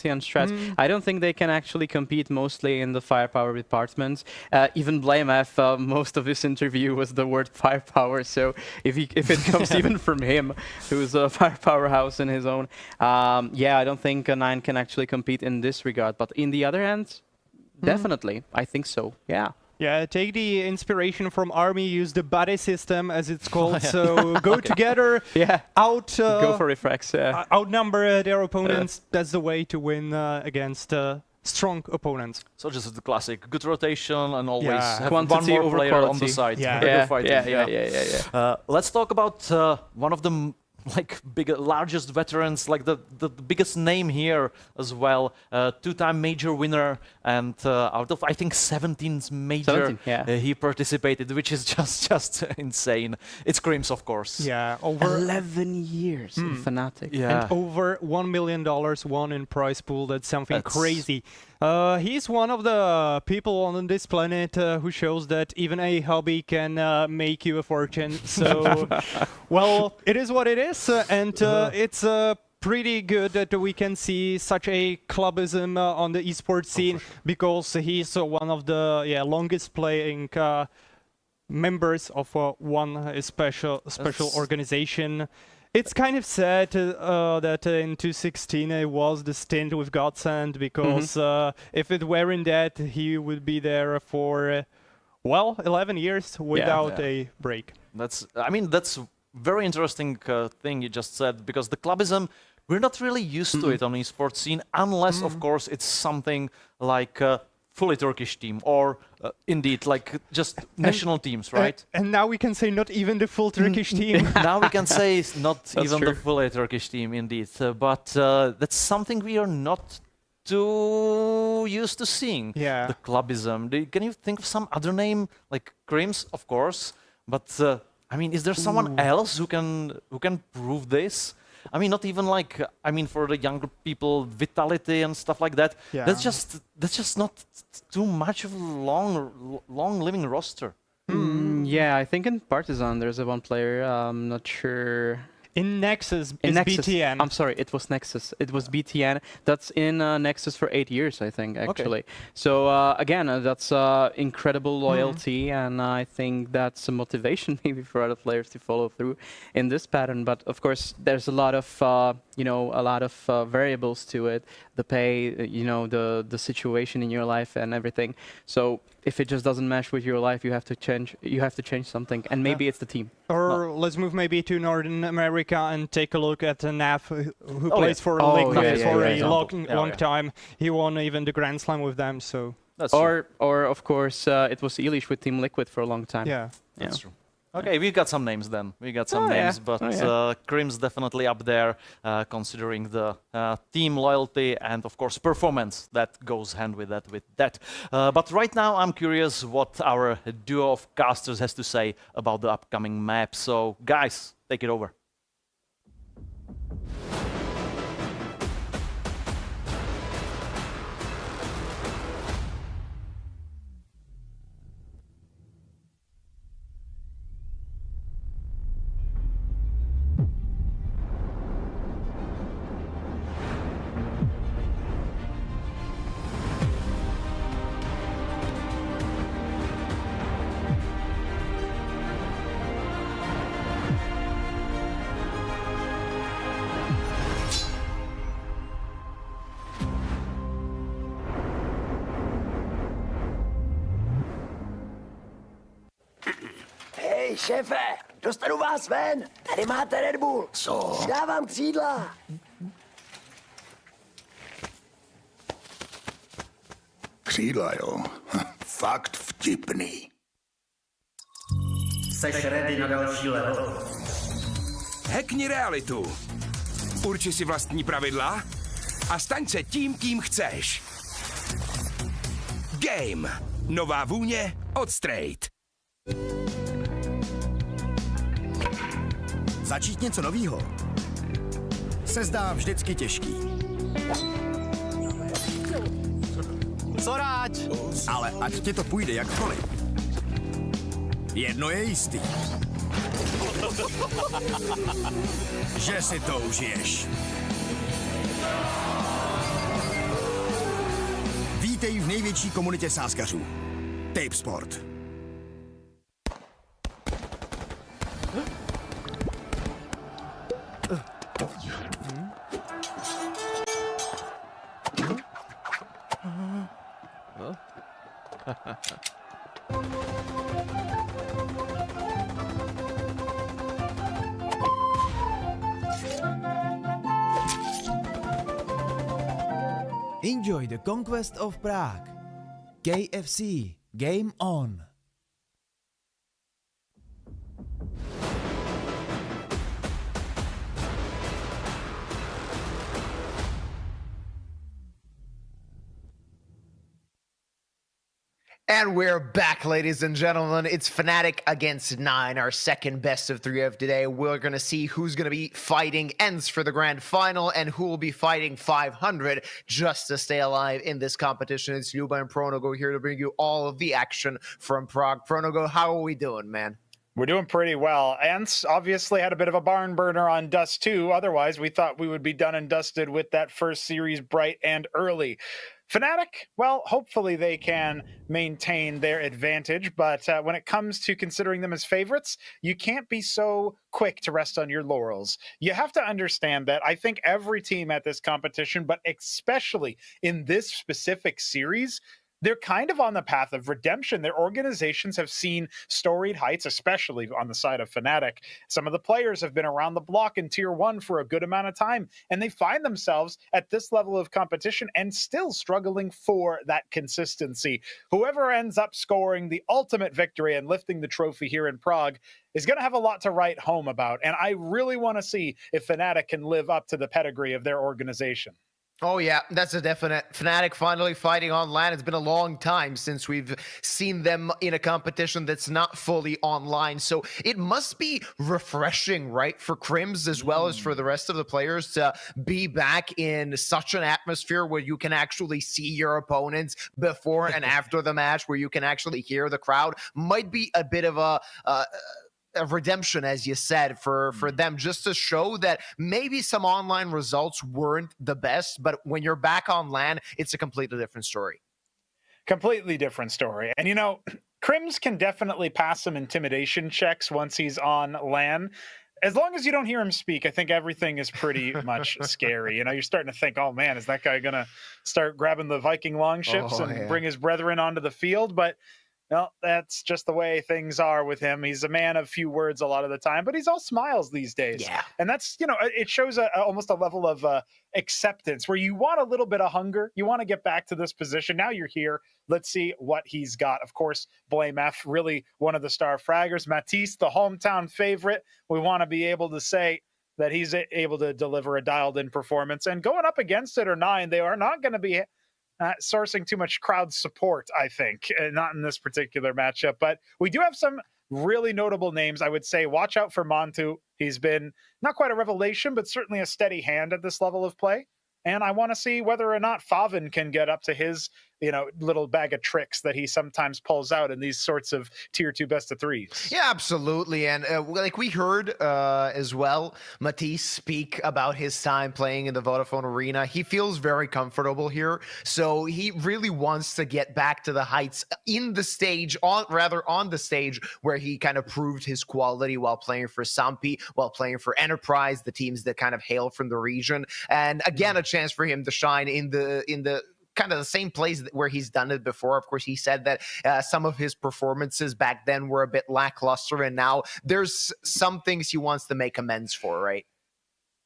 and strats. I don't think they can actually compete mostly in the firepower departments. Even BlameF, most of his interview was the word firepower. So if it comes even from him, who's a firepower house in his own, yeah, I don't think 9 can actually compete in this regard. But in the other hand, definitely, I think so. Yeah. Yeah, take the inspiration from Army, use the buddy system, as it's called. So go together, go for refracts, outnumber their opponents. That's the way to win against strong opponents. So this is the classic, good rotation and always have quantity one more over player quality on the side. Yeah. Let's talk about one of the largest veterans, like the biggest name here as well, 2-time major winner, and out of I think 17th major he participated, which is just insane. It's Grims, of course. Yeah, over 11 years in Fnatic. And over $1 million won in prize pool. That's something crazy. He's one of the people on this planet who shows that even a hobby can make you a fortune. So, well, it is what it is, and it's pretty good that we can see such a clubism on the esports scene, because he's one of the longest playing members of one special organization. It's kind of sad that in 2016 it was the stint with Godsend, because if it weren't that, he would be there for, 11 years without a break. That's very interesting thing you just said, because the clubism, we're not really used to it on the esports scene, unless, of course, it's something like fully Turkish team, or indeed, like just national teams, right? And now we can say not even the full Turkish team. Now we can say not even the fully Turkish team, indeed. But that's something we are not too used to seeing. Yeah. The clubism. Can you think of some other name, like Grims, of course? But I mean, is there someone else who can prove this? I mean, not even like, I mean, for the younger people, Vitality and stuff like that. Yeah. That's just not too much of a long living roster. Yeah, I think in Partizan there's one player. I'm not sure. In Nexus, in it's Nexus. BTN. I'm sorry, it was Nexus. It was BTN. That's in Nexus for 8 years, I think, actually. Okay. So again, that's incredible loyalty, and I think that's a motivation maybe for other players to follow through in this pattern. But of course, there's a lot of variables to it: the pay, the situation in your life, and everything. So if it just doesn't mesh with your life, you have to change. You have to change something, and maybe it's the team. Or let's move maybe to Northern America and take a look at Nav, who plays for Liquid for a long time. He won even the Grand Slam with them, so. That's true. Or of course, it was Elish with Team Liquid for a long time. Yeah, that's true. Okay, we got some names then. We got some names, but Crim's definitely up there, considering the team loyalty and, of course, performance that goes hand with that. But right now, I'm curious what our duo of casters has to say about the upcoming map. So, guys, take it over. Hej, šéfe, dostanu vás ven. Tady máte Red Bull. Co? Dávám křídla. Křídla, jo. Fakt vtipný. Jseš ready na další level? Hackni realitu. Urči si vlastní pravidla a staň se tím, kým chceš. Game. Nová vůně od Straight. Začít něco novýho se zdá vždycky těžký. Co rád? Ale ať ti to půjde jakkoliv. Jedno je jistý. Že si to užiješ. Vítej v největší komunitě sázkařů. Tipsport. Enjoy the Conquest of Prague. KFC, game on. And we're back, ladies and gentlemen. It's Fnatic against 9, our second best of 3 of today. We're going to see who's going to be fighting ENCE for the grand final and who will be fighting 500 just to stay alive in this competition. It's Luba and Pronogo here to bring you all of the action from Prague. Pronogo, how are we doing, man? We're doing pretty well. ENCE obviously had a bit of a barn burner on Dust 2. Otherwise, we thought we would be done and dusted with that first series bright and early. Fnatic, well, hopefully they can maintain their advantage, but when it comes to considering them as favorites, you can't be so quick to rest on your laurels. You have to understand that I think every team at this competition, but especially in this specific series, they're kind of on the path of redemption. Their organizations have seen storied heights, especially on the side of Fnatic. Some of the players have been around the block in Tier 1 for a good amount of time, and they find themselves at this level of competition and still struggling for that consistency. Whoever ends up scoring the ultimate victory and lifting the trophy here in Prague is going to have a lot to write home about, and I really want to see if Fnatic can live up to the pedigree of their organization. Oh, yeah, that's a definite. Fnatic finally fighting on LAN. It's been a long time since we've seen them in a competition that's not fully online. So it must be refreshing, right, for Crims as well as for the rest of the players to be back in such an atmosphere where you can actually see your opponents before and after the match, where you can actually hear the crowd. Might be a bit of a a redemption, as you said, for them, just to show that maybe some online results weren't the best, but when you're back on LAN, it's a completely different story. Completely different story. And you know, Crims can definitely pass some intimidation checks once he's on LAN. As long as you don't hear him speak, I think everything is pretty much scary. You know, you're starting to think, oh man, is that guy going to start grabbing the Viking longships and bring his brethren onto the field? But no, that's just the way things are with him. He's a man of few words a lot of the time, but he's all smiles these days. Yeah. And that's, you know, it shows almost a level of acceptance where you want a little bit of hunger. You want to get back to this position. Now you're here. Let's see what he's got. Of course, Blame F, really one of the star fraggers. Matisse, the hometown favorite. We want to be able to say that he's able to deliver a dialed-in performance. And going up against it or 9, they are not going to be sourcing too much crowd support, I think, not in this particular matchup. But we do have some really notable names. I would say watch out for Montu. He's been not quite a revelation, but certainly a steady hand at this level of play. And I want to see whether or not Favin can get up to his, you know, little bag of tricks that he sometimes pulls out in these sorts of tier 2 best of 3s. Yeah, absolutely. And like we heard as well, Matisse speak about his time playing in the Vodafone Arena. He feels very comfortable here. So he really wants to get back to the heights in the stage, on the stage where he kind of proved his quality while playing for Sampi, while playing for Enterprise, the teams that kind of hail from the region. And again, a chance for him to shine in the kind of the same place where he's done it before. Of course, he said that some of his performances back then were a bit lackluster, and now there's some things he wants to make amends for, right?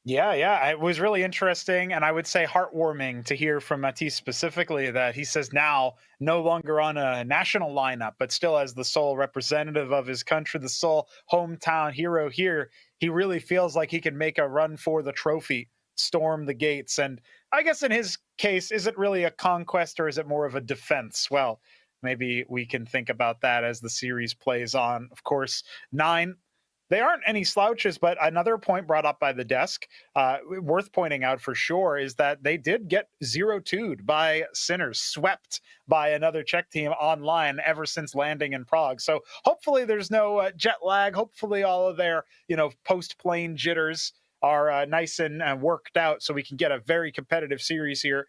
Yeah, it was really interesting, and I would say heartwarming to hear from Matisse specifically that he says now no longer on a national lineup, but still as the sole representative of his country, the sole hometown hero here, he really feels like he can make a run for the trophy, storm the gates. And I guess in his case, is it really a conquest or is it more of a defense? Well, maybe we can think about that as the series plays on. Of course, 9, they aren't any slouches, but another point brought up by the desk, worth pointing out for sure, is that they did get 0-2'd by Sinners, swept by another Czech team online ever since landing in Prague. So hopefully there's no jet lag. Hopefully all of their, you know, post-plane jitters are nice and worked out so we can get a very competitive series here,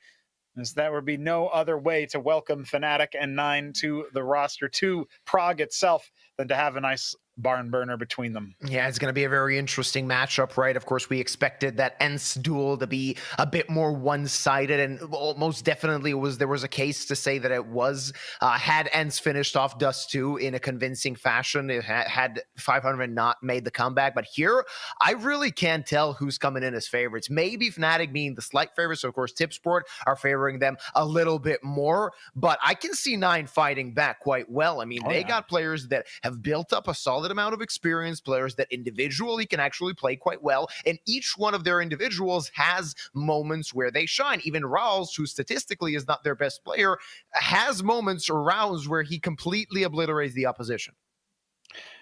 as that would be no other way to welcome Fnatic and 9 to the roster, to Prague itself, than to have a nice barn burner between them. Yeah, it's going to be a very interesting matchup, right? Of course, we expected that ENCE duel to be a bit more one-sided, and most definitely there was a case to say that it was. Had ENCE finished off Dust 2 in a convincing fashion, it had 500 not made the comeback. But here, I really can't tell who's coming in as favorites. Maybe Fnatic being the slight favorites. So, of course, Tipsport are favoring them a little bit more. But I can see 9 fighting back quite well. I mean, they got players that have built up a solid amount of experience, players that individually can actually play quite well, and each one of their individuals has moments where they shine. Even Raus, who statistically is not their best player, has moments or rounds where he completely obliterates the opposition.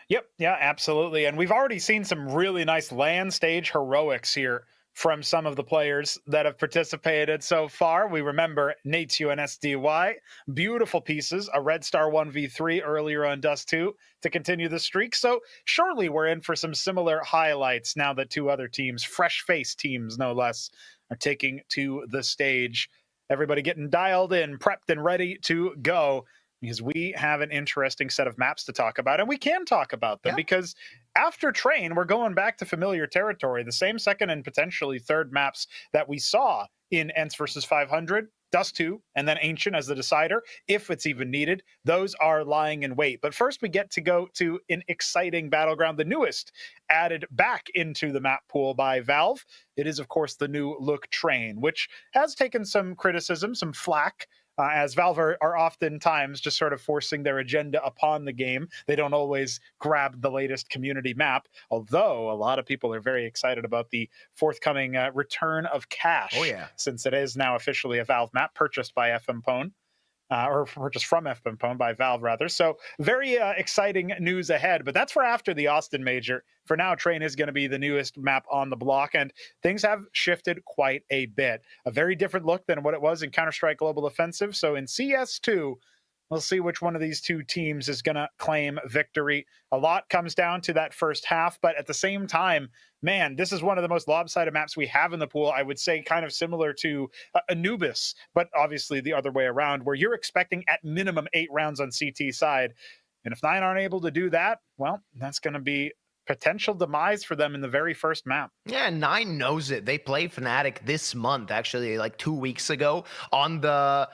Yep, yeah, absolutely. And we've already seen some really nice land stage heroics here from some of the players that have participated so far. We remember Nate's UNSDY, beautiful pieces, a Red Star 1v3 earlier on Dust 2 to continue the streak. So surely we're in for some similar highlights now that 2 other teams, fresh-faced teams no less, are taking to the stage. Everybody getting dialed in, prepped and ready to go, because we have an interesting set of maps to talk about, and we can talk about them because after Train, we're going back to familiar territory, the same second and potentially third maps that we saw in ENCE versus 500, Dust 2, and then Ancient as the decider, if it's even needed. Those are lying in wait. But first, we get to go to an exciting battleground, the newest added back into the map pool by Valve. It is, of course, the new look Train, which has taken some criticism, some flack, as Valve are oftentimes just sort of forcing their agenda upon the game. They don't always grab the latest community map, although a lot of people are very excited about the forthcoming return of Cash, since it is now officially a Valve map purchased by FMPone. Or purchased from FMPone by Valve, rather. So very exciting news ahead, but that's for after the Austin Major. For now, Train is going to be the newest map on the block, and things have shifted quite a bit. A very different look than what it was in Counter-Strike Global Offensive. So in CS2, We'll see which one of these two teams is going to claim victory. A lot comes down to that first half, but at the same time, man, this is one of the most lopsided maps we have in the pool. I would say kind of similar to Anubis, but obviously the other way around, where you're expecting at minimum 8 rounds on CT side. And if 9 aren't able to do that, well, that's going to be potential demise for them in the very first map. Yeah, 9 knows it. They played Fnatic this month, actually, like 2 weeks ago on the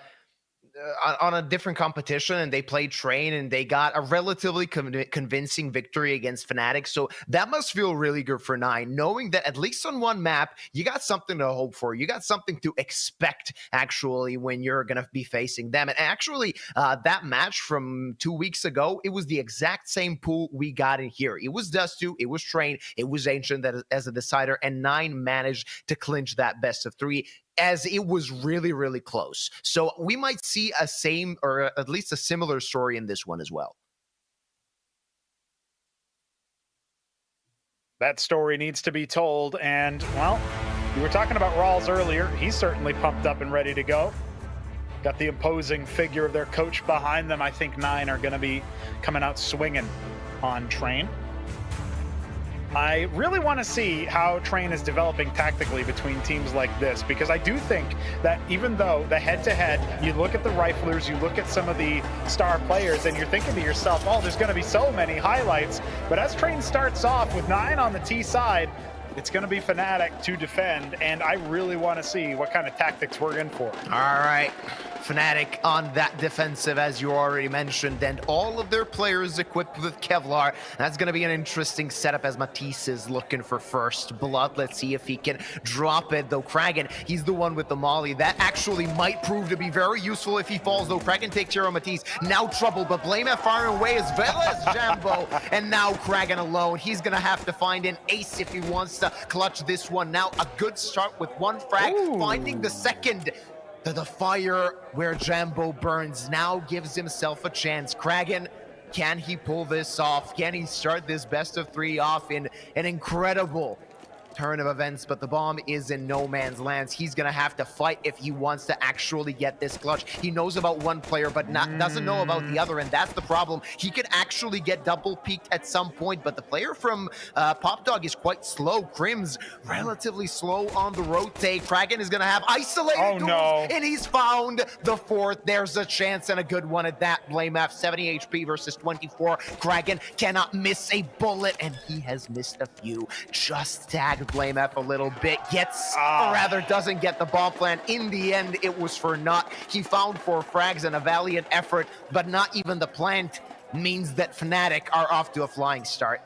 on a different competition, and they played Train, and they got a relatively convincing victory against Fnatic. So that must feel really good for 9, knowing that at least on one map, you got something to hope for. You got something to expect, actually, when you're going to be facing them. And actually, that match from 2 weeks ago, it was the exact same pool we got in here. It was Dust2, it was Train, it was Ancient that as a decider, and 9 managed to clinch that best of 3. As it was really, really close. So we might see a same, or at least a similar story in this one as well. That story needs to be told, and, well, we were talking about Rawls earlier. He's certainly pumped up and ready to go. Got the imposing figure of their coach behind them. I think 9 are going to be coming out swinging on Train. I really want to see how Train is developing tactically between teams like this, because I do think that even though the head-to-head, you look at the riflers, you look at some of the star players, and you're thinking to yourself, oh, there's going to be so many highlights. But as Train starts off with 9 on the T side, it's going to be Fnatic to defend, and I really want to see what kind of tactics we're in for. All right. Fnatic on that defensive, as you already mentioned, and all of their players equipped with Kevlar. That's going to be an interesting setup as Matisse is looking for first blood. Let's see if he can drop it, though. Kragan, he's the one with the molly. That actually might prove to be very useful if he falls, though. Kragan takes care of Matisse. Now trouble, but Blamef firing away as well as Jambo. And now Kragan alone. He's going to have to find an ace if he wants to clutch this one. Now a good start with 1 frag, finding the second. The fire where Jambo burns now gives himself a chance. Kragan, can he pull this off? Can he start this best of 3 off in an incredible turn of events? But the bomb is in no man's land. He's gonna have to fight if he wants to actually get this clutch. He knows about one player, but doesn't know about the other, and that's the problem. He could actually get double peaked at some point, but the player from Pop Dog is quite slow. Crim's relatively slow on the rotate. Kragan is gonna have isolated duels, and he's found the 4th. There's a chance, and a good one at that. Blamef, 70 HP versus 24. Kragan cannot miss a bullet, and he has missed a few. Just tagged Blamef a little bit, gets, or rather doesn't get the bomb plant. In the end, it was for naught. He found 4 frags and a valiant effort, but not even the plant means that Fnatic are off to a flying start.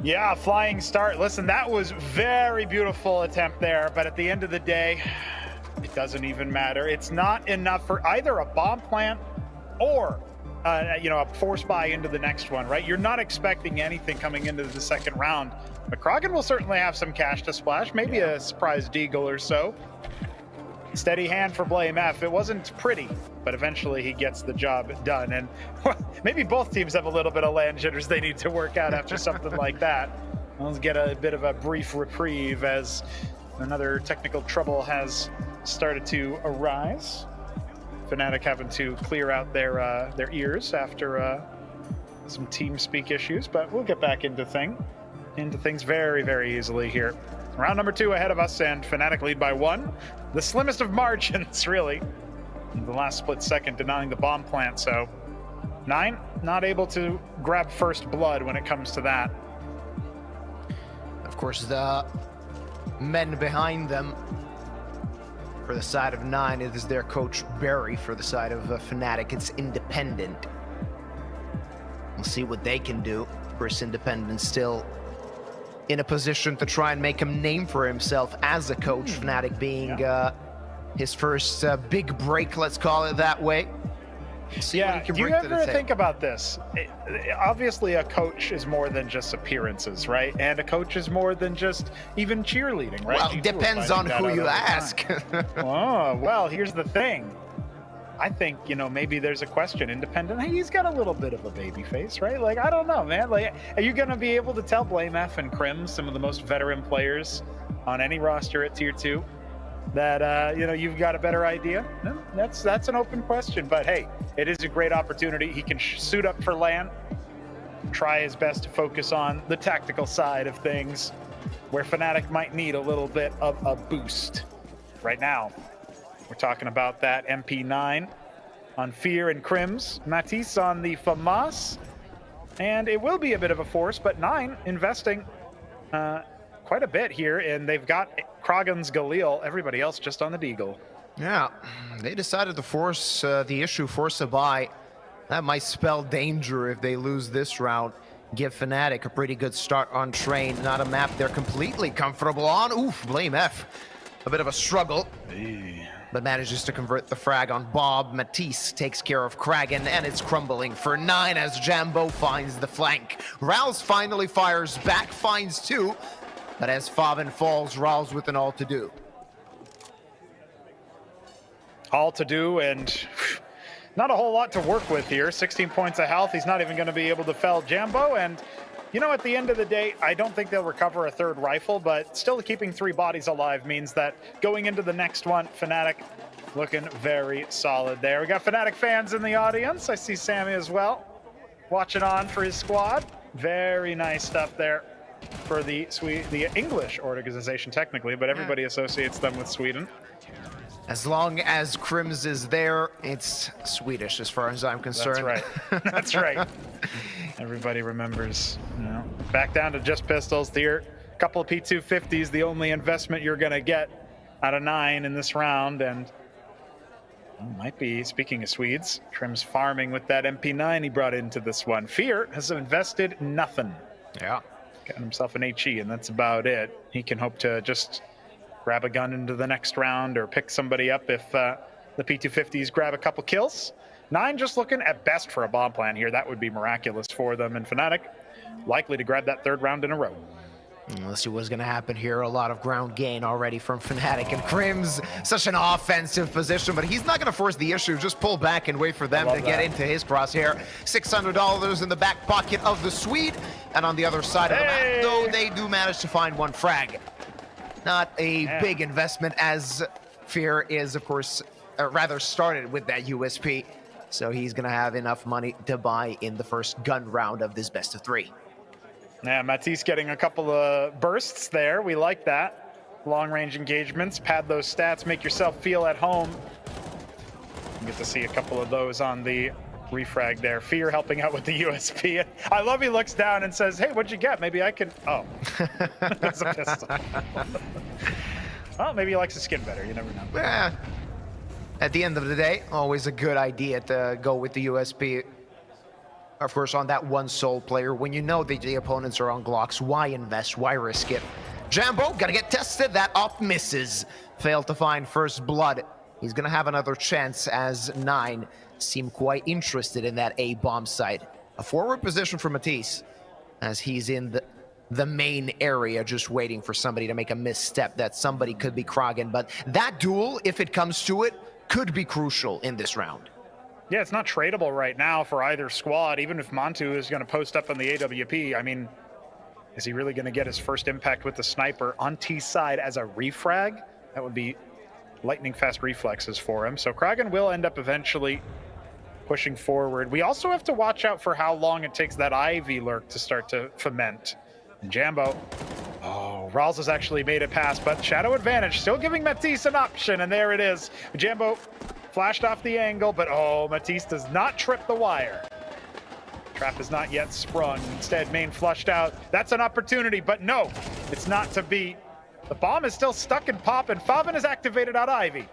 Yeah, flying start. Listen, that was very beautiful attempt there, but at the end of the day, it doesn't even matter. It's not enough for either a bomb plant or a force buy into the next one, right? You're not expecting anything coming into the second round. But Kragan will certainly have some cash to splash, maybe a surprise deagle or so. Steady hand for Blamef. It wasn't pretty, but eventually he gets the job done. And maybe both teams have a little bit of land jitters they need to work out after something like that. Let's get a bit of a brief reprieve as another technical trouble has started to arise. Fnatic having to clear out their ears after some team speak issues, but we'll get back into things very, very easily here. Round number 2 ahead of us, and Fnatic lead by 1. The slimmest of margins, really. The last split second denying the bomb plant, so 9 not able to grab first blood when it comes to that. Of course, the men behind them for the side of 9, it is their coach Barry. For the side of Fnatic, it's Independent. We'll see what they can do. Of course, Independent still in a position to try and make a name for himself as a coach. Fnatic being his first big break, let's call it that way. See what he can do you bring to the ever table. think about this? Obviously, a coach is more than just appearances, right? And a coach is more than just even cheerleading, right? Well, depends on who you ask. Oh, well, here's the thing. I think, maybe there's a question. Independent, hey, he's got a little bit of a baby face, right? Like, I don't know, man. Like, are you going to be able to tell Blamef and Crim, some of the most veteran players on any roster at Tier 2, that you've got a better idea? No, that's an open question, but hey, it is a great opportunity. He can suit up for LAN, try his best to focus on the tactical side of things, where Fnatic might need a little bit of a boost. Right now, we're talking about that MP9 on Fear and Crims, Matisse on the FAMAS, and it will be a bit of a force, but 9 investing quite a bit here, and they've got Kragen's Galil, everybody else just on the Deagle. Yeah, they decided to force the issue, force a buy. That might spell danger if they lose this round. Give Fnatic a pretty good start on Train. Not a map they're completely comfortable on. Oof, Blame F. A bit of a struggle. But manages to convert the frag on Bob. Matisse takes care of Kragen, and it's crumbling for 9 as Jambo finds the flank. Rouse finally fires back, finds 2. But as Faven falls, Rouse with an all to do. All to do, and not a whole lot to work with here. 16 points of health. He's not even going to be able to fell Jambo. And, at the end of the day, I don't think they'll recover a third rifle, but still keeping 3 bodies alive means that going into the next one, Fnatic looking very solid there. We got Fnatic fans in the audience. I see Sammy as well, watching on for his squad. Very nice stuff there for the English organization, technically, but everybody associates them with Sweden. As long as Crims is there, it's Swedish as far as I'm concerned. That's right. That's right. Everybody remembers. Back down to just pistols here. A couple of P250s, the only investment you're going to get out of 9 in this round. And might be, speaking of Swedes, Trim's farming with that MP9 he brought into this one. Fear has invested nothing. Yeah. Got himself an HE, and that's about it. He can hope to just grab a gun into the next round or pick somebody up if the P250s grab a couple kills. 9 just looking at best for a bomb plan here. That would be miraculous for them. And Fnatic likely to grab that 3rd round in a row. Let's see what's going to happen here. A lot of ground gain already from Fnatic. And Crims, such an offensive position, but he's not going to force the issue. Just pull back and wait for them to get into his crosshair. $600 in the back pocket of the Swede. And on the other side of the map, though, they do manage to find 1 frag. Not a big investment, as Fear is, of course, rather started with that USP. So he's going to have enough money to buy in the first gun round of this best of 3. Yeah, Matisse getting a couple of bursts there. We like that. Long-range engagements, pad those stats, make yourself feel at home. You get to see a couple of those on the refrag there. Fear helping out with the USP. I love he looks down and says, hey, what'd you get? Maybe I can... Oh, that's a pistol. Well, maybe he likes the skin better. You never know. Yeah. At the end of the day, always a good idea to go with the USP. Of course, on that 1 soul player, when you know that the opponents are on Glocks, why invest? Why risk it? Jambo, gonna get tested. That op misses. Failed to find first blood. He's gonna have another chance as 9 seem quite interested in that A-bomb site. A forward position for Matisse as he's in the main area just waiting for somebody to make a misstep. That somebody could be Kragen, but that duel, if it comes to it, could be crucial in this round. Yeah, it's not tradable right now for either squad, even if Montu is going to post up on the AWP. I mean, is he really going to get his first impact with the sniper on T side as a refrag? That would be lightning fast reflexes for him. So Kragen will end up eventually pushing forward. We also have to watch out for how long it takes that Ivy lurk to start to foment. And Jambo, oh, Rawls has actually made it past, but Shadow advantage, still giving Matisse an option, and there it is. Jambo flashed off the angle, but oh, Matisse does not trip the wire. Trap is not yet sprung. Instead, main flushed out. That's an opportunity, but no, it's not to be. The bomb is still stuck in pop, and Faven is activated on Ivy.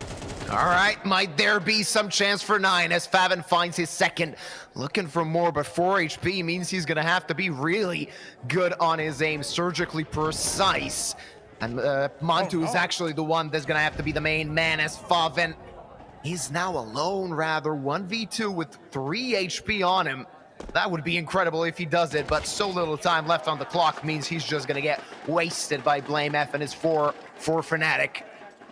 All right, might there be some chance for 9 as Faven finds his 2nd. Looking for more, but 4 HP means he's going to have to be really good on his aim, surgically precise. And Montu is actually the one that's going to have to be the main man as Faven is now alone, rather. 1v2 with 3 HP on him. That would be incredible if he does it, but so little time left on the clock means he's just going to get wasted by Blame F and his 4 for Fnatic,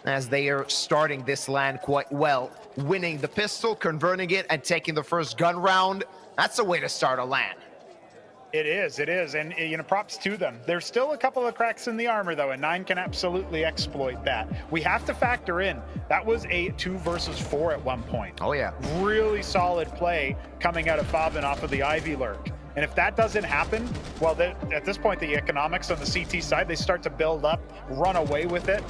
as they are starting this LAN quite well. Winning the pistol, converting it, and taking the first gun round. That's a way to start a LAN. It is, and you know, props to them. There's still a couple of cracks in the armor though, and 9 can absolutely exploit that. We have to factor in, that was a 2 versus 4 at one point. Oh yeah. Really solid play coming out of Faven off of the Ivy Lurk. And if that doesn't happen, well, at this point, the economics on the CT side, they start to build up, run away with it,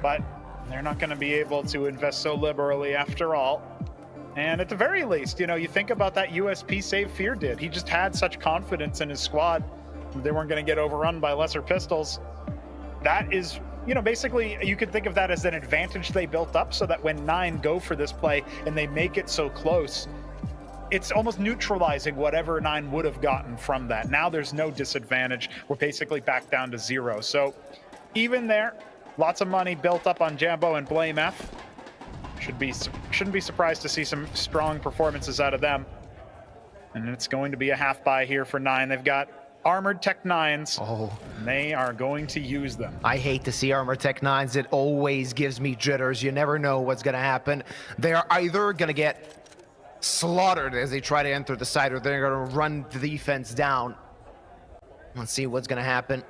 but they're not gonna be able to invest so liberally after all. And at the very least, you know, you think about that USP save Fear did. He just had such confidence in his squad. They weren't going to get overrun by lesser pistols. That is, you know, basically you could think of that as an advantage they built up so that when 9 go for this play and they make it so close, it's almost neutralizing whatever 9 would have gotten from that. Now there's no disadvantage. We're basically back down to 0. So even there, lots of money built up on Jambo and Blame F. Shouldn't be surprised to see some strong performances out of them. And it's going to be a half buy here for 9. They've got Armored Tech 9s. Oh. And they are going to use them. I hate to see Armored Tech 9s. It always gives me jitters. You never know what's going to happen. They're either going to get slaughtered as they try to enter the site, or they're going to run the defense down. Let's see what's going to happen.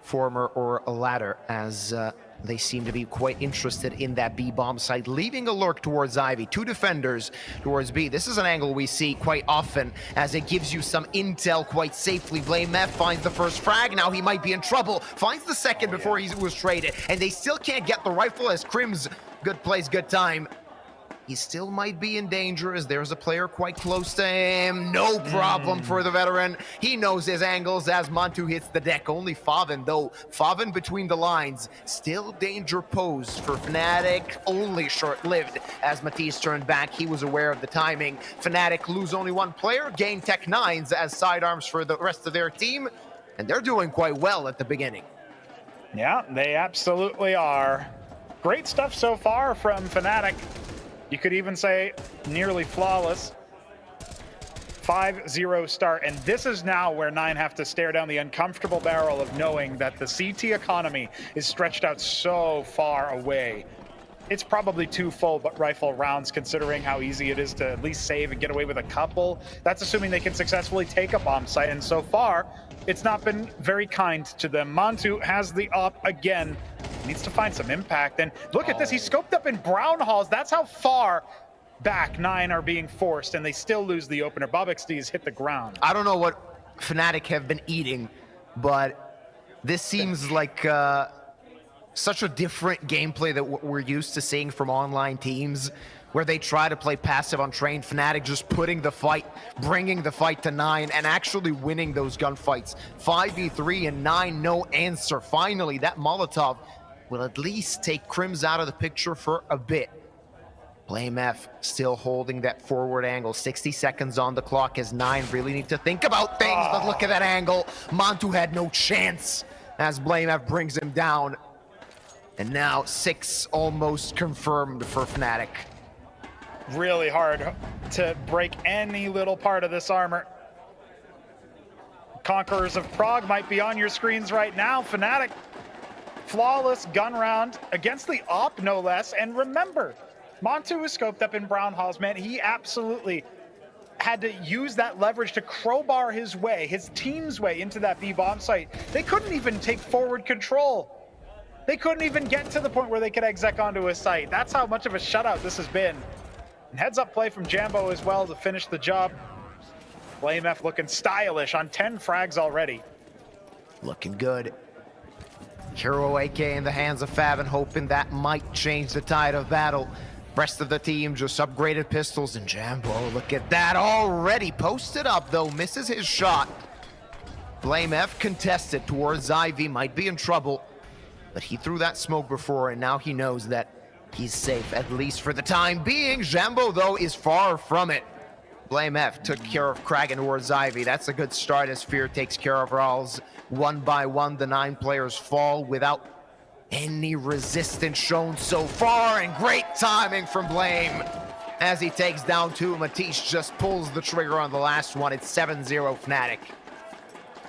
Former or a latter, as they seem to be quite interested in that B bomb site, leaving a lurk towards Ivy. 2 defenders towards B. This is an angle we see quite often as it gives you some intel quite safely. Blame F finds the first frag. Now he might be in trouble. Finds the second before he was traded. And they still can't get the rifle as Crims, good place, good time. He still might be in danger as there's a player quite close to him. No problem for the veteran. He knows his angles as Montu hits the deck. Only Faven, though. Faven between the lines. Still danger posed for Fnatic. Only short-lived as Matisse turned back. He was aware of the timing. Fnatic lose only 1 player. Gain Tech 9s as sidearms for the rest of their team. And they're doing quite well at the beginning. Yeah, they absolutely are. Great stuff so far from Fnatic. You could even say nearly flawless. 5-0 start, and this is now where 9 have to stare down the uncomfortable barrel of knowing that the CT economy is stretched out so far away. It's probably 2 full rifle rounds considering how easy it is to at least save and get away with a couple. That's assuming they can successfully take a bomb site, and so far, it's not been very kind to them. Montu has the op again. Needs to find some impact, and look at this, he scoped up in Brown Halls. That's how far back 9 are being forced, and they still lose the opener. Bobxd's hit the ground. I don't know what Fnatic have been eating, but this seems like such a different gameplay that we're used to seeing from online teams, where they try to play passive on train. Fnatic just putting the fight, bringing the fight to 9, and actually winning those gunfights. 5v3 and 9, no answer. Finally, that Molotov will at least take Crims out of the picture for a bit. Blame F still holding that forward angle. 60 seconds on the clock as 9 really need to think about things, but look at that angle. Montu had no chance as Blame F brings him down. And now 6 almost confirmed for Fnatic. Really hard to break any little part of this armor. Conquerors of Prague might be on your screens right now. Fnatic, flawless gun round against the op, no less. And remember, Montu was scoped up in Brown Halls, man. He absolutely had to use that leverage to crowbar his way, his team's way into that B bomb site. They couldn't even take forward control. They couldn't even get to the point where they could exec onto a site. That's how much of a shutout this has been. And heads up play from Jambo as well to finish the job. Blame F looking stylish on 10 frags already. Looking good. Hero AK in the hands of Faven, hoping that might change the tide of battle. Rest of the team just upgraded pistols, and Jambo, look at that, already posted up though, misses his shot. Blame F contested towards Ivy, might be in trouble. But he threw that smoke before, and now he knows that he's safe, at least for the time being. Jambo, though, is far from it. Blame F took care of Kragan towards Ivy. That's a good start as Fear takes care of Rawls. 1 by 1, the 9 players fall without any resistance shown so far, and great timing from Blame. As he takes down 2, Matisse just pulls the trigger on the last one. It's 7-0 Fnatic.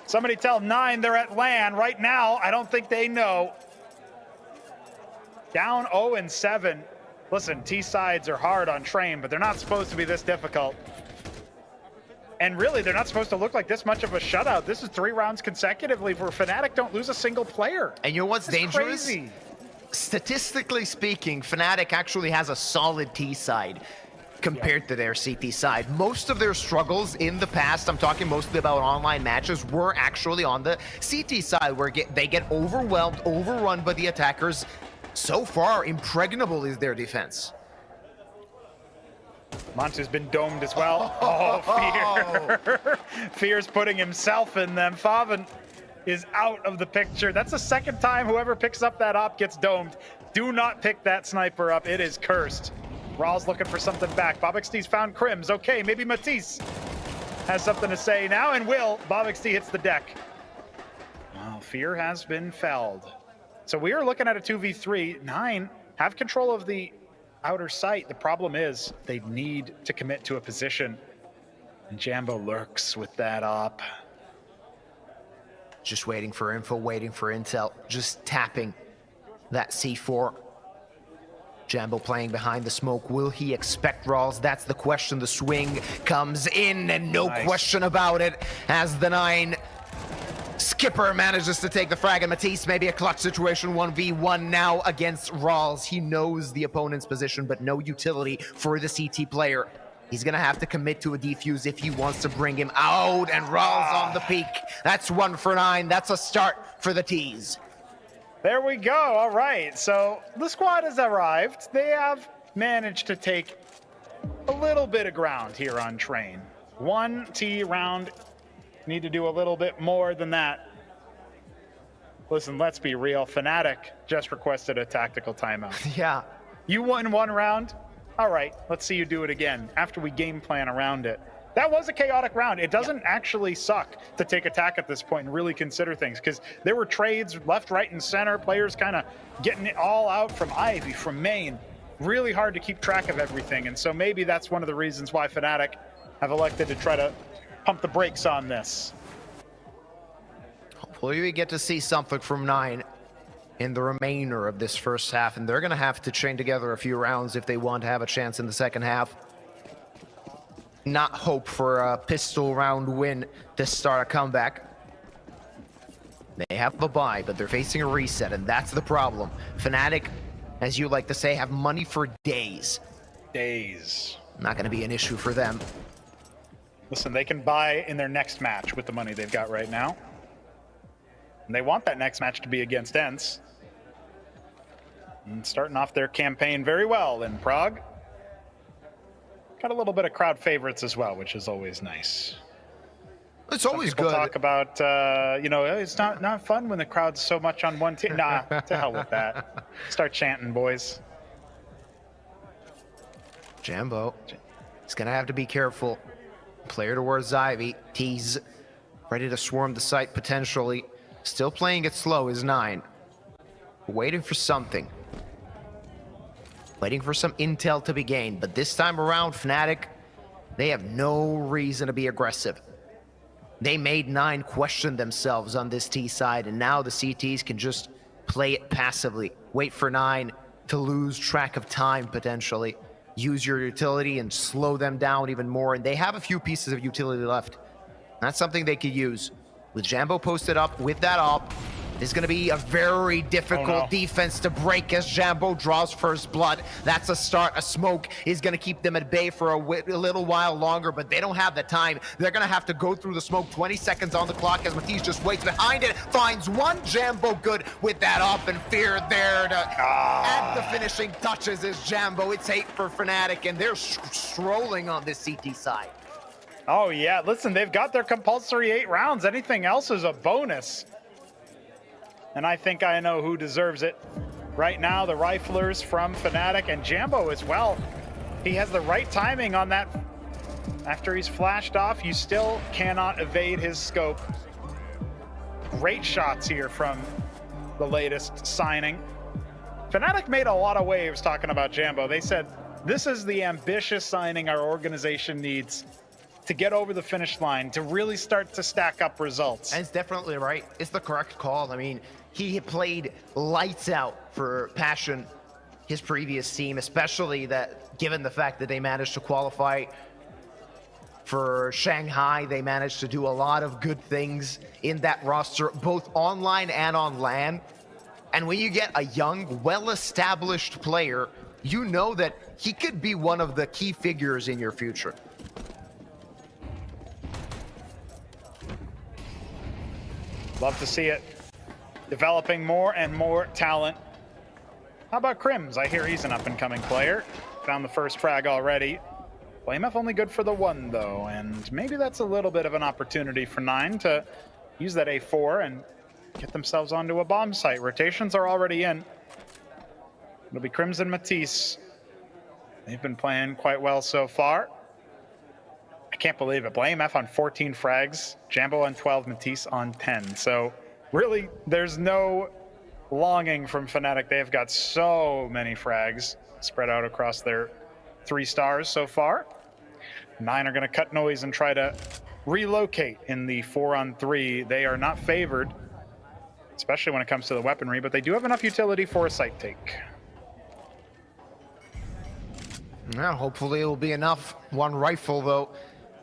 Somebody tell 9 they're at LAN right now. I don't think they know. Down 0-7. Listen, T-sides are hard on train, but they're not supposed to be this difficult. And really, they're not supposed to look like this much of a shutout. This is 3 rounds consecutively where Fnatic don't lose a single player. And you know what's dangerous? Crazy. Statistically speaking, Fnatic actually has a solid T side compared to their CT side. Most of their struggles in the past, I'm talking mostly about online matches, were actually on the CT side where they get overwhelmed, overrun by the attackers. So far, impregnable is their defense. Montu's been domed as well. Oh, Fear. Fear's putting himself in them. Faven is out of the picture. That's the second time whoever picks up that op gets domed. Do not pick that sniper up. It is cursed. Raw's looking for something back. BobXT's found Crims. Okay, maybe Matisse has something to say now, and will. BobXT hits the deck. Well, Fear has been felled. So we are looking at a 2v3. 9 have control of the outer site. The problem is they need to commit to a position. And Jambo lurks with that op. Just waiting for info, waiting for intel, just tapping that C4. Jambo playing behind the smoke. Will he expect Rawls? That's the question. The swing comes in, and no question about it, as the 9 Skipper manages to take the frag, and Matisse, maybe a clutch situation, 1v1 now against Rawls. He knows the opponent's position, but no utility for the CT player. He's gonna have to commit to a defuse if he wants to bring him out, and Rawls on the peak. That's 1 for 9. That's a start for the T's. There we go. All right. So the squad has arrived. They have managed to take a little bit of ground here on Train. 1 T round. Need to do a little bit more than that. Listen, let's be real. Fnatic just requested a tactical timeout. Yeah. You won 1 round. All right, let's see you do it again after we game plan around it. That was a chaotic round. It doesn't actually suck to take attack at this point and really consider things, because there were trades left, right, and center. Players kind of getting it all out from Ivy, from main. Really hard to keep track of everything. And so maybe that's one of the reasons why Fnatic have elected to try to pump the brakes on this. Hopefully we get to see something from 9 in the remainder of this first half, and they're going to have to chain together a few rounds if they want to have a chance in the second half. Not hope for a pistol round win to start a comeback. They have a bye, but they're facing a reset, and that's the problem. Fnatic, as you like to say, have money for days. Days. Not going to be an issue for them. Listen, they can buy in their next match with the money they've got right now. And they want that next match to be against ENCE. And starting off their campaign very well in Prague. Got a little bit of crowd favorites as well, which is always nice. It's always good. Talk about, you know, it's not fun when the crowd's so much on one team. Nah, to hell with that. Start chanting, boys. Jambo, he's going to have to be careful. Player towards Ivy. T's ready to swarm the site potentially. Still playing it slow is 9. Waiting for something. Waiting for some intel to be gained. But this time around, Fnatic, they have no reason to be aggressive. They made 9 question themselves on this T side, and now the CTs can just play it passively. Wait for 9 to lose track of time potentially. Use your utility and slow them down even more. And they have a few pieces of utility left. That's something they could use. With Jambo posted up with that op, it's going to be a very difficult defense to break as Jambo draws first blood. That's a start. A smoke is going to keep them at bay for a little while longer, but they don't have the time. They're going to have to go through the smoke. 20 seconds on the clock as Matisse just waits behind it. Finds one. Jambo good with that op, and Fear there to add the finishing touches is Jambo. It's 8 for Fnatic, and they're strolling on this CT side. Oh, yeah. Listen, they've got their compulsory 8 rounds. Anything else is a bonus. And I think I know who deserves it. Right now, the Riflers from Fnatic, and Jambo as well. He has the right timing on that. After he's flashed off, you still cannot evade his scope. Great shots here from the latest signing. Fnatic made a lot of waves talking about Jambo. They said, this is the ambitious signing our organization needs to get over the finish line, to really start to stack up results. And it's definitely right. It's the correct call. I mean, he played lights out for Passion, his previous team, especially that given the fact that they managed to qualify for Shanghai. They managed to do a lot of good things in that roster, both online and on LAN. And when you get a young, well-established player, you know that he could be one of the key figures in your future. Love to see it. Developing more and more talent. How about Crims? I hear he's an up-and-coming player. Found the first frag already. BlameF only good for the one, though, and maybe that's a little bit of an opportunity for Nine to use that A4 and get themselves onto a bomb site. Rotations are already in. It'll be Crims and Matisse. They've been playing quite well so far. I can't believe it. BlameF on 14 frags, Jambo on 12, Matisse on 10. So really, there's no longing from Fnatic. They've got so many frags spread out across their 3 stars so far. Nine are going to cut noise and try to relocate in the 4-on-3. They are not favored, especially when it comes to the weaponry, but they do have enough utility for a site take. Now, hopefully it will be enough. One rifle, though,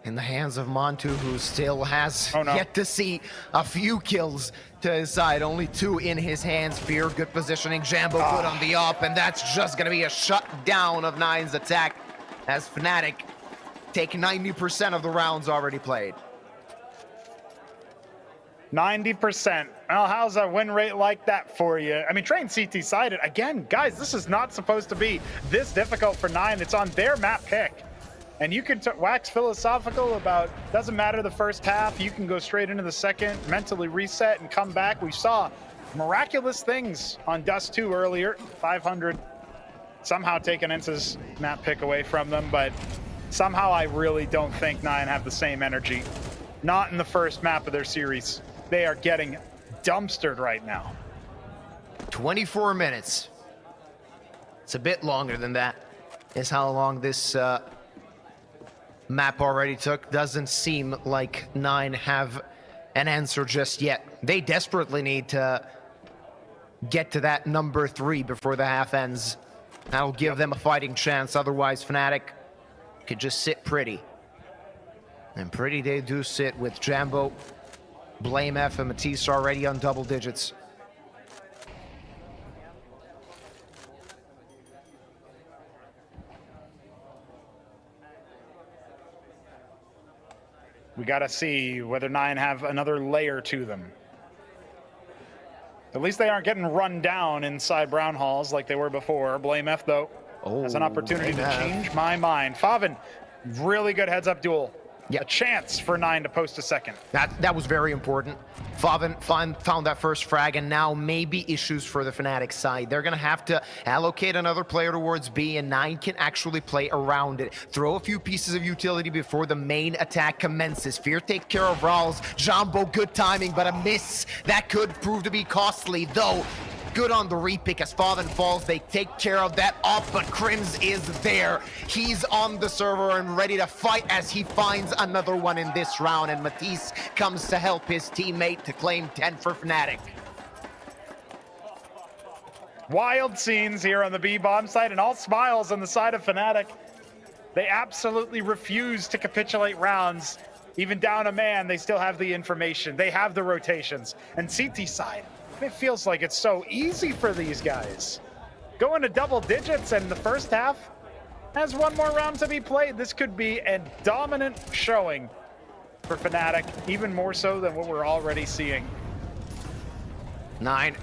in the hands of Montu, who still has yet to see a few kills to his side. Only 2 in his hands. Fear, good positioning. Jambo good on the up, and that's just going to be a shutdown of Nine's attack as Fnatic take 90% of the rounds already played. 90%. Well, how's a win rate like that for you? I mean, Train CT sided. Again, guys, this is not supposed to be this difficult for Nine. It's on their map pick. And you can wax philosophical about, doesn't matter the first half, you can go straight into the second, mentally reset and come back. We saw miraculous things on Dust 2 earlier, 500, somehow taking ENCE's map pick away from them, but somehow I really don't think Nine have the same energy. Not in the first map of their series. They are getting dumpstered right now. 24 minutes. It's a bit longer than that, is how long this map already took. Doesn't seem like Nine have an answer just yet. They desperately need to get to that number 3 before the half ends. That'll give them a fighting chance. Otherwise, Fnatic could just sit pretty. And pretty they do sit with Jambo, BlameF, and Matisse already on double digits. We got to see whether Nine have another layer to them. At least they aren't getting run down inside Brown Halls like they were before. BlameF, though, has an opportunity to change my mind. Favin, really good heads-up duel. A chance for Nine to post a second. That was very important. Favin found that first frag, and now maybe issues for the Fnatic side. They're going to have to allocate another player towards B, and Nine can actually play around it. Throw a few pieces of utility before the main attack commences. Fear take care of Rawls. Jambo, good timing, but a miss. That could prove to be costly, though. Good on the repick as Favin falls. They take care of that up, but Crims is there. He's on the server and ready to fight as he finds another one in this round, and Matisse comes to help his teammate to claim 10 for Fnatic. Wild scenes here on the B bomb site, and all smiles on the side of Fnatic. They absolutely refuse to capitulate rounds. Even down a man, they still have the information. They have the rotations. And CT side, it feels like it's so easy for these guys. Going to double digits, and the first half has one more round to be played. This could be a dominant showing for Fnatic, even more so than what we're already seeing. Nine,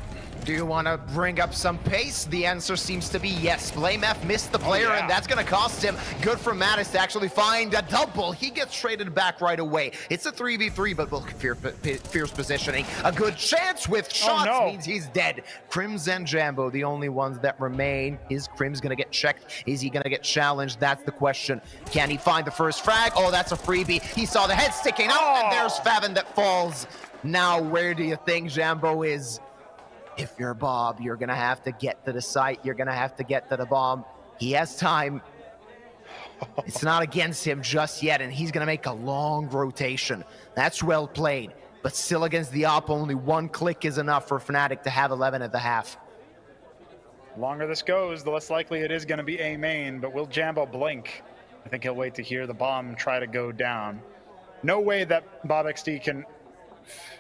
do you want to bring up some pace? The answer seems to be yes. BlameF missed the player, and that's going to cost him. Good for Mattis to actually find a double. He gets traded back right away. It's a 3v3, but look, Fierce positioning. A good chance with shots means he's dead. Crims and Jambo, the only ones that remain. Is Crims going to get checked? Is he going to get challenged? That's the question. Can he find the first frag? Oh, that's a freebie. He saw the head sticking out, and there's Favin that falls. Now, where do you think Jambo is? If you're Bob, you're going to have to get to the site. You're going to have to get to the bomb. He has time. It's not against him just yet, and he's going to make a long rotation. That's well played. But still against the op, only one click is enough for Fnatic to have 11 at the half. The longer this goes, the less likely it is going to be a main, but will Jambo blink? I think he'll wait to hear the bomb try to go down. No way that BobXD can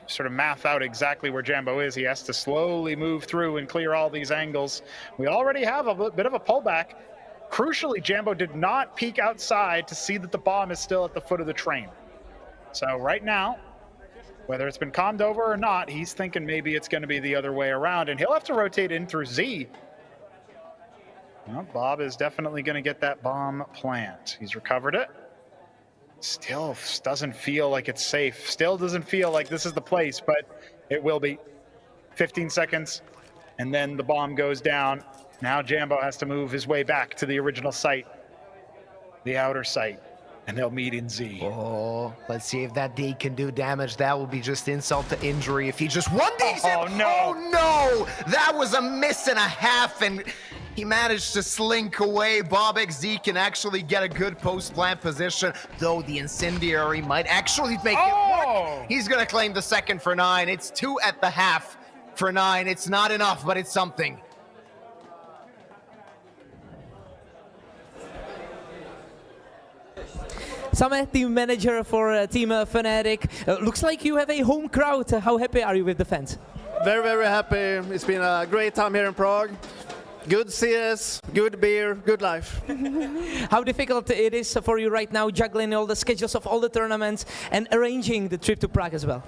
sort of math out exactly where Jambo is. He has to slowly move through and clear all these angles. We already have a bit of a pullback. Crucially, Jambo did not peek outside to see that the bomb is still at the foot of the train. So right now, whether it's been calmed over or not, he's thinking maybe it's going to be the other way around, and he'll have to rotate in through Z. Well, Bob is definitely going to get that bomb plant. He's recovered it. Still doesn't feel like it's safe. Still doesn't feel like this is the place, but it will be. 15 seconds, and then the bomb goes down. Now Jambo has to move his way back to the original site, the outer site, and they'll meet in Z. Oh, let's see if that D can do damage. That will be just insult to injury if he just 1Ds him. Oh, no. Oh, no. That was a miss and a half, and he managed to slink away. BobXD can actually get a good post-plant position, though the incendiary might actually make it work. He's going to claim the second for 9. It's 2 at the half for 9. It's not enough, but it's something. Same, team manager for Team Fnatic. Looks like you have a home crowd. How happy are you with the fans? Very, very happy. It's been a great time here in Prague. Good CS, good beer, good life. How difficult it is for you right now, juggling all the schedules of all the tournaments and arranging the trip to Prague as well?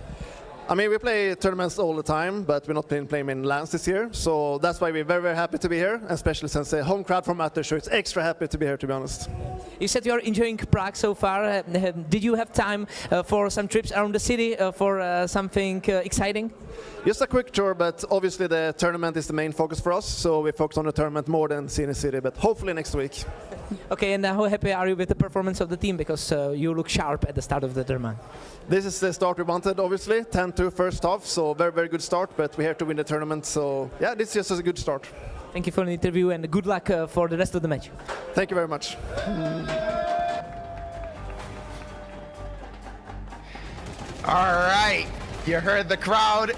I mean, we play tournaments all the time, but we're not playing in LANs this year. So that's why we're very, very happy to be here, especially since the home crowd from Matter, so it's extra happy to be here, to be honest. You said you're enjoying Prague so far. Did you have time for some trips around the city for something exciting? Just a quick tour, but obviously the tournament is the main focus for us, so we focus on the tournament more than seeing the city, but hopefully next week. Okay, and how happy are you with the performance of the team? Because you look sharp at the start of the tournament. This is the start we wanted, obviously. 10-2 first half, so very, very good start, but we're here to win the tournament, so yeah, this is just a good start. Thank you for the interview and good luck for the rest of the match. Thank you very much. All right, you heard the crowd.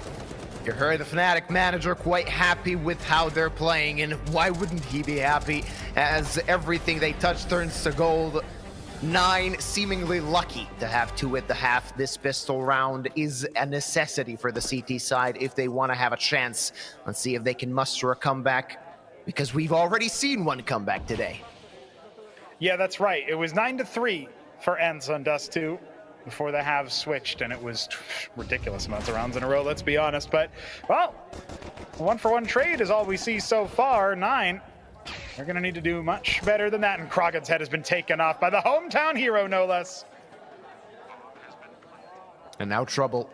You heard the Fnatic manager quite happy with how they're playing, and why wouldn't he be happy as everything they touch turns to gold. 9 seemingly lucky to have 2 at the half. This pistol round is a necessity for the CT side if they want to have a chance. Let's see if they can muster a comeback, because we've already seen one comeback today. Yeah, that's right. It was 9-3 for ENCE on Dust 2 before the halves switched, and it was ridiculous amounts of rounds in a row, let's be honest. But, well, 1-for-1 trade is all we see so far. 9. They're going to need to do much better than that, and Krogan's head has been taken off by the hometown hero, no less. And now trouble.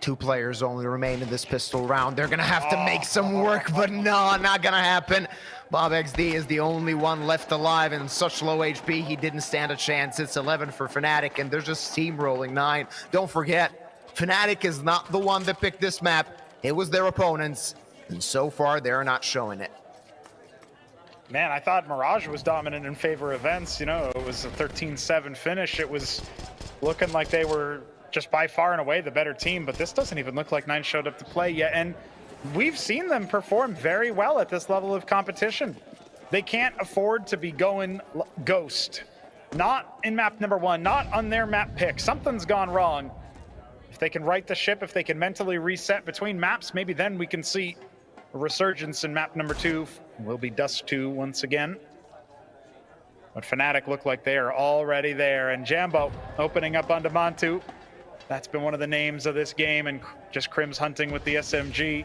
2 players only remain in this pistol round. They're going to have to make some work, but no, not going to happen. BobXD is the only one left alive, and such low HP, he didn't stand a chance. It's 11 for Fnatic, and they're just steamrolling 9. Don't forget, Fnatic is not the one that picked this map. It was their opponents, and so far, they're not showing it. Man, I thought Mirage was dominant in favor of ENCE. You know, it was a 13-7 finish. It was looking like they were just by far and away the better team, but this doesn't even look like 9 showed up to play yet. And we've seen them perform very well at this level of competition. They can't afford to be going ghost. Not in map number 1, not on their map pick. Something's gone wrong. If they can right the ship, if they can mentally reset between maps, maybe then we can see a resurgence in map number 2. Will be Dust 2 once again. But Fnatic look like they are already there. And Jambo opening up onto Montu. That's been one of the names of this game, and just Crim's hunting with the SMG.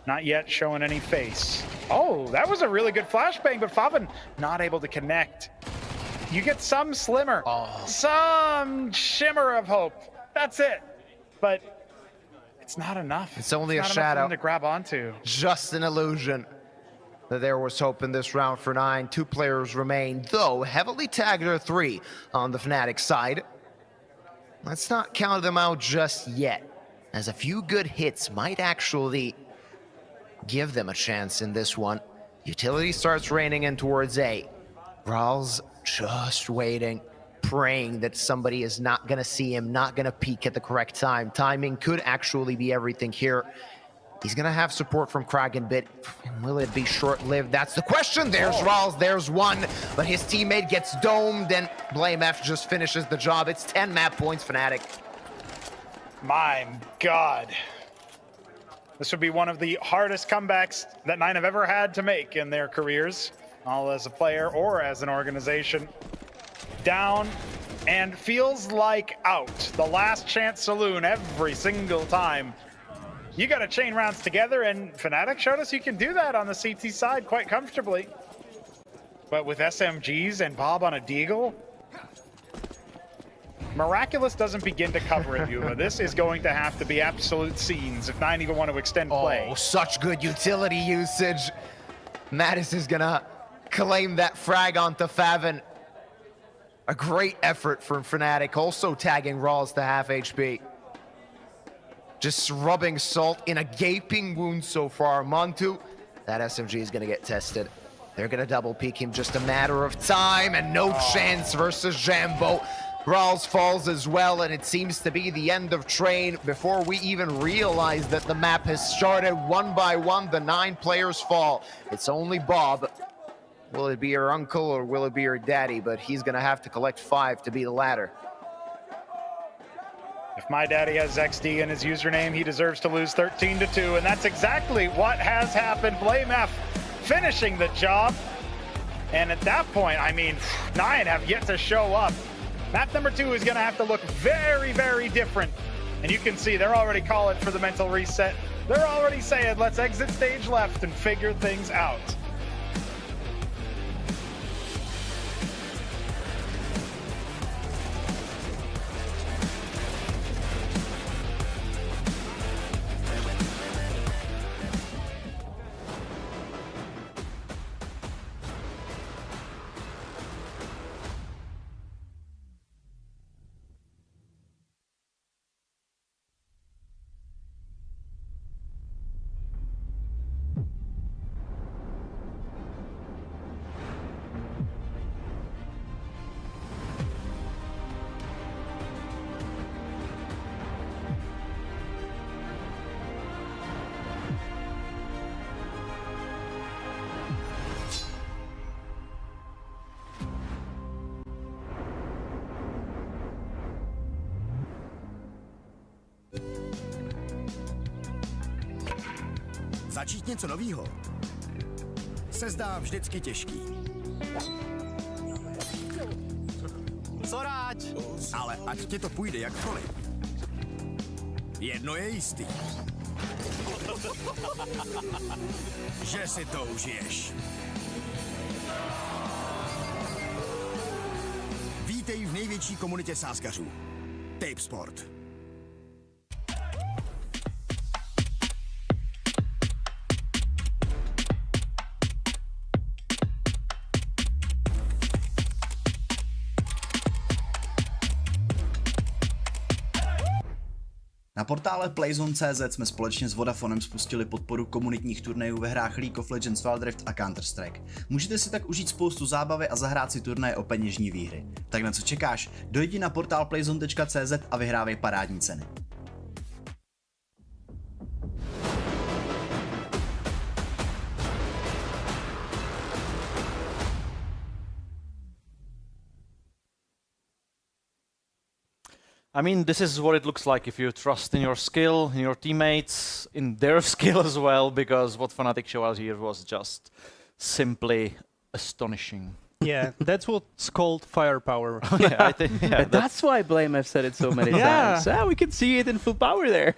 Not yet showing any face. Oh, that was a really good flashbang, but Favin not able to connect. You get some slimmer, some shimmer of hope. That's it. But it's not enough. It's only a not shadow enough for them to grab onto. Just an illusion. That there was hope in this round for 9. 2 players remain, though heavily tagged are 3 on the Fnatic side. Let's not count them out just yet, as a few good hits might actually give them a chance in this one. Utility starts raining in towards A. Graal's just waiting, praying that somebody is not going to see him, not going to peek at the correct time. Timing could actually be everything here. He's going to have support from Kraken, but will it be short-lived? That's the question. There's Ralls, there's one, but his teammate gets domed, and BlameF just finishes the job. It's 10 map points, Fnatic. My God. This would be one of the hardest comebacks that Nine have ever had to make in their careers, all as a player or as an organization. Down and feels like out. The last chance saloon every single time. You got to chain rounds together, and Fnatic showed us you can do that on the CT side quite comfortably. But with SMGs and Bob on a Deagle, Miraculous doesn't begin to cover it, Yuma. This is going to have to be absolute scenes if Nine even want to extend play. Oh, such good utility usage. Mattis is gonna claim that frag onto Favin. A great effort from Fnatic, also tagging Rawls to half HP. Just rubbing salt in a gaping wound so far. Montu, that SMG is gonna get tested. They're gonna double peek him, just a matter of time, and no chance versus Jambo. Rawls falls as well, and it seems to be the end of train before we even realize that the map has started. One by one, the 9 players fall. It's only Bob. Will it be your uncle or will it be your daddy? But he's gonna have to collect 5 to be the latter. If my daddy has XD in his username, he deserves to lose 13-2, and that's exactly what has happened. BlameF finishing the job. And at that point, I mean, Nine have yet to show up. Map number 2 is gonna have to look very, very different. And you can see they're already calling for the mental reset. They're already saying, let's exit stage left and figure things out. Začít něco novýho se zdá vždycky těžký. Co rád? Ale ať ti to půjde jakkoliv. Jedno je jistý. Že si to užiješ. Vítej v největší komunitě sázkařů. Tipsport. Na portále Playzone.cz jsme společně s Vodafonem spustili podporu komunitních turnajů ve hrách League of Legends, Wild Rift a Counter-Strike. Můžete si tak užít spoustu zábavy a zahrát si turnaje o peněžní výhry. Tak na co čekáš? Dojdi na portál playzone.cz a vyhrávej parádní ceny. I mean, this is what it looks like if you trust in your skill, in your teammates, in their skill as well, because what Fnatic showed us here was just simply astonishing. Yeah, that's what's called firepower. Yeah, I think, yeah, that's why BlameF said it so many times. We can see it in full power there.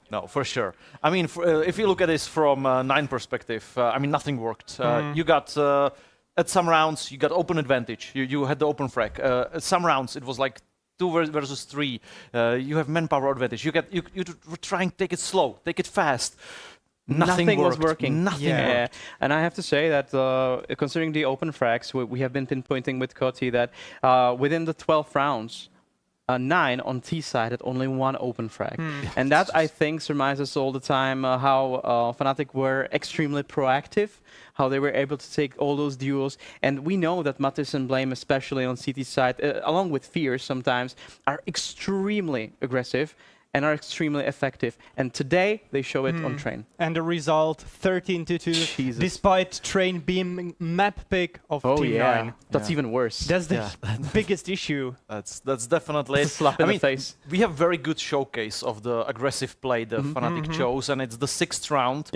No, for sure. I mean, if you look at this from Nine perspective, I mean, nothing worked. You got, at some rounds, you got open advantage. You had the open frag. At some rounds, it was like 2 versus 3. You have manpower advantage. You were trying to take it slow, take it fast. Nothing was working. Nothing worked. And I have to say that considering the open frags, we have been pinpointing with Koti that within the 12 rounds, 9 on T side had only 1 open frag. And that, I think, surmises all the time how Fnatic were extremely proactive, how they were able to take all those duels. And we know that Mattis and Blame, especially on CT side, along with Fierce sometimes, are extremely aggressive. and are extremely effective. And today, they show it on Train. And the result, 13-2, despite Train being map pick of Team 9. That's even worse. That's the biggest issue. That's definitely a slap in the face. We have very good showcase of the aggressive play the Fnatic chose, and it's the 6th round.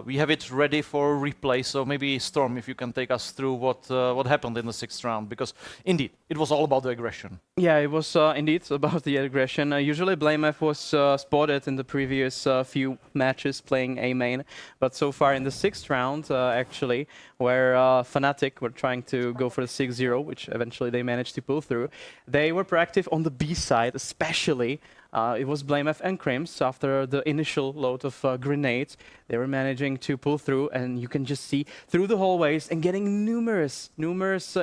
We have it ready for replay, so maybe Storm, if you can take us through what happened in the 6th round, because indeed, it was all about the aggression. Yeah, it was indeed about the aggression. Usually BlameF was spotted in the previous few matches playing A main, but so far in the 6th round, actually, where Fnatic were trying to go for the 6-0, which eventually they managed to pull through, they were proactive on the B side, especially. It was BlameF and Crims after the initial load of grenades. They were managing to pull through, and you can just see through the hallways and getting numerous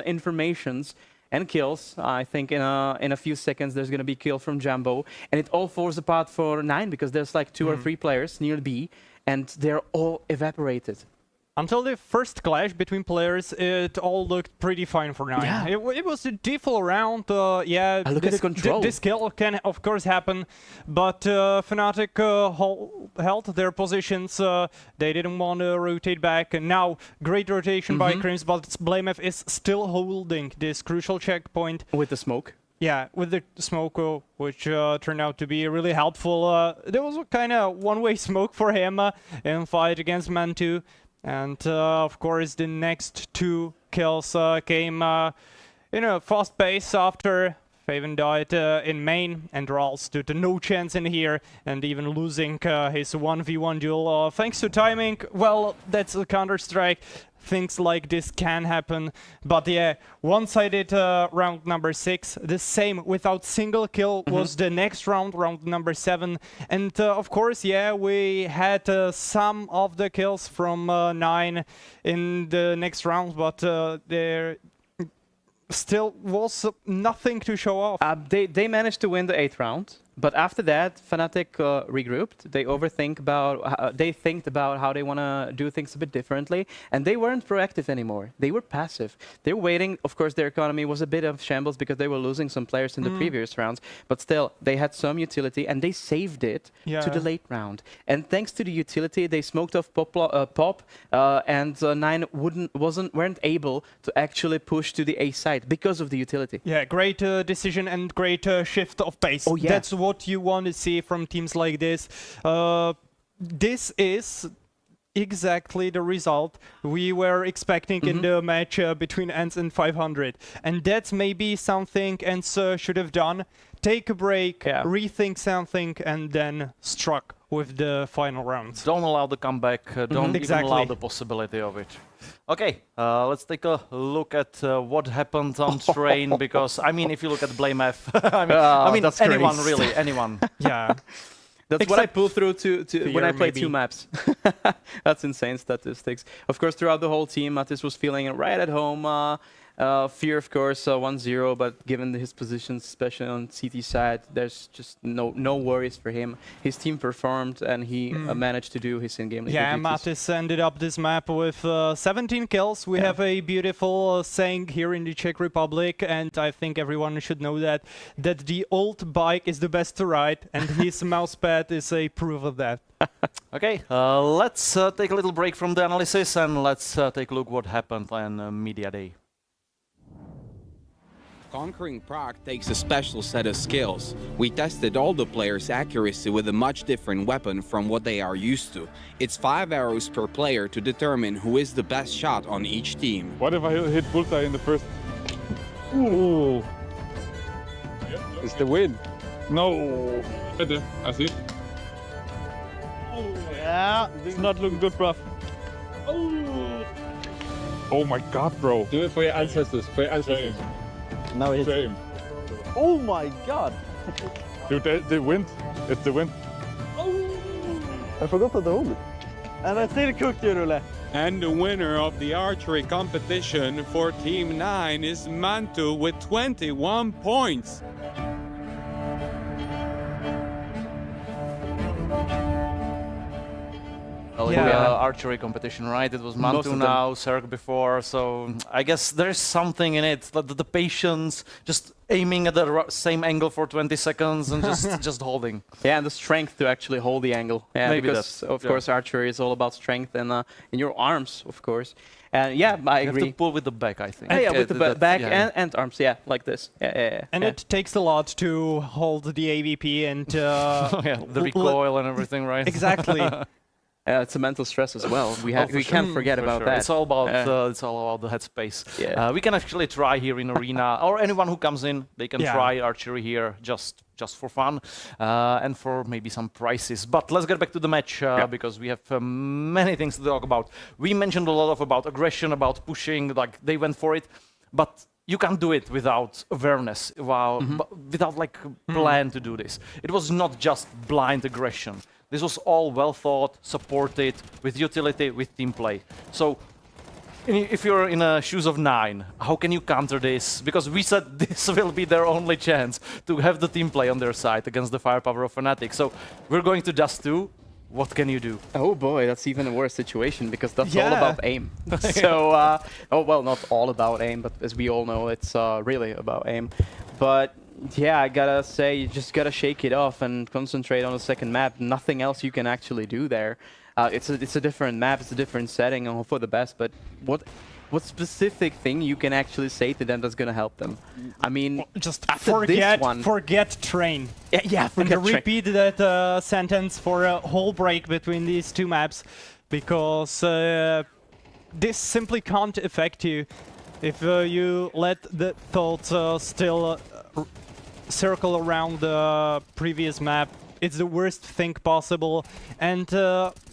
informations and kills. I think in a few seconds there's going to be kill from Jumbo, and it all falls apart for 9 because there's like 2 or 3 players near B, and they're all evaporated. Until the first clash between players, it all looked pretty fine for 9. Yeah. It was a default round. Yeah, look at the control. This kill can, of course, happen, but Fnatic held their positions. They didn't want to rotate back, and now great rotation by Crims, but BlameF is still holding this crucial checkpoint. With the smoke. Yeah, with the smoke, which turned out to be really helpful. There was a kind of one-way smoke for him in fight against Man2. And of course, the next 2 kills came in a fast pace after Faven died in main, and Ral stood no chance in here, and even losing his 1v1 duel. Thanks to timing, well, that's a Counter-Strike. Things like this can happen, but yeah, one-sided round number 6, the same without single kill was the next round, round number 7, and of course, yeah, we had some of the kills from 9 in the next round, but there still was nothing to show off. They managed to win the 8th round. But after that, Fnatic regrouped. They think about how they want to do things a bit differently, and they weren't proactive anymore. They were passive. They were waiting. Of course, their economy was a bit of shambles because they were losing some players in the previous rounds. But still, they had some utility, and they saved it to the late round. And thanks to the utility, they smoked off Pop, and 9 weren't able to actually push to the A side because of the utility. Yeah, great decision and great shift of pace. Oh yeah. That's what you want to see from teams like this. This is exactly the result we were expecting in the match between ENCE and 500. And that's maybe something ENCE should have done. Take a break, rethink something, and then struck with the final rounds. Don't allow the comeback, don't even allow the possibility of it. Okay, let's take a look at what happened on Train, because, I mean, if you look at BlameF, I mean anyone, really, anyone. Yeah. That's what I pull through when I play 2 maps. That's insane statistics. Of course, throughout the whole team, Mattis was feeling right at home. Fear, of course, 1-0, but given his positions, especially on CT side, there's just no worries for him. His team performed, and he managed to do his in-game duties. Yeah, Mattis ended up this map with 17 kills. We have a beautiful saying here in the Czech Republic, and I think everyone should know that the old bike is the best to ride, and his mousepad is a proof of that. Okay, let's take a little break from the analysis, and let's take a look what happened on Media Day. Conquering Prague takes a special set of skills. We tested all the players' accuracy with a much different weapon from what they are used to. It's 5 arrows per player to determine who is the best shot on each team. What if I hit bullseye in the first? Ooh! It's the win. No! Better, I see. Yeah, this is not looking good, bruv. Oh my god, bro. Do it for your ancestors, Now it's same. Oh my god! Dude, the wind. It's the wind. I forgot to hold it. And I still cooked you, Rule. And the winner of the archery competition for Team 9 is Mantu with 21 points. Well, archery competition, right? It was Mantu now, Serg before, so I guess there's something in it. The patience, just aiming at the same angle for 20 seconds and just holding. Yeah, and the strength to actually hold the angle. Yeah, maybe because of course archery is all about strength and in your arms, of course. And yeah, I agree. You have to pull with the back, I think. Yeah, with the back and arms, like this. And it takes a lot to hold the AVP and the recoil and everything, right? Exactly. It's a mental stress as well. We can't forget about that. It's all about the headspace. Yeah. We can actually try here in arena, or anyone who comes in, they can try archery here just for fun and for maybe some prizes. But let's get back to the match because we have many things to talk about. We mentioned a lot about aggression, about pushing, like they went for it, but you can't do it without awareness, without like plan to do this. It was not just blind aggression. This was all well thought, supported, with utility, with team play. So if you're in the shoes of 9, how can you counter this? Because we said this will be their only chance to have the team play on their side against the firepower of Fnatic. So we're going to Dust 2. What can you do? Oh boy, that's even a worse situation because that's all about aim. So, well, not all about aim, but as we all know, it's really about aim. But yeah, I gotta say, you just gotta shake it off and concentrate on the second map. Nothing else you can actually do there. It's a different map, it's a different setting, and hope for the best. But what specific thing you can actually say to them that's gonna help them? I mean, just forget train. Yeah, forget and repeat that sentence for a whole break between these two maps, because this simply can't affect you if you let the thoughts still circle around the previous map. It's the worst thing possible, and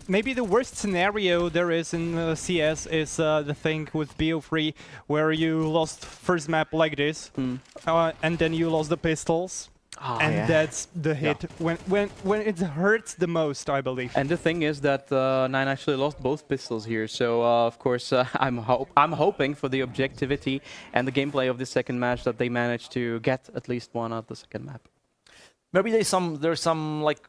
maybe the worst scenario there is in CS is the thing with BO3, where you lost first map like this, and then you lost the pistols. That's the hit when it hurts the most, I believe. And the thing is that 9 actually lost both pistols here, so of course I'm hoping for the objectivity and the gameplay of the second match that they managed to get at least one at the second map. Maybe there's some like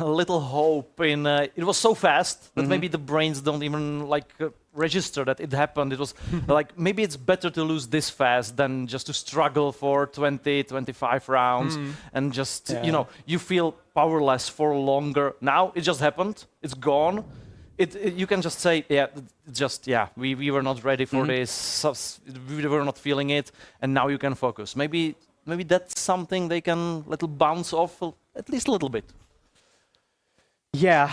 little hope in it was so fast that maybe the brains don't even like register that it happened. It was like maybe it's better to lose this fast than just to struggle for 20-25 rounds and just you know, you feel powerless for longer. Now it just happened, it's gone. You can just say, we were not ready for this, we were not feeling it, and now you can focus. Maybe that's something they can bounce off at least a little bit. Yeah,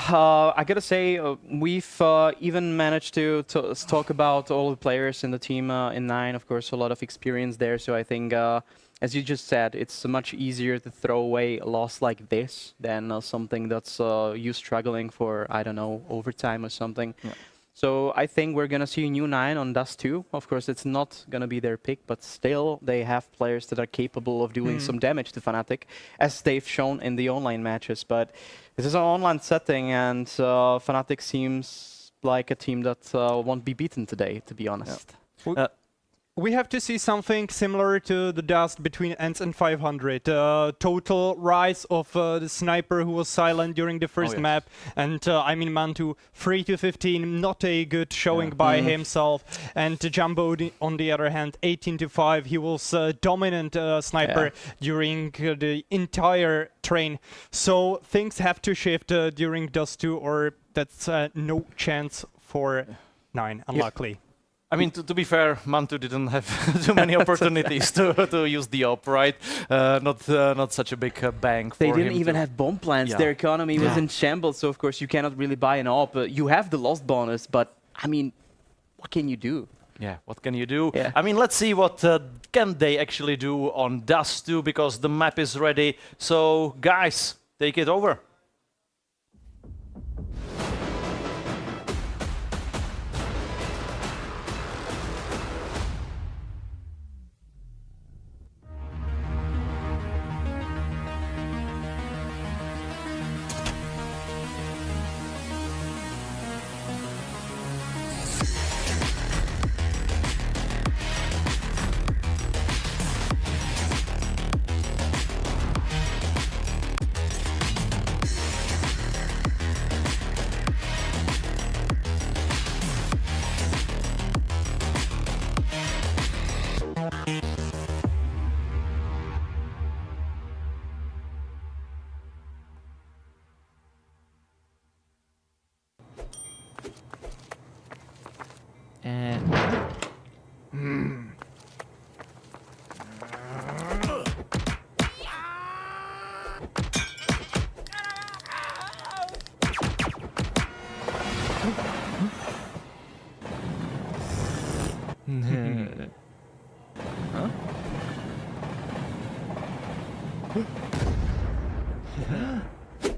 I gotta say, we've even managed to talk about all the players in the team in 9, of course, a lot of experience there, so I think, as you just said, it's much easier to throw away a loss like this than something that's you struggling for, I don't know, overtime or something. Yeah. So I think we're going to see a new 9 on Dust 2. Of course, it's not going to be their pick, but still they have players that are capable of doing some damage to Fnatic, as they've shown in the online matches. But this is an online setting, and Fnatic seems like a team that won't be beaten today, to be honest. Yeah. We have to see something similar to the Dust between ENCE and 500. Total rise of the sniper who was silent during the first map, and I mean Mantu 3-15, not a good showing by himself. And Jumbo on the other hand, 18-5, he was dominant sniper during the entire train. So things have to shift during Dust 2, or that's no chance for 9, unluckily. I mean, to be fair, Mantu didn't have too many opportunities to use the op, right? Not such a big bang for him. They didn't even have bomb plants. Their economy was in shambles, so of course you cannot really buy an op. You have the lost bonus, but I mean, what can you do? Yeah, what can you do? Yeah. I mean, let's see what can they actually do on Dust 2, because the map is ready. So, guys, take it over.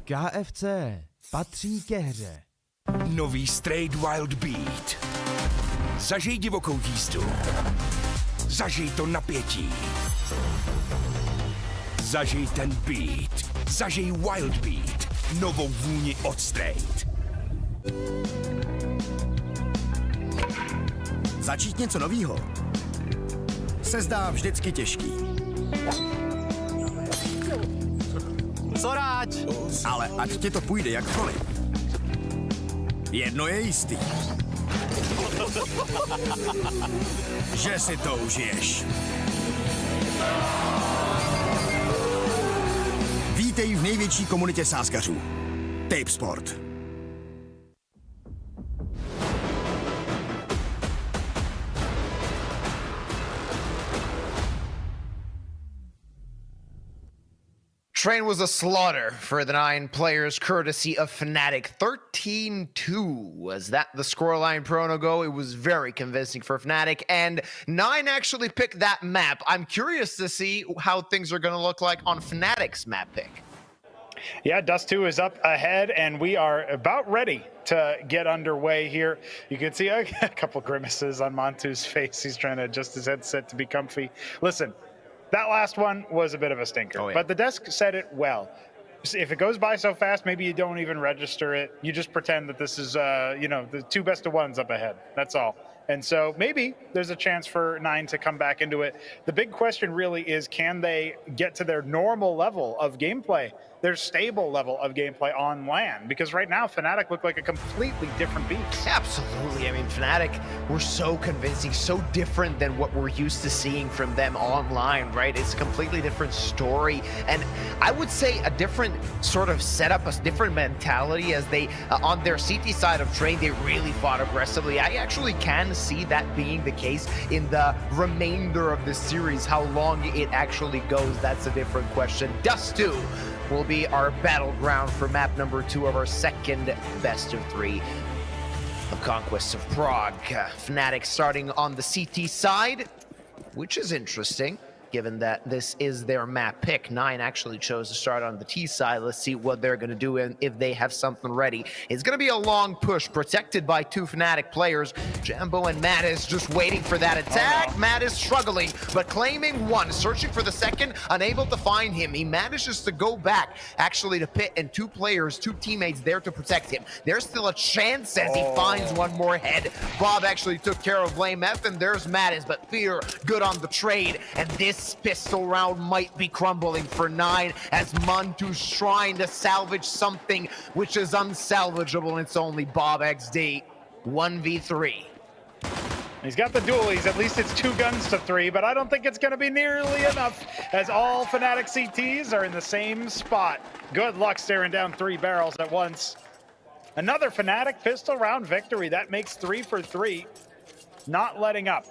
KFC patří ke hře. Nový Straight Wild Beat. Zažij divokou jízdu. Zažij to napětí. Zažij ten beat. Zažij Wild Beat. Novou vůni od Straight. Začít něco novýho se zdá vždycky těžký. Co rád? Ale ať ti to půjde jakkoliv. Jedno je jistý. Že si to užiješ. Vítej v největší komunitě sázkařů. Tipsport. Train was a slaughter for the 9 players, courtesy of Fnatic. 13-2 was that the scoreline prono-go. It was very convincing for Fnatic, and 9 actually picked that map. I'm curious to see how things are going to look like on Fnatic's map pick. Yeah, Dust 2 is up ahead, and we are about ready to get underway here. You can see a couple grimaces on Montu's face. He's trying to adjust his headset to be comfy. Listen, that last one was a bit of a stinker, but the desk said it well. If it goes by so fast, maybe you don't even register it. You just pretend that this is, you know, the 2 best of 1s up ahead. That's all. And so maybe there's a chance for 9 to come back into it. The big question really is, can they get to their normal level of gameplay, their stable level of gameplay on LAN? Because right now, Fnatic look like a completely different beast. Absolutely. I mean, Fnatic were so convincing, so different than what we're used to seeing from them online, right? It's a completely different story. And I would say a different sort of setup, a different mentality as they, on their CT side of Train, they really fought aggressively. I actually can see that being the case in the remainder of the series. How long it actually goes, that's a different question. Dust 2 will be our battleground for map number 2 of our second best of 3 of Conquest of Prague. Fnatic starting on the CT side, which is interesting, given that this is their map pick. 9 actually chose to start on the T side. Let's see what they're going to do and if they have something ready. It's going to be a long push, protected by 2 Fnatic players. Jambo and Mattis just waiting for that attack. Mattis struggling, but claiming 1, searching for the second, unable to find him. He manages to go back, actually, to Pit, and 2 players, 2 teammates there to protect him. There's still a chance as he finds one more head. Bob actually took care of Blame F, and there's Mattis, but Fear good on the trade, and this pistol round might be crumbling for 9 as Montu's trying to salvage something which is unsalvageable, and it's only Bob XD. 1v3. He's got the dualies, at least it's 2 guns to 3, but I don't think it's going to be nearly enough as all Fnatic CTs are in the same spot. Good luck staring down 3 barrels at once. Another Fnatic pistol round victory. That makes 3 for 3. Not letting up.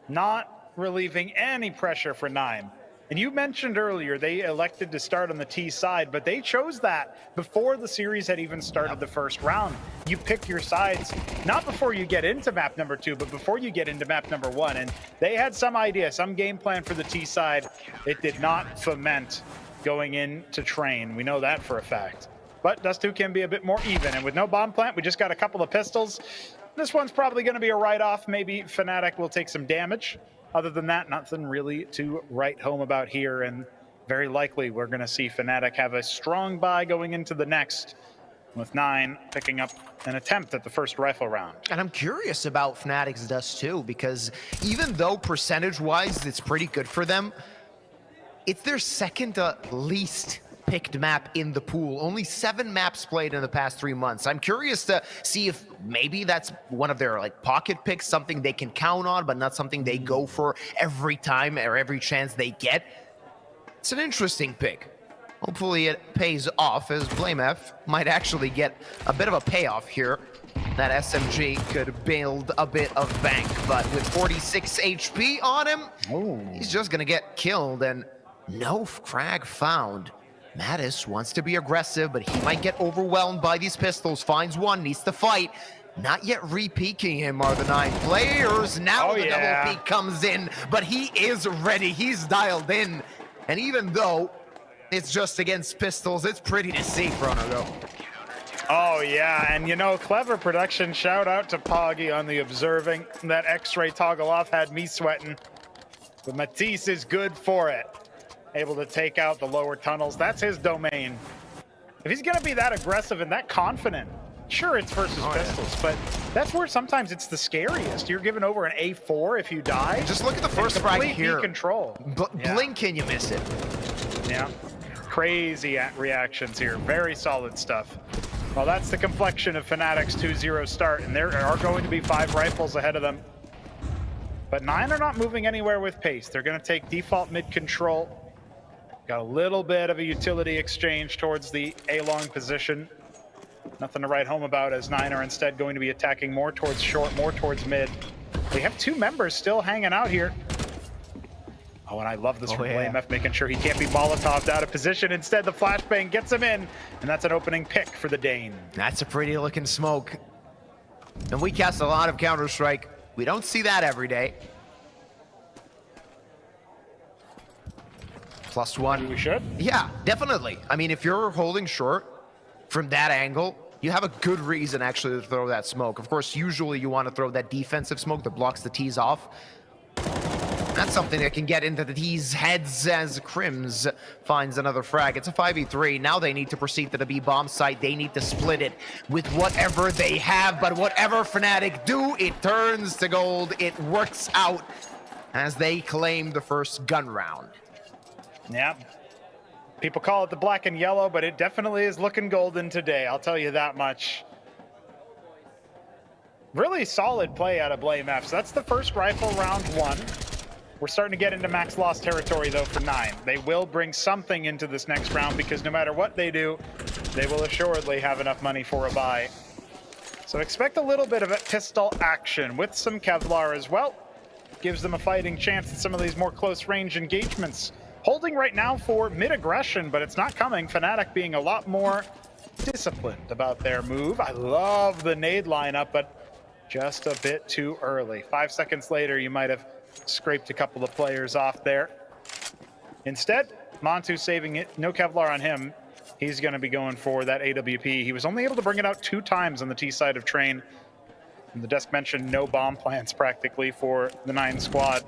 Not relieving any pressure for 9. And you mentioned earlier they elected to start on the T side, but they chose that before the series had even started the first round. You pick your sides, not before you get into map number 2, but before you get into map number 1. And they had some idea, some game plan for the T side. It did not foment going into Train. We know that for a fact. But Dust 2 can be a bit more even. And with no bomb plant, we just got a couple of pistols. This one's probably going to be a write-off. Maybe Fnatic will take some damage. Other than that, nothing really to write home about here, and very likely we're going to see Fnatic have a strong buy going into the next, with 9 picking up an attempt at the first rifle round. And I'm curious about Fnatic's Dust 2, because even though percentage-wise it's pretty good for them, it's their second least picked map in the pool. Only 7 maps played in the past 3 months. I'm curious to see if maybe that's one of their like pocket picks, something they can count on, but not something they go for every time or every chance they get. It's an interesting pick. Hopefully it pays off, as Blame F might actually get a bit of a payoff here. that SMG could build a bit of bank, but with 46 HP on him, he's just gonna get killed, and no frag found. Mattis wants to be aggressive, but he might get overwhelmed by these pistols. Finds one, needs to fight. Not yet re-peeking him are the 9 players. Now the double peek comes in, but he is ready. He's dialed in. And even though it's just against pistols, it's pretty to see, Frono. Oh yeah, and you know, clever production. Shout out to Poggy on the observing. That X-ray toggle off had me sweating. But Matisse is good for it. Able to take out the lower tunnels. That's his domain. If he's gonna be that aggressive and that confident, sure, it's versus pistols, but that's where sometimes it's the scariest. You're giving over an A4 if you die. Just look at the first frag here. Control. Blink and you miss it. Yeah, crazy reactions here. Very solid stuff. Well, that's the complexion of Fnatic's 2-0 start, and there are going to be 5 rifles ahead of them. But 9 are not moving anywhere with pace. They're going to take default mid control. Got a little bit of a utility exchange towards the A-long position. Nothing to write home about, as 9 are instead going to be attacking more towards short, more towards mid. They have 2 members still hanging out here. Oh, and I love this from BlameF, making sure he can't be Molotov'd out of position. Instead, the flashbang gets him in, and that's an opening pick for the Dane. That's a pretty looking smoke. And we cast a lot of Counter-Strike. We don't see that every day. +1. We should? Yeah, definitely. I mean, if you're holding short from that angle, you have a good reason actually to throw that smoke. Of course, usually you want to throw that defensive smoke that blocks the T's off. That's something that can get into the T's heads as Crims finds another frag. It's a 5v3. Now they need to proceed to the B bomb site. They need to split it with whatever they have, but whatever Fnatic do, it turns to gold. It works out as they claim the first gun round. Yeah. People call it the black and yellow, but it definitely is looking golden today. I'll tell you that much. Really solid play out of BlameF. So that's the first rifle, round 1. We're starting to get into max loss territory, though, for 9. They will bring something into this next round, because no matter what they do, they will assuredly have enough money for a buy. So expect a little bit of a pistol action with some Kevlar as well. Gives them a fighting chance in some of these more close range engagements. Holding right now for mid-aggression, but it's not coming. Fnatic being a lot more disciplined about their move. I love the nade lineup, but just a bit too early. 5 seconds later, you might have scraped a couple of players off there. Instead, Montu saving it. No Kevlar on him. He's going to be going for that AWP. He was only able to bring it out 2 times on the T side of Train. And the desk mentioned no bomb plans practically for the 9 squad.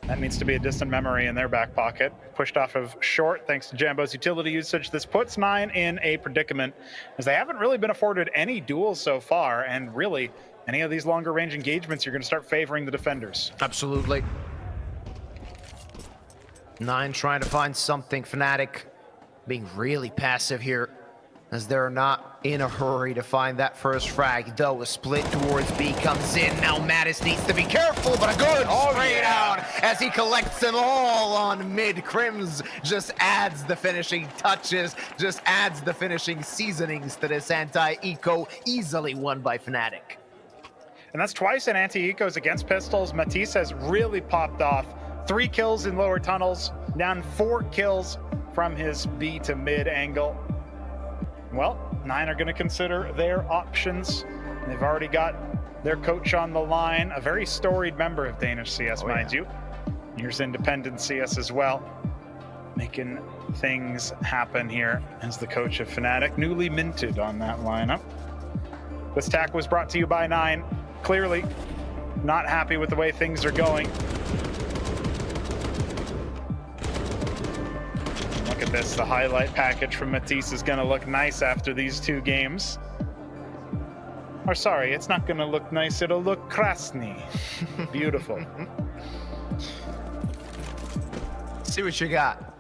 That needs to be a distant memory in their back pocket. Pushed off of short thanks to Jambo's utility usage. This puts 9 in a predicament, as they haven't really been afforded any duels so far, and really any of these longer range engagements, you're going to start favoring the defenders. Absolutely. 9 trying to find something. Fnatic being really passive here, as they're not in a hurry to find that first frag. Though a split towards B comes in. Now Mattis needs to be careful, but a good spray down as he collects them all on mid. Crims just adds the finishing touches, just adds the finishing seasonings to this anti-eco, easily won by Fnatic. And that's twice in anti-ecos against pistols. Matisse has really popped off. 3 kills in lower tunnels, down 4 kills from his B to mid angle. Well, 9 are going to consider their options. They've already got their coach on the line, a very storied member of Danish CS, mind you. Here's independent CS as well, making things happen here as the coach of Fnatic, newly minted on that lineup. This tack was brought to you by 9. Clearly not happy with the way things are going. Look at this, the highlight package from Matisse is going to look nice after these 2 games. Or sorry, it's not going to look nice, it'll look krasny. Beautiful. See what you got.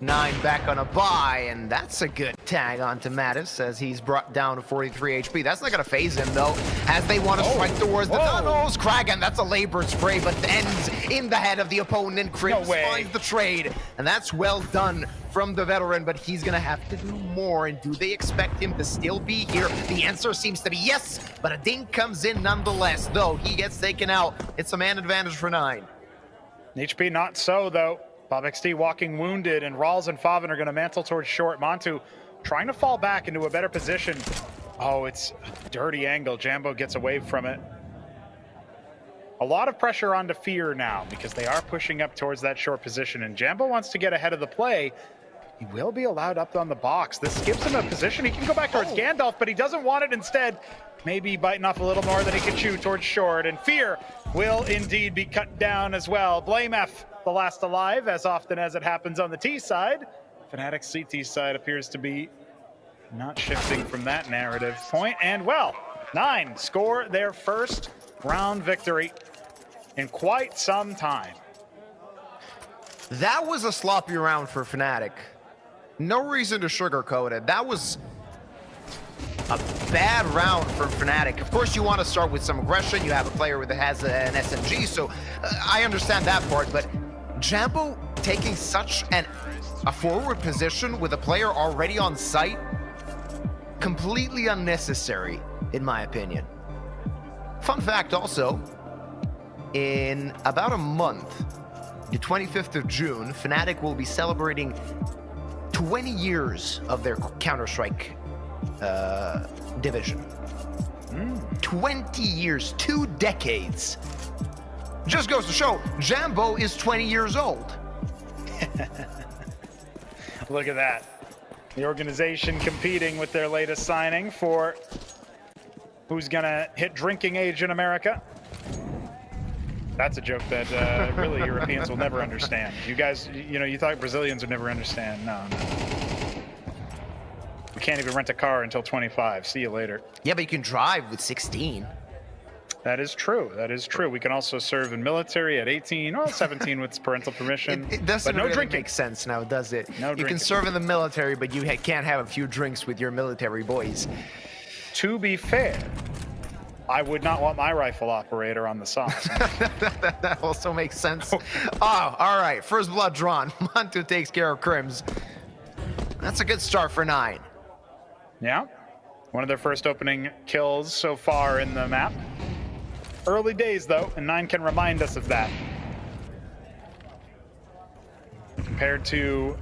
Nine back on a buy, and that's a good tag onto Mattis as he's brought down to 43 HP. That's not going to phase him, though, as they want to strike towards the tunnels. Kragan, that's a labored spray, but ends in the head of the opponent. Crims finds the trade, and that's well done from the veteran, but he's going to have to do more. And do they expect him to still be here? The answer seems to be yes, but a dink comes in nonetheless, though. He gets taken out. It's a man advantage for 9. HP not so, though. Bob XT walking wounded, and Rawls and Favin are going to mantle towards short. Montu trying to fall back into a better position. Oh, it's a dirty angle. Jambo gets away from it. A lot of pressure onto Fear now because they are pushing up towards that short position, and Jambo wants to get ahead of the play. He will be allowed up on the box. This gives him a position. He can go back towards Gandalf, but he doesn't want it instead. Maybe biting off a little more than he can chew towards short, and Fear will indeed be cut down as well. Blame F, the last alive, as often as it happens on the T side. Fnatic's CT side appears to be not shifting from that narrative point. And well, 9 score their first round victory in quite some time. That was a sloppy round for Fnatic. No reason to sugarcoat it. That was a bad round for Fnatic. Of course, you want to start with some aggression. You have a player that has an SMG, so I understand that part, but Jambo taking such a forward position with a player already on site, completely unnecessary, in my opinion. Fun fact also, in about a month, the 25th of June, Fnatic will be celebrating 20 years of their Counter-Strike division. 20 years, 2 decades. Just goes to show, Jambo is 20 years old. Look at that. The organization competing with their latest signing for who's gonna hit drinking age in America. That's a joke that really Europeans will never understand. You guys, you know, you thought Brazilians would never understand. No. We can't even rent a car until 25. See you later. Yeah, but you can drive with 16. That is true. That is true. We can also serve in military at 18, or 17 with parental permission. It doesn't but no really drinking. make sense now, does it? No you drinking. can serve in the military, but you can't have a few drinks with your military boys. To be fair, I would not want my rifle operator on the sauce. That also makes sense. Oh, all right. First blood drawn. Montu takes care of Crims. That's a good start for 9. Yeah. One of their first opening kills so far in the map. Early days, though, and 9 can remind us of that. Compared to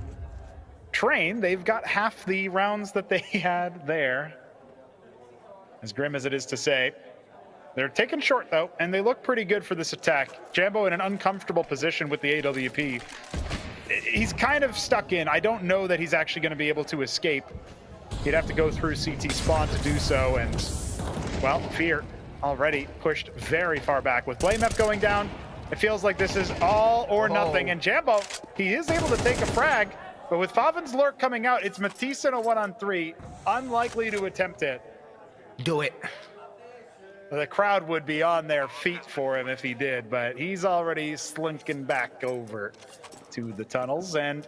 Train, they've got half the rounds that they had there. As grim as it is to say. They're taken short, though, and they look pretty good for this attack. Jambo in an uncomfortable position with the AWP. He's kind of stuck in. I don't know that he's actually going to be able to escape. He'd have to go through CT spawn to do so, and, well, Fear already pushed very far back. With Blame F going down, it feels like this is all or nothing. And Jambo, he is able to take a frag, but with Favin's lurk coming out, it's Matisse in a 1-on-3. Unlikely to attempt it. Do it. The crowd would be on their feet for him if he did, but he's already slinking back over to the tunnels, and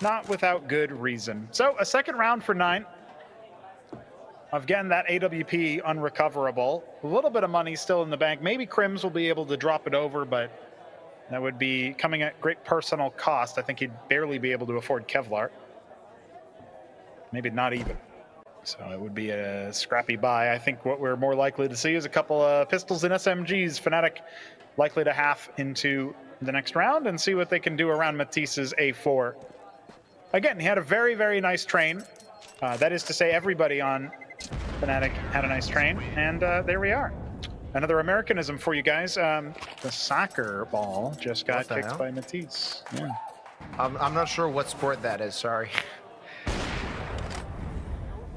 not without good reason. So a second round for 9. Again, that AWP unrecoverable. A little bit of money still in the bank. Maybe Crims will be able to drop it over, but that would be coming at great personal cost. I think he'd barely be able to afford Kevlar. Maybe not even. So it would be a scrappy buy. I think what we're more likely to see is a couple of pistols and SMGs. Fnatic likely to half into the next round and see what they can do around Matisse's A4. Again, he had a very, very nice train. That is to say, everybody on Fnatic had a nice train, and there we are. Another Americanism for you guys. The soccer ball just got kicked by Matisse. Yeah. I'm not sure what sport that is, sorry.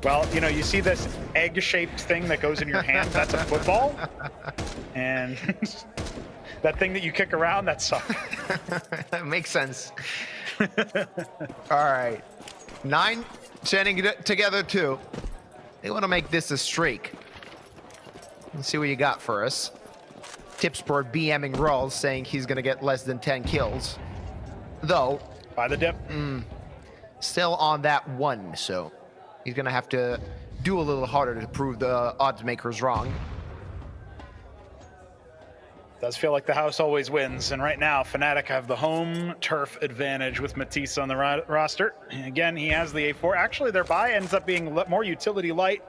Well, you know, you see this egg-shaped thing that goes in your hand, that's a football. And that thing that you kick around, that's soccer. That makes sense. All right. 9 standing together too. They want to make this a streak. Let's see what you got for us. Tipsport BMing Rawls saying he's going to get less than 10 kills. Though. By the dip. still on that 1, so he's going to have to do a little harder to prove the odds makers wrong. Does feel like the house always wins, and right now Fnatic have the home turf advantage with Matisse on the roster. Again, he has the A4. Actually, their buy ends up being more utility light,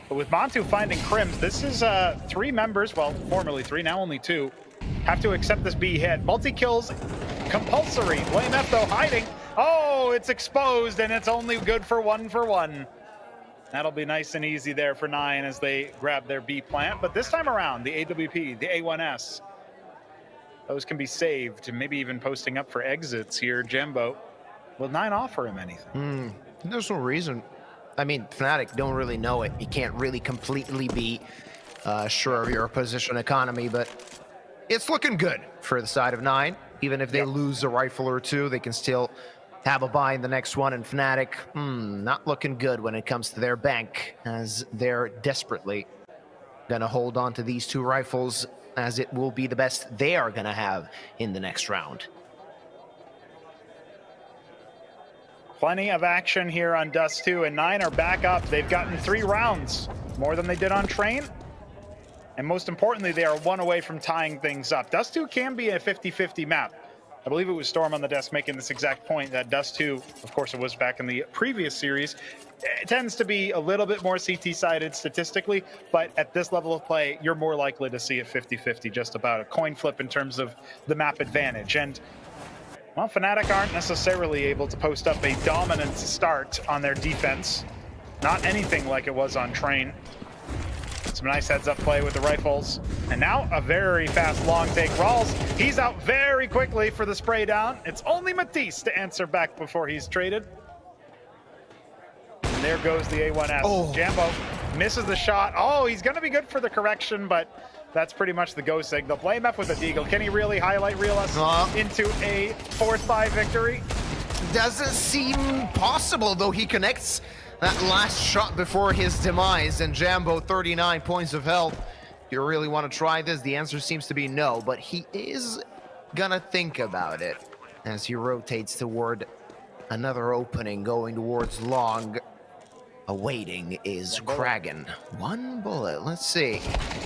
but with Montu finding Crims, this is 3 members, well, formerly 3, now only 2, have to accept this B hit. Multi-kills compulsory. Blame F though hiding. Oh, it's exposed, and it's only good for 1 for 1. That'll be nice and easy there for 9 as they grab their B plant. But this time around, the AWP, the A1S, those can be saved, maybe even posting up for exits here. Jambo, will 9 offer him anything? There's no reason. I mean, Fnatic don't really know it. You can't really completely be sure of your position economy, but it's looking good for the side of 9. Even if they lose a rifle or 2, they can still have a buy in the next one, and Fnatic, not looking good when it comes to their bank, as they're desperately gonna hold on to these 2 rifles, as it will be the best they are gonna have in the next round. Plenty of action here on Dust 2, and 9 are back up. They've gotten 3 rounds, more than they did on Train. And most importantly, they are 1 away from tying things up. Dust 2 can be a 50-50 map. I believe it was Storm on the desk making this exact point, that Dust 2, of course it was back in the previous series, it tends to be a little bit more CT-sided statistically, but at this level of play, you're more likely to see it 50-50, just about a coin flip in terms of the map advantage. And, well, Fnatic aren't necessarily able to post up a dominant start on their defense. Not anything like it was on Train. Some nice heads-up play with the rifles. And now a very fast long take. Rawls, he's out very quickly for the spray down. It's only Matisse to answer back before he's traded. And there goes the A1S. Oh. Jambo misses the shot. Oh, he's going to be good for the correction, but that's pretty much the go signal. Blame F with a deagle. Can he really highlight reel us into a 4th-5 victory? Doesn't seem possible, though. He connects that last shot before his demise, and Jambo 39 points of health. You really want to try this? The answer seems to be no, but he is gonna think about it as he rotates toward another opening, going towards long. Awaiting is Kragan. 1 bullet, let's see.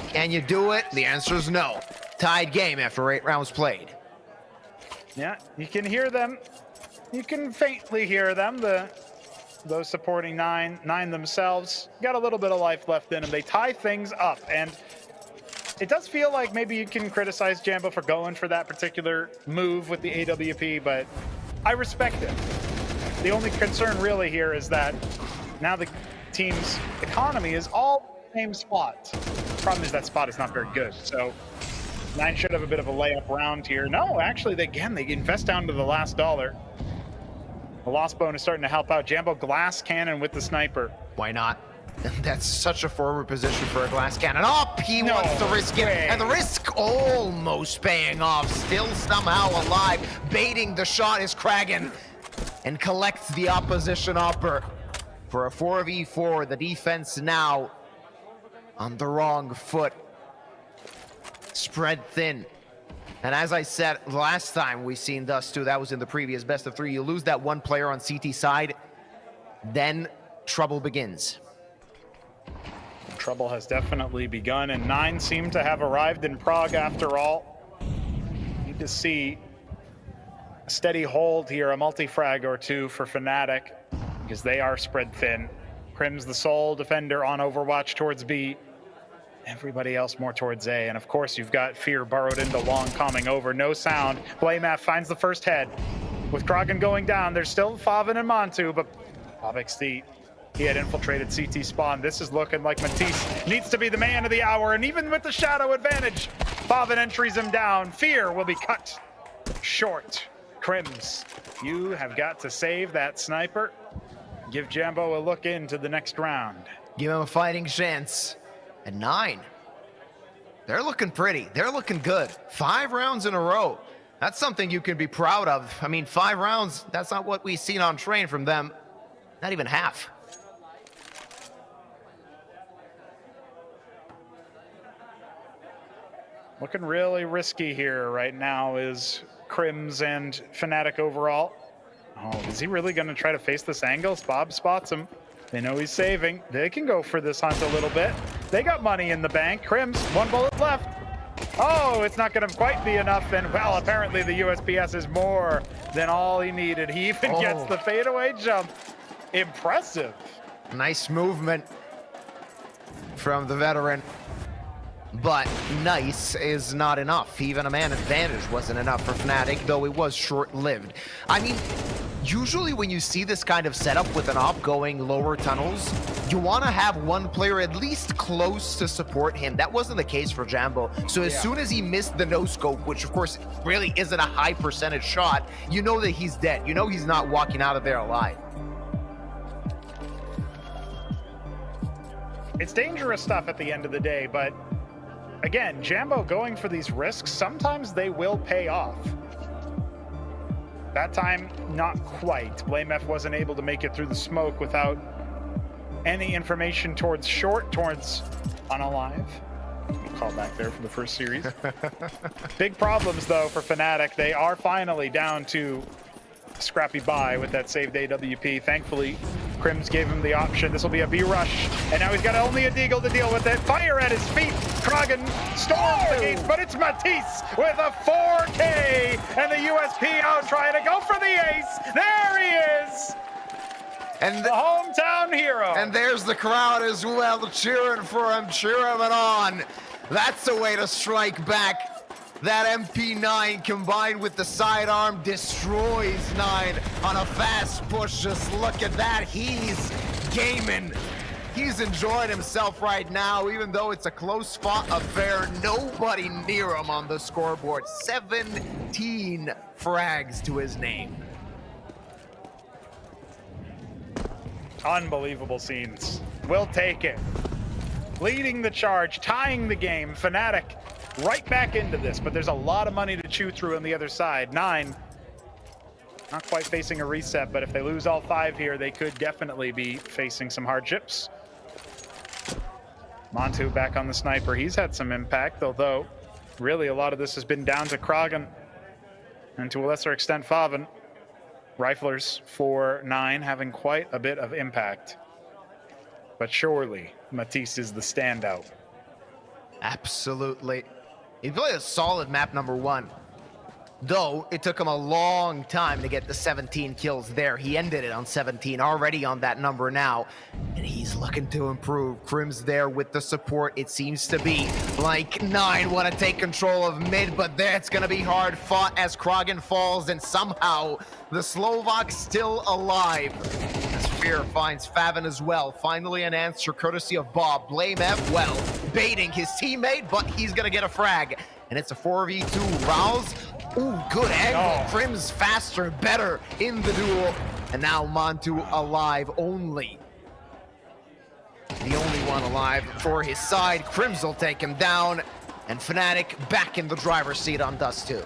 Can you do it? The answer is no. Tied game after 8 rounds played. Yeah, you can hear them. You can faintly hear them. Those supporting 9 themselves got a little bit of life left in them. They tie things up, and it does feel like maybe you can criticize Jambo for going for that particular move with the AWP, but I respect it. The only concern really here is that now the team's economy is all the same spot. The problem is that spot is not very good, so 9 should have a bit of a layup round here. No, actually, they invest down to the last dollar. The lost bone is starting to help out. Jambo glass cannon with the sniper. Why not? That's such a forward position for a glass cannon. Oh, he wants to risk it. And the risk almost paying off. Still somehow alive. Baiting the shot is Kragan. And collects the opposition upper. For a 4v4, the defense now on the wrong foot. Spread thin. And as I said, last time we seen Dust 2, that was in the previous best of 3. You lose that 1 player on CT side, then trouble begins. Trouble has definitely begun, and 9 seem to have arrived in Prague after all. Need to see a steady hold here, a multi-frag or 2 for Fnatic, because they are spread thin. Crim's the sole defender on Overwatch towards B. Everybody else more towards A, and of course you've got Fear burrowed into long coming over. No sound. Blamaf finds the first head. With Kragan going down, there's still Favin and Montu, but Bobexty, he had infiltrated CT spawn. This is looking like Matisse needs to be the man of the hour, and even with the shadow advantage, Favin entries him down. Fear will be cut short. Crims, you have got to save that sniper. Give Jambo a look into the next round. Give him a fighting chance. And 9, they're looking pretty. They're looking good. 5 rounds in a row. That's something you can be proud of. I mean, 5 rounds, that's not what we've seen on Train from them. Not even half. Looking really risky here right now is Crims and Fnatic overall. Oh, is he really going to try to face this angle? Bob spots him. They know he's saving. They can go for this hunt a little bit. They got money in the bank. Crims, 1 bullet left. Oh, it's not going to quite be enough. And, well, apparently the USPS is more than all he needed. He even gets the fadeaway jump. Impressive. Nice movement from the veteran. But nice is not enough. Even a man advantage wasn't enough for Fnatic, though it was short-lived. I mean, usually when you see this kind of setup with an op going lower tunnels, you want to have one player at least close to support him. That wasn't the case for Jambo. So as soon as he missed the no-scope, which of course really isn't a high percentage shot, you know that he's dead. You know he's not walking out of there alive. It's dangerous stuff at the end of the day, but again, Jambo going for these risks, sometimes they will pay off. That time, not quite. BlameF wasn't able to make it through the smoke without any information towards short, towards unalive. Call back there for the first series. Big problems, though, for Fnatic. They are finally down to scrappy bye with that saved AWP. Thankfully, Crims gave him the option. This will be a B rush, and now he's got only a Deagle to deal with it. Fire at his feet. Kragan storms the gates, but it's Matisse with a 4K, and the USP out trying to go for the ace. There he is. And the hometown hero. And there's the crowd as well, cheering for him, cheer him on. That's the way to strike back. That MP9 combined with the sidearm destroys 9 on a fast push. Just look at that. He's gaming. He's enjoying himself right now, even though it's a close fought affair. Nobody near him on the scoreboard. 17 frags to his name. Unbelievable scenes. We'll take it. Leading the charge, tying the game. Fnatic right back into this, but there's a lot of money to chew through on the other side. 9, not quite facing a reset, but if they lose all 5 here, they could definitely be facing some hardships. Montu back on the sniper. He's had some impact, although really a lot of this has been down to Kragan and to a lesser extent Faven. Riflers for 9 having quite a bit of impact. But surely Matisse is the standout. Absolutely. He played a solid map number 1. Though it took him a long time to get the 17 kills there. He ended it on 17, already on that number now. And he's looking to improve. Crims there with the support. It seems to be like 9 want to take control of mid, but that's going to be hard fought as Kragan falls, and somehow the Slovak still alive. As Fear finds Faven as well. Finally an answer courtesy of Bob. BlameF, well, baiting his teammate, but he's going to get a frag. And it's a 4v2. Rouse. Ooh, good angle. Crims faster, better in the duel. And now Montu alive only. The only one alive for his side. Crims will take him down. And Fnatic back in the driver's seat on Dust 2.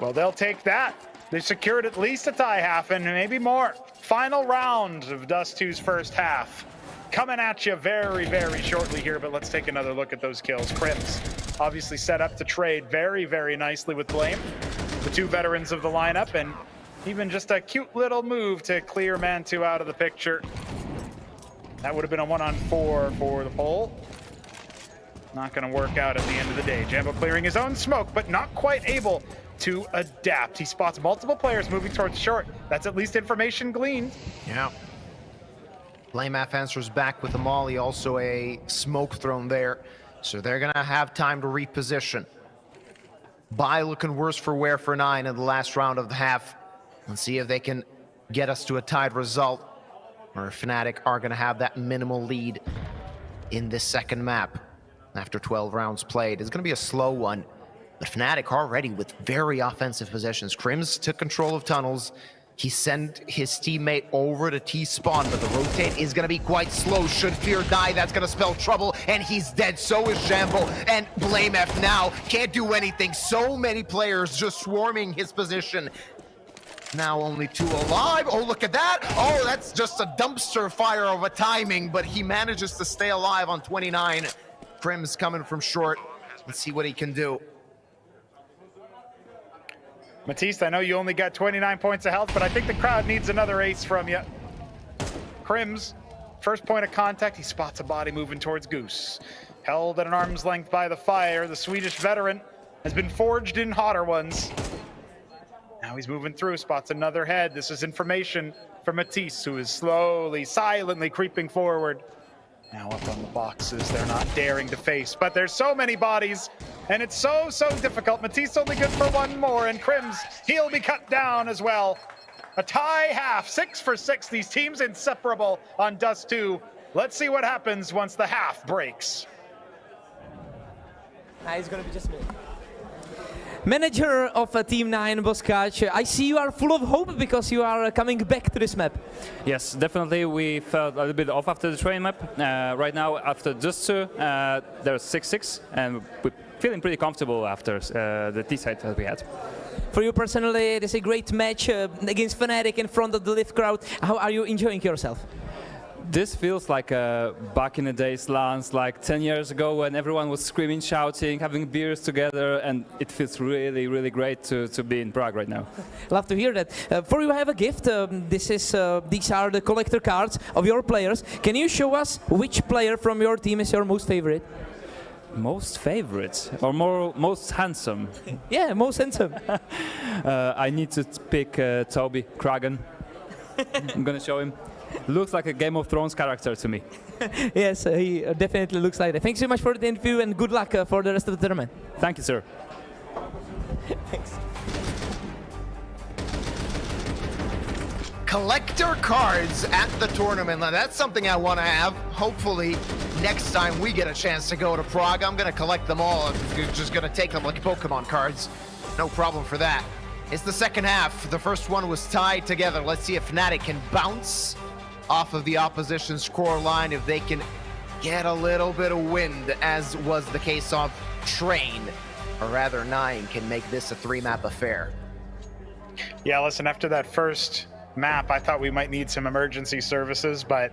Well, they'll take that. They secured at least a tie half and maybe more. Final round of Dust 2's first half. Coming at you very, very shortly here, but let's take another look at those kills. Crims obviously set up to trade very, very nicely with Blame. The 2 veterans of the lineup, and even just a cute little move to clear Mantu out of the picture. That would have been a 1-on-4 for the pole. Not going to work out at the end of the day. Jambo clearing his own smoke, but not quite able to adapt. He spots multiple players moving towards short. That's at least information gleaned. Yeah. BlameF answers back with a molly, also a smoke thrown there. So they're gonna have time to reposition. Bye looking worse for wear for 9 in the last round of the half. Let's see if they can get us to a tied result, or if Fnatic are gonna have that minimal lead in this second map. After 12 rounds played, it's gonna be a slow one, but Fnatic already with very offensive positions. Crims took control of tunnels. He sent his teammate over to T-spawn, but the rotate is going to be quite slow. Should Fear die, that's going to spell trouble, and he's dead. So is Jambo, and BlameF now can't do anything. So many players just swarming his position. Now only 2 alive. Oh, look at that. Oh, that's just a dumpster fire of a timing, but he manages to stay alive on 29. Crims coming from short. Let's see what he can do. Matisse, I know you only got 29 points of health, but I think the crowd needs another ace from you. Crims, first point of contact, he spots a body moving towards Goose. Held at an arm's length by the fire, the Swedish veteran has been forged in hotter ones. Now he's moving through, spots another head. This is information from Matisse, who is slowly, silently creeping forward. Now up on the boxes, they're not daring to face, but there's so many bodies, and it's so difficult. Matisse only good for one more, and Crims, he'll be cut down as well. A tie half, 6 for 6. These teams inseparable on Dust 2. Let's see what happens once the half breaks. It's gonna be just a minute. Manager of Team 9, Boskac, I see you are full of hope because you are coming back to this map. Yes, definitely. We felt a little bit off after the train map. Right now, after just 2, there's 6-6, and we're feeling pretty comfortable after the T-side that we had. For you personally, it is a great match against Fnatic in front of the live crowd. How are you enjoying yourself? This feels like back in the days, Lance, like 10 years ago when everyone was screaming, shouting, having beers together, and it feels really, really great to be in Prague right now. Love to hear that. For you, I have a gift. These are the collector cards of your players. Can you show us which player from your team is your most favorite? Most favorite? Or most handsome? Yeah, most handsome. I need to pick Toby Kragan. I'm gonna show him. Looks like a Game of Thrones character to me. Yes, he definitely looks like that. Thanks so much for the interview and good luck for the rest of the tournament. Thank you, sir. Thanks. Collector cards at the tournament. Now that's something I want to have. Hopefully next time we get a chance to go to Prague, I'm going to collect them all. I'm just going to take them like Pokemon cards. No problem for that. It's the second half. The first one was tied together. Let's see if Fnatic can bounce off of the opposition score line, if they can get a little bit of wind, as was the case of Train, or rather 9 can make this a 3-map affair. Yeah, listen, after that first map, I thought we might need some emergency services, but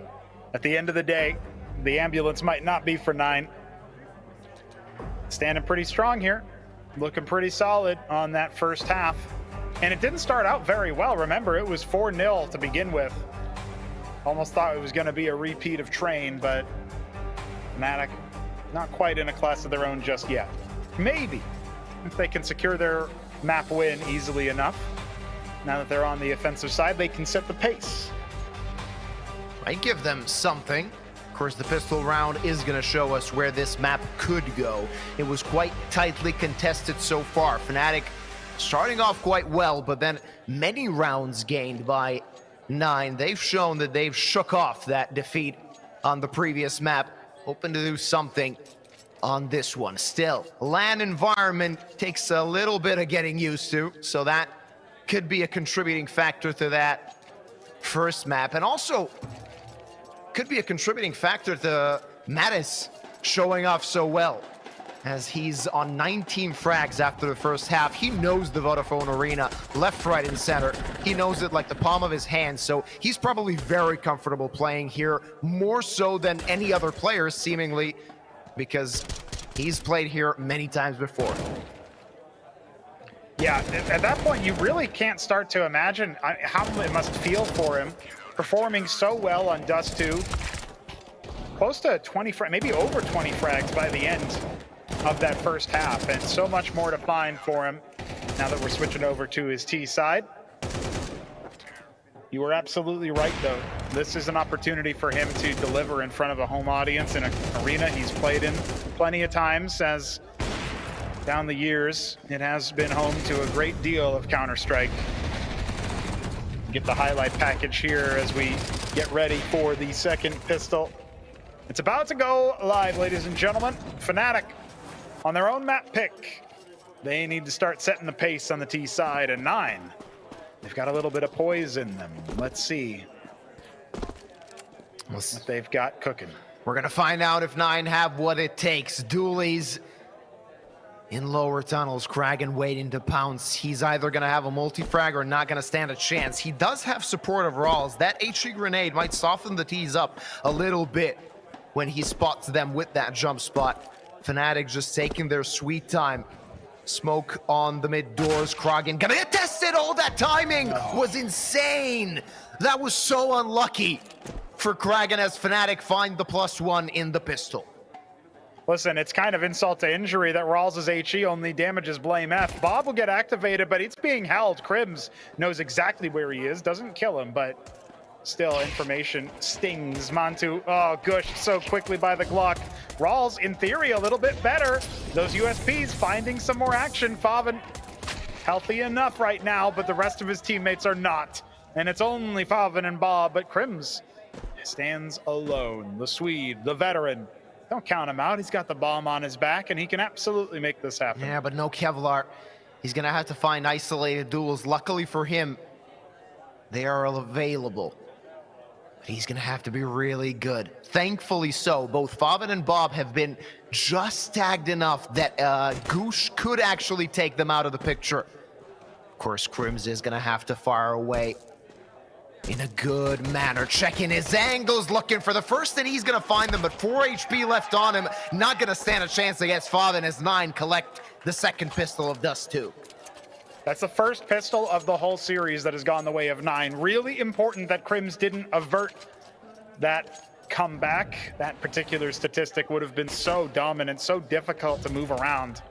at the end of the day, the ambulance might not be for 9. Standing pretty strong here, looking pretty solid on that first half. And it didn't start out very well. Remember, it was 4-0 to begin with. Almost thought it was going to be a repeat of Train, but Fnatic not quite in a class of their own just yet. Maybe, if they can secure their map win easily enough, now that they're on the offensive side, they can set the pace. Might give them something. Of course, the pistol round is going to show us where this map could go. It was quite tightly contested so far. Fnatic starting off quite well, but then many rounds gained by 9. They've shown that they've shook off that defeat on the previous map, hoping to do something on this one. Still, LAN environment takes a little bit of getting used to, so that could be a contributing factor to that first map, and also could be a contributing factor to Mattis showing off so well, as he's on 19 frags after the first half. He knows the Vodafone Arena, left, right, and center. He knows it like the palm of his hand, so he's probably very comfortable playing here, more so than any other player, seemingly, because he's played here many times before. Yeah, at that point, you really can't start to imagine how it must feel for him, performing so well on Dust 2, close to 20, maybe over 20 frags by the end of that first half, and so much more to find for him now that we're switching over to his T side. You were absolutely right, though. This is an opportunity for him to deliver in front of a home audience in an arena he's played in plenty of times, as down the years, it has been home to a great deal of Counter-Strike. Get the highlight package here as we get ready for the second pistol. It's about to go live, ladies and gentlemen. Fnatic on their own map pick. They need to start setting the pace on the T side, and 9. They've got a little bit of poise in them. Let's see what they've got cooking. We're gonna find out if 9 have what it takes. Dooley's in lower tunnels, Kragan waiting to pounce. He's either gonna have a multi-frag or not gonna stand a chance. He does have support of Rawls. That HE grenade might soften the T's up a little bit when he spots them with that jump spot. Fnatic just taking their sweet time, Smoke on the mid doors. Kragan gonna get tested. Oh, that timing was insane. That was so unlucky for Kragan as Fnatic find the +1 in the pistol. Listen, it's kind of insult to injury that Rawls' HE only damages Blame F. Bob will get activated, but it's being held. Crims knows exactly where he is, doesn't kill him, but still information stings. Mantu, oh, gushed so quickly by the Glock. Rawls, in theory, a little bit better. Those USPs finding some more action. Faven, healthy enough right now, but the rest of his teammates are not. And it's only Faven and Bob, but Crims stands alone. The Swede, the veteran. Don't count him out. He's got the bomb on his back, and he can absolutely make this happen. Yeah, but no Kevlar. He's going to have to find isolated duels. Luckily for him, they are available. But he's going to have to be really good. Thankfully so. Both Faven and Bob have been just tagged enough that Goosh could actually take them out of the picture. Of course, Crims is going to have to fire away in a good manner, checking his angles, looking for the first, and he's gonna find them, but 4 HP left on him. Not gonna stand a chance against Faven as 9 collect the second pistol of Dust 2. That's the first pistol of the whole series that has gone the way of 9. Really important that Crims didn't avert that comeback. That particular statistic would have been so dominant, so difficult to move around.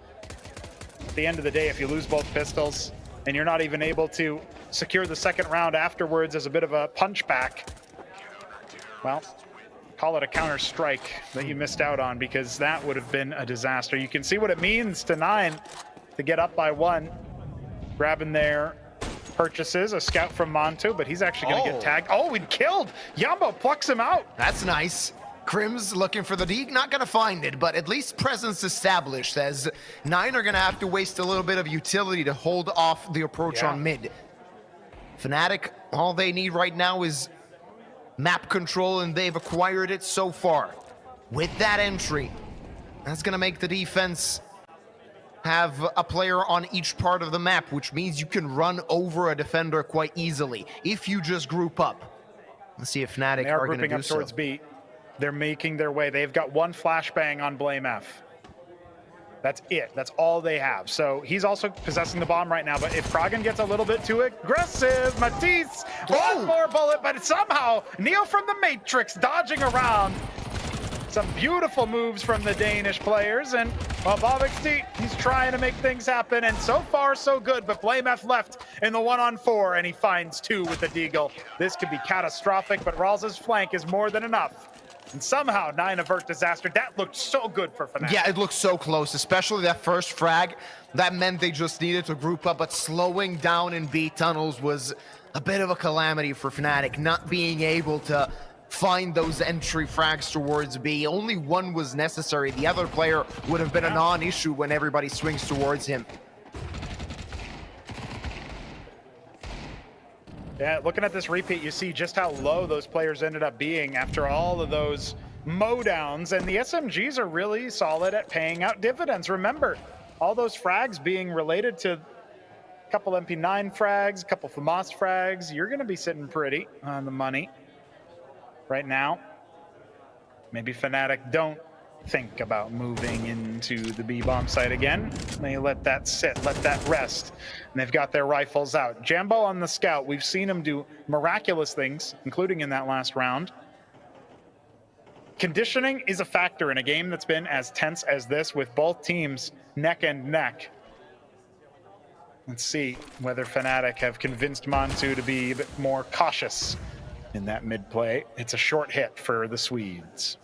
At the end of the day, if you lose both pistols and you're not even able to secure the second round afterwards as a bit of a punchback, well, call it a counter strike that you missed out on, because that would have been a disaster. You can see what it means to 9 to get up by 1. Grabbing their purchases, a scout from Montu, but he's actually going to get tagged. Oh, and killed! Yambo plucks him out. That's nice. Crims looking for the D, not going to find it, but at least presence established, as 9 are going to have to waste a little bit of utility to hold off the approach on mid. Fnatic, all they need right now is map control, and they've acquired it so far. With that entry, that's going to make the defense have a player on each part of the map, which means you can run over a defender quite easily if you just group up. Let's see if Fnatic are going to do so. Grouping up towards B. They're making their way. They've got 1 flashbang on Blame F. That's it. That's all they have. So he's also possessing the bomb right now, but if Kragan gets a little bit too aggressive, Matisse, one more bullet, but somehow Neo from the Matrix dodging around. Some beautiful moves from the Danish players, and well, Bob XD, he's trying to make things happen, and so far so good, but Blame F left in the 1-on-4, and he finds 2 with the Deagle. This could be catastrophic, but Rawls' flank is more than enough. And somehow 9 avert disaster. That looked so good for Fnatic. Yeah, it looked so close, especially that first frag. That meant they just needed to group up, but slowing down in B tunnels was a bit of a calamity for Fnatic, not being able to find those entry frags towards B. Only 1 was necessary. The other player would have been a non-issue when everybody swings towards him. Yeah, looking at this repeat, you see just how low those players ended up being after all of those mowdowns, and the SMGs are really solid at paying out dividends. Remember, all those frags being related to a couple MP9 frags, a couple FAMAS frags, you're going to be sitting pretty on the money right now. Maybe Fnatic don't think about moving into the B-bomb site again. They let that sit, let that rest, and they've got their rifles out. Jambo on the scout, we've seen him do miraculous things, including in that last round. Conditioning is a factor in a game that's been as tense as this, with both teams neck and neck. Let's see whether Fnatic have convinced Mantu to be a bit more cautious in that mid play. It's a short hit for the Swedes.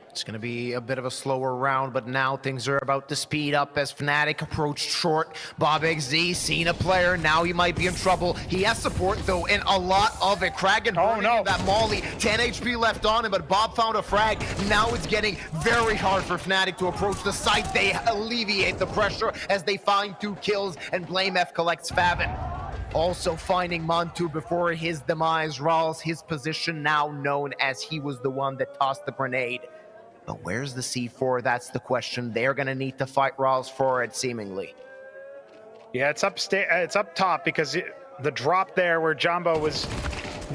It's going to be a bit of a slower round, but now things are about to speed up as Fnatic approached short. Bob XZ seen a player, now he might be in trouble. He has support though, and a lot of it. Kragan burning in that molly, 10 HP left on him, but Bob found a frag. Now it's getting very hard for Fnatic to approach the site. They alleviate the pressure as they find 2 kills, and Blame F collects Faven. Also finding Mantu before his demise. Rawls, his position now known as he was the one that tossed the grenade. But where's the C4? That's the question. They're going to need to fight Rawls for it, seemingly. Yeah, it's up top, because the drop there where Jambo was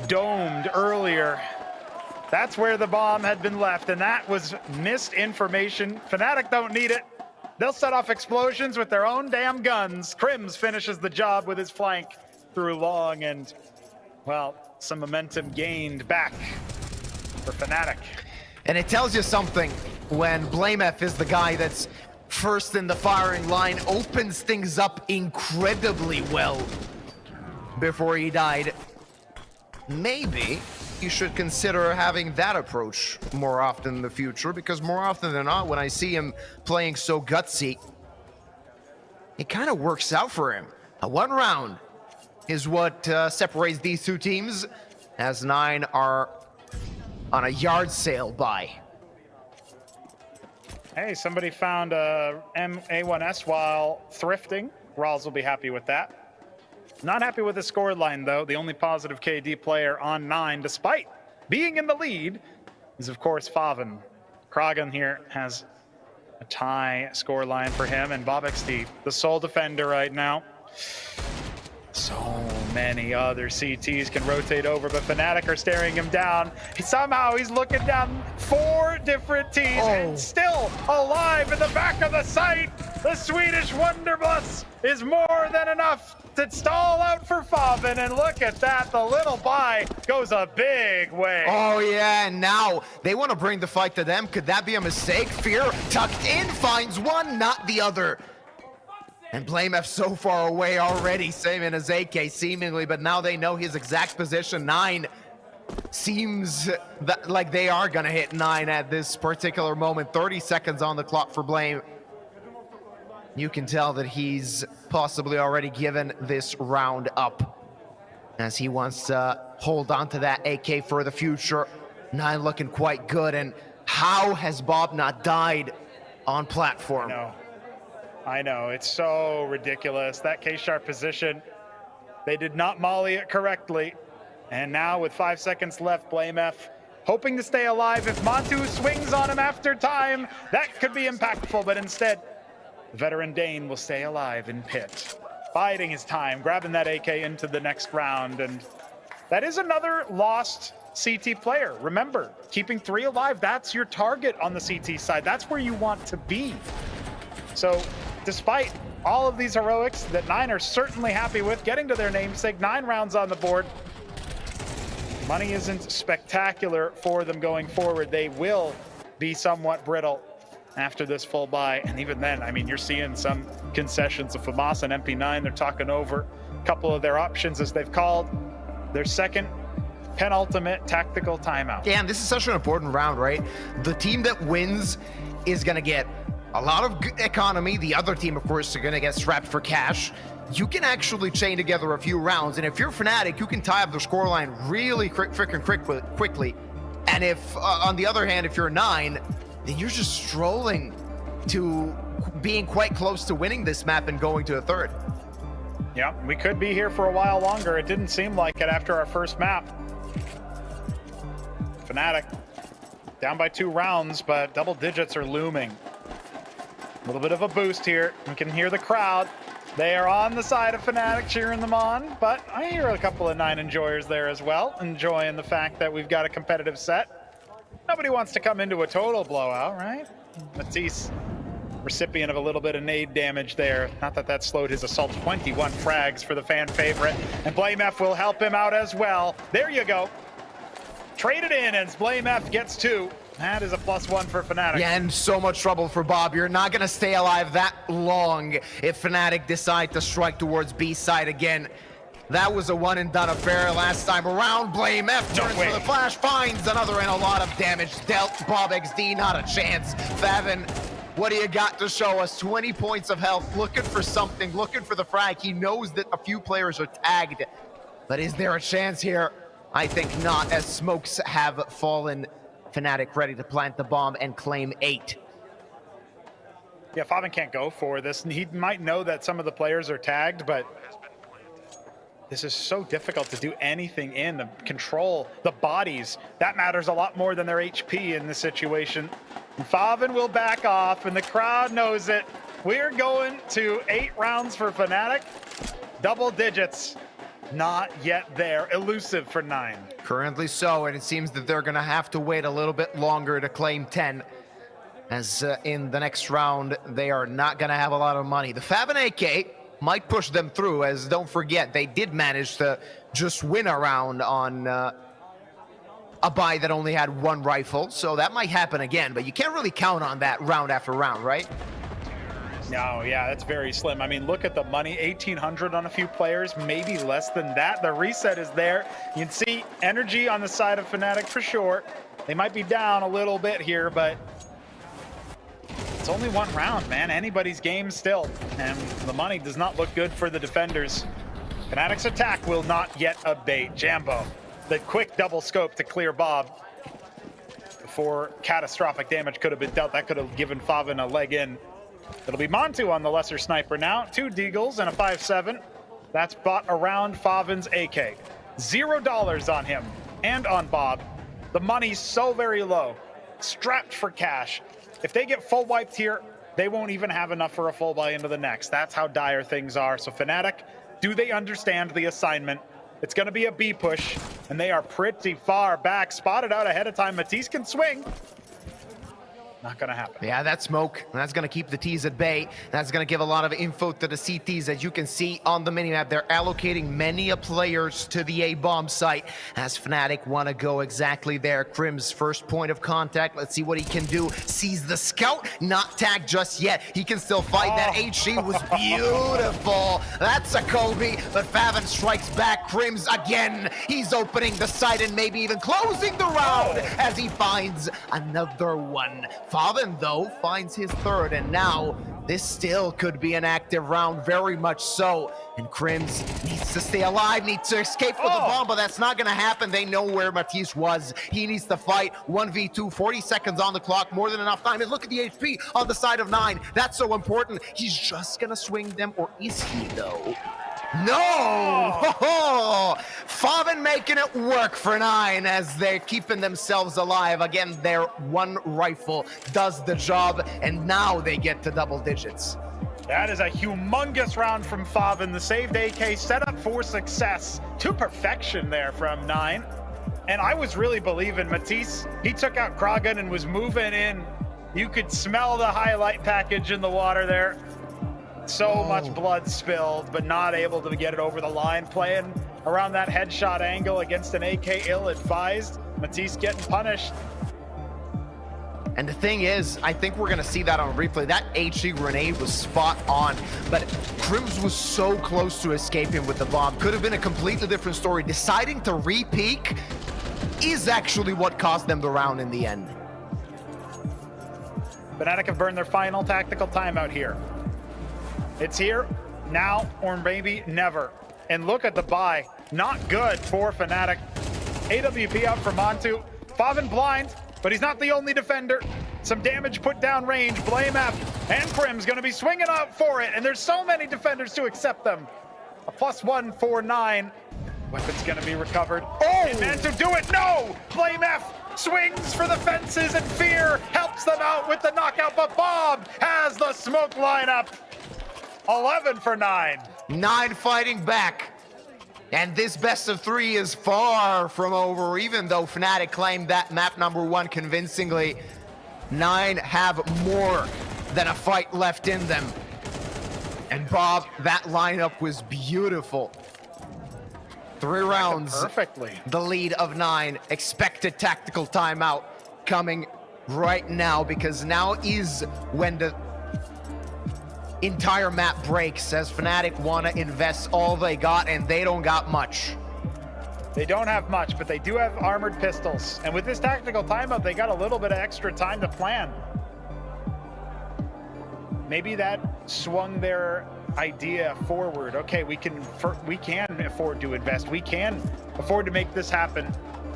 domed earlier, that's where the bomb had been left, and that was missed information. Fnatic don't need it. They'll set off explosions with their own damn guns. Crims finishes the job with his flank through long and, well, some momentum gained back for Fnatic. And it tells you something when BlameF is the guy that's first in the firing line, opens things up incredibly well before he died. Maybe you should consider having that approach more often in the future, because more often than not, when I see him playing so gutsy, it kind of works out for him. A one round is what separates these two teams, as Nine are on a yard sale buy. Hey, somebody found a A1S while thrifting. Rawls will be happy with that. Not happy with the score line, though. The only positive KD player on 9, despite being in the lead, is, of course, Faven. Kragan here has a tie score line for him, and Bobexd, the sole defender right now. So many other CTs can rotate over, but Fnatic are staring him down. Somehow he's looking down 4 different teams and still alive in the back of the site. The Swedish Wonderbus is more than enough to stall out for Faven, and look at that, the little buy goes a big way. Oh yeah, and now they want to bring the fight to them. Could that be a mistake? Fear tucked in, finds one, not the other. And BlameF so far away already, saving his AK seemingly, but now they know his exact position. 9 seems that, like they are gonna hit 9 at this particular moment. 30 seconds on the clock for Blame. You can tell that he's possibly already given this round up, as he wants to hold on to that AK for the future. 9 looking quite good, and how has Bob not died on platform? I know, it's so ridiculous. That K-sharp position, they did not molly it correctly. And now with 5 seconds left, BlameF hoping to stay alive. If Montu swings on him after time, that could be impactful, but instead, veteran Dane will stay alive in pit. Biding his time, grabbing that AK into the next round, and that is another lost CT player. Remember, keeping 3 alive, that's your target on the CT side. That's where you want to be. So, despite all of these heroics that 9 are certainly happy with, getting to their namesake, 9 rounds on the board. Money isn't spectacular for them going forward. They will be somewhat brittle after this full buy, and even then, I mean, you're seeing some concessions of FAMAS and MP9. They're talking over a couple of their options as they've called their second penultimate tactical timeout. Yeah, and this is such an important round, right? The team that wins is gonna get a lot of economy. The other team, of course, are gonna get strapped for cash. You can actually chain together a few rounds, and if you're Fnatic, you can tie up the scoreline really quickly. And if, on the other hand, if you're 9, then you're just strolling to being quite close to winning this map and going to a third. Yeah, we could be here for a while longer. It didn't seem like it after our first map. Fnatic down by 2 rounds, but double digits are looming. A little bit of a boost here. You can hear the crowd. They are on the side of Fnatic cheering them on, but I hear a couple of 9 enjoyers there as well, enjoying the fact that we've got a competitive set. Nobody wants to come into a total blowout, right? Matisse, recipient of a little bit of nade damage there. Not that that slowed his assault. 21 frags for the fan favorite, and BlameF will help him out as well. There you go. Traded in as BlameF gets 2. That is a +1 for Fnatic. Yeah, and so much trouble for Bob. You're not going to stay alive that long if Fnatic decide to strike towards B side again. That was a one-and-done affair last time around. BlameF turns for the flash, finds another, and a lot of damage dealt. Bobexd, not a chance. Faven, what do you got to show us? 20 points of health, looking for something, looking for the frag. He knows that a few players are tagged, but is there a chance here? I think not, as smokes have fallen. Fnatic ready to plant the bomb and claim 8. Yeah, Faven can't go for this. He might know that some of the players are tagged, but this is so difficult to do anything in, to control the bodies. That matters a lot more than their HP in this situation. Faven will back off, and the crowd knows it. We're going to 8 rounds for Fnatic. Double digits. Not yet there. Elusive for 9. Currently so, and it seems that they're going to have to wait a little bit longer to claim 10. as in the next round, they are not going to have a lot of money. The Fab and AK might push them through, as don't forget, they did manage to just win a round on a buy that only had one rifle, so that might happen again, but you can't really count on that round after round, right? No, yeah, that's very slim. I mean, look at the money, 1,800 on a few players, maybe less than that. The reset is there. You can see energy on the side of Fnatic for sure. They might be down a little bit here, but it's only one round, man. Anybody's game still, and the money does not look good for the defenders. Fnatic's attack will not yet abate. Jambo, the quick double scope to clear Bob before catastrophic damage could have been dealt. That could have given Favin a leg in. It'll be Montu on the lesser sniper now. 2 deagles and a 5.7. That's bought around Favin's AK. $0 on him and on Bob. The money's so very low. Strapped for cash. If they get full wiped here, they won't even have enough for a full buy into the next. That's how dire things are. So Fnatic, do they understand the assignment? It's going to be a B push, and they are pretty far back. Spotted out ahead of time. Matisse can swing. Not gonna happen. Yeah, that smoke, that's gonna keep the T's at bay. That's gonna give a lot of info to the CTs. As you can see on the minimap, they're allocating many players to the A-bomb site as Fnatic wanna go exactly there. Crim's first point of contact. Let's see what he can do. Sees the scout, not tagged just yet. He can still fight. That HG was beautiful. That's a Kobe, but Favin strikes back. Crim's again. He's opening the site and maybe even closing the round as he finds another one. Favin, though, finds his third, and now this still could be an active round, very much so. And Crims needs to stay alive, needs to escape with the bomb, but that's not going to happen. They know where Matisse was. He needs to fight. 1v2, 40 seconds on the clock, more than enough time. And look at the HP on the side of 9. That's so important. He's just going to swing them, or is he, though? No! Oh, Favin making it work for 9 as they're keeping themselves alive. Again, their one rifle does the job, and now they get to double digits. That is a humongous round from Favin. The saved AK set up for success to perfection there from 9. And I was really believing Matisse. He took out Kragan and was moving in. You could smell the highlight package in the water there. So much blood spilled, but not able to get it over the line. Playing around that headshot angle against an AK ill-advised. Matisse getting punished. And the thing is, I think we're going to see that on replay. That HE grenade was spot on, but Crims was so close to escaping with the bomb. Could have been a completely different story. Deciding to re-peek is actually what cost them the round in the end. Fnatic have burned their final tactical timeout here. It's here, now, or maybe never. And look at the buy. Not good for Fnatic. AWP out for Montu. Favin blind, but he's not the only defender. Some damage put down range. Blame F. And Crim's going to be swinging out for it. And there's so many defenders to accept them. A +1 for 9. Weapon's going to be recovered. And Montu do it. No! Blame F. Swings for the fences, and Fear helps them out with the knockout. But Bob has the smoke lineup. 11 for 9. 9 fighting back. And this best of 3 is far from over, even though Fnatic claimed that map number 1 convincingly. 9 have more than a fight left in them. And Bob, that lineup was beautiful. 3 rounds. Perfectly. The lead of 9. Expected tactical timeout coming right now, because now is when the entire map breaks, as Fnatic want to invest all they got, and they don't got much. They don't have much, but they do have armored pistols. And with this tactical timeout, they got a little bit of extra time to plan. Maybe that swung their idea forward. Okay, we can afford to invest. We can afford to make this happen.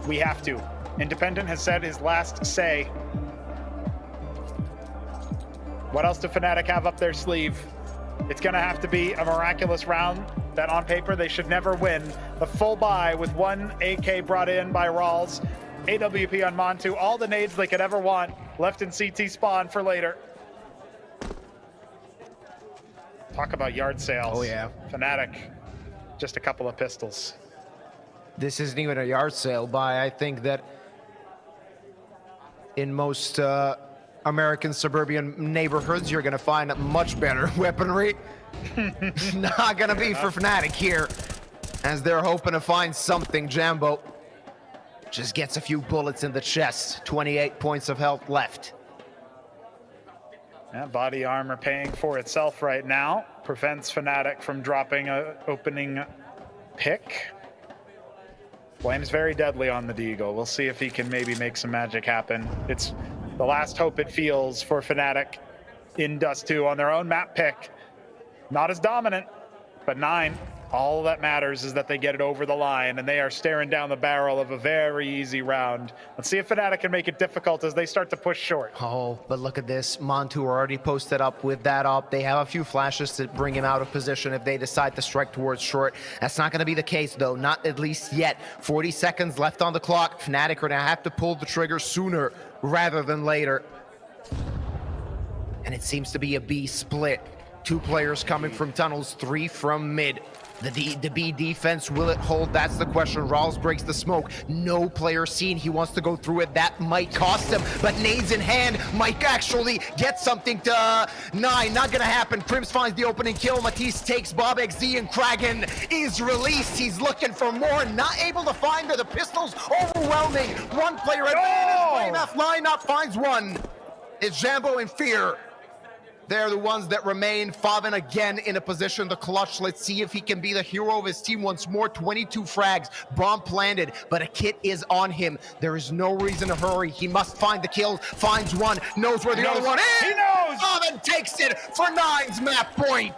We have to. Independent has said his last say. What else do Fnatic have up their sleeve? It's going to have to be a miraculous round that on paper they should never win. The full buy with 1 AK brought in by Rawls. AWP on Montu. All the nades they could ever want left in CT spawn for later. Talk about yard sales. Oh, yeah. Fnatic, just a couple of pistols. This isn't even a yard sale buy. I think that in most American suburban neighborhoods, you're going to find much better weaponry. Not going to be for Fnatic here, as they're hoping to find something. Jambo just gets a few bullets in the chest. 28 points of health left. Yeah, body armor paying for itself right now. Prevents Fnatic from dropping a opening pick. Flame's very deadly on the Deagle. We'll see if he can maybe make some magic happen. It's the last hope, it feels, for Fnatic in Dust 2 on their own map pick. Not as dominant, but 9. All that matters is that they get it over the line, and they are staring down the barrel of a very easy round. Let's see if Fnatic can make it difficult as they start to push short. Oh, but look at this. Montu already posted up with that up. They have a few flashes to bring him out of position if they decide to strike towards short. That's not going to be the case, though. Not at least yet. 40 seconds left on the clock. Fnatic are going to have to pull the trigger sooner rather than later. And it seems to be a B split. 2 players coming from tunnels, 3 from mid. The B defense, will it hold? That's the question. Rawls breaks the smoke. No player seen. He wants to go through it. That might cost him, but nades in hand might actually get something to 9. Not gonna happen. Prims finds the opening kill. Matisse takes Bob XZ, and Kragan is released. He's looking for more. Not able to find her. The pistol's overwhelming. One player advantage. Enough lineup finds one. It's Jambo in fear. They're the ones that remain. Favin again in a position to clutch. Let's see if he can be the hero of his team once more. 22 frags, bomb planted, but a kit is on him. There is no reason to hurry. He must find the kills, finds one, knows where the other one is. He knows! Favin takes it for 9's map point.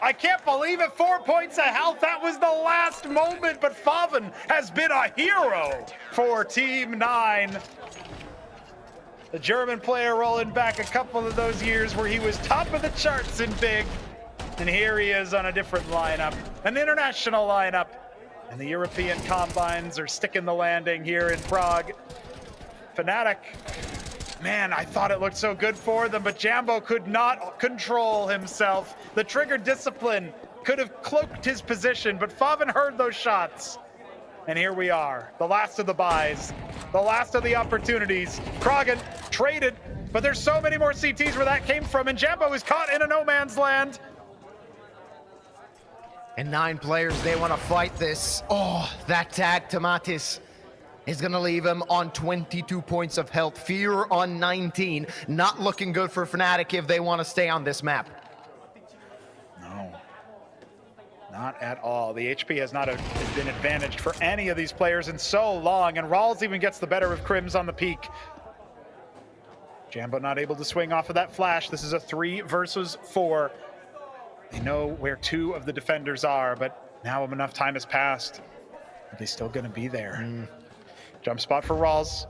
I can't believe it. 4 points of health. That was the last moment, but Favin has been a hero for Team 9. The German player rolling back a couple of those years where he was top of the charts in big. And here he is on a different lineup, an international lineup. And the European combines are sticking the landing here in Prague. Fnatic, man, I thought it looked so good for them, but Jambo could not control himself. The trigger discipline could have cloaked his position, but Favin heard those shots. And here we are, the last of the buys, the last of the opportunities. Kragan traded, but there's so many more CTs where that came from, and Jambo is caught in a no man's land. And 9 players, they want to fight this. Oh, that tag to Matisse is going to leave him on 22 points of health. Fear on 19. Not looking good for Fnatic if they want to stay on this map. No. Not at all. The HP has not been advantaged for any of these players in so long, and Rawls even gets the better of Crims on the peak. Jambo not able to swing off of that flash. This is a 3 versus 4. They know where 2 of the defenders are, but now enough time has passed. Are they still going to be there? Jump spot for Rawls.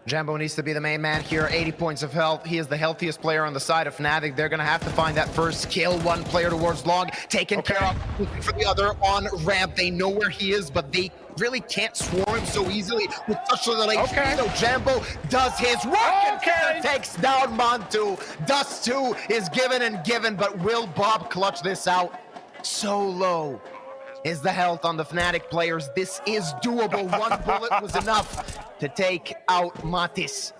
Jambo needs to be the main man here. 80 points of health. He is the healthiest player on the side of Fnatic. They're going to have to find that first kill. 1 player towards long, taken care of for the other on ramp. They know where he is, but they really can't swarm him so easily with such a late speed. So Jambo does his work and takes down Montu. Dust 2 is given and given, but will Bob clutch this out? So low is the health on the Fnatic players. This is doable. 1 bullet was enough to take out Matisse.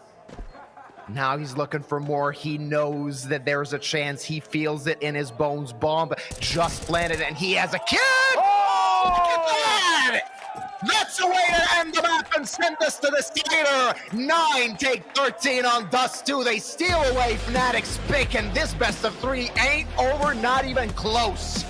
Now he's looking for more. He knows that there's a chance. He feels it in his bones. Bomb just planted, and he has a kill! Oh! Look at that! That's the way to end the map and send us to the skater. 9 take 13 on Dust 2. They steal away Fnatic's pick, and this best of 3 ain't over, not even close.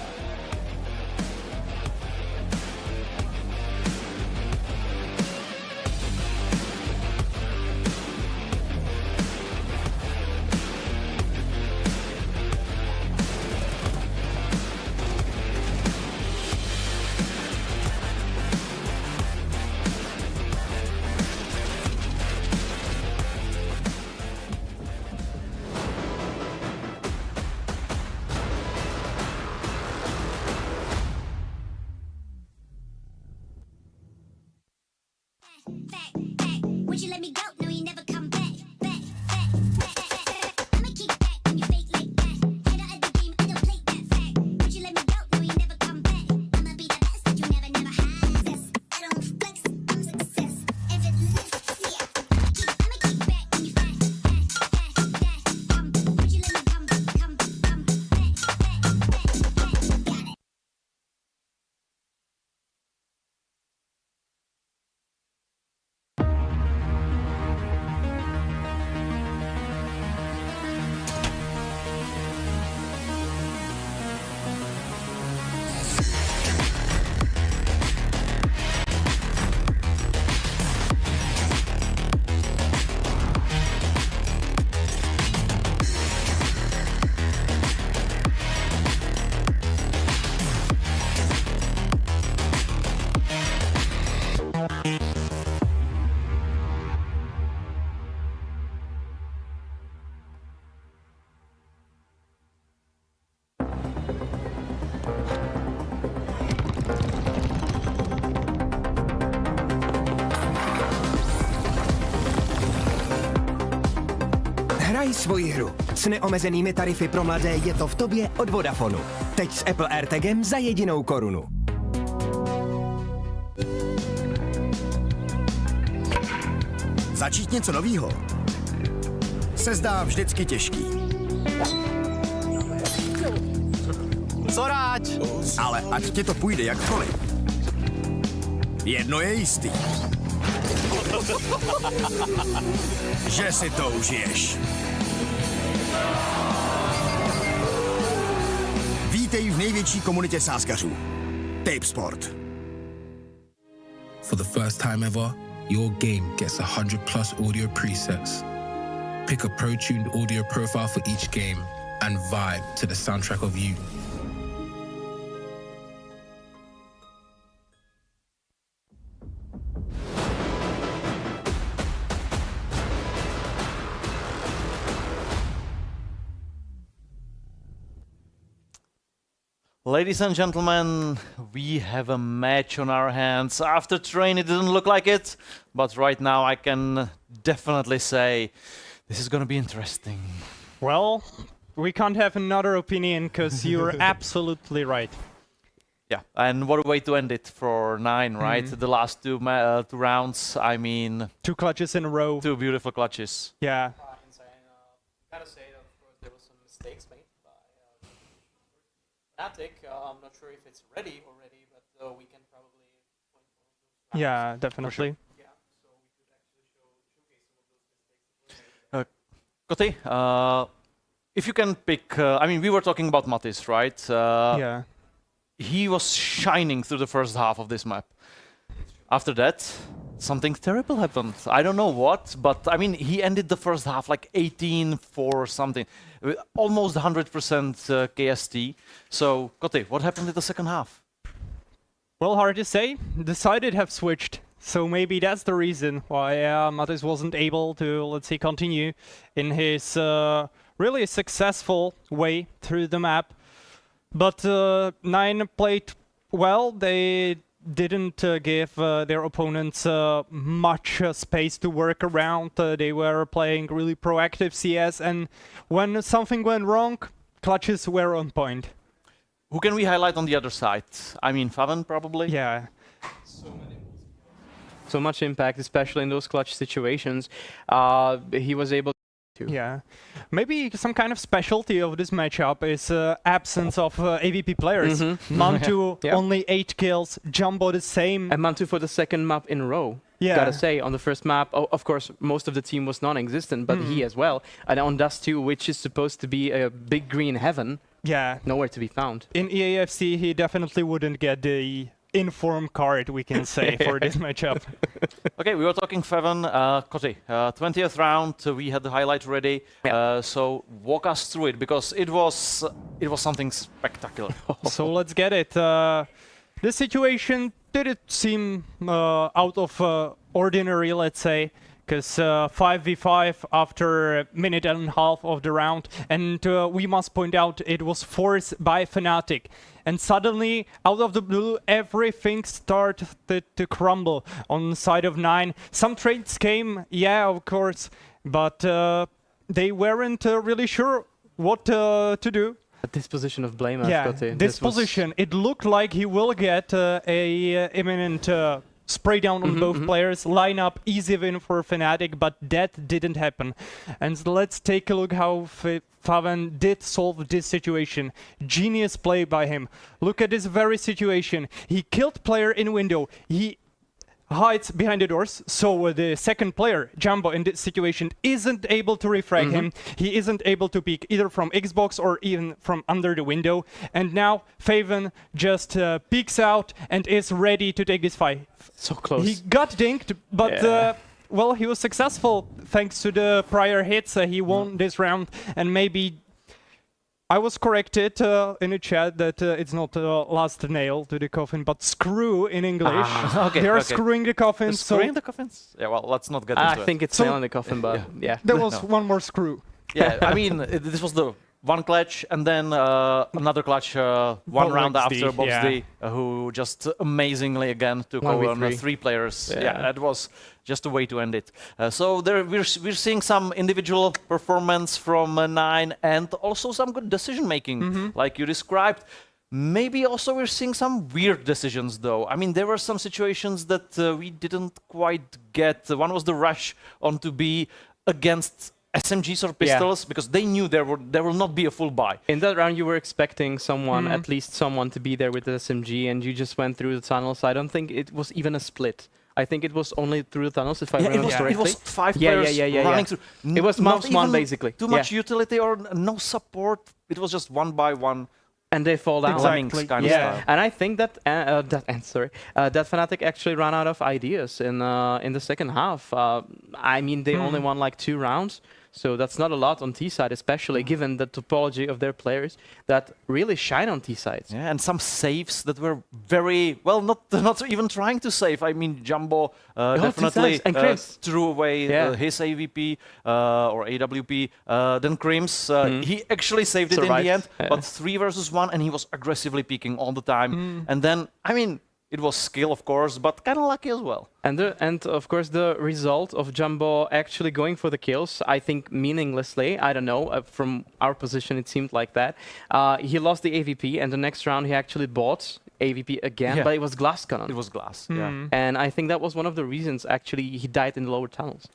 Hraj svoji hru. S neomezenými tarify pro mladé je to v tobě od Vodafonu. Teď s Apple AirTagem za 1 korunu. Začít něco novýho se zdá vždycky těžký. Zoráč! Ale ať ti to půjde jakkoliv. Jedno je jistý. Že si to užiješ. Vítej v největší komunitě sázkařů. Tipsport. For the first time ever, your game gets 100+ audio presets. Pick a pro-tuned audio profile for each game and vibe to the soundtrack of you. Ladies and gentlemen, we have a match on our hands. After train, it didn't look like it, but right now I can definitely say this is going to be interesting. Well, we can't have another opinion because you're absolutely right. Yeah, and what a way to end it for 9, right? The last two rounds, I mean... 2 clutches in a row. 2 beautiful clutches. Yeah. Gotta say that, of course, there was some mistakes made by Fnatic. I'm not sure if it's ready already, but we can probably point for those. Yeah, definitely. Yeah, so we could actually showcase some of those mistakes. Koty, if you can pick, I mean, we were talking about Mattis, right? Yeah. He was shining through the first half of this map. After that, something terrible happened. I don't know what, but I mean, he ended the first half like 18-4 or something, almost 100% KST. So, Koty, what happened in the second half? Well, hard to say. The side did have switched, so maybe that's the reason why Mattis wasn't able to, let's say, continue in his really successful way through the map. But 9 played well. They didn't give their opponents much space to work around. They were playing really proactive CS, and when something went wrong, clutches were on point. Who can we highlight on the other side? I mean, Faven probably? Yeah. So much impact, especially in those clutch situations. He was able to. Yeah. Maybe some kind of specialty of this matchup is absence of AVP players. Mantu, only 8 kills, Jumbo the same. And Mantu for the second map in a row. Yeah. Gotta say, on the first map, of course, most of the team was non-existent, but he as well. And on Dust 2, which is supposed to be a big green heaven, nowhere to be found. In EAFC, he definitely wouldn't get the inform card, we can say, for this matchup. Okay, we were talking Faven. Koty, 20th round, we had the highlight ready. So walk us through it, because it was something spectacular. So let's get it. This situation didn't seem out of ordinary, let's say, because 5v5 after a minute and a half of the round, and we must point out it was forced by Fnatic. And suddenly, out of the blue, everything started to crumble on the side of 9. Some trades came, yeah, of course, but they weren't really sure what to do. At this position of blame, this position, it looked like he will get a imminent spray down on both players, line up, easy win for Fnatic, but that didn't happen. And let's take a look how Faven did solve this situation. Genius play by him. Look at this very situation. He killed player in window. He hides behind the doors, so the second player, Jumbo, in this situation isn't able to refrag him. He isn't able to peek either from Xbox or even from under the window. And now Faven just peeks out and is ready to take this fight. So close. He got dinked, but well, he was successful thanks to the prior hits. He won this round, and maybe I was corrected in the chat that it's not last nail to the coffin, but screw in English. They are screwing the coffin. Screwing the coffins? Yeah, well, let's not get into it. I think it's nail in the coffin, but yeah. There was one more screw. Yeah, I mean, this was the one clutch, and then another clutch one round after Box D, who just amazingly again took over on 3 players. Yeah, that was just a way to end it. So there we're seeing some individual performance from 9 and also some good decision making, like you described. Maybe also we're seeing some weird decisions though. I mean, there were some situations that we didn't quite get. One was the rush onto B against SMGs or pistols, because they knew there will not be a full buy. In that round, you were expecting someone, at least someone, to be there with the SMG, and you just went through the tunnels. I don't think it was even a split. I think it was only through the tunnels, if I remember correctly. It was 5 players running through. It was mouse one, basically. Too much utility or no support. It was just 1 by 1. And they fall down. Exactly. Kind of style. And I think that that Fnatic actually ran out of ideas in the second half. I mean, they only won like 2 rounds. So that's not a lot on T-side, especially given the topology of their players that really shine on T-side. Yeah, and some saves that were very, well, not even trying to save. I mean, Jumbo definitely threw away his AVP or AWP. Then Crims, he actually saved it in the end, but 3 versus 1, and he was aggressively peeking all the time. And then, I mean, it was skill, of course, but kind of lucky as well. And of course, the result of Jumbo actually going for the kills, I think meaninglessly, I don't know, from our position it seemed like that. He lost the AVP, and the next round he actually bought AVP again, but it was glass cannon. It was glass, yeah. And I think that was one of the reasons, actually, he died in the lower tunnels.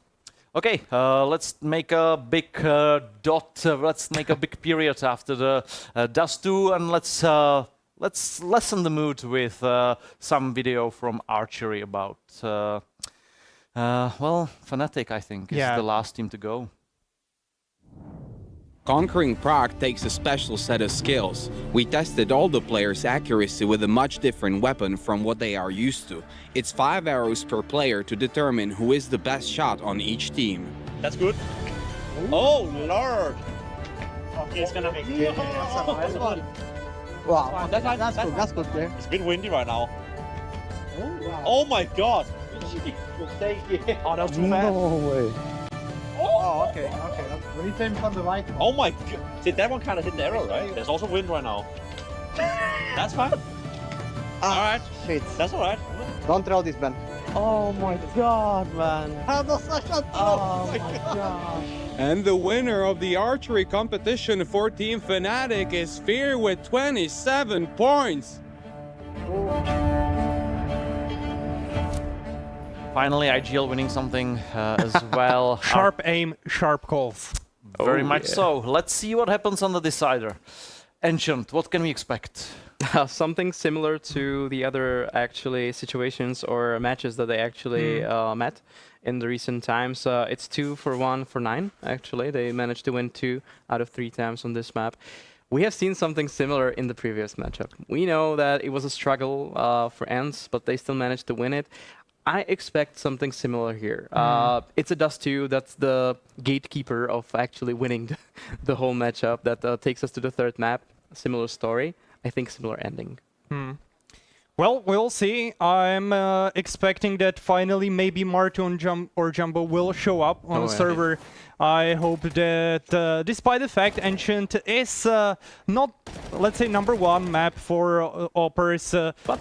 Okay, let's make a big dot, let's make a big period after the Dust 2, and let's lessen the mood with some video from Archery about, well, Fnatic, I think, is the last team to go. Conquering Prague takes a special set of skills. We tested all the players' accuracy with a much different weapon from what they are used to. It's 5 arrows per player to determine who is the best shot on each team. That's good. Oh, Lord! Okay, it's gonna make it. Wow, that's good there. It's a bit windy right now. Oh, wow. Oh my god! Oh, that was too fast. No way. Oh, okay. When he came from the right. Oh my god! See, that one kind of hit the arrow, right? There's also wind right now. That's fine. Alright. Shit. That's alright. Don't throw this, Ben. Oh my god, man. Oh my god. And the winner of the archery competition for Team Fnatic is Fear with 27 points. Finally, IGL winning something as well. Sharp aim, sharp calls. Very much so. Let's see what happens on the decider. Ancient, what can we expect? Something similar to the other actually situations or matches that they actually met in the recent times. It's 2 for 1 for 9, actually. They managed to win 2 out of 3 times on this map. We have seen something similar in the previous matchup. We know that it was a struggle for ENCE, but they still managed to win it. I expect something similar here. It's a Dust 2, that's the gatekeeper of actually winning the whole matchup. That takes us to the 3rd map. Similar story. I think similar ending. Well, we'll see. I'm expecting that finally maybe Marto or Jumbo will show up on the server. I hope that despite the fact Ancient is not, let's say, #1 map for Oppers,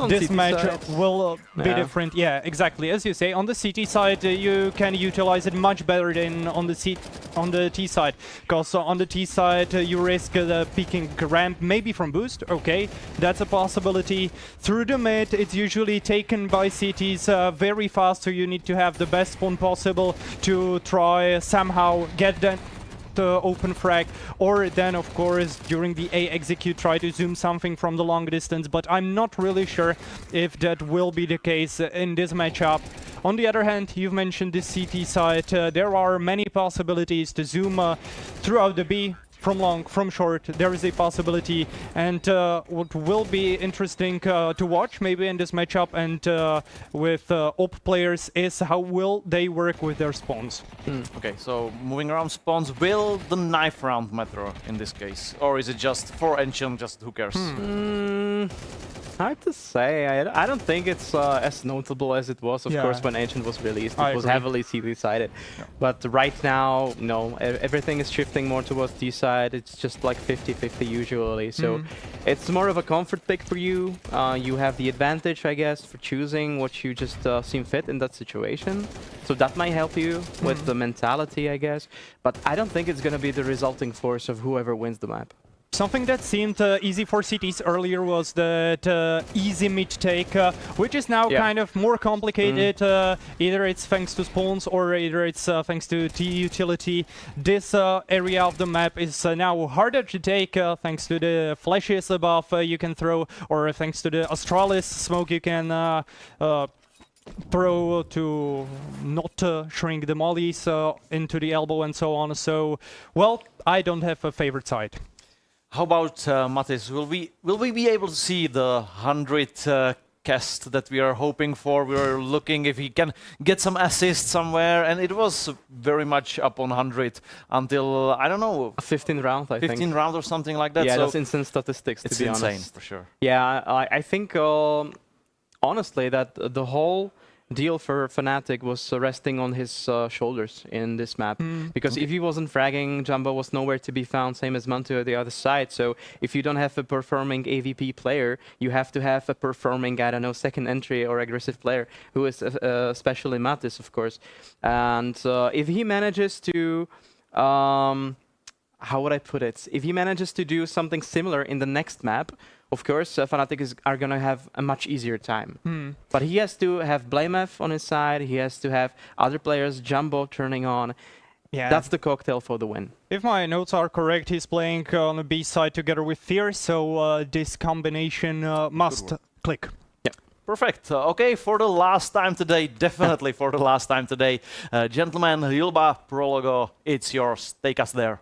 this match will be different. Yeah, exactly. As you say, on the CT side, you can utilize it much better than on the T side. Because on the T side, you risk peeking ramp, maybe from boost. Okay, that's a possibility. Through the mid, it's usually taken by CTs very fast, so you need to have the best spawn possible to try somehow get that open frag, or then of course during the A execute try to zoom something from the long distance, but I'm not really sure if that will be the case in this matchup. On the other hand, you've mentioned the CT side, there are many possibilities to zoom throughout the B. From long, from short, there is a possibility, and what will be interesting to watch maybe in this matchup and with OP players is how will they work with their spawns. Okay, so moving around spawns, will the knife round matter in this case? Or is it just for Ancient, just who cares? Hard to say. I don't think it's as notable as it was, of course, when Ancient was released. It was heavily CT-sided. Yeah. But right now, no. Everything is shifting more towards D-side. It's just like 50-50 usually. So it's more of a comfort pick for you. You have the advantage, I guess, for choosing what you just seem fit in that situation. So that might help you with the mentality, I guess. But I don't think it's going to be the resulting force of whoever wins the map. Something that seemed easy for CTs earlier was that easy mid take, which is now kind of more complicated. Either it's thanks to spawns or either it's thanks to T utility. This area of the map is now harder to take thanks to the flashes above you can throw, or thanks to the Astralis smoke you can throw to not shrink the mollies into the elbow and so on. So, well, I don't have a favorite side. How about Mattis? Will we be able to see the 100 cast that we are hoping for? We are looking if he can get some assist somewhere, and it was very much up on 100 until I don't know, 15 round. I think 15 round or something like that. Yeah, so that's insane statistics. To be insane, honest, for sure. Yeah, I think honestly that the whole deal for Fnatic was resting on his shoulders in this map. Because if he wasn't fragging, Jumbo was nowhere to be found, same as Mantu at the other side. So if you don't have a performing AVP player, you have to have a performing, I don't know, second entry or aggressive player, who is especially Mattis, of course. And if he manages to... how would I put it? If he manages to do something similar in the next map, of course, Fnatic are going to have a much easier time. But he has to have Blamef on his side. He has to have other players, Jumbo turning on. Yeah. That's the cocktail for the win. If my notes are correct, he's playing on the B side together with Fierce, so this combination must click. Yeah. Perfect. Okay, for the last time today, definitely for the last time today, gentlemen, Hilba, Prologo, it's yours. Take us there.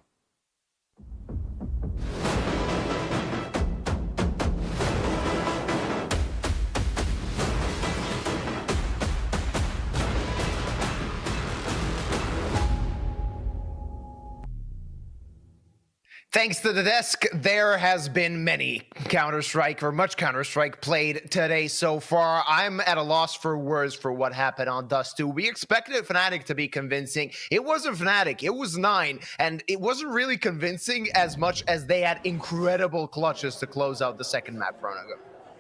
Thanks to the desk, there has been many Counter-Strike, or much Counter-Strike played today so far. I'm at a loss for words for what happened on Dust 2. We expected Fnatic to be convincing. It wasn't Fnatic, it was 9, and it wasn't really convincing as much as they had incredible clutches to close out the second map, Pronago.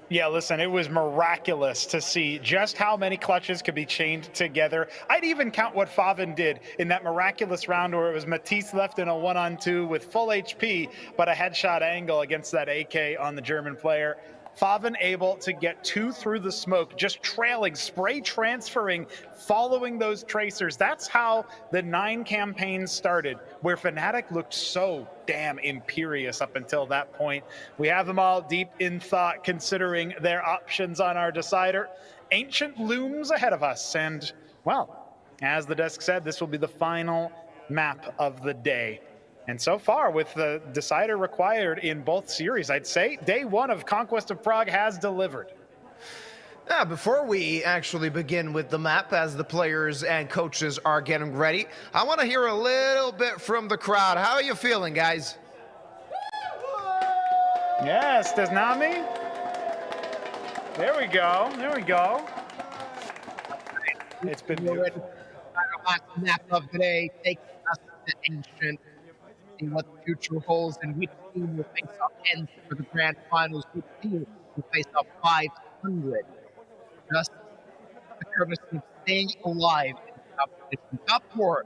Yeah, listen, it was miraculous to see just how many clutches could be chained together. I'd even count what Favin did in that miraculous round where it was Matisse left in a 1-on-2 with full HP, but a headshot angle against that AK on the German player. Favin able to get 2 through the smoke, just trailing, spray transferring, following those tracers. That's how the 9 campaign started, where Fnatic looked so damn imperious up until that point. We have them all deep in thought, considering their options on our decider. Ancient looms ahead of us, and, well, as the desk said, this will be the final map of the day. And so far, with the decider required in both series, I'd say day 1 of Conquest of Prague has delivered. Before we actually begin with the map, as the players and coaches are getting ready, I want to hear a little bit from the crowd. How are you feeling, guys? Yes, Desnami. There we go. There we go. It's been beautiful. Last map of the day, taking us to Ancient. What the future holds, and which team will face off ENCE for the grand finals, which team will face off 500. Just the courtesy of staying alive in the competition. Top 4,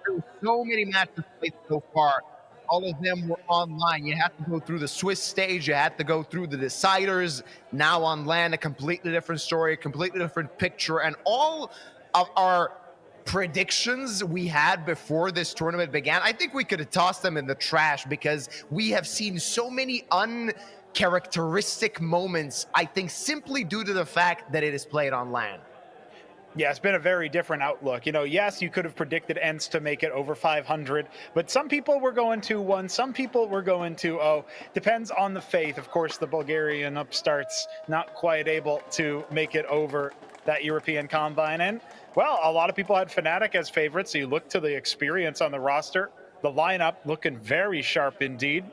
there were so many matches played so far. All of them were online. You had to go through the Swiss stage, you had to go through the deciders. Now on LAN, a completely different story, a completely different picture, and all of our predictions we had before this tournament began, I think we could have tossed them in the trash, because we have seen so many uncharacteristic moments, I think simply due to the fact that it is played on LAN. Yeah, it's been a very different outlook. You know, yes, you could have predicted ENCE to make it over 500, but some people were going 2-1, some people were going 2-0. Depends on the faith. Of course, the Bulgarian upstarts not quite able to make it over that European Combine. And, well, a lot of people had Fnatic as favorites. So you look to the experience on the roster, the lineup looking very sharp indeed.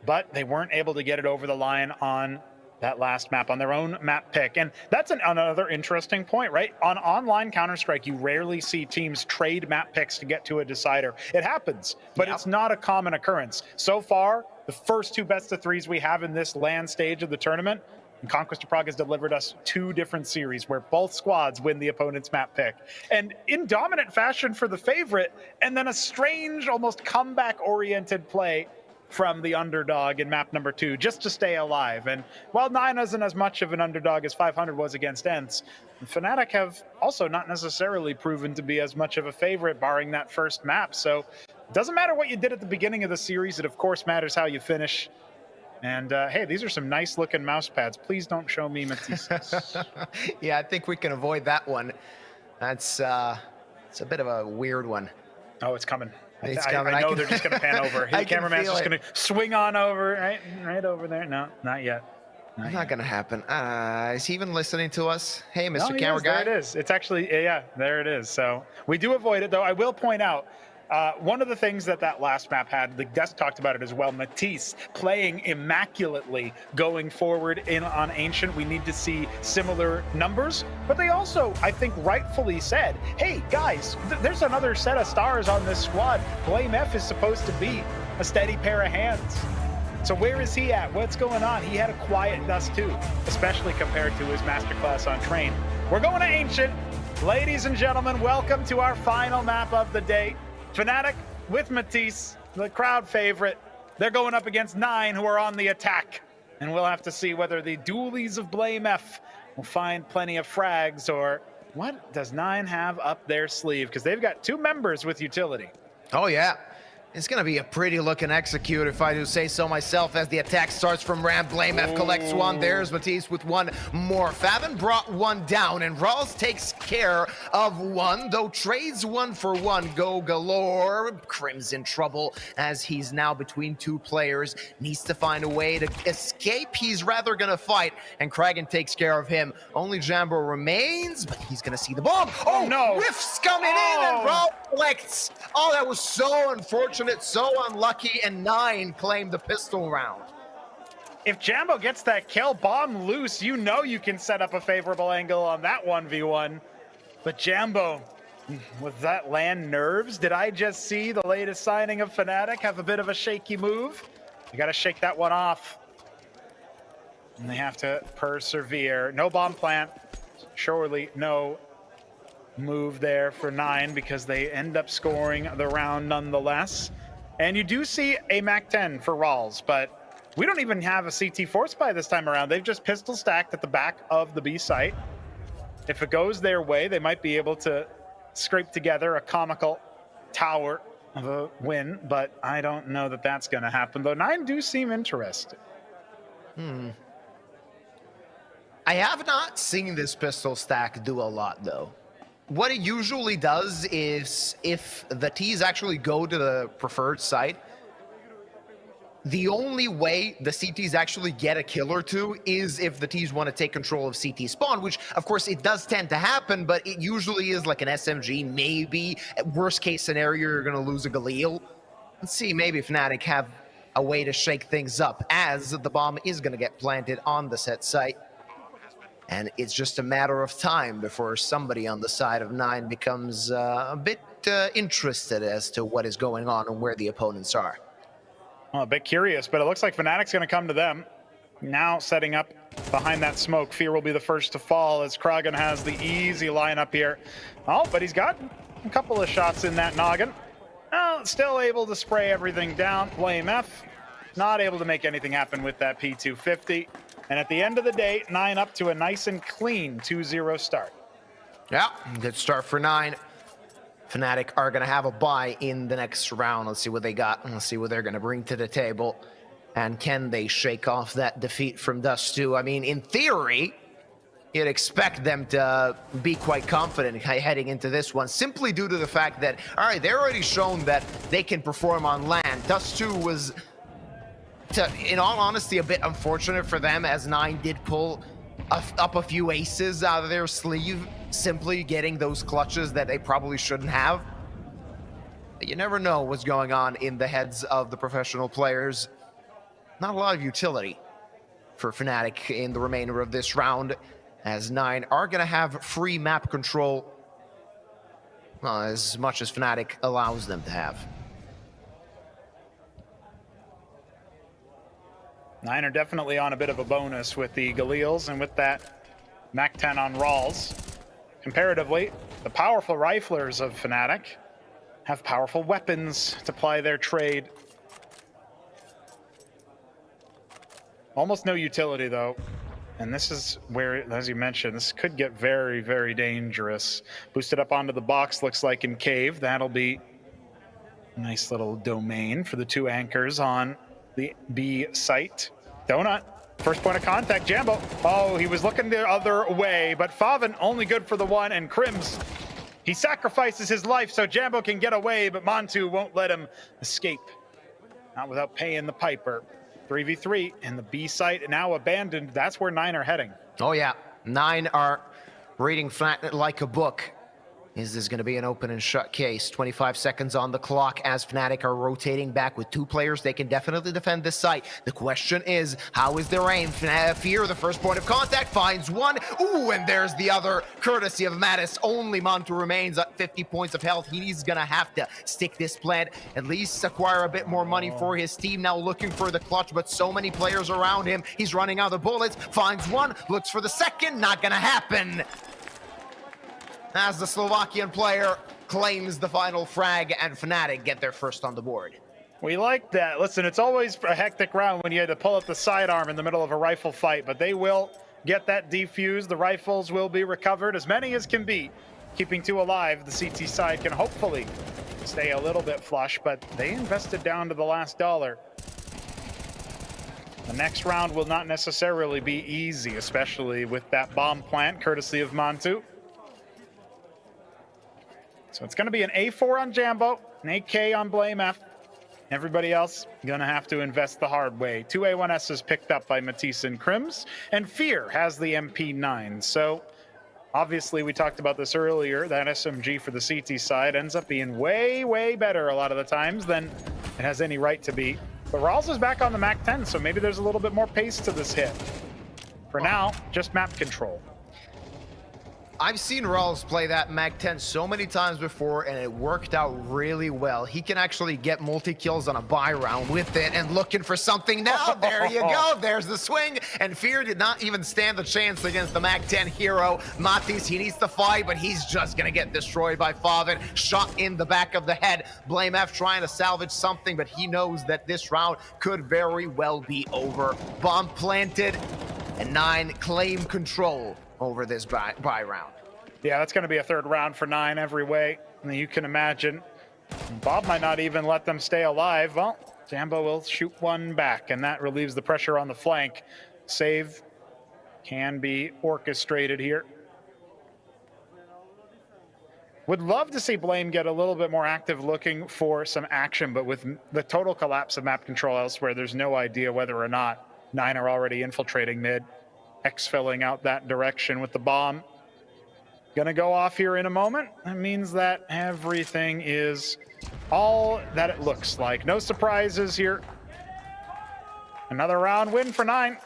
But they weren't able to get it over the line on that last map on their own map pick. And that's another interesting point, right? On online Counter-Strike, you rarely see teams trade map picks to get to a decider. It happens, but it's not a common occurrence. So far, the first 2 best-of-3s we have in this LAN stage of the tournament, and Conquest of Prague has delivered us 2 different series where both squads win the opponent's map pick. And in dominant fashion for the favorite, and then a strange, almost comeback-oriented play from the underdog in map number 2 just to stay alive. And while 9 isn't as much of an underdog as 500 was against ENCE, Fnatic have also not necessarily proven to be as much of a favorite barring that first map. So it doesn't matter what you did at the beginning of the series, it of course matters how you finish. And hey, these are some nice looking mouse pads. Please don't show me Matisse. Yeah, I think we can avoid that one. That's it's a bit of a weird one. Oh, it's coming. I know they're just going to pan over. The cameraman's just going to swing on over, right over there. No, not yet. Not going to happen. Is he even listening to us? Hey, Mr. No, Camera Guy. There it is. It's actually, yeah, there it is. So we do avoid it, though. I will point out, one of the things that last map had, the guest talked about it as well, Matisse playing immaculately going forward on Ancient. We need to see similar numbers, but they also, I think, rightfully said, hey, guys, there's another set of stars on this squad. BlameF is supposed to be a steady pair of hands. So where is he at? What's going on? He had a quiet Dust too, especially compared to his masterclass on Train. We're going to Ancient. Ladies and gentlemen, welcome to our final map of the day. Fnatic with Matisse, the crowd favorite. They're going up against 9 who are on the attack. And we'll have to see whether the dualies of BlameF will find plenty of frags, or what does 9 have up their sleeve? Because they've got 2 members with utility. Oh, yeah. It's going to be a pretty looking execute, if I do say so myself, as the attack starts from Ram. BlameF collects one. There's Matisse with one more. Faven brought one down, and Rawls takes care of one, though trades 1 for 1 go galore. Crim's in trouble as he's now between 2 players. Needs to find a way to escape. He's rather going to fight, and Kragan takes care of him. Only Jambo remains, but he's going to see the bomb. Oh, no. Whiff's coming in, and Rawls collects. Oh, that was so unfortunate. It's so unlucky, and 9 claimed the pistol round. If Jambo gets that kill, bomb loose, you know you can set up a favorable angle on that 1v1. But Jambo, with that land nerves, did I just see the latest signing of Fnatic have a bit of a shaky move? You got to shake that one off. And they have to persevere. No bomb plant, surely no move there for 9 because they end up scoring the round nonetheless. And you do see a MAC-10 for Rawls, but we don't even have a CT force buy this time around. They've just pistol stacked at the back of the B site. If it goes their way, they might be able to scrape together a comical tower of a win, but I don't know that that's going to happen, though 9 do seem interested. I have not seen this pistol stack do a lot, though. What it usually does is, if the T's actually go to the preferred site, the only way the CTs actually get a kill or 2 is if the T's want to take control of CT spawn, which, of course, it does tend to happen, but it usually is like an SMG, maybe. At worst case scenario, you're going to lose a Galil. Let's see, maybe Fnatic have a way to shake things up, as the bomb is going to get planted on the set site. And it's just a matter of time before somebody on the side of 9 becomes a bit interested as to what is going on and where the opponents are. Well, a bit curious, but it looks like Fnatic's going to come to them. Now setting up behind that smoke. Fear will be the first to fall as Kragan has the easy lineup here. Oh, but he's got a couple of shots in that noggin. Oh, still able to spray everything down. BlameF not able to make anything happen with that P250. And at the end of the day, 9 up to a nice and clean 2-0 start. Yeah, good start for 9. Fnatic are going to have a bye in the next round. Let's see what they got. Let's see what they're going to bring to the table. And can they shake off that defeat from Dust 2? I mean, in theory, you'd expect them to be quite confident heading into this one, simply due to the fact that, all right, they're already shown that they can perform on land. Dust 2 was, in all honesty, a bit unfortunate for them, as 9 did pull up a few aces out of their sleeve, simply getting those clutches that they probably shouldn't have. But you never know what's going on in the heads of the professional players. Not a lot of utility. for Fnatic in the remainder of this round, as 9 are going to have free map control as much as Fnatic allows them to have. 9 are definitely on a bit of a bonus with the Galils and with that Mac 10 on Rawls. Comparatively, the powerful riflers of Fnatic have powerful weapons to ply their trade. Almost no utility though. And this is where, as you mentioned, this could get very, very dangerous. Boosted up onto the box, looks like in Cave. That'll be a nice little domain for the 2 anchors on the B site. Donut, first point of contact, Jambo. Oh, he was looking the other way, but Faven only good for the 1, and Crims, he sacrifices his life so Jambo can get away, but Montu won't let him escape. Not without paying the piper. 3v3, and the B site now abandoned. That's where 9 are heading. Oh yeah, 9 are reading Fnatic like a book. Is this going to be an open and shut case? 25 seconds on the clock as Fnatic are rotating back with 2 players. They can definitely defend this site. The question is, how is their aim? Fear, the first point of contact, finds 1. Ooh, and there's the other, courtesy of Mattis. Only Montu remains at 50 points of health. He's going to have to stick this plant, at least acquire a bit more money for his team. Now looking for the clutch, but so many players around him. He's running out of bullets, finds 1, looks for the second, not going to happen. As the Slovakian player claims the final frag and Fnatic get their first on the board. We like that. Listen, it's always a hectic round when you had to pull up the sidearm in the middle of a rifle fight, but they will get that defused. The rifles will be recovered, as many as can be. Keeping 2 alive, the CT side can hopefully stay a little bit flush, but they invested down to the last dollar. The next round will not necessarily be easy, especially with that bomb plant, courtesy of Montu. So it's going to be an A4 on Jambo, an AK on BlameF. Everybody else going to have to invest the hard way. 2 A1Ss picked up by Matisse and Crims, and Fear has the MP9. So obviously we talked about this earlier, that SMG for the CT side ends up being way, way better a lot of the times than it has any right to be. But Rawls is back on the Mac 10, so maybe there's a little bit more pace to this hit. For now, just map control. I've seen Rawls play that Mag 10 so many times before, and it worked out really well. He can actually get multi-kills on a buy round with it, and looking for something now. There you go. There's the swing, and Fear did not even stand a chance against the Mag 10 hero. Matis, he needs to fight, but he's just going to get destroyed by Faven. Shot in the back of the head. BlameF trying to salvage something, but he knows that this round could very well be over. Bomb planted, and 9 claim control over this buy round. Yeah, that's going to be a 3rd round for 9 every way. And you can imagine Bob might not even let them stay alive. Well, Jambo will shoot 1 back, and that relieves the pressure on the flank. Save can be orchestrated here. Would love to see Blame get a little bit more active looking for some action, but with the total collapse of map control elsewhere, there's no idea whether or not 9 are already infiltrating mid. X filling out that direction with the bomb. Gonna go off here in a moment. That means that everything is all that it looks like. No surprises here. Another round win for 9.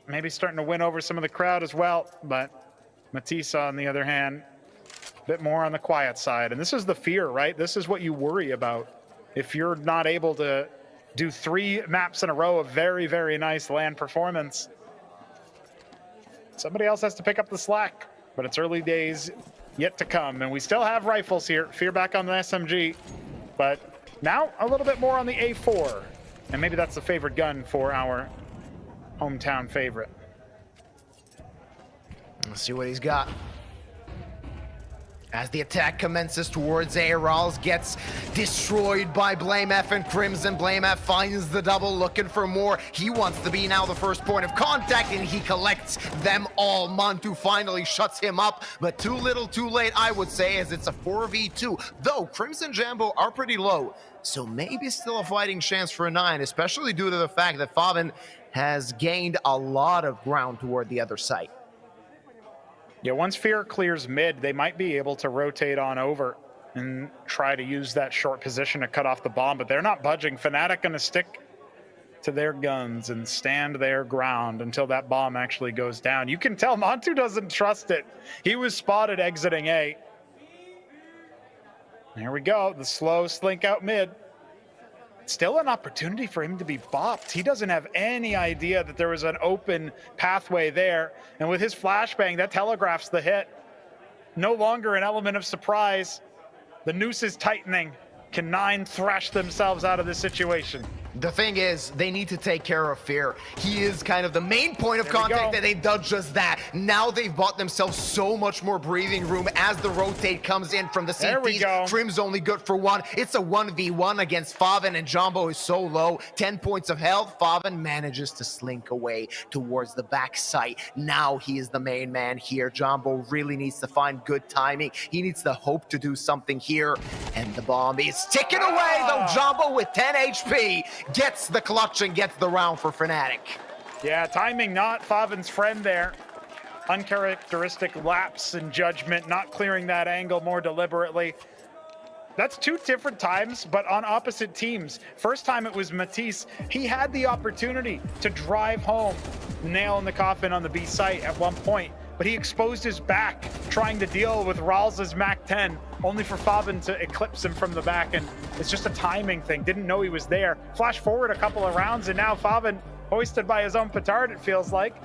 Maybe starting to win over some of the crowd as well, but Matisse, on the other hand, a bit more on the quiet side. And this is the fear, right? This is what you worry about. If you're not able to do 3 maps in a row of very, very nice LAN performance, somebody else has to pick up the slack. But it's early days yet to come, and we still have rifles here. Fear back on the SMG, but now a little bit more on the A4. And maybe that's the favorite gun for our hometown favorite. Let's see what he's got. As the attack commences towards A, Rawls gets destroyed by BlameF and Crimson. BlameF finds the double, looking for more. He wants to be now the first point of contact, and he collects them all. Montu finally shuts him up, but too little, too late, I would say, as it's a 4v2. Though Crimson Jambo are pretty low, so maybe still a fighting chance for a 9, especially due to the fact that Faven has gained a lot of ground toward the other site. Yeah, once Fear clears mid, they might be able to rotate on over and try to use that short position to cut off the bomb, but they're not budging. Fnatic gonna stick to their guns and stand their ground until that bomb actually goes down. You can tell Montu doesn't trust it. He was spotted exiting A. There we go, the slow slink out mid. Still an opportunity for him to be bopped. He doesn't have any idea that there was an open pathway there. And with his flashbang, that telegraphs the hit. No longer an element of surprise. The noose is tightening. Can Nine thrash themselves out of this situation? The thing is, they need to take care of Fear. He is kind of the main point of contact, and they've done just that. Now they've bought themselves so much more breathing room as the rotate comes in from the CTs. Trim's only good for one. It's a 1v1 against Faven, and Jumbo is so low. 10 points of health. Faven manages to slink away towards the back site. Now he is the main man here. Jumbo really needs to find good timing. He needs the hope to do something here. And the bomb is ticking away, though Jumbo with 10 HP. Gets the clutch and gets the round for Fnatic. Yeah, timing not Faven's friend there. Uncharacteristic lapse in judgment, not clearing that angle more deliberately. That's two different times, but on opposite teams. First time it was Matisse. He had the opportunity to drive home, nail in the coffin on the B site at one point, but he exposed his back trying to deal with Rals's Mac 10, only for Faven to eclipse him from the back, and it's just a timing thing. Didn't know he was there. Flash forward a couple of rounds, and now Faven, hoisted by his own petard, it feels like,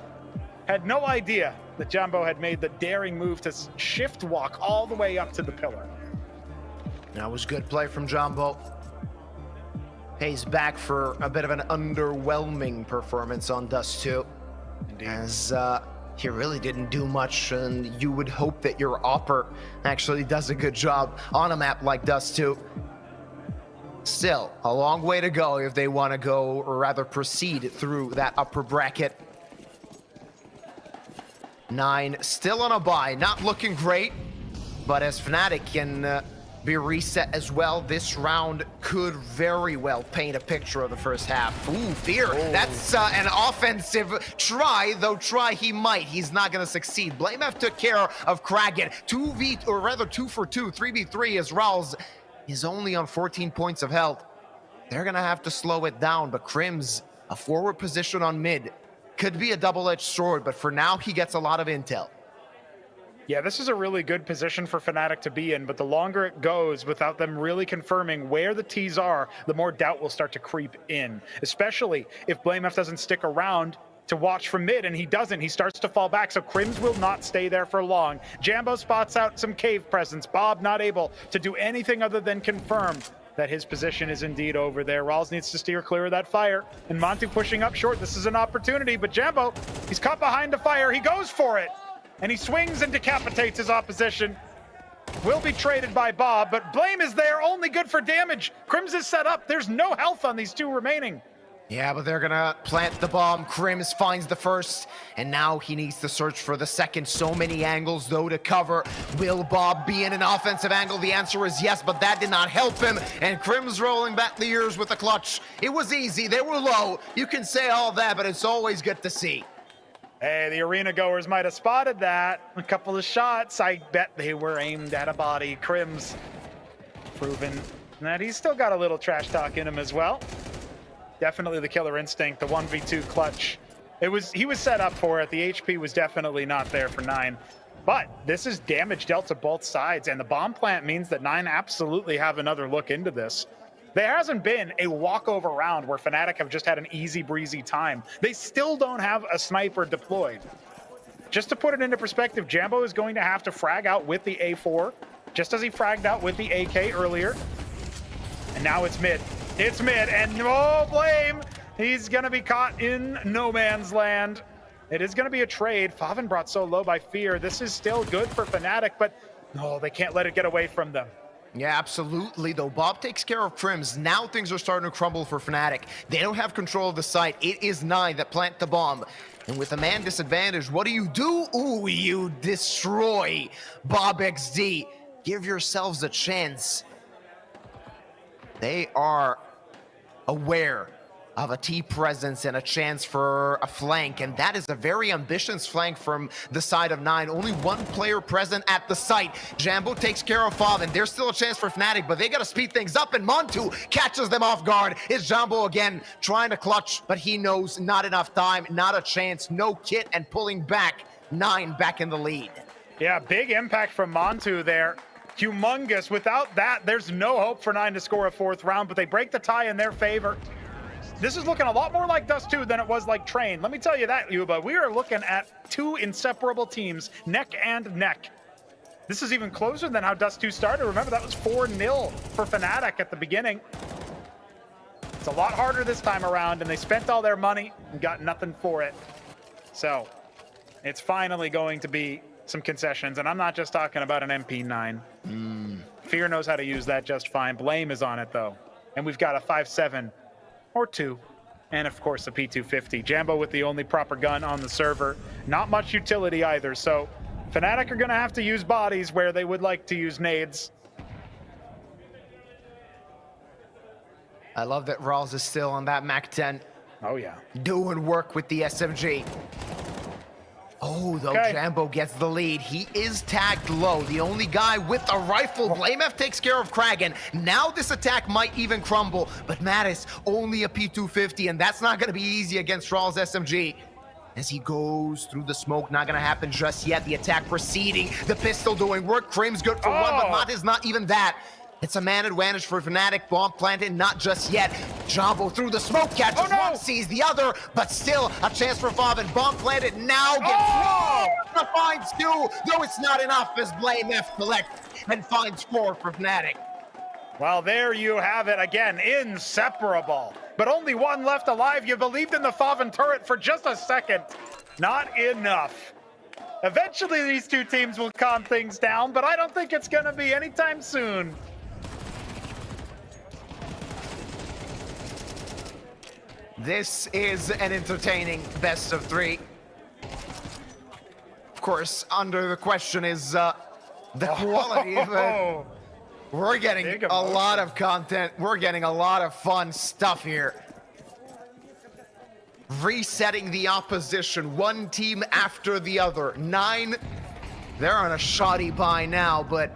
had no idea that Jumbo had made the daring move to shift walk all the way up to the pillar. That was good play from Jumbo. Pays back for a bit of an underwhelming performance on Dust 2. Indeed. As he really didn't do much, and you would hope that your Opper actually does a good job on a map like Dust 2. Still, a long way to go if they want to go, or rather proceed through that upper bracket. Nine still on a bye, not looking great, but as Fnatic can be reset as well, this round could very well paint a picture of the first half. Ooh, Fear, that's an offensive try, though try he might. He's not going to succeed. BlameF took care of Kraken. 2v, or rather 2 for 2, 3v3 as Rals is only on 14 points of health. They're going to have to slow it down, but Crim's a forward position on mid. Could be a double-edged sword, but for now, he gets a lot of intel. Yeah, this is a really good position for Fnatic to be in, but the longer it goes without them really confirming where the T's are, the more doubt will start to creep in, especially if BlameF doesn't stick around to watch from mid, and he doesn't. He starts to fall back, so Crims will not stay there for long. Jambo spots out some cave presence. Bob not able to do anything other than confirm that his position is indeed over there. Rawls needs to steer clear of that fire, and Montu pushing up short. This is an opportunity, but Jambo, he's caught behind the fire. He goes for it, and he swings and decapitates his opposition. Will be traded by Bob, but Blame is there, only good for damage. Crims is set up. There's no health on these two remaining. Yeah, but they're gonna plant the bomb. Crims finds the first, and now he needs to search for the second. So many angles, though, to cover. Will Bob be in an offensive angle? The answer is yes, but that did not help him. And Crims rolling back the ears with a clutch. It was easy. They were low. You can say all that, but it's always good to see. Hey, the arena goers might have spotted that. A couple of shots. I bet they were aimed at a body. Crims proven that he's still got a little trash talk in him as well. Definitely the killer instinct, the 1v2 clutch. He was set up for it. The HP was definitely not there for Nine. But this is damage dealt to both sides, and the bomb plant means that Nine absolutely have another look into this. There hasn't been a walkover round where Fnatic have just had an easy breezy time. They still don't have a sniper deployed. Just to put it into perspective, Jambo is going to have to frag out with the A4, just as he fragged out with the AK earlier. And now it's mid. It's mid, and oh, Blame! He's gonna be caught in no man's land. It is gonna be a trade. Faven brought so low by Fear. This is still good for Fnatic, but no, they can't let it get away from them. Yeah, absolutely, though. Bob takes care of Crims. Now things are starting to crumble for Fnatic. They don't have control of the site. It is Nine that plant the bomb. And with a man disadvantage, what do? Ooh, you destroy Bob XD. Give yourselves a chance. They are aware of a T presence and a chance for a flank, and that is a very ambitious flank from the side of 9. Only one player present at the site. Jambo takes care of Fav, and there's still a chance for Fnatic, but they gotta speed things up, and Montu catches them off guard. It's Jambo again, trying to clutch, but he knows not enough time, not a chance, no kit, and pulling back. 9 back in the lead. Yeah, big impact from Montu there. Humongous. Without that, there's no hope for 9 to score a 4th round, but they break the tie in their favor. This is looking a lot more like Dust 2 than it was like Train. Let me tell you that, Yuba. We are looking at 2 inseparable teams, neck and neck. This is even closer than how Dust 2 started. Remember, that was 4-0 for Fnatic at the beginning. It's a lot harder this time around, and they spent all their money and got nothing for it. So, it's finally going to be some concessions, and I'm not just talking about an MP9. Fear knows how to use that just fine. Blame is on it, though. And we've got a 5.7 or 2, and of course a P250. Jambo with the only proper gun on the server. Not much utility either, so Fnatic are going to have to use bodies where they would like to use nades. I love that Rawls is still on that Mac 10. Oh yeah. Doing work with the SMG. Oh, though, Jambo gets the lead. He is tagged low. The only guy with a rifle. BlameF takes care of Kragan. Now this attack might even crumble, but Mattis only a P250, and that's not going to be easy against Rawls SMG. As he goes through the smoke, not going to happen just yet. The attack proceeding. The pistol doing work. Krame's good for one, but Matt is not even that. It's a man advantage for Fnatic. Bomb planted, not just yet. Jambo through the smoke, catches one, sees the other, but still a chance for Fav, and bomb planted now gets one. Finds 2, though it's not enough as BlameF collects and finds 4 for Fnatic. Well, there you have it again, inseparable. But only one left alive. You believed in the Fav turret for just a second. Not enough. Eventually these 2 teams will calm things down, but I don't think it's gonna be anytime soon. This is an entertaining best of 3. Of course, under the question is the quality of it. We're getting a lot of content. We're getting a lot of fun stuff here. Resetting the opposition, one team after the other. 9, they're on a shoddy bye now, but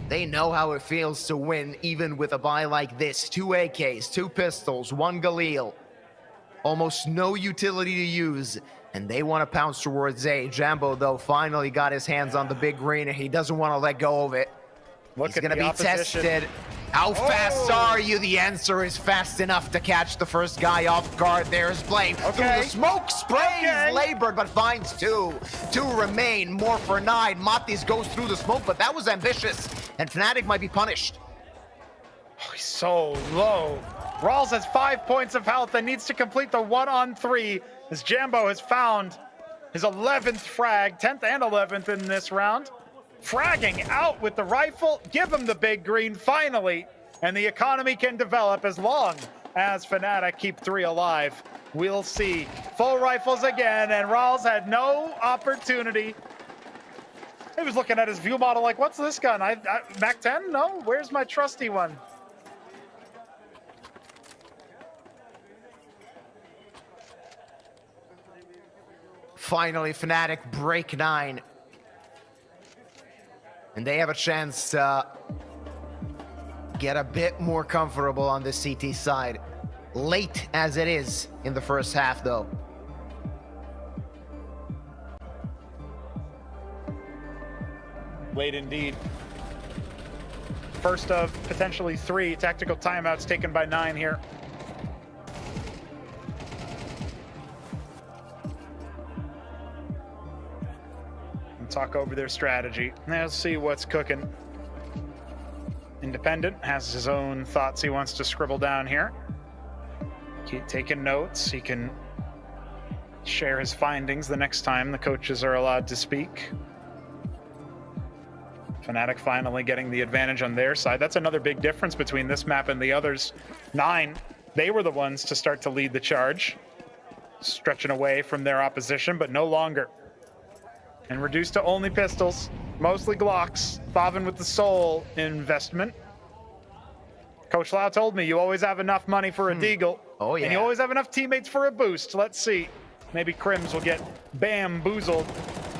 they know how it feels to win, even with a bye like this. 2 AKs, 2 pistols, 1 Galil. Almost no utility to use, and they want to pounce towards A. Jambo, though, finally got his hands on the big green, and he doesn't want to let go of it. He's going to be tested. How fast are you? The answer is fast enough to catch the first guy off guard. There's Blame. Through the smoke sprays, labored, but finds 2. 2 remain, more for 9. Matis goes through the smoke, but that was ambitious, and Fnatic might be punished. Oh, he's so low. Rawls has 5 points of health and needs to complete the 1-on-3 as Jambo has found his 11th frag, 10th and 11th in this round. Fragging out with the rifle, give him the big green finally, and the economy can develop as long as Fnatic keep 3 alive. We'll see. Full rifles again, and Rawls had no opportunity. He was looking at his view model like, what's this gun? Mac 10? No, where's my trusty one? Finally, Fnatic break 9. And they have a chance to get a bit more comfortable on the CT side. Late as it is in the first half, though. Late indeed. First of potentially 3 tactical timeouts taken by 9 here. Talk over their strategy. Let's see what's cooking. Independent has his own thoughts he wants to scribble down here. Keep taking notes. He can share his findings the next time the coaches are allowed to speak. Fnatic finally getting the advantage on their side. That's another big difference between this map and the others. 9, they were the ones to start to lead the charge, stretching away from their opposition, but no longer. And reduced to only pistols, mostly Glocks. Favin with the Soul investment. Coach Lau told me you always have enough money for a deagle. Oh, yeah. And you always have enough teammates for a boost. Let's see. Maybe Crims will get bamboozled.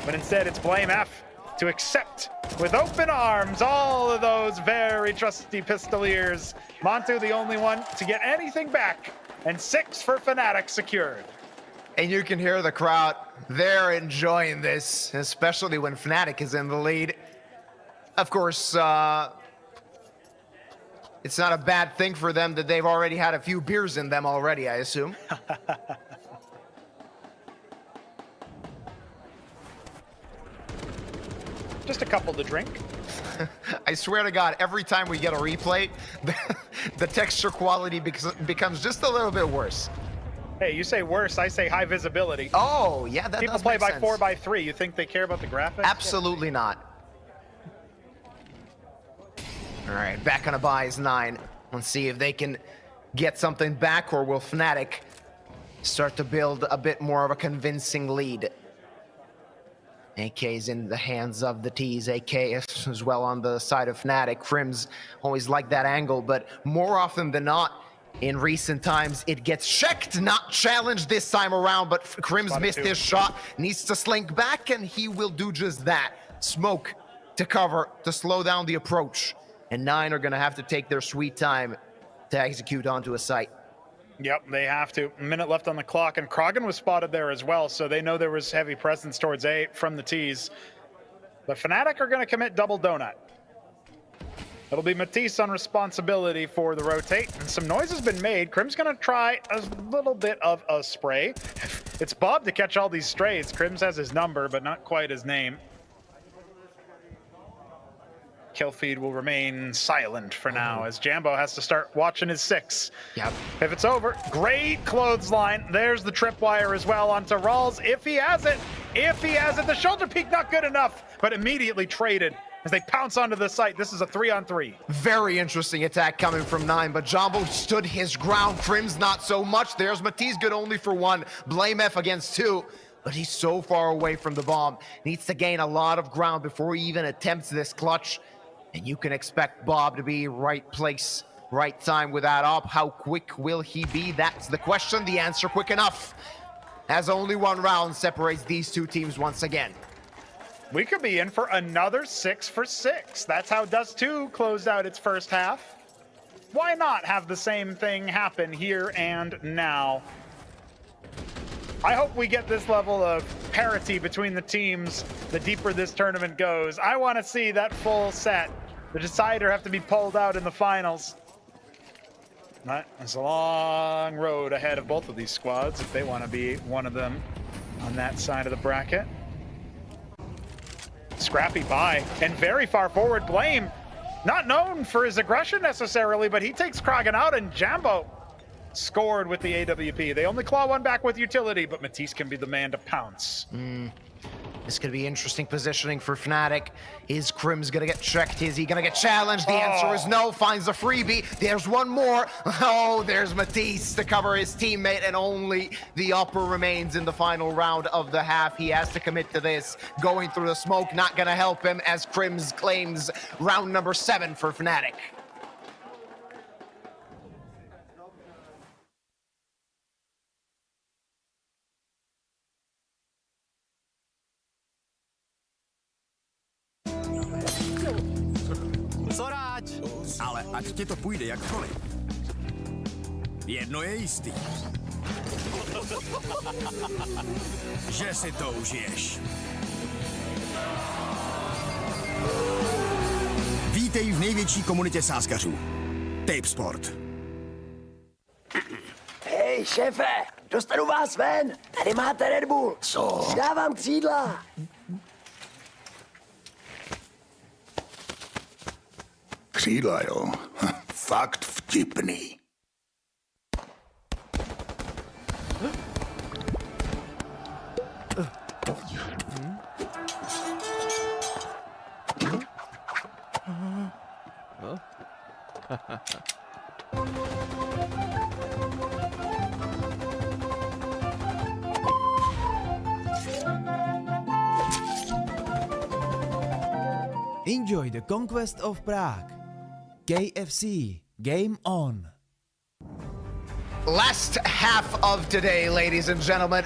But instead, it's Blame F to accept with open arms all of those very trusty Pistoliers. Montu, the only one to get anything back. And 6 for Fnatic secured. And you can hear the crowd. They're enjoying this, especially when Fnatic is in the lead. Of course, it's not a bad thing for them that they've already had a few beers in them already, I assume. Just a couple to drink. I swear to God, every time we get a replay, the texture quality becomes just a little bit worse. Hey, you say worse, I say high visibility. Oh, yeah, that People does play make by sense. 4x3. You think they care about the graphics? Absolutely not. All right, back on a buy is 9. Let's see if they can get something back, or will Fnatic start to build a bit more of a convincing lead. AK is in the hands of the T's. AK as well on the side of Fnatic. Crims always like that angle, but more often than not, in recent times, it gets checked, not challenged this time around, but Crims missed his shot, needs to slink back, and he will do just that. Smoke to cover, to slow down the approach. And 9 are gonna have to take their sweet time to execute onto a site. Yep, they have to. A minute left on the clock, and Krogan was spotted there as well, so they know there was heavy presence towards A from the T's. But Fnatic are gonna commit double donut. It'll be Matisse on responsibility for the rotate, and some noise has been made. Crim's gonna try a little bit of a spray. It's Bob to catch all these strays. Crims has his number, but not quite his name. Kill feed will remain silent for now, as Jambo has to start watching his 6. Yep. If it's over, great clothesline. There's the tripwire as well onto Rawls, if he has it. If he has it, the shoulder peek not good enough, but immediately traded as they pounce onto the site. This is a 3-on-3. Very interesting attack coming from 9, but Jumbo stood his ground. Crims not so much. There's Matisse, good only for 1. Blame F against 2, but he's so far away from the bomb. Needs to gain a lot of ground before he even attempts this clutch. And you can expect Bob to be right place, right time with that op. How quick will he be? That's the question. The answer, quick enough, as only 1 round separates these 2 teams once again. We could be in for another 6 for 6. That's how Dust 2 closed out its first half. Why not have the same thing happen here and now? I hope we get this level of parity between the teams the deeper this tournament goes. I want to see that full set. The decider have to be pulled out in the finals. It's a long road ahead of both of these squads if they want to be one of them on that side of the bracket. Scrappy buy, and very far forward Blame. Not known for his aggression necessarily, but he takes Krogan out, and Jambo scored with the AWP. They only claw 1 back with utility, but Matisse can be the man to pounce. This could be interesting positioning for Fnatic. Is Crims gonna get checked? Is he gonna get challenged? The answer is no. Finds a freebie. There's 1 more. Oh, there's Matisse to cover his teammate, and only the upper remains in the final round of the half. He has to commit to this. Going through the smoke, not gonna help him, as Crims claims round number 7 for Fnatic. Ale ať ti to půjde jakkoliv. Jedno je jistý. Že si to užiješ. Vítej v největší komunitě sázkařů. Tipsport. Hej, šéfe, dostanu vás ven. Tady máte Red Bull. Co? Dávám křídla. Křídla, jo. Fakt vtipný. Enjoy the Conquest of Prague. KFC. Game on. Last half of today, ladies and gentlemen.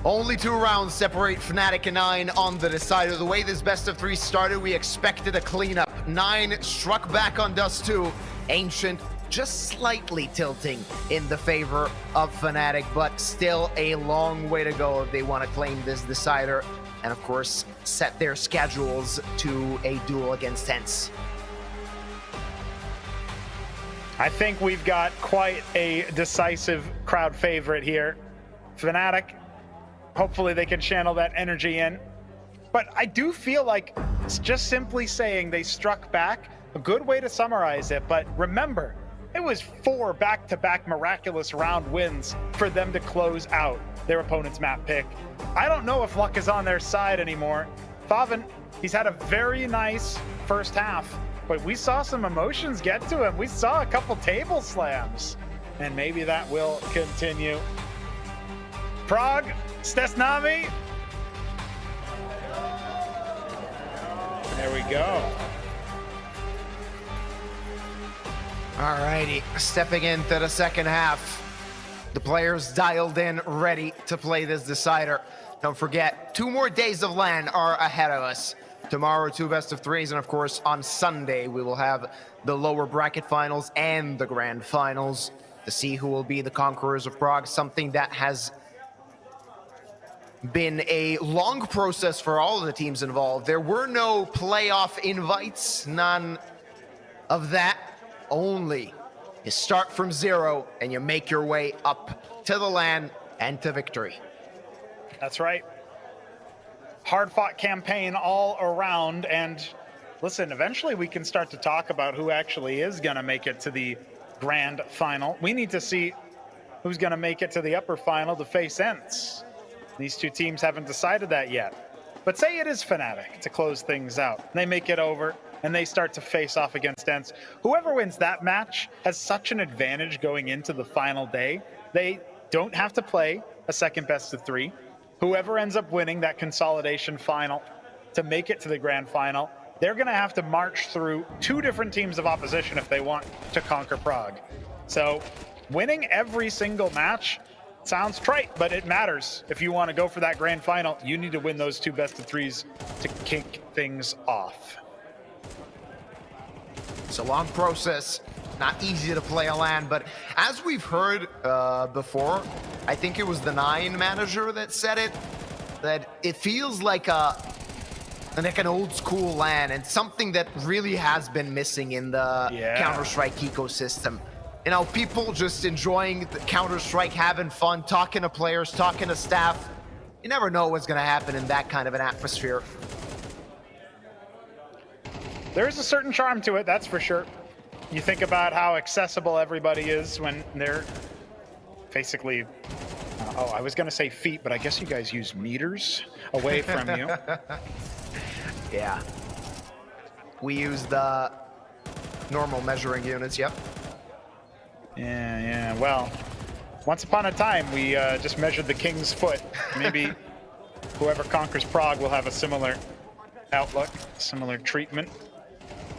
Only 2 rounds separate Fnatic and 9 on the decider. The way this best of 3 started, we expected a cleanup. 9 struck back on Dust 2. Ancient just slightly tilting in the favor of Fnatic, but still a long way to go if they want to claim this decider and, of course, set their schedules to a duel against ENCE. I think we've got quite a decisive crowd favorite here. Fnatic, hopefully they can channel that energy in. But I do feel like it's just simply saying they struck back, a good way to summarize it. But remember, it was 4 back-to-back miraculous round wins for them to close out their opponent's map pick. I don't know if luck is on their side anymore. Favin, he's had a very nice first half, but we saw some emotions get to him. We saw a couple table slams, and maybe that will continue. Prague, Stesnami. There we go. Alrighty, stepping into the second half. The players dialed in, ready to play this decider. Don't forget, 2 more days of LAN are ahead of us. Tomorrow, 2 best of 3s, and of course, on Sunday, we will have the lower bracket finals and the grand finals to see who will be the conquerors of Prague, something that has been a long process for all of the teams involved. There were no playoff invites, none of that. Only you start from 0 and you make your way up to the LAN and to victory. That's right. Hard-fought campaign all around, and listen, eventually we can start to talk about who actually is going to make it to the grand final. We need to see who's going to make it to the upper final to face ENCE. These 2 teams haven't decided that yet. But say it is Fnatic to close things out. They make it over, and they start to face off against ENCE. Whoever wins that match has such an advantage going into the final day. They don't have to play a second best of 3. Whoever ends up winning that consolidation final to make it to the grand final, they're going to have to march through 2 different teams of opposition if they want to conquer Prague. So winning every single match sounds trite, but it matters. If you want to go for that grand final, you need to win those 2 best of 3s to kick things off. It's a long process, not easy to play a LAN, but as we've heard before, I think it was the 9 manager that said it, that it feels like an old school LAN and something that really has been missing in the Counter-Strike ecosystem. You know, people just enjoying the Counter-Strike, having fun, talking to players, talking to staff. You never know what's going to happen in that kind of an atmosphere. There's a certain charm to it, that's for sure. You think about how accessible everybody is when they're basically, oh, I was going to say feet, but I guess you guys use meters away from you. Yeah. We use the normal measuring units, yep. Yeah, well, once upon a time, we just measured the king's foot. Maybe whoever conquers Prague will have a similar outlook, similar treatment.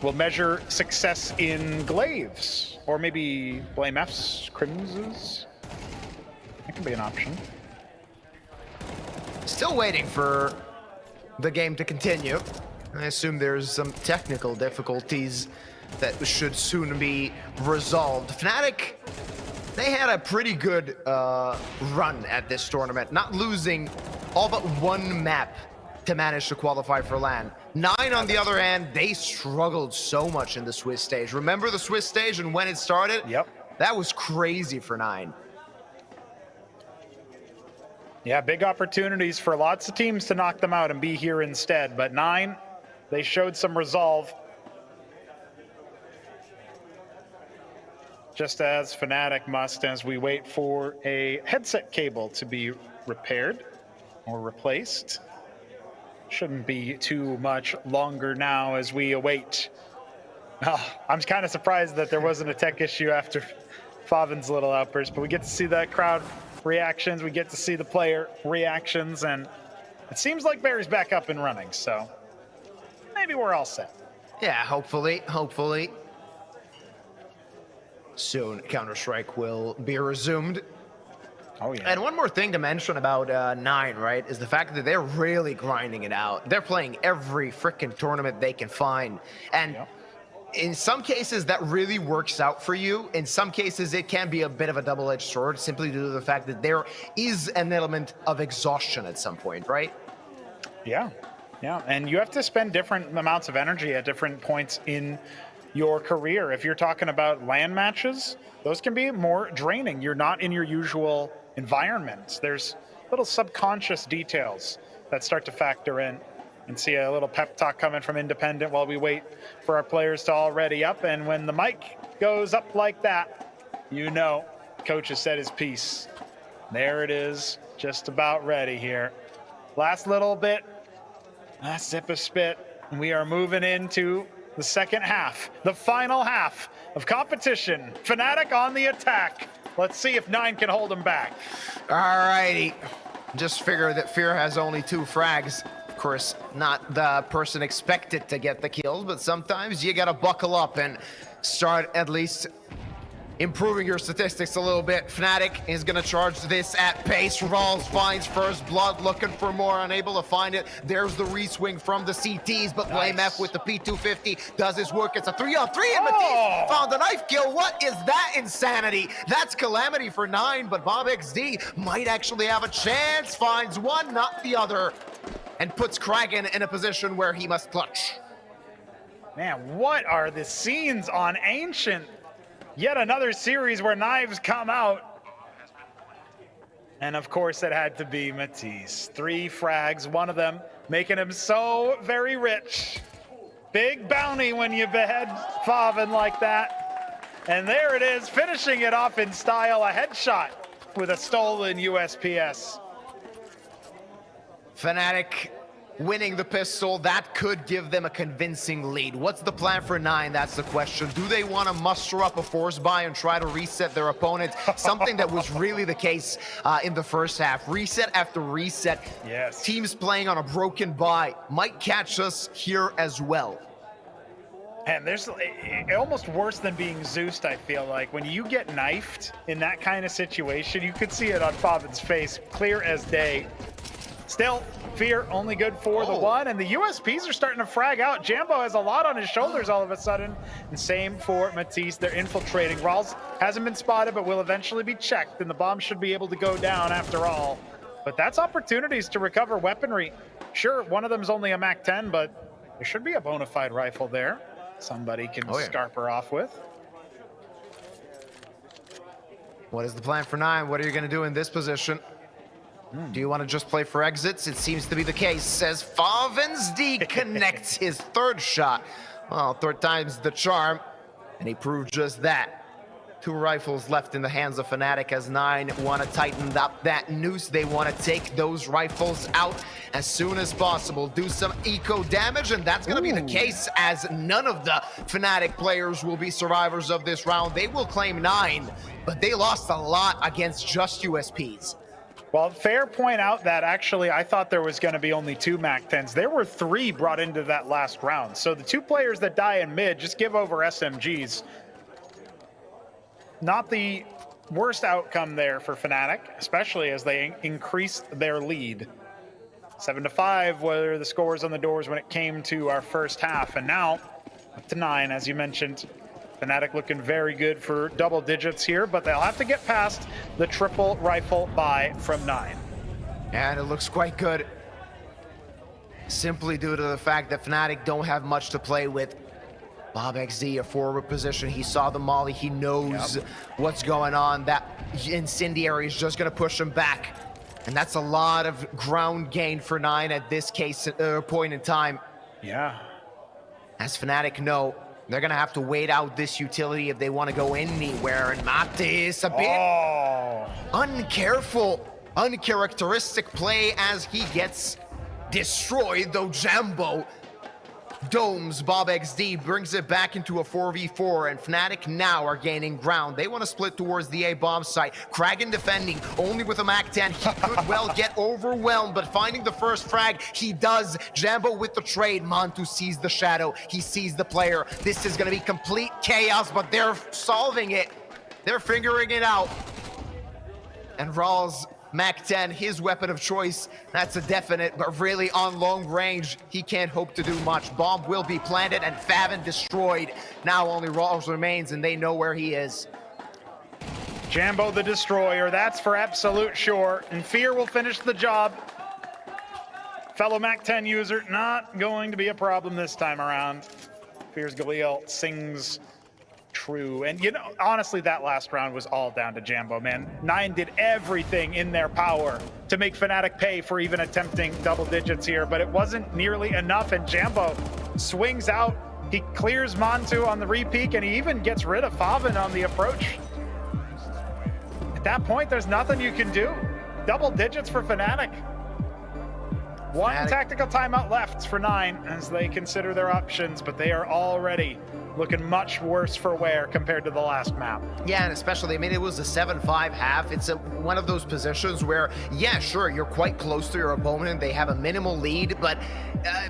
We'll measure success in glaives, or maybe blame F's, crimsons. That could be an option. Still waiting for the game to continue. I assume there's some technical difficulties that should soon be resolved. Fnatic, they had a pretty good run at this tournament, not losing all but 1 map to manage to qualify for LAN. 9, on the other hand, they struggled so much in the Swiss stage. Remember the Swiss stage and when it started? Yep. That was crazy for 9. Yeah, big opportunities for lots of teams to knock them out and be here instead. But 9, they showed some resolve. Just as Fnatic must, as we wait for a headset cable to be repaired or replaced. Shouldn't be too much longer now as we await. Oh, I'm kind of surprised that there wasn't a tech issue after Favin's little outburst, but we get to see that crowd reactions, we get to see the player reactions, and it seems like Barry's back up and running, so maybe we're all set. Yeah, hopefully. soon Counter-Strike will be resumed. Oh, yeah. And one more thing to mention about Nine, right, is the fact that they're really grinding it out. They're playing every freaking tournament they can find. And in some cases, that really works out for you. In some cases, it can be a bit of a double-edged sword, simply due to the fact that there is an element of exhaustion at some point, right? Yeah, yeah. And you have to spend different amounts of energy at different points in your career. If you're talking about LAN matches, those can be more draining. You're not in your usual environment. There's little subconscious details that start to factor in. And see a little pep talk coming from Independent while we wait for our players to all ready up. And when the mic goes up like that, you know coach has said his piece. There it is, just about ready here. Last little bit, last sip of spit, and we are moving into the second half, the final half of competition. Fnatic on the attack. Let's see if Nine can hold him back. All righty. Just figure that Fear has only 2 frags. Of course, not the person expected to get the kills, but sometimes you gotta buckle up and start at least improving your statistics a little bit. Fnatic is gonna charge this at pace. Rawls finds first blood, looking for more, unable to find it. There's the re-swing from the CTs, but Blame F with the P250 does his work. It's a 3-on-3, and Matisse found a knife kill. What is that insanity? That's calamity for Nine, but Bob XD might actually have a chance. Finds one, not the other, and puts Kraken in a position where he must clutch. Man, what are the scenes on Ancient? Yet another series where knives come out. And of course it had to be Matisse. 3 frags, one of them making him so very rich. Big bounty when you behead Favin like that. And there it is, finishing it off in style, a headshot with a stolen USPS. Fnatic winning the pistol, that could give them a convincing lead. What's the plan for Nine? That's the question. Do they want to muster up a force buy and try to reset their opponent? Something that was really the case in the first half. Reset after reset. Yes. Teams playing on a broken buy might catch us here as well. And there's almost worse than being Zeused, I feel like. When you get knifed in that kind of situation, you could see it on Favin's face, clear as day. Still, Fear only good for the one, and the USPs are starting to frag out. Jambo has a lot on his shoulders all of a sudden, and same for Matisse. They're infiltrating. Rawls hasn't been spotted, but will eventually be checked, and the bomb should be able to go down after all. But that's opportunities to recover weaponry. Sure, one of them's only a MAC-10, but there should be a bona fide rifle there. Somebody can scarp her off with. What is the plan for Nine? What are you going to do in this position? Do you want to just play for exits? It seems to be the case, says Favins D connects his 3rd shot. Well, 3rd time's the charm, and he proved just that. 2 rifles left in the hands of Fnatic as Nine want to tighten up that noose. They want to take those rifles out as soon as possible, do some eco damage, and that's going to be the case as none of the Fnatic players will be survivors of this round. They will claim 9, but they lost a lot against just USPs. Well, fair point out that actually I thought there was going to be only 2 MAC-10s. There were 3 brought into that last round. So the 2 players that die in mid just give over SMGs. Not the worst outcome there for Fnatic, especially as they increased their lead. 7-5 were the scores on the doors when it came to our first half, and now up to 9, as you mentioned. Fnatic looking very good for double digits here, but they'll have to get past the triple rifle buy from 9. And it looks quite good. Simply due to the fact that Fnatic don't have much to play with. Bob XZ, a forward position. He saw the molly. He knows what's going on. That incendiary is just going to push him back. And that's a lot of ground gain for 9 at this point in time. Yeah. As Fnatic know, they're going to have to wait out this utility if they want to go anywhere. And Matisse, a bit uncareful, uncharacteristic play as he gets destroyed, though Jambo domes Bob XD, brings it back into a 4v4, and Fnatic now are gaining ground. They want to split towards the A-bomb site. Kraken defending only with a MAC-10. He could well get overwhelmed, but finding the first frag, he does. Jambo with the trade. Montu sees the shadow. He sees the player. This is going to be complete chaos, but they're solving it. They're figuring it out. And Rawls, Mac-10, his weapon of choice, that's a definite, but really on long range, he can't hope to do much. Bomb will be planted and Favin destroyed. Now only Rawls remains and they know where he is. Jambo the Destroyer, that's for absolute sure. And Fear will finish the job. Fellow Mac-10 user, not going to be a problem this time around. Fear's Galil sings true. And you know, honestly, that last round was all down to Jambo, man. Nine did everything in their power to make Fnatic pay for even attempting double digits here, but it wasn't nearly enough, and Jambo swings out. He clears Montu on the repeak, and he even gets rid of Favin on the approach. At that point, there's nothing you can do. Double digits for Fnatic. One tactical timeout left for Nine as they consider their options, but they are already looking much worse for wear compared to the last map. Yeah, and especially, I mean, it was a 7-5 half. It's one of those positions where, yeah, sure, you're quite close to your opponent. They have a minimal lead, but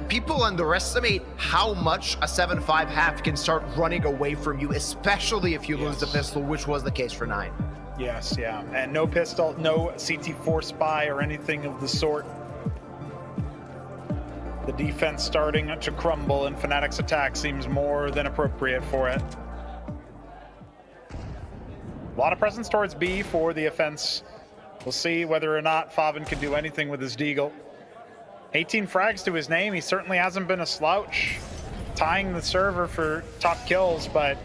people underestimate how much a 7-5 half can start running away from you, especially if you lose the pistol, which was the case for Nine. Yes, yeah, and no pistol, no CT4 spy or anything of the sort. The defense starting to crumble, and Fnatic's attack seems more than appropriate for it. A lot of presence towards B for the offense. We'll see whether or not Favin can do anything with his Deagle. 18 frags to his name. He certainly hasn't been a slouch, tying the server for top kills, but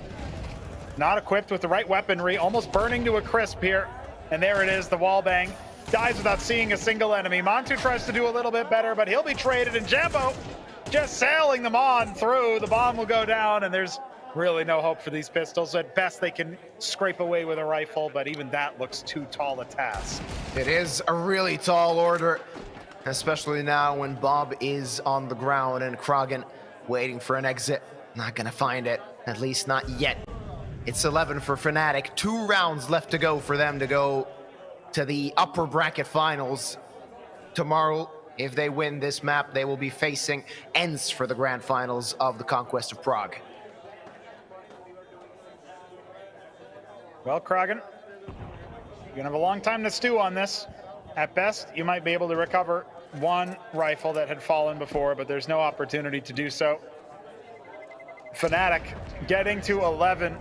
not equipped with the right weaponry, almost burning to a crisp here. And there it is, the wall bang. Dies without seeing a single enemy. Montu tries to do a little bit better, but he'll be traded, and Jambo just sailing them on through. The bomb will go down, and there's really no hope for these pistols. At best, they can scrape away with a rifle, but even that looks too tall a task. It is a really tall order, especially now when Bob is on the ground and Kragan waiting for an exit. Not gonna find it, at least not yet. It's 11 for Fnatic. 2 rounds left to go for them to go to the upper bracket finals. Tomorrow, if they win this map, they will be facing ENCE for the grand finals of the Conquest of Prague. Well, Kragan, you're gonna have a long time to stew on this. At best, you might be able to recover one rifle that had fallen before, but there's no opportunity to do so. Fnatic getting to 11.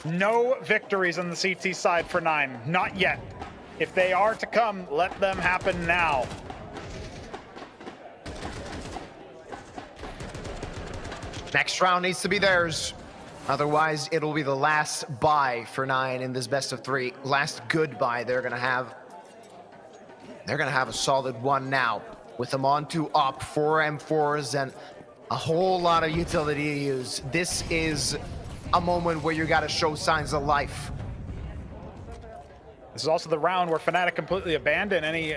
No victories on the CT side for Nine, not yet. If they are to come, let them happen now. Next round needs to be theirs. Otherwise, it'll be the last bye for Nine in this best of 3. Last goodbye they're gonna have. They're gonna have a solid one now, with them on to up, 4 M4s, and a whole lot of utility to use. This is a moment where you gotta show signs of life. This is also the round where Fnatic completely abandon any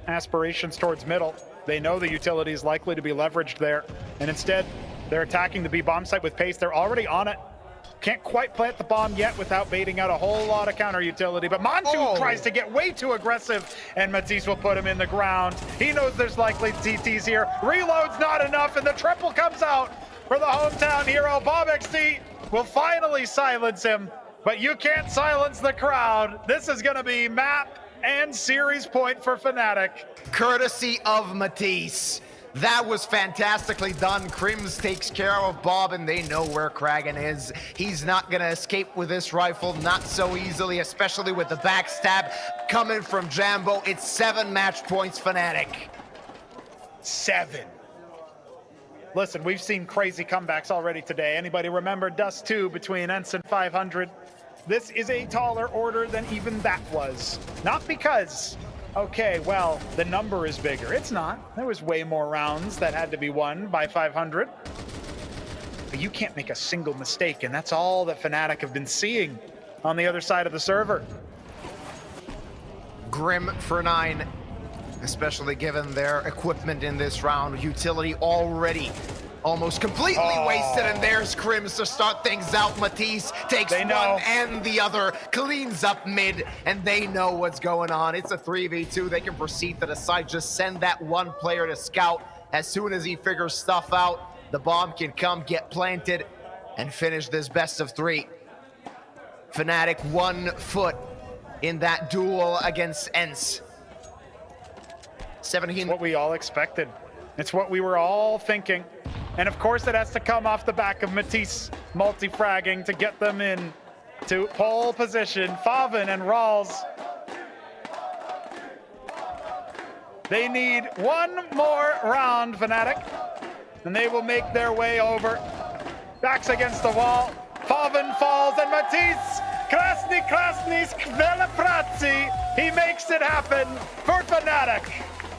aspirations towards middle. They know the utility is likely to be leveraged there, and instead, they're attacking the B bomb site with pace. They're already on it. Can't quite plant the bomb yet without baiting out a whole lot of counter utility, but Montu tries to get way too aggressive, and Matisse will put him in the ground. He knows there's likely TTs here. Reload's not enough, and the triple comes out for the hometown hero. Bob XD will finally silence him, but you can't silence the crowd. This is gonna be map and series point for Fnatic. Courtesy of Matisse. That was fantastically done. Crims takes care of Bob, and they know where Kragan is. He's not gonna escape with this rifle, not so easily, especially with the backstab coming from Jambo. It's 7 match points, Fnatic. 7. Listen, we've seen crazy comebacks already today. Anybody remember Dust 2 between ENCE and 500? This is a taller order than even that was. Not because, okay, well, the number is bigger. It's not. There was way more rounds that had to be won by 500. But you can't make a single mistake, and that's all that Fnatic have been seeing on the other side of the server. Grim for 9. Especially given their equipment in this round. Utility already almost completely wasted, and there's Crims to start things out. Matisse takes one and the other, cleans up mid, and they know what's going on. It's a 3v2. They can proceed to the side, just send that one player to scout. As soon as he figures stuff out, the bomb can come, get planted, and finish this best of 3. Fnatic 1 foot in that duel against ENCE. 17. It's what we all expected. It's what we were all thinking. And of course it has to come off the back of Matisse multi-fragging to get them in to pole position. Faven and Rawls. They need one more round, Fnatic, and they will make their way over. Backs against the wall. Faven falls, and Matisse, Krasny Skvele Prazi, he makes it happen for Fnatic.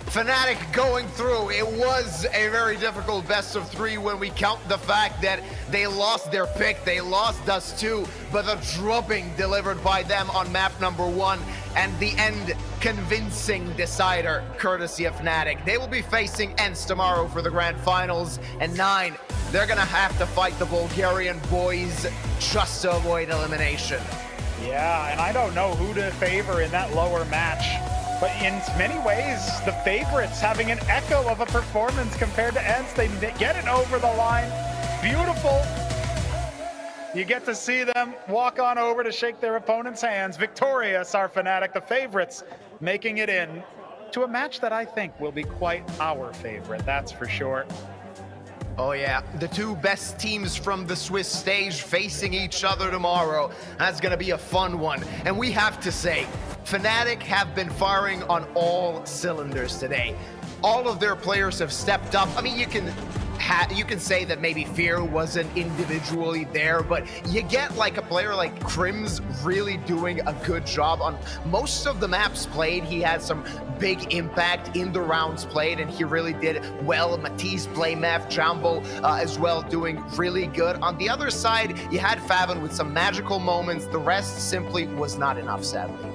Fnatic going through. It was a very difficult best of 3 when we count the fact that they lost their pick, they lost Dust 2, but the drubbing delivered by them on map number 1 and the end convincing decider courtesy of Fnatic. They will be facing ENCE tomorrow for the grand finals, and 9, they're gonna have to fight the Bulgarian boys just to avoid elimination. Yeah, and I don't know who to favor in that lower match. But in many ways, the favorites having an echo of a performance compared to ENCE. They get it over the line. Beautiful. You get to see them walk on over to shake their opponent's hands. Victorious are Fnatic, the favorites, making it in to a match that I think will be quite our favorite, that's for sure. Oh yeah, the 2 best teams from the Swiss stage facing each other tomorrow. That's gonna be a fun one. And we have to say, Fnatic have been firing on all cylinders today. All of their players have stepped up. I mean, you can say that maybe Fear wasn't individually there, but you get like a player like Crims really doing a good job on most of the maps played. He had some big impact in the rounds played, and he really did well. Matisse, Blamev, Jambo as well doing really good. On the other side, you had Faven with some magical moments. The rest simply was not enough, sadly.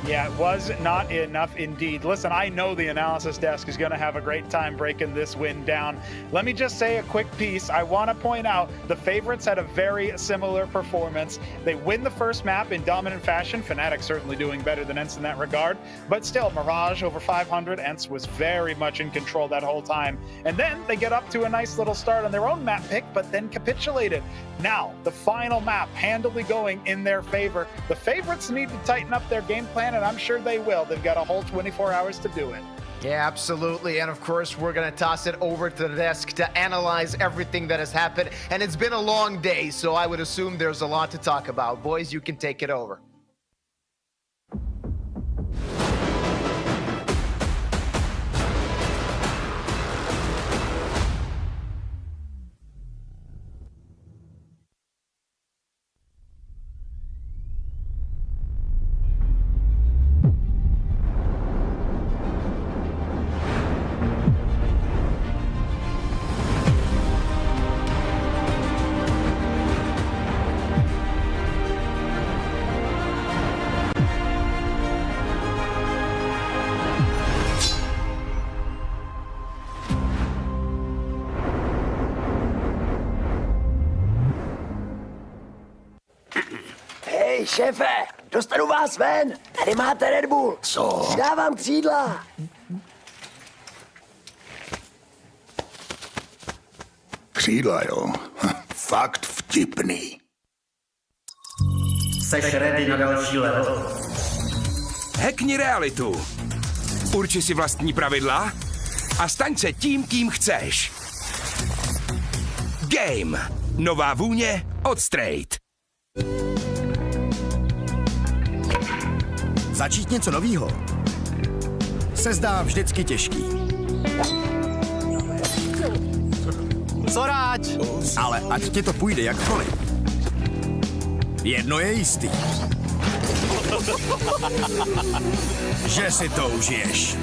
Yeah, it was not enough indeed. Listen, I know the analysis desk is going to have a great time breaking this win down. Let me just say a quick piece. I want to point out the favorites had a very similar performance. They win the first map in dominant fashion. Fnatic certainly doing better than ENCE in that regard. But still, Mirage over 500. ENCE was very much in control that whole time. And then they get up to a nice little start on their own map pick, but then capitulated. Now, the final map handily going in their favor. The favorites need to tighten up their game plan, and I'm sure they will. They've got a whole 24 hours to do it. Yeah, absolutely. And of course, we're going to toss it over to the desk to analyze everything that has happened. And it's been a long day, so I would assume there's a lot to talk about. Boys, you can take it over. Hej, šéfe, dostanu vás ven. Tady máte Red Bull. Co? Dávám křídla. Křídla, jo. Fakt vtipný. Seš ready na další level? Hackni realitu. Urči si vlastní pravidla a staň se tím, kým chceš. Game. Nová vůně od Straight. Začít něco novýho se zdá vždycky těžký. Zoráč! Ale ať ti to půjde jakkoliv. Jedno je jistý. Že si to užiješ.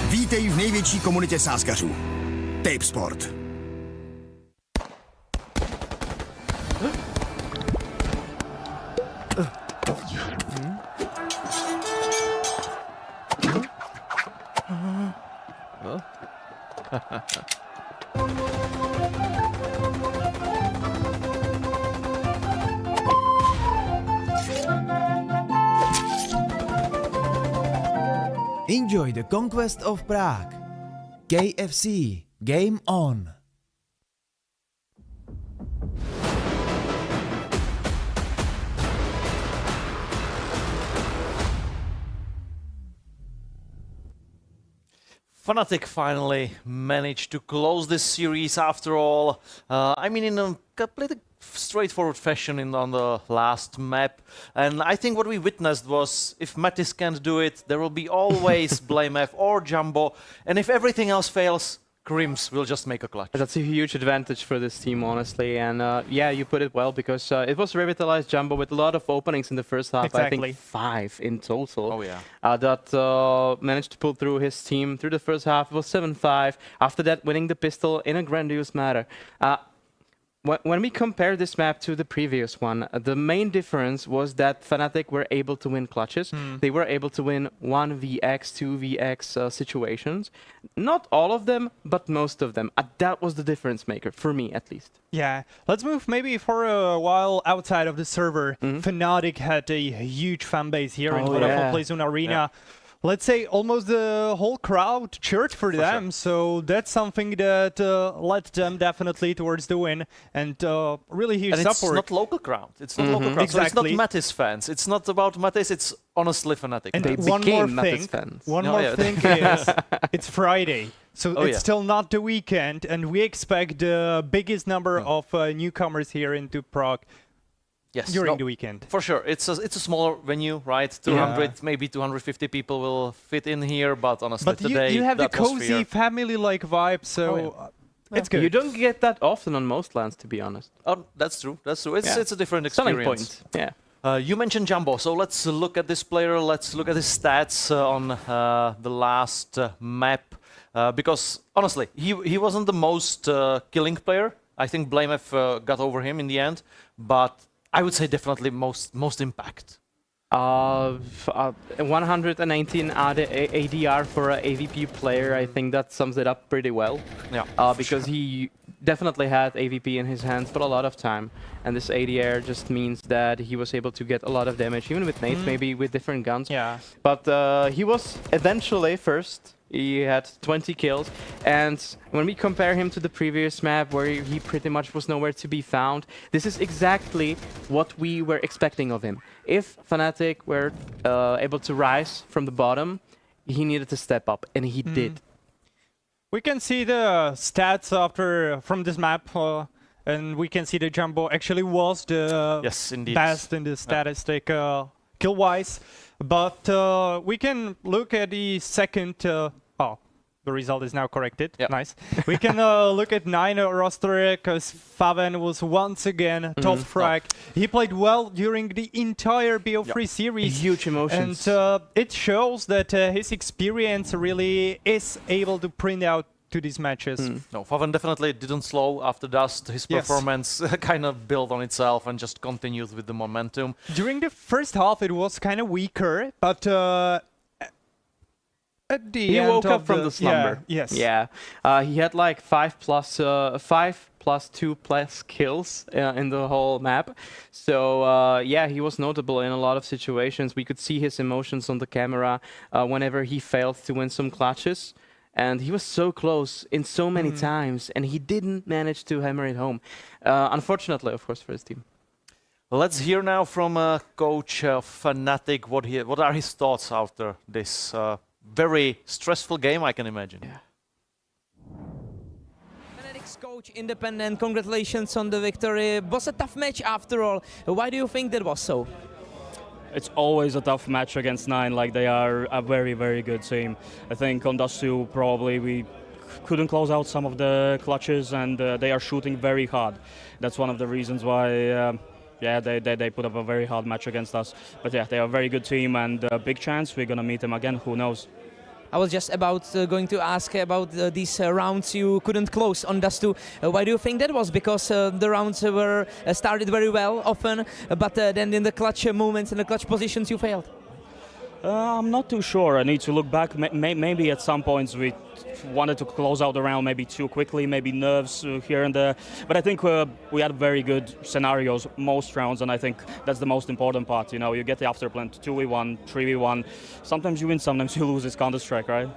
Vítej v největší komunitě sázkařů. Tipsport. Enjoy the Conquest of Prague. KFC Game on. Fnatic finally managed to close this series after all. I mean, in a completely straightforward fashion on the last map. And I think what we witnessed was, if Mattis can't do it, there will be always BlameF or Jumbo. And if everything else fails, Grims will just make a clutch. That's a huge advantage for this team, honestly. And yeah, you put it well, because it was revitalized Jumbo with a lot of openings in the first half. Exactly. I think 5 in total. Oh, yeah. That managed to pull through his team through the first half. It was 7-5. After that, winning the pistol in a grandiose manner. When we compare this map to the previous one, the main difference was that Fnatic were able to win clutches. They were able to win 1vx, 2vx situations. Not all of them, but most of them. That was the difference maker, for me at least. Yeah, let's move maybe for a while outside of the server. Fnatic had a huge fan base here in Vodafone PlayZone Arena. Yeah. Let's say almost the whole crowd cheered for them, sure. So that's something that led them definitely towards the win, and really huge support. It's not local crowd. It's not local crowd. Exactly. So it's not Mattis fans. It's not about Mattis. It's honestly Fnatic. And they one more thing. Fans. One more thing is it's Friday, so it's still not the weekend, and we expect the biggest number of newcomers here into Prague. Yes, during the weekend. For sure. It's a smaller venue, right? 200, maybe 250 people will fit in here, but honestly, today you have the cozy family-like vibe, so it's good. You don't get that often on most LANs, to be honest. Oh, that's true. That's true. It's a different experience. Selling point. Yeah. You mentioned Jumbo, so let's look at this player. Let's look at his stats on the last map, because honestly, he wasn't the most killing player. I think BlameF got over him in the end, but I would say definitely most impact. 119 ADR for an AVP player, I think that sums it up pretty well. Yeah. Because he definitely had AVP in his hands for a lot of time. And this ADR just means that he was able to get a lot of damage, even with nades, maybe with different guns. Yeah. But he was eventually first. He had 20 kills, and when we compare him to the previous map where he pretty much was nowhere to be found, this is exactly what we were expecting of him. If Fnatic were able to rise from the bottom, he needed to step up, and he did. We can see the stats from this map, and we can see that Jumbo actually was the best in the statistic kill-wise. But we can look at the second. The result is now corrected. Yep. Nice. We can look at 9 roster, because Faven was once again top frag. He played well during the entire BO3 series. Huge emotions. And it shows that his experience really is able to print out to these matches. No, Faven definitely didn't slow after Dust. His performance kind of built on itself and just continued with the momentum. During the first half, it was kind of weaker, but at the end he woke up from the slumber. Yeah. He had like 5 plus 2+ kills in the whole map. So yeah, he was notable in a lot of situations. We could see his emotions on the camera whenever he failed to win some clutches. And he was so close in so many times, and he didn't manage to hammer it home. Unfortunately, of course, for his team. Let's hear now from coach Fnatic what are his thoughts after this very stressful game, I can imagine. Yeah. Fnatic's coach, independent, congratulations on the victory. It was a tough match after all. Why do you think that was so? It's always a tough match against 9, like they are a very, very good team. I think on Dust 2 probably we couldn't close out some of the clutches, and they are shooting very hard. That's one of the reasons why they put up a very hard match against us. But yeah, they are a very good team, and big chance we're gonna meet them again, who knows. I was just going to ask about these rounds you couldn't close on Dust 2. Why do you think that was? Because the rounds were started very well often, but then in the clutch moments, in the clutch positions, you failed. I'm not too sure. I need to look back. Maybe at some points we wanted to close out the round maybe too quickly, maybe nerves here and there. But I think we had very good scenarios most rounds, and I think that's the most important part. You know, you get the afterplan 2v1, 3v1. Sometimes you win, sometimes you lose. It's Counter-Strike, right?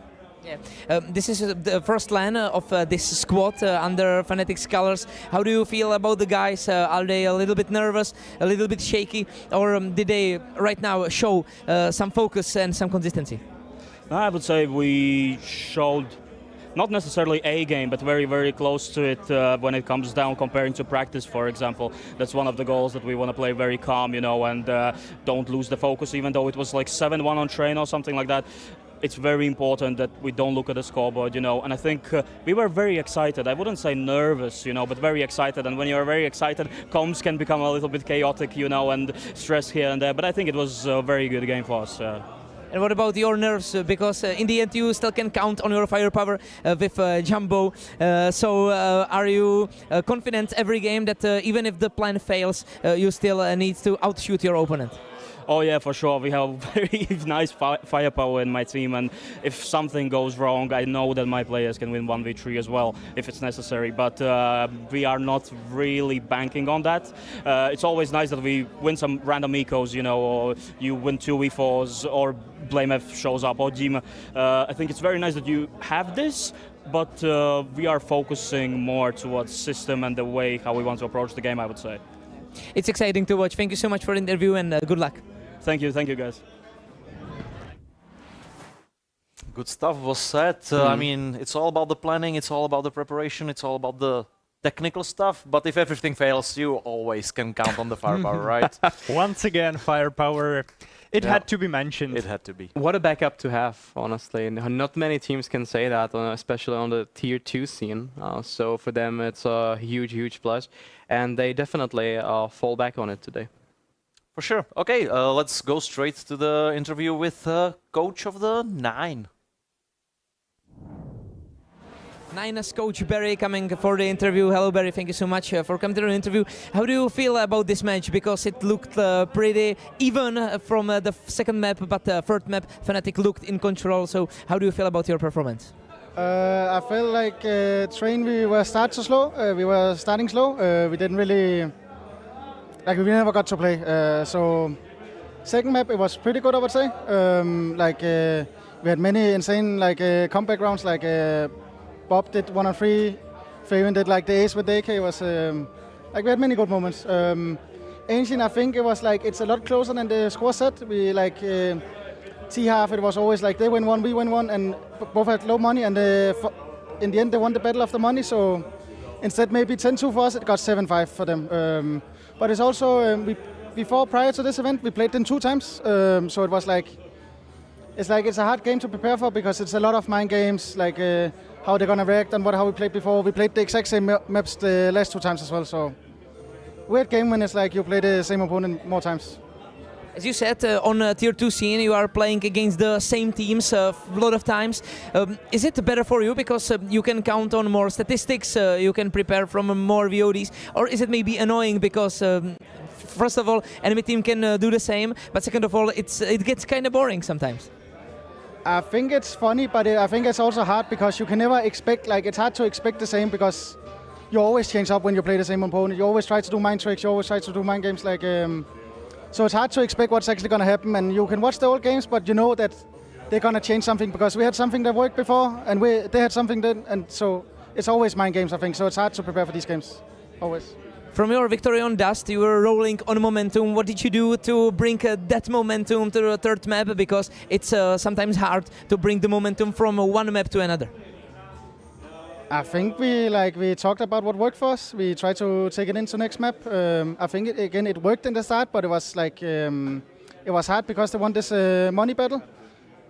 Yeah. This is the first LAN of this squad under Fnatic's colors. How do you feel about the guys? Are they a little bit nervous, a little bit shaky, or did they right now show some focus and some consistency? I would say we showed not necessarily a game, but very, very close to it when it comes down comparing to practice, for example. That's one of the goals, that we want to play very calm, you know, and don't lose the focus, even though it was like 7-1 on train or something like that. It's very important that we don't look at the scoreboard, you know, and I think we were very excited. I wouldn't say nervous, you know, but very excited. And when you're very excited, comms can become a little bit chaotic, you know, and stress here and there. But I think it was a very good game for us. And what about your nerves? Because in the end you still can count on your firepower with Jumbo. So are you confident every game that even if the plan fails, you still need to outshoot your opponent? Oh yeah, for sure. We have very nice firepower in my team, and if something goes wrong, I know that my players can win 1v3 as well, if it's necessary. But we are not really banking on that. It's always nice that we win some random ecos, you know, or you win 2v4s, or BlameF shows up, or Jima. I think it's very nice that you have this, but we are focusing more towards system and the way how we want to approach the game, I would say. It's exciting to watch. Thank you so much for the interview, and good luck. Thank you guys. Good stuff was said. I mean, it's all about the planning, it's all about the preparation, it's all about the technical stuff, but if everything fails, you always can count on the firepower, right? Once again, firepower. It had to be mentioned. It had to be. What a backup to have, honestly. Not many teams can say that, especially on the tier 2 scene. So for them, it's a huge, huge plus. And they definitely fall back on it today. For sure. Okay, let's go straight to the interview with coach of the 9. Nine's coach Barry coming for the interview. Hello Barry, thank you so much for coming to the interview. How do you feel about this match? Because it looked pretty even from the second map, but the third map Fnatic looked in control. So how do you feel about your performance? I felt like train we were starting slow. We didn't really, we never got to play. So second map it was pretty good, I would say. We had many insane comeback rounds, Bob did 1-on-3, Faven did the ace with the AK. Was we had many good moments. Ancient, I think it was it's a lot closer than the score set. We T-half, it was always they win one, we win one, and both had low money, and in the end they won the battle of the money, so instead maybe 10-2 for us, it got 7-5 for them. But it's also, prior to this event, we played them 2 times, so it was it's a hard game to prepare for, because it's a lot of mind games, how they're gonna react and how we played before. We played the exact same maps the last 2 times as well, so weird game when it's you play the same opponent more times. As you said, on tier 2 scene you are playing against the same teams a lot of times. Is it better for you because you can count on more statistics, you can prepare from more VODs, or is it maybe annoying because first of all enemy team can do the same, but second of all it gets kind of boring sometimes? I think it's funny, but I think it's also hard because you can never expect, it's hard to expect the same because you always change up when you play the same opponent. You always try to do mind tricks, you always try to do mind games, so it's hard to expect what's actually going to happen, and you can watch the old games, but you know that they're going to change something because we had something that worked before, and they had something then, and so it's always mind games, I think, so it's hard to prepare for these games, always. From your victory on Dust, you were rolling on momentum. What did you do to bring that momentum to the third map? Because it's sometimes hard to bring the momentum from one map to another. I think we talked about what worked for us. We tried to take it into next map. I think it worked in the start, but it was it was hard because they won this money battle.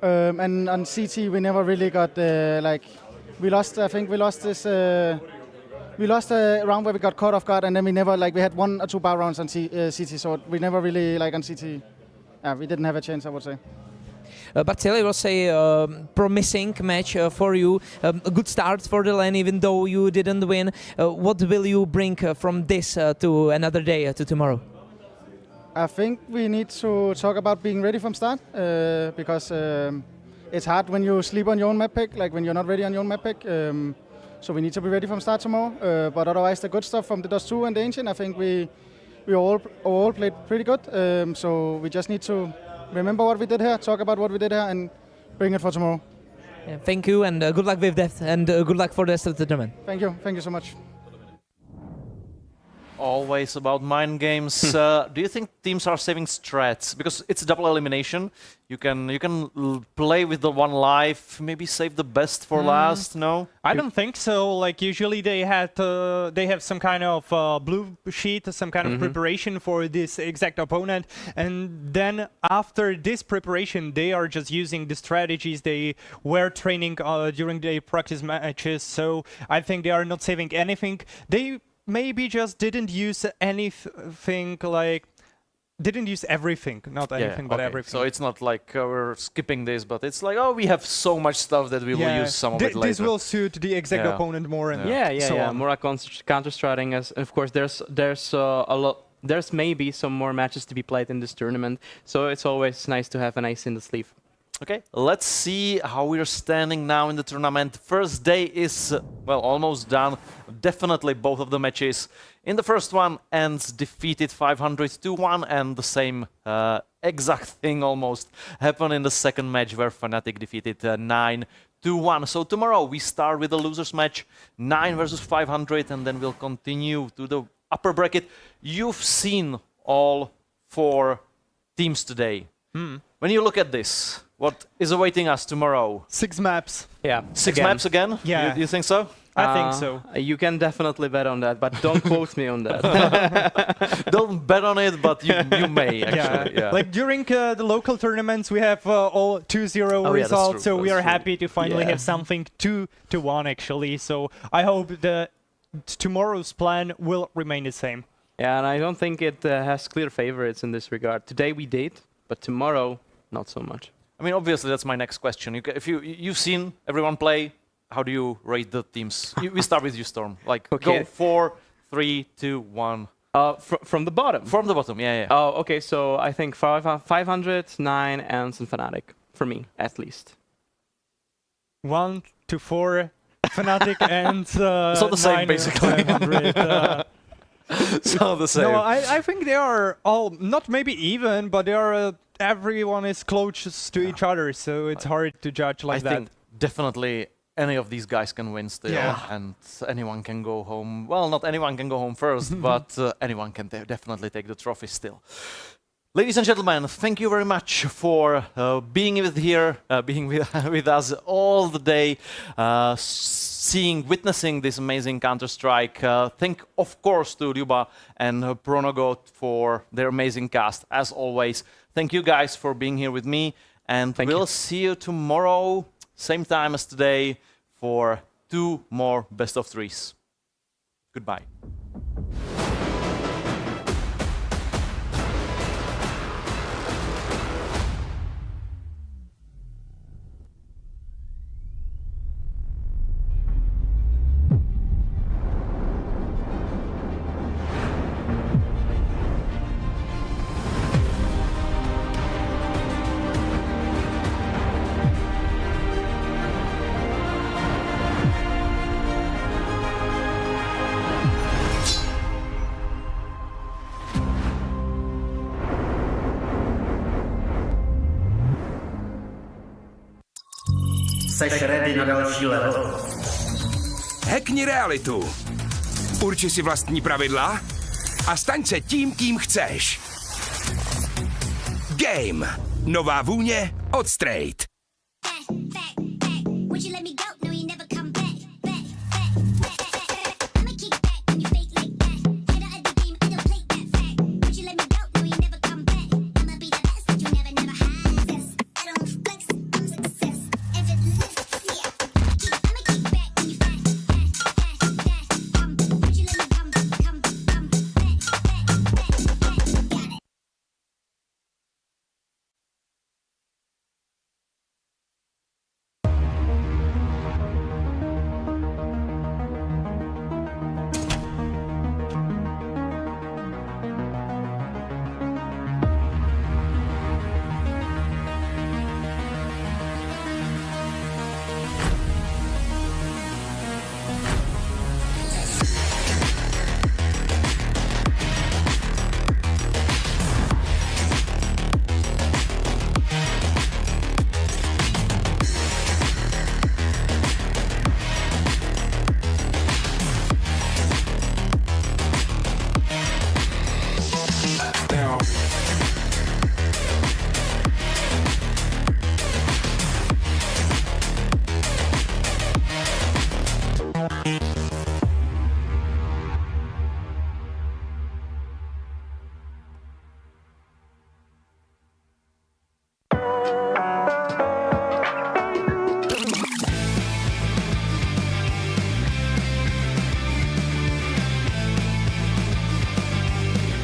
And on CT we never really got we lost. I think we lost this. We lost a round where we got caught off guard, and then we never we had 1 or 2 bar rounds on CT, so we never really on CT. We didn't have a chance, I would say. But still, it was a promising match for you. A good start for the LAN, even though you didn't win. What will you bring from this to another day, to tomorrow? I think we need to talk about being ready from start, because it's hard when you sleep on your own map pick, when you're not ready on your own map pick. So we need to be ready from start tomorrow. But otherwise, the good stuff from the Dust 2 and the Ancient, I think we all played pretty good. So we just need to remember what we did here, talk about what we did here, and bring it for tomorrow. Yeah, thank you, and good luck with that, and good luck for the rest of the tournament. Thank you so much. Always about mind games. Do you think teams are saving strats because it's a double elimination? You can play with the one life, maybe save the best for last. No, I don't think so. Like usually they have some kind of blue sheet, some kind of preparation for this exact opponent, and then after this preparation, they are just using the strategies they were training during their practice matches. So I think they are not saving anything. They maybe just didn't use anything, like didn't use everything, not anything but everything. So it's not like we're skipping this, but it's like, oh, we have so much stuff that we will use some of it later. This will suit the exact opponent more. And more counter-stratting. As of course, there's a lot. There's maybe some more matches to be played in this tournament, so it's always nice to have an ace in the sleeve. Okay, let's see how we're standing now in the tournament. First day is, well, almost done. Definitely both of the matches. In the first one, ENCE defeated 500-1, and the same exact thing almost happened in the second match, where Fnatic defeated 9-1. So tomorrow we start with the losers match, 9 versus 500, and then we'll continue to the upper bracket. You've seen all 4 teams today. When you look at this, what is awaiting us tomorrow? 6 maps. Yeah. 6 maps again? Yeah. You think so? I think so. You can definitely bet on that, but don't quote me on that. Don't bet on it, but you may, actually. Yeah. Like during the local tournaments, we have all 2-0 results, so we are happy to finally have something 2-1, actually. So I hope tomorrow's plan will remain the same. Yeah, and I don't think it has clear favorites in this regard. Today we did, but tomorrow, not so much. I mean, obviously, that's my next question. If you've seen everyone play, how do you rate the teams? We start with you, Storm. Like, go 4, 3, 2, 1. From the bottom? From the bottom, yeah. Oh, okay, so I think 500, 9, ENCE, and Fnatic. For me, at least. 1 to 4, Fnatic, and so the same, basically. 500, so the same. No, I think they are all, not maybe even, but they are, everyone is close to each other, so it's hard to judge like that. I think definitely any of these guys can win still, and anyone can go home. Well, not anyone can go home first, but anyone can definitely take the trophy still. Ladies and gentlemen, thank you very much for being with us all the day, witnessing this amazing Counter-Strike. Thank, of course, to Luba and Pronogot for their amazing cast, as always. Thank you guys for being here with me, and we'll see you tomorrow, same time as today, for 2 more best of 3s. Goodbye. Seš ready na další level? Hackni realitu. Urči si vlastní pravidla a staň se tím, kým chceš. Game. Nová vůně od Straight.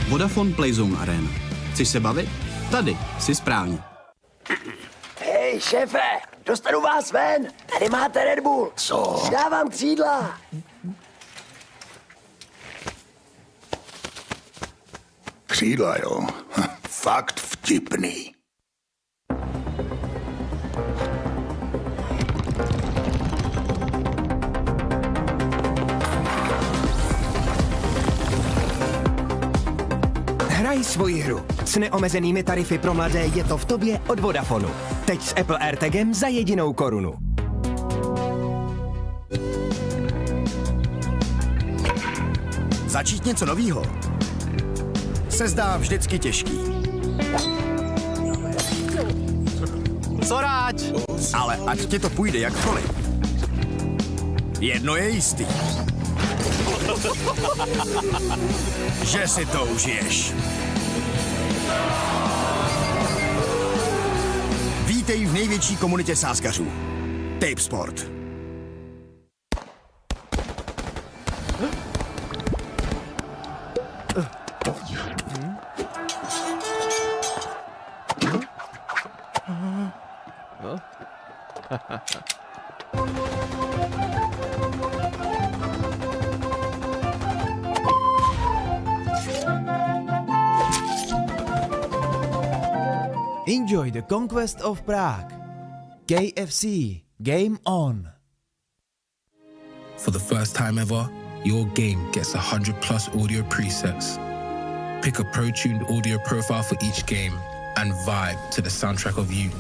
Vodafone Playzone Arena. Chceš se bavit? Tady jsi správně. Hej, šéfe, dostanu vás ven. Tady máte Red Bull. Co? Dávám křídla. Křídla, jo. Fakt vtipný. Hraj svoji hru. S neomezenými tarify pro mladé je to v tobě od Vodafonu. Teď s Apple AirTagem za 1 korunu. Začít něco novýho se zdá vždycky těžký. Co rád? Ale ať ti to půjde jakkoliv. Jedno je jistý. Že si to užiješ. Vítej v největší komunitě sázkařů. Tipsport. Enjoy the Conquest of Prague. KFC, game on. For the first time ever, your game gets 100+ audio presets. Pick a pro-tuned audio profile for each game and vibe to the soundtrack of you.